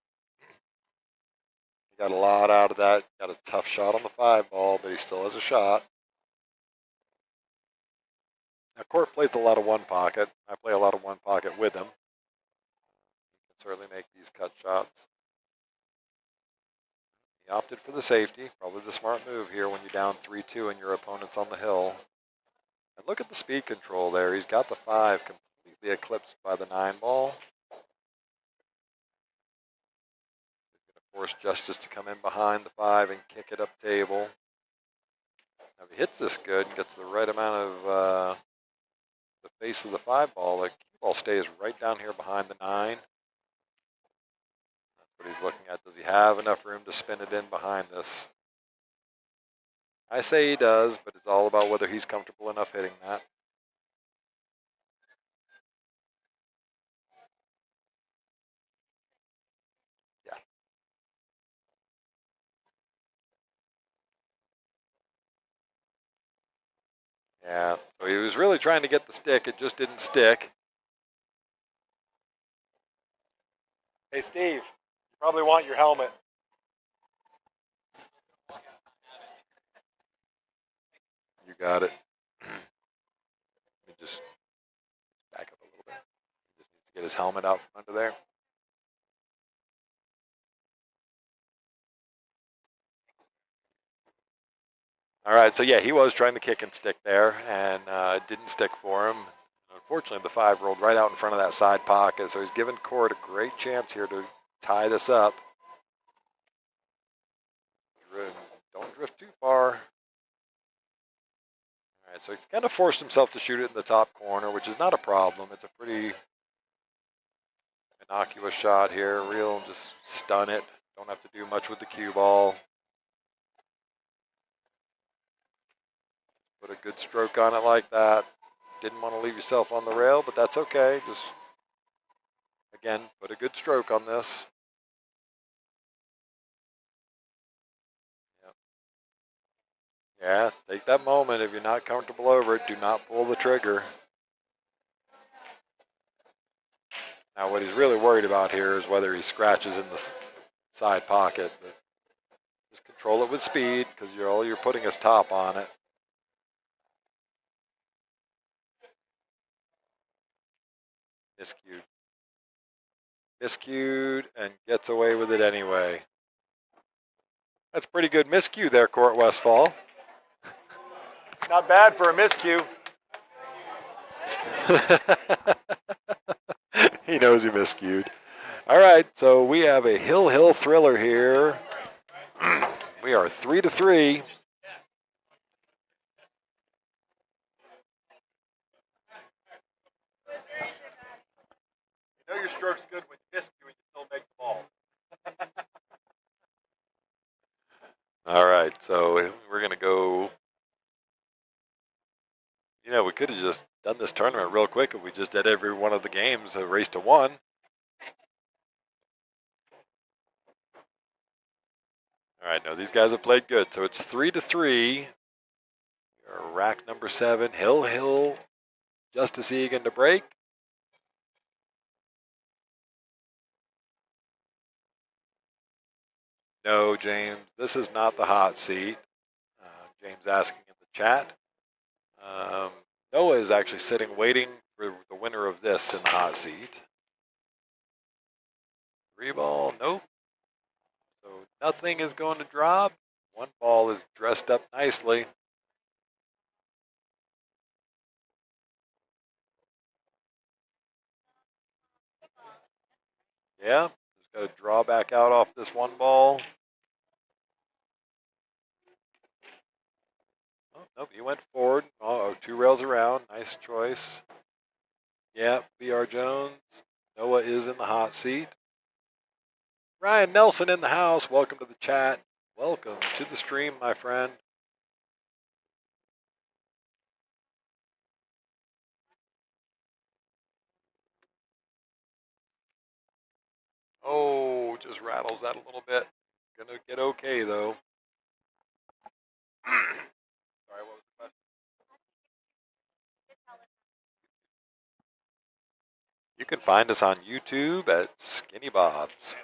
He got a lot out of that. Got a tough shot on the 5 ball, but he still has a shot. Now, Court plays a lot of 1 pocket. I play a lot of 1 pocket with him. He can certainly make these cut shots. He opted for the safety. Probably the smart move here when you're down 3-2 and your opponent's on the hill. And look at the speed control there. He's got the 5 completely eclipsed by the 9 ball. He's going to force Justice to come in behind the 5 and kick it up table. Now, if he hits this good and gets the right amount of the face of the 5 ball, the cue ball stays right down here behind the 9. That's what he's looking at. Does he have enough room to spin it in behind this? I say he does, but it's all about whether he's comfortable enough hitting that. Yeah. Yeah, so he was really trying to get the stick. It just didn't stick. Hey, Steve, you probably want your helmet. You got it. Let me just back up a little bit. He just needs to get his helmet out from under there. All right, so yeah, he was trying to kick and stick there, and it didn't stick for him. Unfortunately, the 5 rolled right out in front of that side pocket, so he's given Court a great chance here to tie this up. Don't drift too far. All right, so he's kind of forced himself to shoot it in the top corner, which is not a problem. It's a pretty innocuous shot here. Real, just stun it. Don't have to do much with the cue ball. Put a good stroke on it like that. Didn't want to leave yourself on the rail, but that's okay. Just, again, put a good stroke on this. Yep. Yeah, take that moment. If you're not comfortable over it, do not pull the trigger. Now, what he's really worried about here is whether he scratches in the side pocket. But just control it with speed because all you're putting is top on it. Miscued. Miscued and gets away with it anyway. That's pretty good miscue there, Court Westfall. Not bad for a miscue. He knows he miscued. All right, so we have a hill thriller here. We are 3-3. You know your stroke's good when you miscue and you still make the ball. All right, so we're going to go. You know, we could have just done this tournament real quick if we just did every one of the games a race to 1. All right, no, these guys have played good. So it's 3-3. Our rack number 7, Hill, Justice Egan to break. No, James, this is not the hot seat. James asking in the chat. Noah is actually sitting waiting for the winner of this in the hot seat. 3 ball, nope. So nothing is going to drop. 1 ball is dressed up nicely. Yeah, just got to draw back out off this 1 ball. Oh, nope, he went forward. Oh, 2 rails around. Nice choice. Yeah, B.R. Jones. Noah is in the hot seat. Ryan Nelson in the house. Welcome to the chat. Welcome to the stream, my friend. Oh, just rattles that a little bit. Gonna get okay, though. Sorry, what was the question? You can find us on YouTube at Skinny Bobs.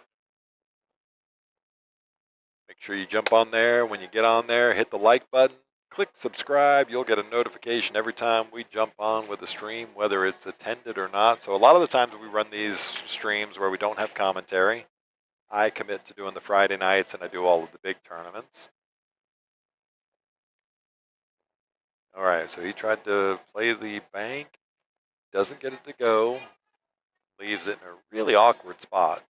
Make sure you jump on there. When you get on there, hit the like button, click subscribe. You'll get a notification every time we jump on with a stream, whether it's attended or not. So a lot of the times we run these streams where we don't have commentary. I commit to doing the Friday nights, and I do all of the big tournaments. All right, so he tried to play the bank. Doesn't get it to go. Leaves it in a really awkward spot.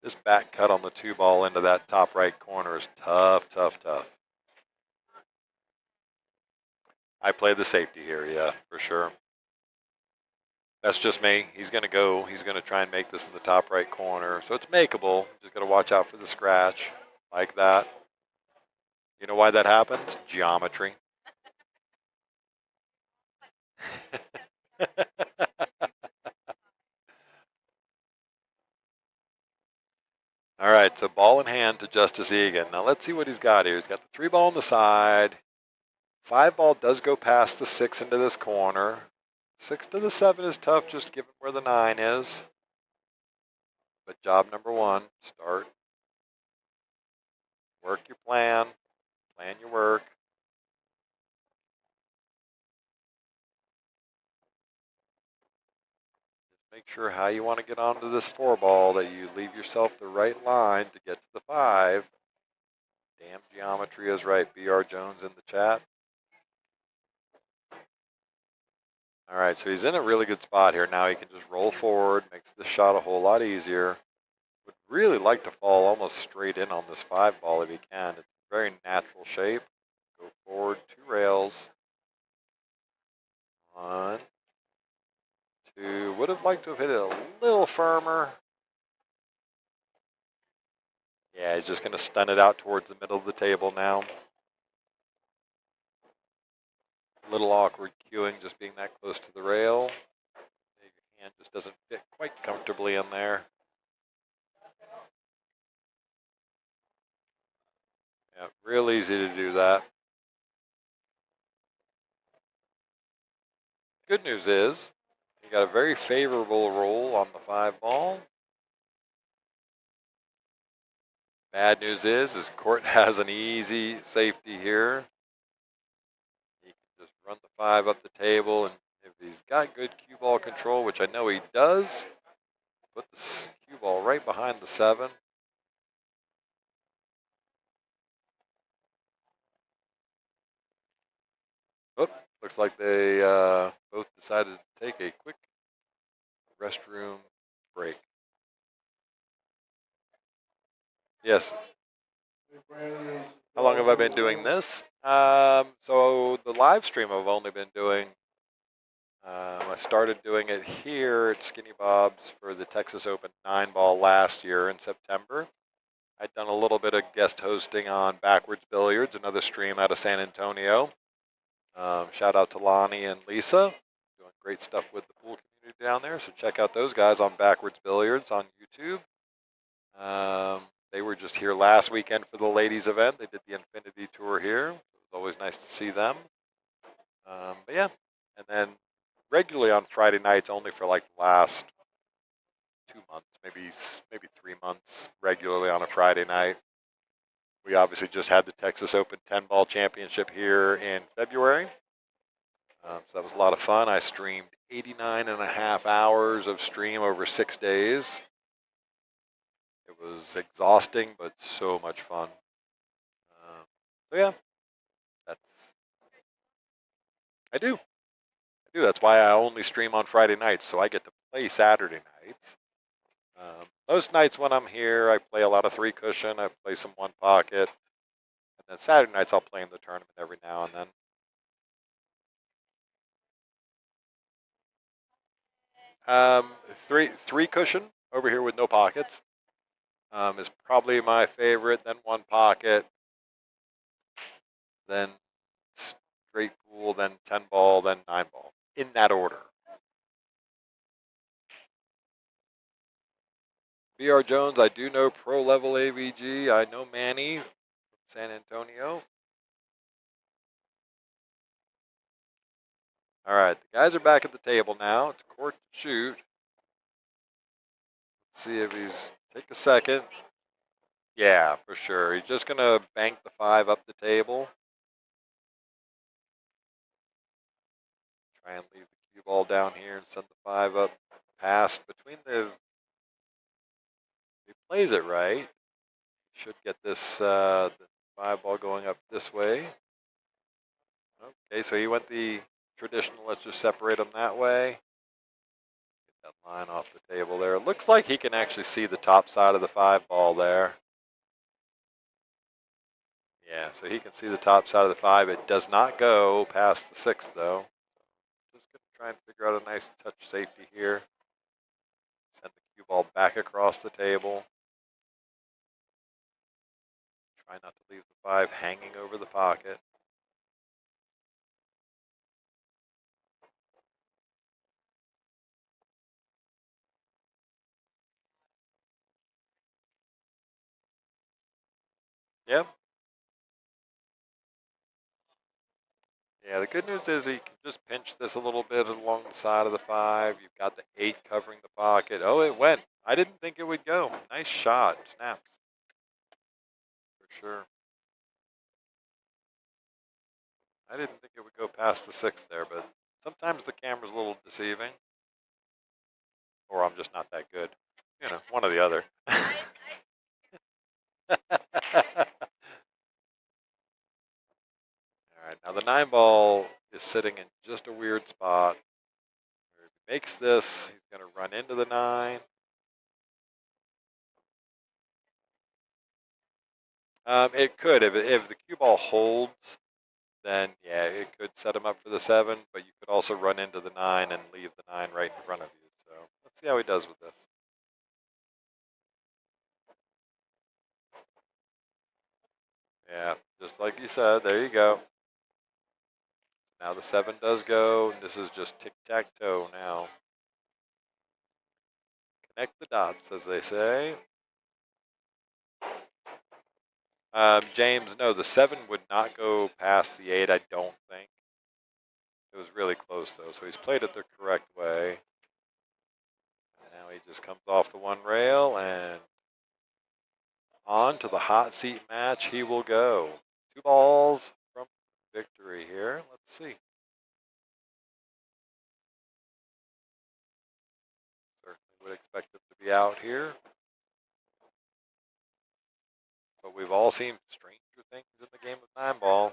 This back cut on the 2 ball into that top right corner is tough, tough, tough. I play the safety here, yeah, for sure. That's just me. He's going to go. He's going to try and make this in the top right corner. So it's makeable. Just got to watch out for the scratch like that. You know why that happens? Geometry. All right, so ball in hand to Justice Egan. Now let's see what he's got here. He's got the 3 ball on the side. 5 ball does go past the 6 into this corner. 6 to the 7 is tough, just given where the 9 is. But job number 1, start. Work your plan. Plan your work. Make sure how you want to get onto this 4 ball that you leave yourself the right line to get to the 5. Damn geometry is right. B.R. Jones in the chat. All right, so he's in a really good spot here. Now he can just roll forward, makes the shot a whole lot easier. Would really like to fall almost straight in on this 5 ball if he can. It's a very natural shape. Go forward 2 rails. 1, 2. Would have liked to have hit it a little firmer. Yeah, he's just going to stun it out towards the middle of the table now. A little awkward cueing just being that close to the rail. Your hand just doesn't fit quite comfortably in there. Yeah, real easy to do that. Good news is You got a very favorable roll on the 5 ball. Bad news is Court has an easy safety here. He can just run the 5 up the table, and if he's got good cue ball control, which I know he does, put the cue ball right behind the 7. Oop, looks like they both decided to take a quick restroom break. Yes. How long have I been doing this? So the live stream I've only been doing, I started doing it here at Skinny Bob's for the Texas Open 9-ball last year in September. I'd done a little bit of guest hosting on Backwards Billiards, another stream out of San Antonio. Shout out to Lonnie and Lisa, doing great stuff with the pool community down there. So check out those guys on Backwards Billiards on YouTube. They were just here last weekend for the ladies event. They did the Infinity Tour here. It was always nice to see them. But yeah, and then regularly on Friday nights, only for like the last 2 months, maybe 3 months, regularly on a Friday night. We obviously just had the Texas Open 10-ball championship here in February. So that was a lot of fun. I streamed 89.5 hours of stream over 6 days. It was exhausting, but so much fun. So yeah, I do. That's why I only stream on Friday nights, so I get to play Saturday nights. Most nights when I'm here, I play a lot of 3 cushion. I play some 1 pocket. And then Saturday nights, I'll play in the tournament every now and then. Three cushion over here with no pockets is probably my favorite. Then 1 pocket. Then straight pool. Then 10-ball. Then 9-ball. In that order. BR Jones, I do know pro level AVG. I know Manny from San Antonio. All right, the guys are back at the table now. It's Court to shoot. Let's see if he's take a second. Yeah, for sure. He's just gonna bank the 5 up the table. Try and leave the cue ball down here and send the 5 up past between the. If he plays it right, should get this the 5 ball going up this way. Okay, so he went the traditional. Let's just separate them that way. Get that line off the table there. It looks like he can actually see the top side of the 5 ball there. Yeah, so he can see the top side of the 5. It does not go past the 6, though. Just going to try and figure out a nice touch safety here. Send the cue ball back across the table. Try not to leave the 5 hanging over the pocket. Yep. Yeah, the good news is he can just pinch this a little bit along the side of the 5. You've got the 8 covering the pocket. Oh, it went. I didn't think it would go. Nice shot. Snaps. For sure. I didn't think it would go past the 6 there, but sometimes the camera's a little deceiving. Or I'm just not that good. You know, one or the other. All right, now the 9 ball is sitting in just a weird spot. If he makes this, he's going to run into the 9. It could. If the cue ball holds, then yeah, it could set him up for the 7, but you could also run into the 9 and leave the 9 right in front of you. So let's see how he does with this. Yeah, just like you said, there you go. Now the 7 does go, and this is just tic-tac-toe now. Connect the dots, as they say. James, no, the 7 would not go past the 8, I don't think. It was really close, though, so he's played it the correct way. just comes off the one rail and on to the hot seat match he will go. 2 balls from victory here. Let's see. Certainly would expect him to be out here. But we've all seen stranger things in the game of 9-ball.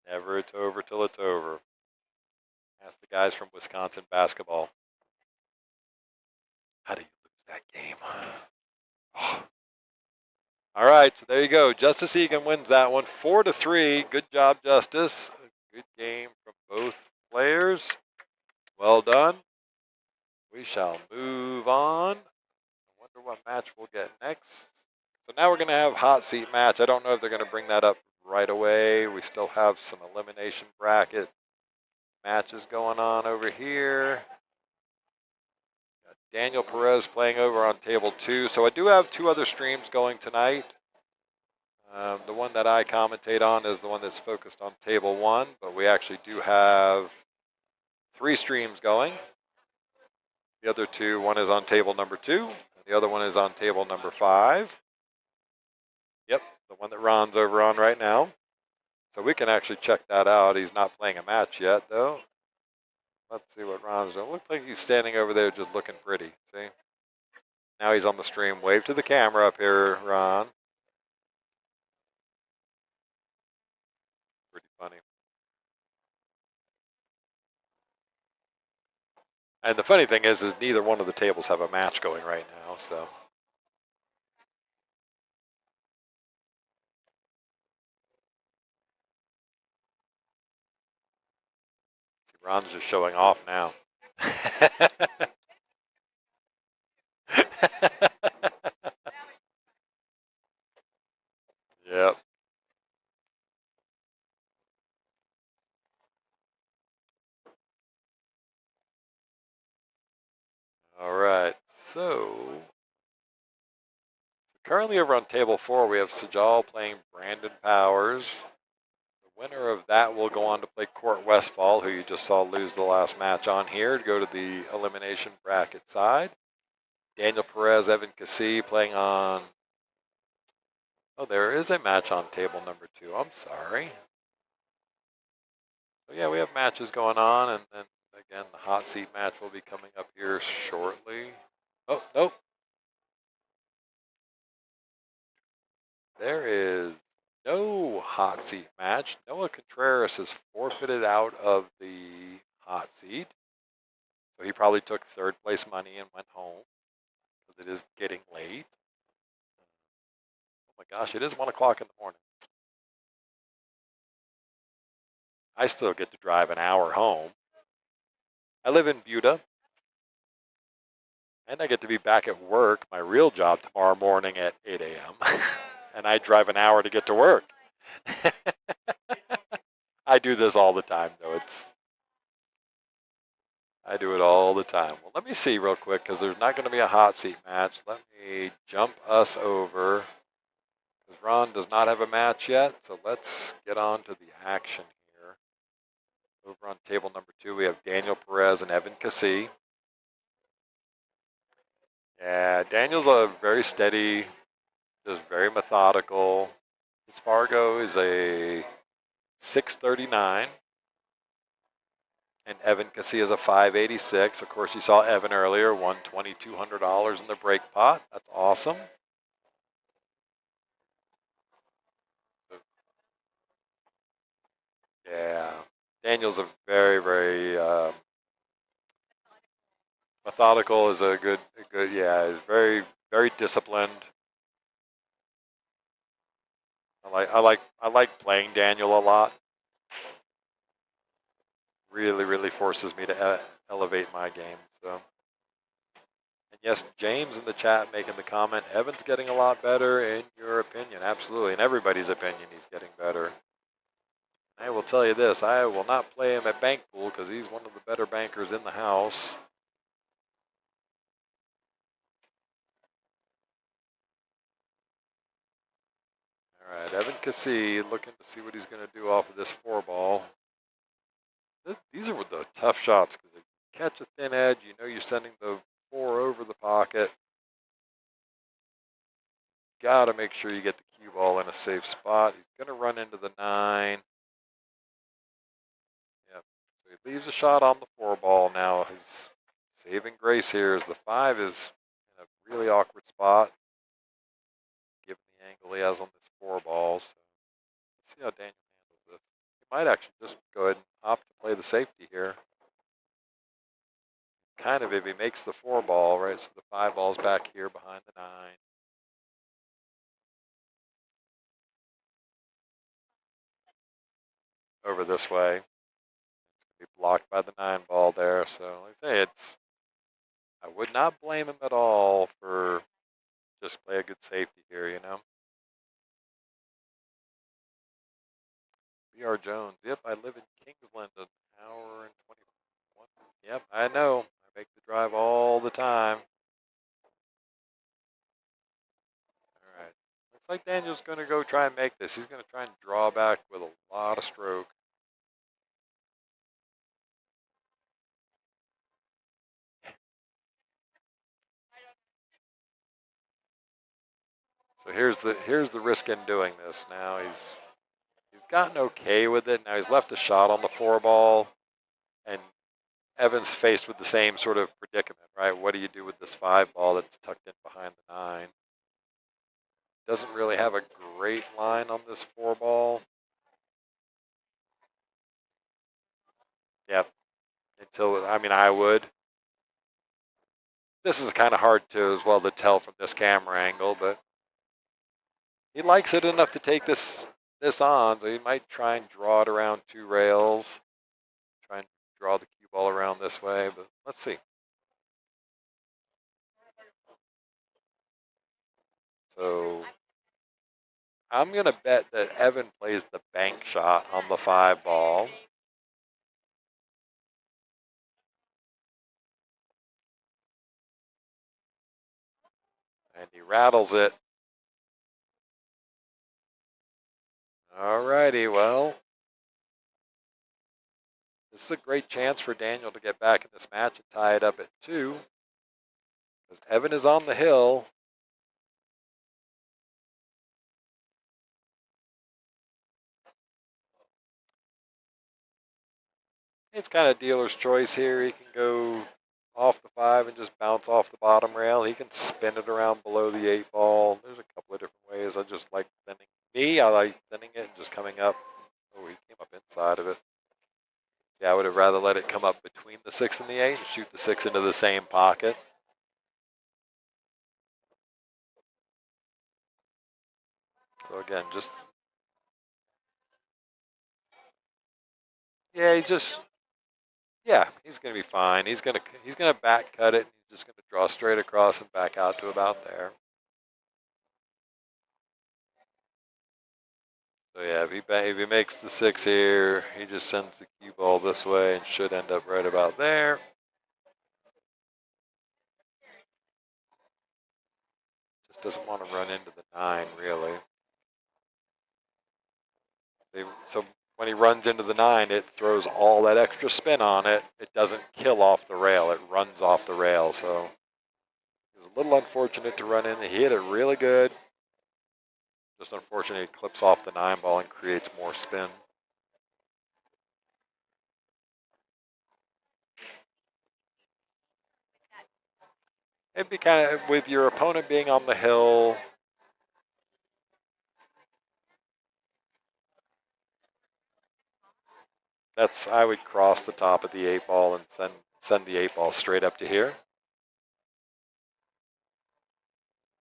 Never it's over till it's over. Ask the guys from Wisconsin basketball. How do you lose that game? All right, so there you go. Justice Egan wins that one 4-3. Good job, Justice. A good game from both players. Well done. We shall move on. I wonder what match we'll get next. So now we're going to have hot seat match. I don't know if they're going to bring that up right away. We still have some elimination bracket matches going on over here. Got Daniel Perez playing over on table 2. So I do have 2 other streams going tonight. The one that I commentate on is the one that's focused on table 1, but we actually do have 3 streams going. The other 2, one is on table number 2, and the other one is on table number 5. Yep, the one that Ron's over on right now. So we can actually check that out. He's not playing a match yet, though. Let's see what Ron's doing. Looks like he's standing over there just looking pretty. See? Now he's on the stream. Wave to the camera up here, Ron. Pretty funny. And the funny thing is neither one of the tables have a match going right now, so. See, Ron's just showing off now. Yep. All right, so currently over on table 4, we have Sajal playing Brandon Powers. The winner of that will go on to play Court Westfall, who you just saw lose the last match on here, to go to the elimination bracket side. Daniel Perez, Evan Cassie playing on, oh, there is a match on table number 2. I'm sorry. So yeah, we have matches going on, and then again, the hot seat match will be coming up here shortly. Oh, nope. There is no hot seat match. Noah Contraras is forfeited out of the hot seat. So he probably took 3rd place money and went home because it is getting late. Oh my gosh, it is 1 o'clock in the morning. I still get to drive an hour home. I live in Buda. And I get to be back at work, my real job, tomorrow morning at 8 a.m. And I drive an hour to get to work. I do this all the time, though. I do it all the time. Well, let me see real quick, because there's not going to be a hot seat match. Let me jump us over, because Ron does not have a match yet. So let's get on to the action here. Over on table number 2, we have Daniel Perez and Evan Cassie. Yeah, Daniel's a very steady, just very methodical. His Fargo is a 639. And Evan Cassie is a 586. Of course, you saw Evan earlier, won $2,200 in the break pot. That's awesome. Yeah, Daniel's a very, very methodical. Is a good, yeah, is very, very disciplined. I like playing Daniel a lot. Really, really forces me to elevate my game. So, and yes, James in the chat making the comment, Evan's getting a lot better in your opinion. Absolutely, in everybody's opinion, he's getting better. I will tell you this, I will not play him at bank pool because he's one of the better bankers in the house. All right, Evan Cassie looking to see what he's going to do off of this 4-ball. These are the tough shots because if you catch a thin edge, you know you're sending the 4 over the pocket. Got to make sure you get the cue ball in a safe spot. He's going to run into the 9. Yep. So he leaves a shot on the 4 ball now. His saving grace here is the 5 is in a really awkward spot, given the angle he has on this 4 ball. So let's see how Daniel handles this. He might actually just go ahead and opt to play the safety here. Kind of if he makes the 4 ball, right? So the 5 ball's back here behind the 9. Over this way. It's going to be blocked by the 9 ball there. So like I say, I would not blame him at all for just play a good safety here, you know. B.R. Jones. Yep, I live in Kingsland, an hour and 21. Yep, I know. I make the drive all the time. All right. Looks like Daniel's going to go try and make this. He's going to try and draw back with a lot of stroke. So here's the risk in doing this. Now he's gotten okay with it. Now he's left a shot on the 4 ball, and Evan's faced with the same sort of predicament, right? What do you do with this 5 ball that's tucked in behind the 9? Doesn't really have a great line on this 4 ball. Yep. I would. This is kind of hard to as well to tell from this camera angle, but he likes it enough to take this on, so he might try and draw it around 2 rails. Try and draw the cue ball around this way, but let's see. So I'm going to bet that Evan plays the bank shot on the 5 ball. And he rattles it. All righty, well, this is a great chance for Daniel to get back in this match and tie it up at 2. Because Evan is on the hill. It's kind of dealer's choice here. He can go off the 5 and just bounce off the bottom rail. He can spin it around below the 8 ball. There's a couple of different ways. I just like thinning. I like thinning it and just coming up. Oh, he came up inside of it. Yeah, I would have rather let it come up between the 6 and the 8 and shoot the 6 into the same pocket. So again, just he's going to be fine. He's going to back cut it. He's just going to draw straight across and back out to about there. So yeah, if he makes the 6 here, he just sends the cue ball this way and should end up right about there. Just doesn't want to run into the 9 really. So when he runs into the 9, it throws all that extra spin on it. It doesn't kill off the rail. It runs off the rail. So it was a little unfortunate to run in. He hit it really good. Just unfortunately, it clips off the 9 ball and creates more spin. It'd be kind of, with your opponent being on the hill, I would cross the top of the 8 ball and send the 8 ball straight up to here.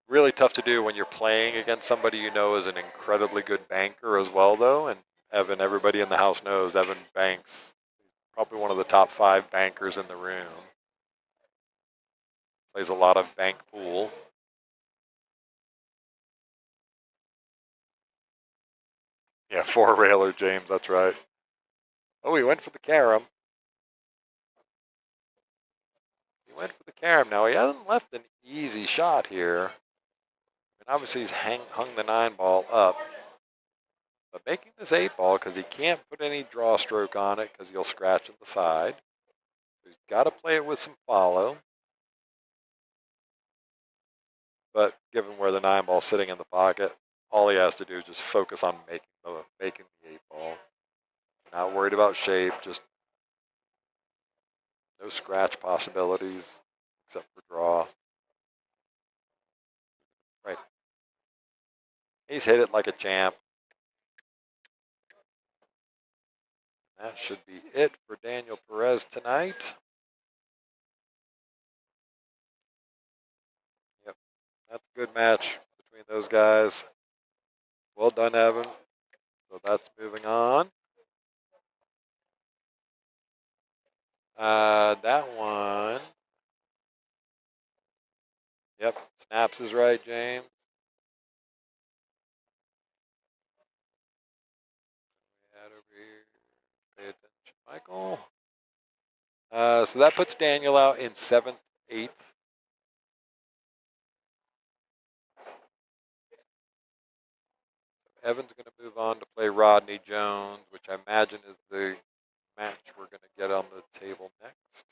Really tough to do when you're playing against somebody you know is an incredibly good banker as well, though. And Evan, everybody in the house knows Evan banks. Probably one of the top 5 bankers in the room. Plays a lot of bank pool. Yeah, 4 railer, James, that's right. Oh, he went for the carom. He went for the carom. Now, he hasn't left an easy shot here. And obviously, he's hung the 9 ball up. But making this 8 ball, because he can't put any draw stroke on it because he'll scratch on the side. So he's got to play it with some follow. But given where the 9-ball's sitting in the pocket, all he has to do is just focus on making the 8-ball. Not worried about shape, just no scratch possibilities except for draw. Right. He's hit it like a champ. That should be it for Daniel Perez tonight. Yep, that's a good match between those guys. Well done, Evan. So that's moving on. That one. Yep, snaps is right, James. Add over here. Pay attention, Michael. So that puts Daniel out in 7th, 8th. Evan's going to move on to play Rodney Jones, which I imagine is the match we're going to get on the table next.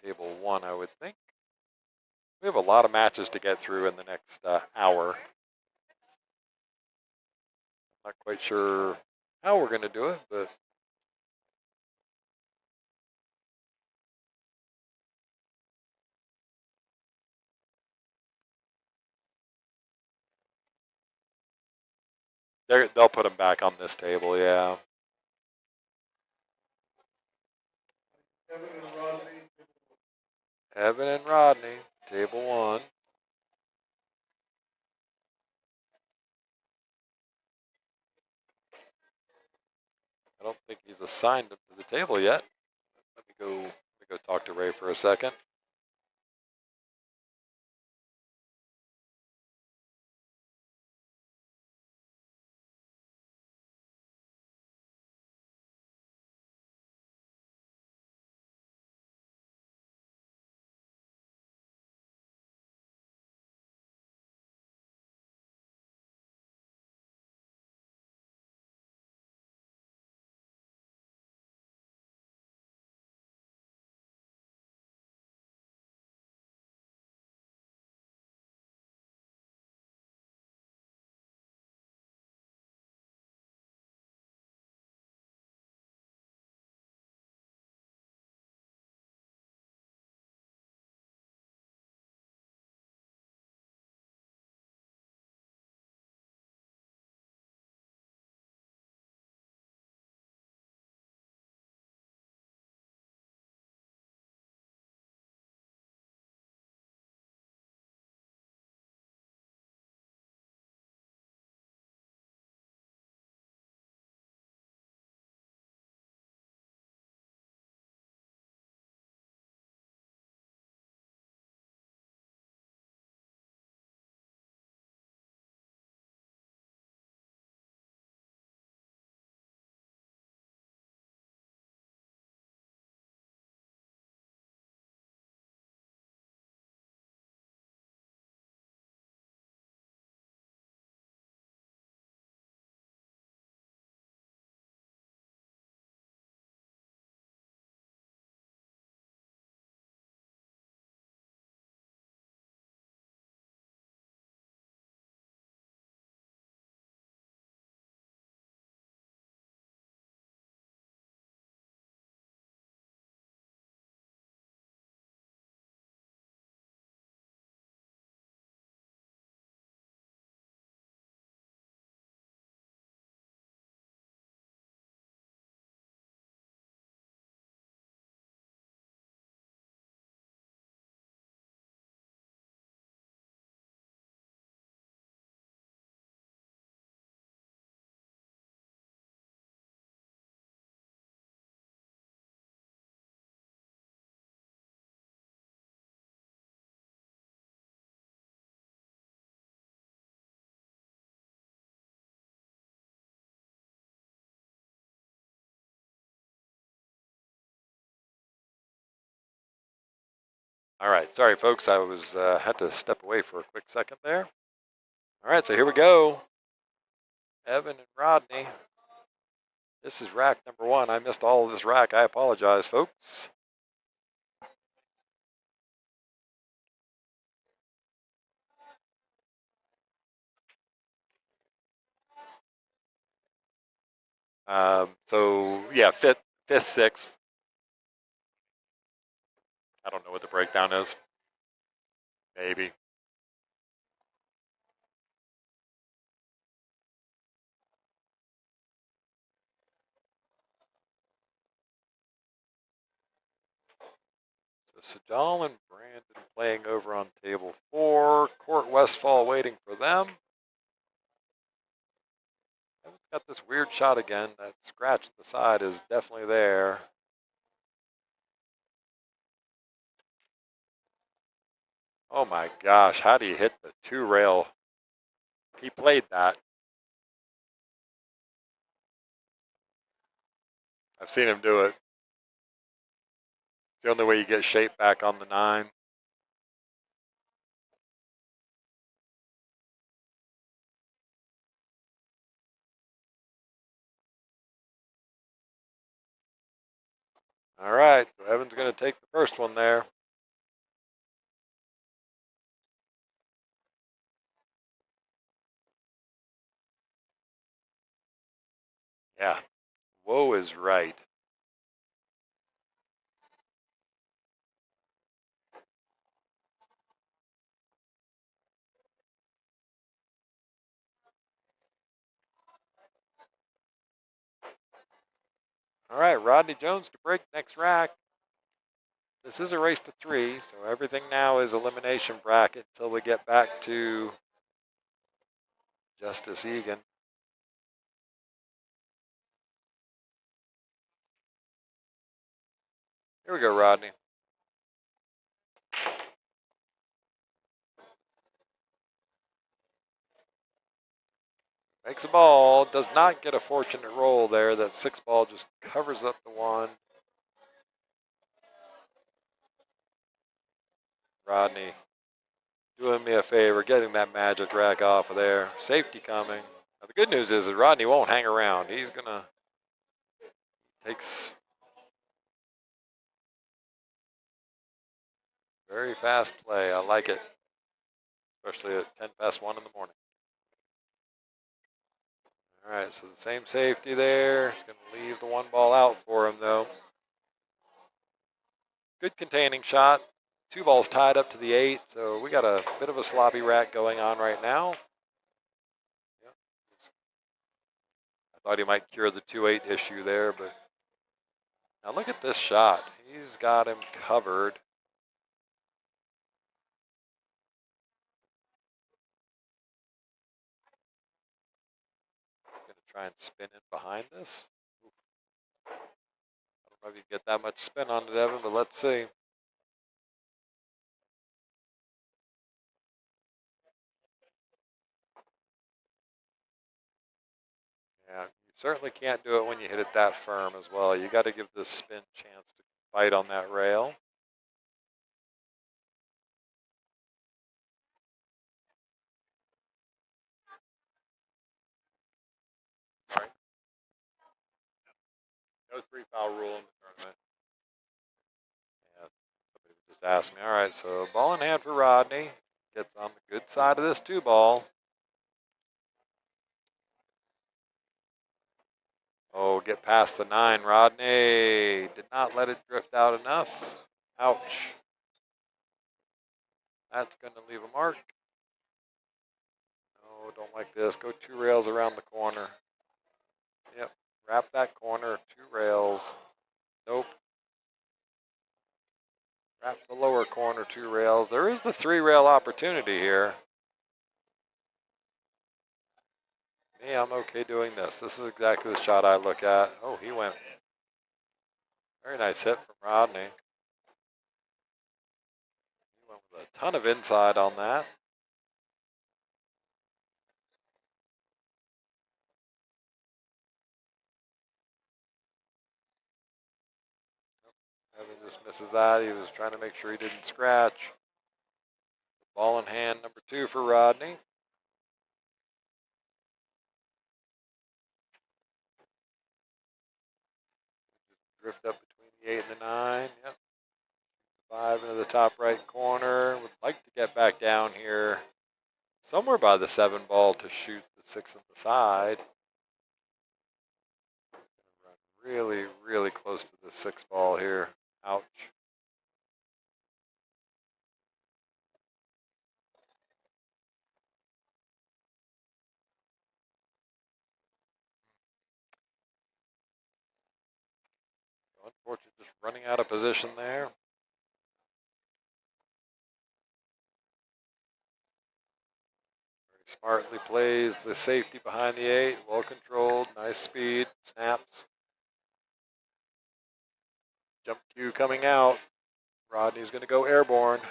Table 1, I would think. We have a lot of matches to get through in the next hour. Not quite sure how we're going to do it, but they'll put them back on this table, yeah. Evan and Rodney, table 1. I don't think he's assigned them to the table yet. Let me go talk to Ray for a second. All right, sorry folks, I was had to step away for a quick second there. All right, so here we go. Evan and Rodney. This is rack number 1. I missed all of this rack. I apologize, folks. So yeah, fifth, sixth. I don't know what the breakdown is. Maybe. So Sajal and Brandon playing over on table 4. Court Westfall waiting for them. Evan's got this weird shot again. That scratch at the side is definitely there. Oh my gosh, how do you hit the 2 rail? He played that. I've seen him do it. It's the only way you get shape back on the 9. All right, so Evan's going to take the first one there. Yeah, Whoa is right. All right, Rodney Jones to break next rack. This is a race to 3, so everything now is elimination bracket until we get back to Justice Egan. Here we go, Rodney. Makes a ball, does not get a fortunate roll there. That 6 ball just covers up the 1. Rodney doing me a favor, getting that magic rack off of there. Safety coming. Now, the good news is that Rodney won't hang around. He's going to takes very fast play. I like it, especially at 10 past 1 in the morning. All right, so the same safety there. He's going to leave the 1 ball out for him, though. Good containing shot. 2 balls tied up to the 8, so we got a bit of a sloppy rack going on right now. Yep. I thought he might cure the 2-8 issue there, but now look at this shot. He's got him covered. Going to try and spin in behind this. I don't know if you get that much spin on it, Evan, but let's see. Yeah, you certainly can't do it when you hit it that firm as well. You got to give the spin chance to fight on that rail. All right. No 3-foul rule in the tournament. Yeah, somebody just asked me. All right, so ball in hand for Rodney. Gets on the good side of this 2 ball. Oh, get past the 9, Rodney. Did not let it drift out enough. Ouch. That's going to leave a mark. No, don't like this. Go 2 rails around the corner. Yep, wrap that corner, 2 rails. Nope. Wrap the lower corner, 2 rails. There is the 3-rail opportunity here. Me, I'm okay doing this. This is exactly the shot I look at. Oh, he went. Very nice hit from Rodney. He went with a ton of inside on that. Evan just misses that. He was trying to make sure he didn't scratch. Ball in hand, number 2 for Rodney. Drift up between the 8 and the 9. Yep. 5 into the top right corner. Would like to get back down here somewhere by the 7 ball to shoot the 6 on the side. Really, really close to the 6 ball here. Ouch. Unfortunately, just running out of position there. Very smartly plays the safety behind the 8. Well controlled. Nice speed. Snaps. Jump cue coming out. Rodney's going to go airborne.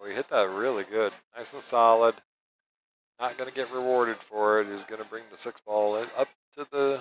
Oh, he hit that really good. Nice and solid. Not going to get rewarded for it. He's going to bring the 6 ball in, up to the.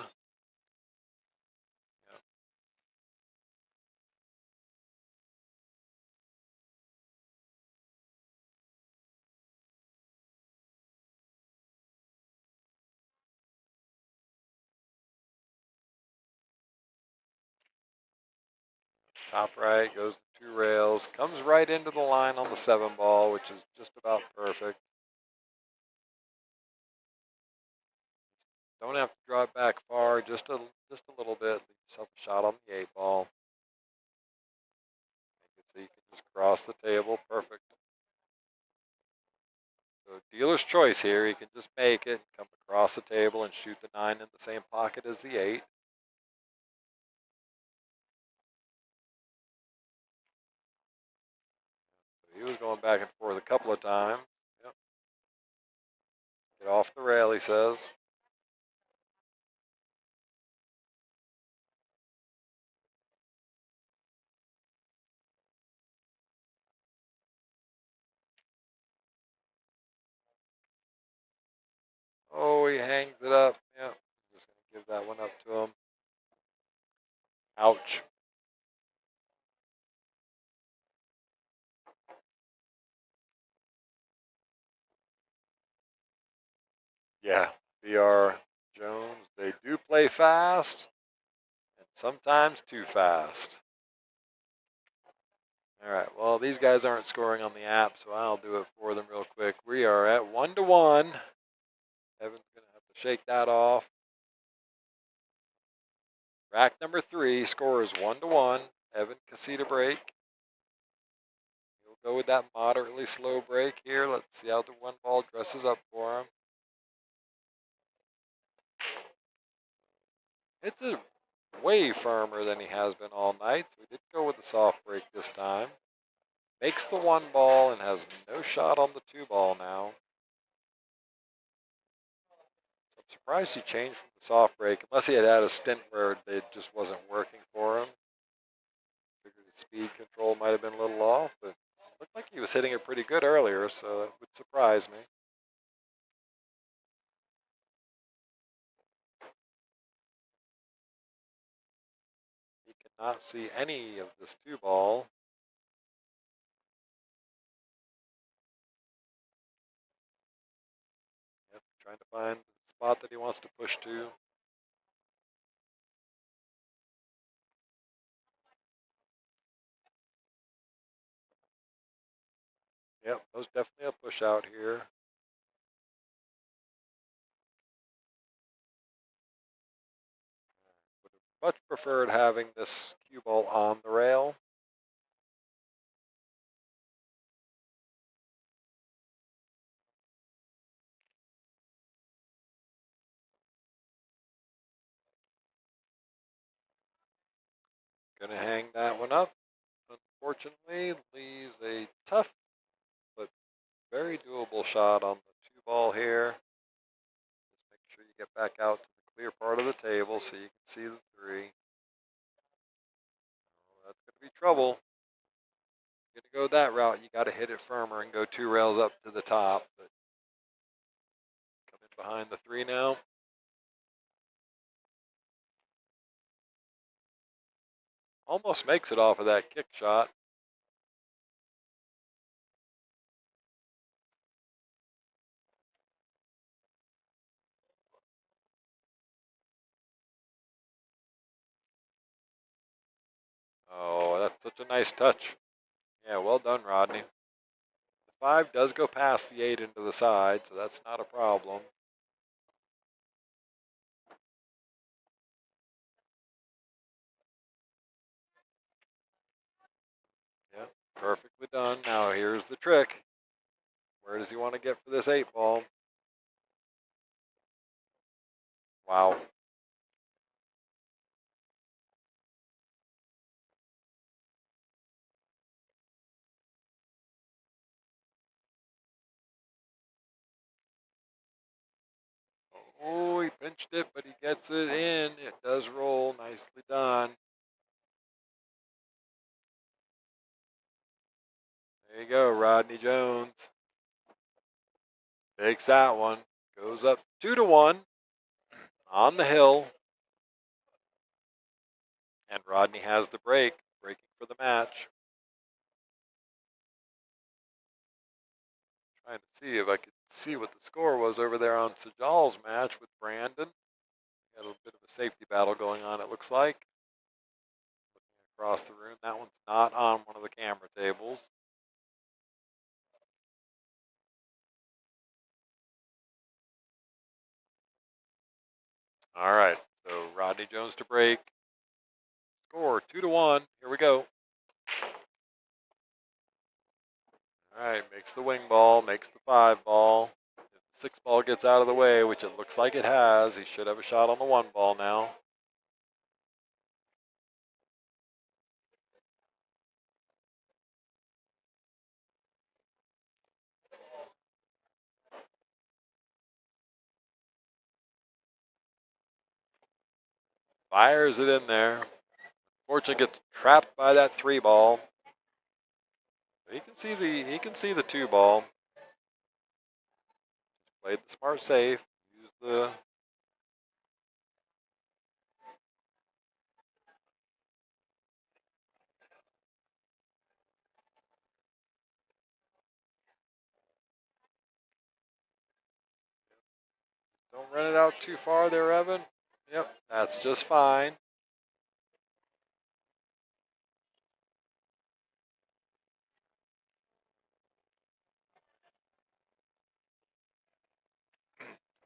Top right, goes to 2 rails, comes right into the line on the 7 ball, which is just about perfect. Don't have to draw it back far, just a little bit. Leave yourself a shot on the 8 ball. Make it so you can just cross the table, perfect. So dealer's choice here. He can just make it, come across the table and shoot the 9 in the same pocket as the 8. He was going back and forth a couple of times. Yep. Get off the rail, he says. Oh, he hangs it up. Yep. Just going to give that one up to him. Ouch. Yeah, BR Jones, they do play fast, and sometimes too fast. All right, well, these guys aren't scoring on the app, so I'll do it for them real quick. We are at 1-1. Evan's going to have to shake that off. Rack number 3, score is 1-1. Evan Casita break. He'll go with that moderately slow break here. Let's see how the 1 ball dresses up for him. It's a way firmer than he has been all night, so we did go with the soft break this time. Makes the 1 ball and has no shot on the 2 ball now. So I'm surprised he changed from the soft break, unless he had had a stint where it just wasn't working for him. Figured his speed control might have been a little off, but it looked like he was hitting it pretty good earlier, so that would surprise me. He cannot see any of this 2 ball. Yep, trying to find the spot that he wants to push to. Yep, most definitely a push out here. Would have much preferred having this cue ball on the rail. Gonna hang that one up. Unfortunately, leaves a tough but very doable shot on the 2 ball here. Just make sure you get back out to the clear part of the table so you can see the 3. Oh, that's going to be trouble. If you're going to go that route, you got to hit it firmer and go 2 rails up to the top. But come in behind the 3 now. Almost makes it off of that kick shot. such a nice touch. Yeah, well done, Rodney. The 5 does go past the 8 into the side, so that's not a problem. Yeah, perfectly done. Now here's the trick. Where does he want to get for this 8 ball? Wow. Oh, he pinched it, but he gets it in. It does roll. Nicely done. There you go, Rodney Jones. Takes that one. Goes up 2-1 on the hill. And Rodney has the break, breaking for the match. Trying to see if I could see what the score was over there on Sajal's match with Brandon. Got a bit of a safety battle going on, it looks like. Looking across the room. That one's not on one of the camera tables. All right, so Rodney Jones to break. Score 2-1. Here we go. All right, makes the wing ball, makes the 5 ball. If the 6 ball gets out of the way, which it looks like it has, he should have a shot on the 1 ball now. Fires it in there. Fortunately, gets trapped by that 3 ball. But he can see the 2 ball. Played the smart safe. Used the don't run it out too far there, Evan. Yep, that's just fine.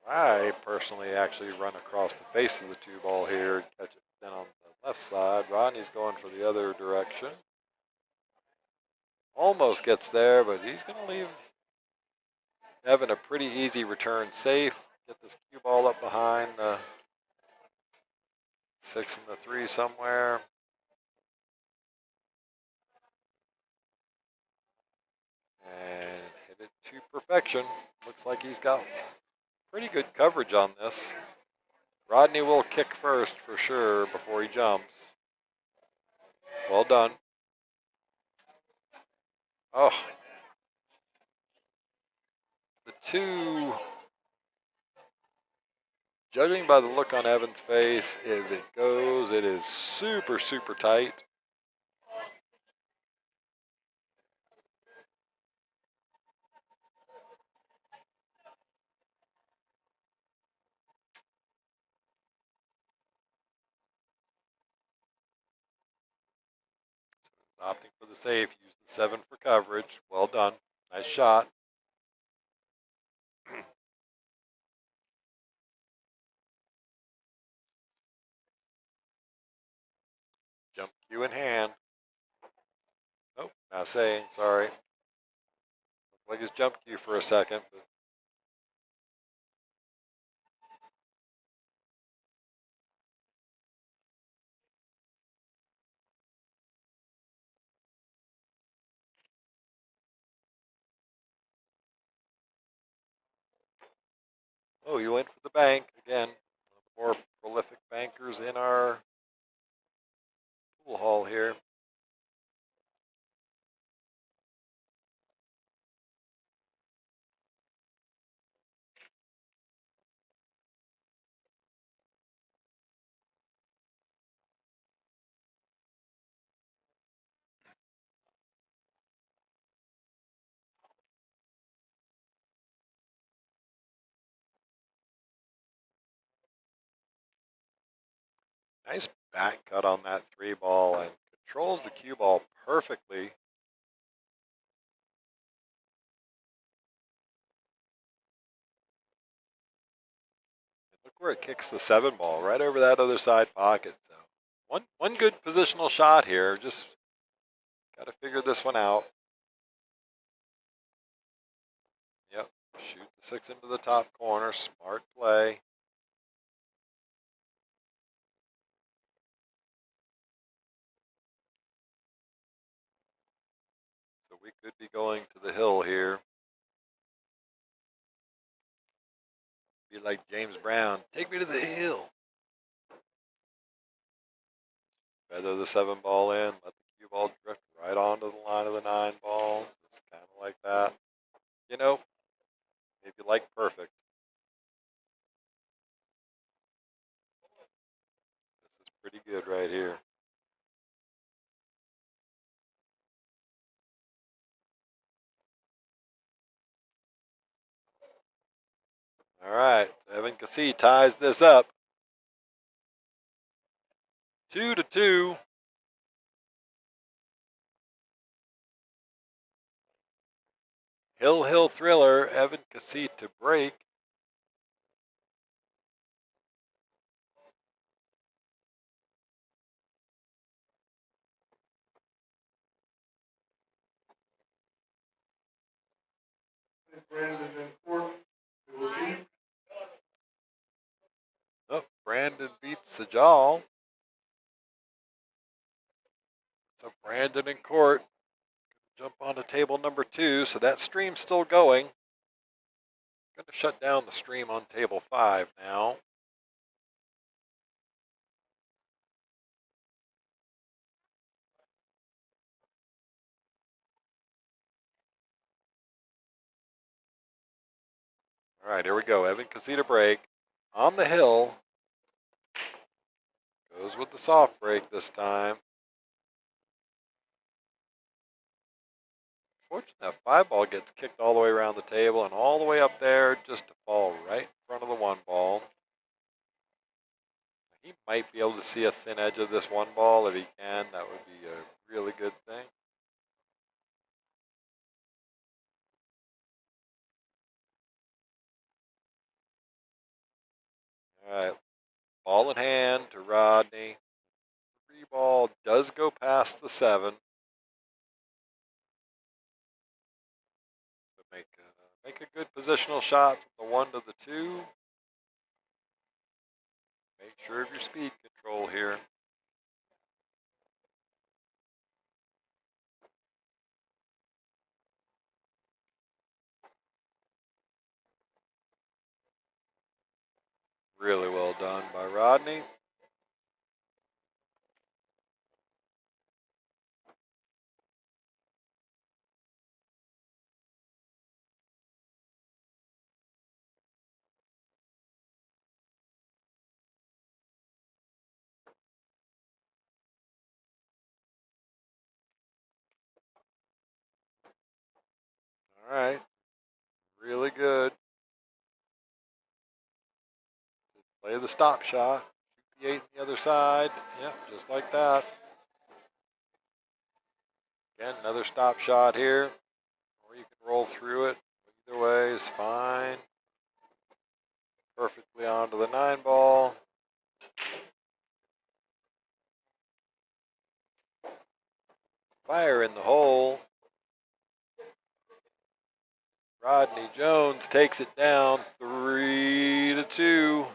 I personally actually run across the face of the 2 ball here and catch it then on the left side. Rodney's going for the other direction. Almost gets there, but he's going to leave Evan a pretty easy return safe. Get this cue ball up behind the 6 and the 3 somewhere. And hit it to perfection. Looks like he's got pretty good coverage on this. Rodney will kick first for sure before he jumps. Well done. Oh. The 2, judging by the look on Evan's face, if it goes, it is super, super tight. Opting for the safe, use the 7 for coverage. Well done. Nice shot. Jump cue in hand. Nope, not saying, sorry. Looked like his jump cue for a second, but oh, you went for the bank again. One of the more prolific bankers in our pool hall here. Nice back cut on that 3 ball and controls the cue ball perfectly. Look where it kicks the 7 ball, right over that other side pocket. So one good positional shot here. Just got to figure this one out. Yep, shoot the 6 into the top corner. Smart play. So we could be going to the hill here. Be like James Brown. Take me to the hill. Feather the 7 ball in. Let the cue ball drift right onto the line of the 9 ball. Just kind of like that. You know, maybe like perfect. This is pretty good right here. All right, Evan Cassie ties this up. 2-2. Hill Thriller, Evan Cassie to break. Brandon in court. Table two. Oh, Brandon beats Sajal. So Brandon in court. Jump onto table number 2. So that stream's still going. Going to shut down the stream on table 5 now. All right, here we go. Evan Cassie to break. On the hill. Goes with the soft break this time. Fortunately, that 5 ball gets kicked all the way around the table and all the way up there just to fall right in front of the 1 ball. He might be able to see a thin edge of this 1 ball. If he can, that would be a really good thing. All right, ball in hand to Rodney. 3 ball does go past the 7. But make a good positional shot from the 1 to the 2. Make sure of your speed control here. Really well done by Rodney. All right, really good. Play the stop shot. Shoot the 8 on the other side. Yep, just like that. Again, another stop shot here. Or you can roll through it. Either way is fine. Perfectly onto the 9 ball. Fire in the hole. Rodney Jones takes it down 3-2.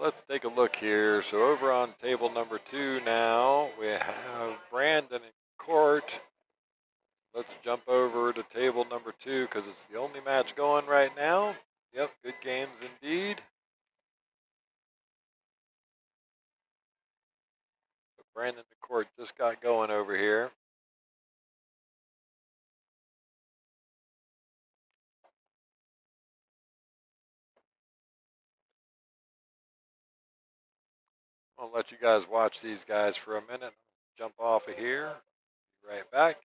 Let's take a look here. So over on table number 2 now, we have Brandon in court. Let's jump over to table number 2 because it's the only match going right now. Yep, good games indeed. But Brandon in court just got going over here. I'll let you guys watch these guys for a minute. jump off of here. Be right back.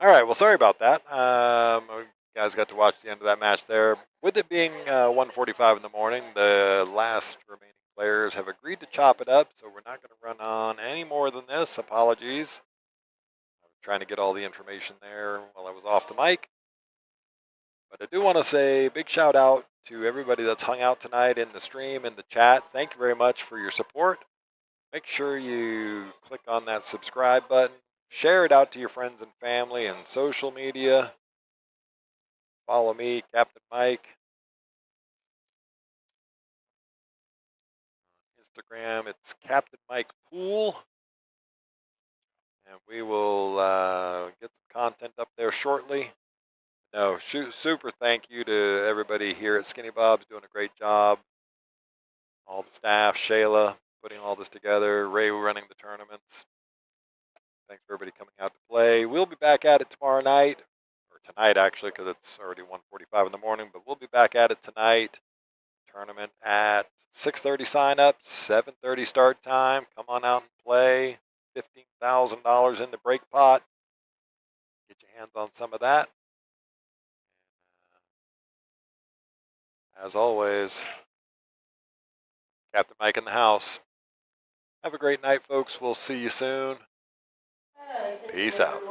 All right, well, sorry about that. You guys got to watch the end of that match there. With it being 1:45 in the morning, the last remaining players have agreed to chop it up, so we're not going to run on any more than this. Apologies. I was trying to get all the information there while I was off the mic. But I do want to say a big shout out to everybody that's hung out tonight in the stream, in the chat. Thank you very much for your support. Make sure you click on that subscribe button. Share it out to your friends and family and social media. Follow me, Captain Mike. Instagram, it's Captain Mike Pool. And we will get some content up there shortly. No, super thank you to everybody here at Skinny Bob's doing a great job. All the staff, Shayla, putting all this together, Ray running the tournaments. Thanks for everybody coming out to play. We'll be back at it tomorrow night, or tonight actually, because it's already 1:45 in the morning, but we'll be back at it tonight. Tournament at 6:30 sign up, 7:30 start time. Come on out and play. $15,000 in the break pot. Get your hands on some of that. As always, Captain Mike in the house. Have a great night, folks. We'll see you soon. Peace out.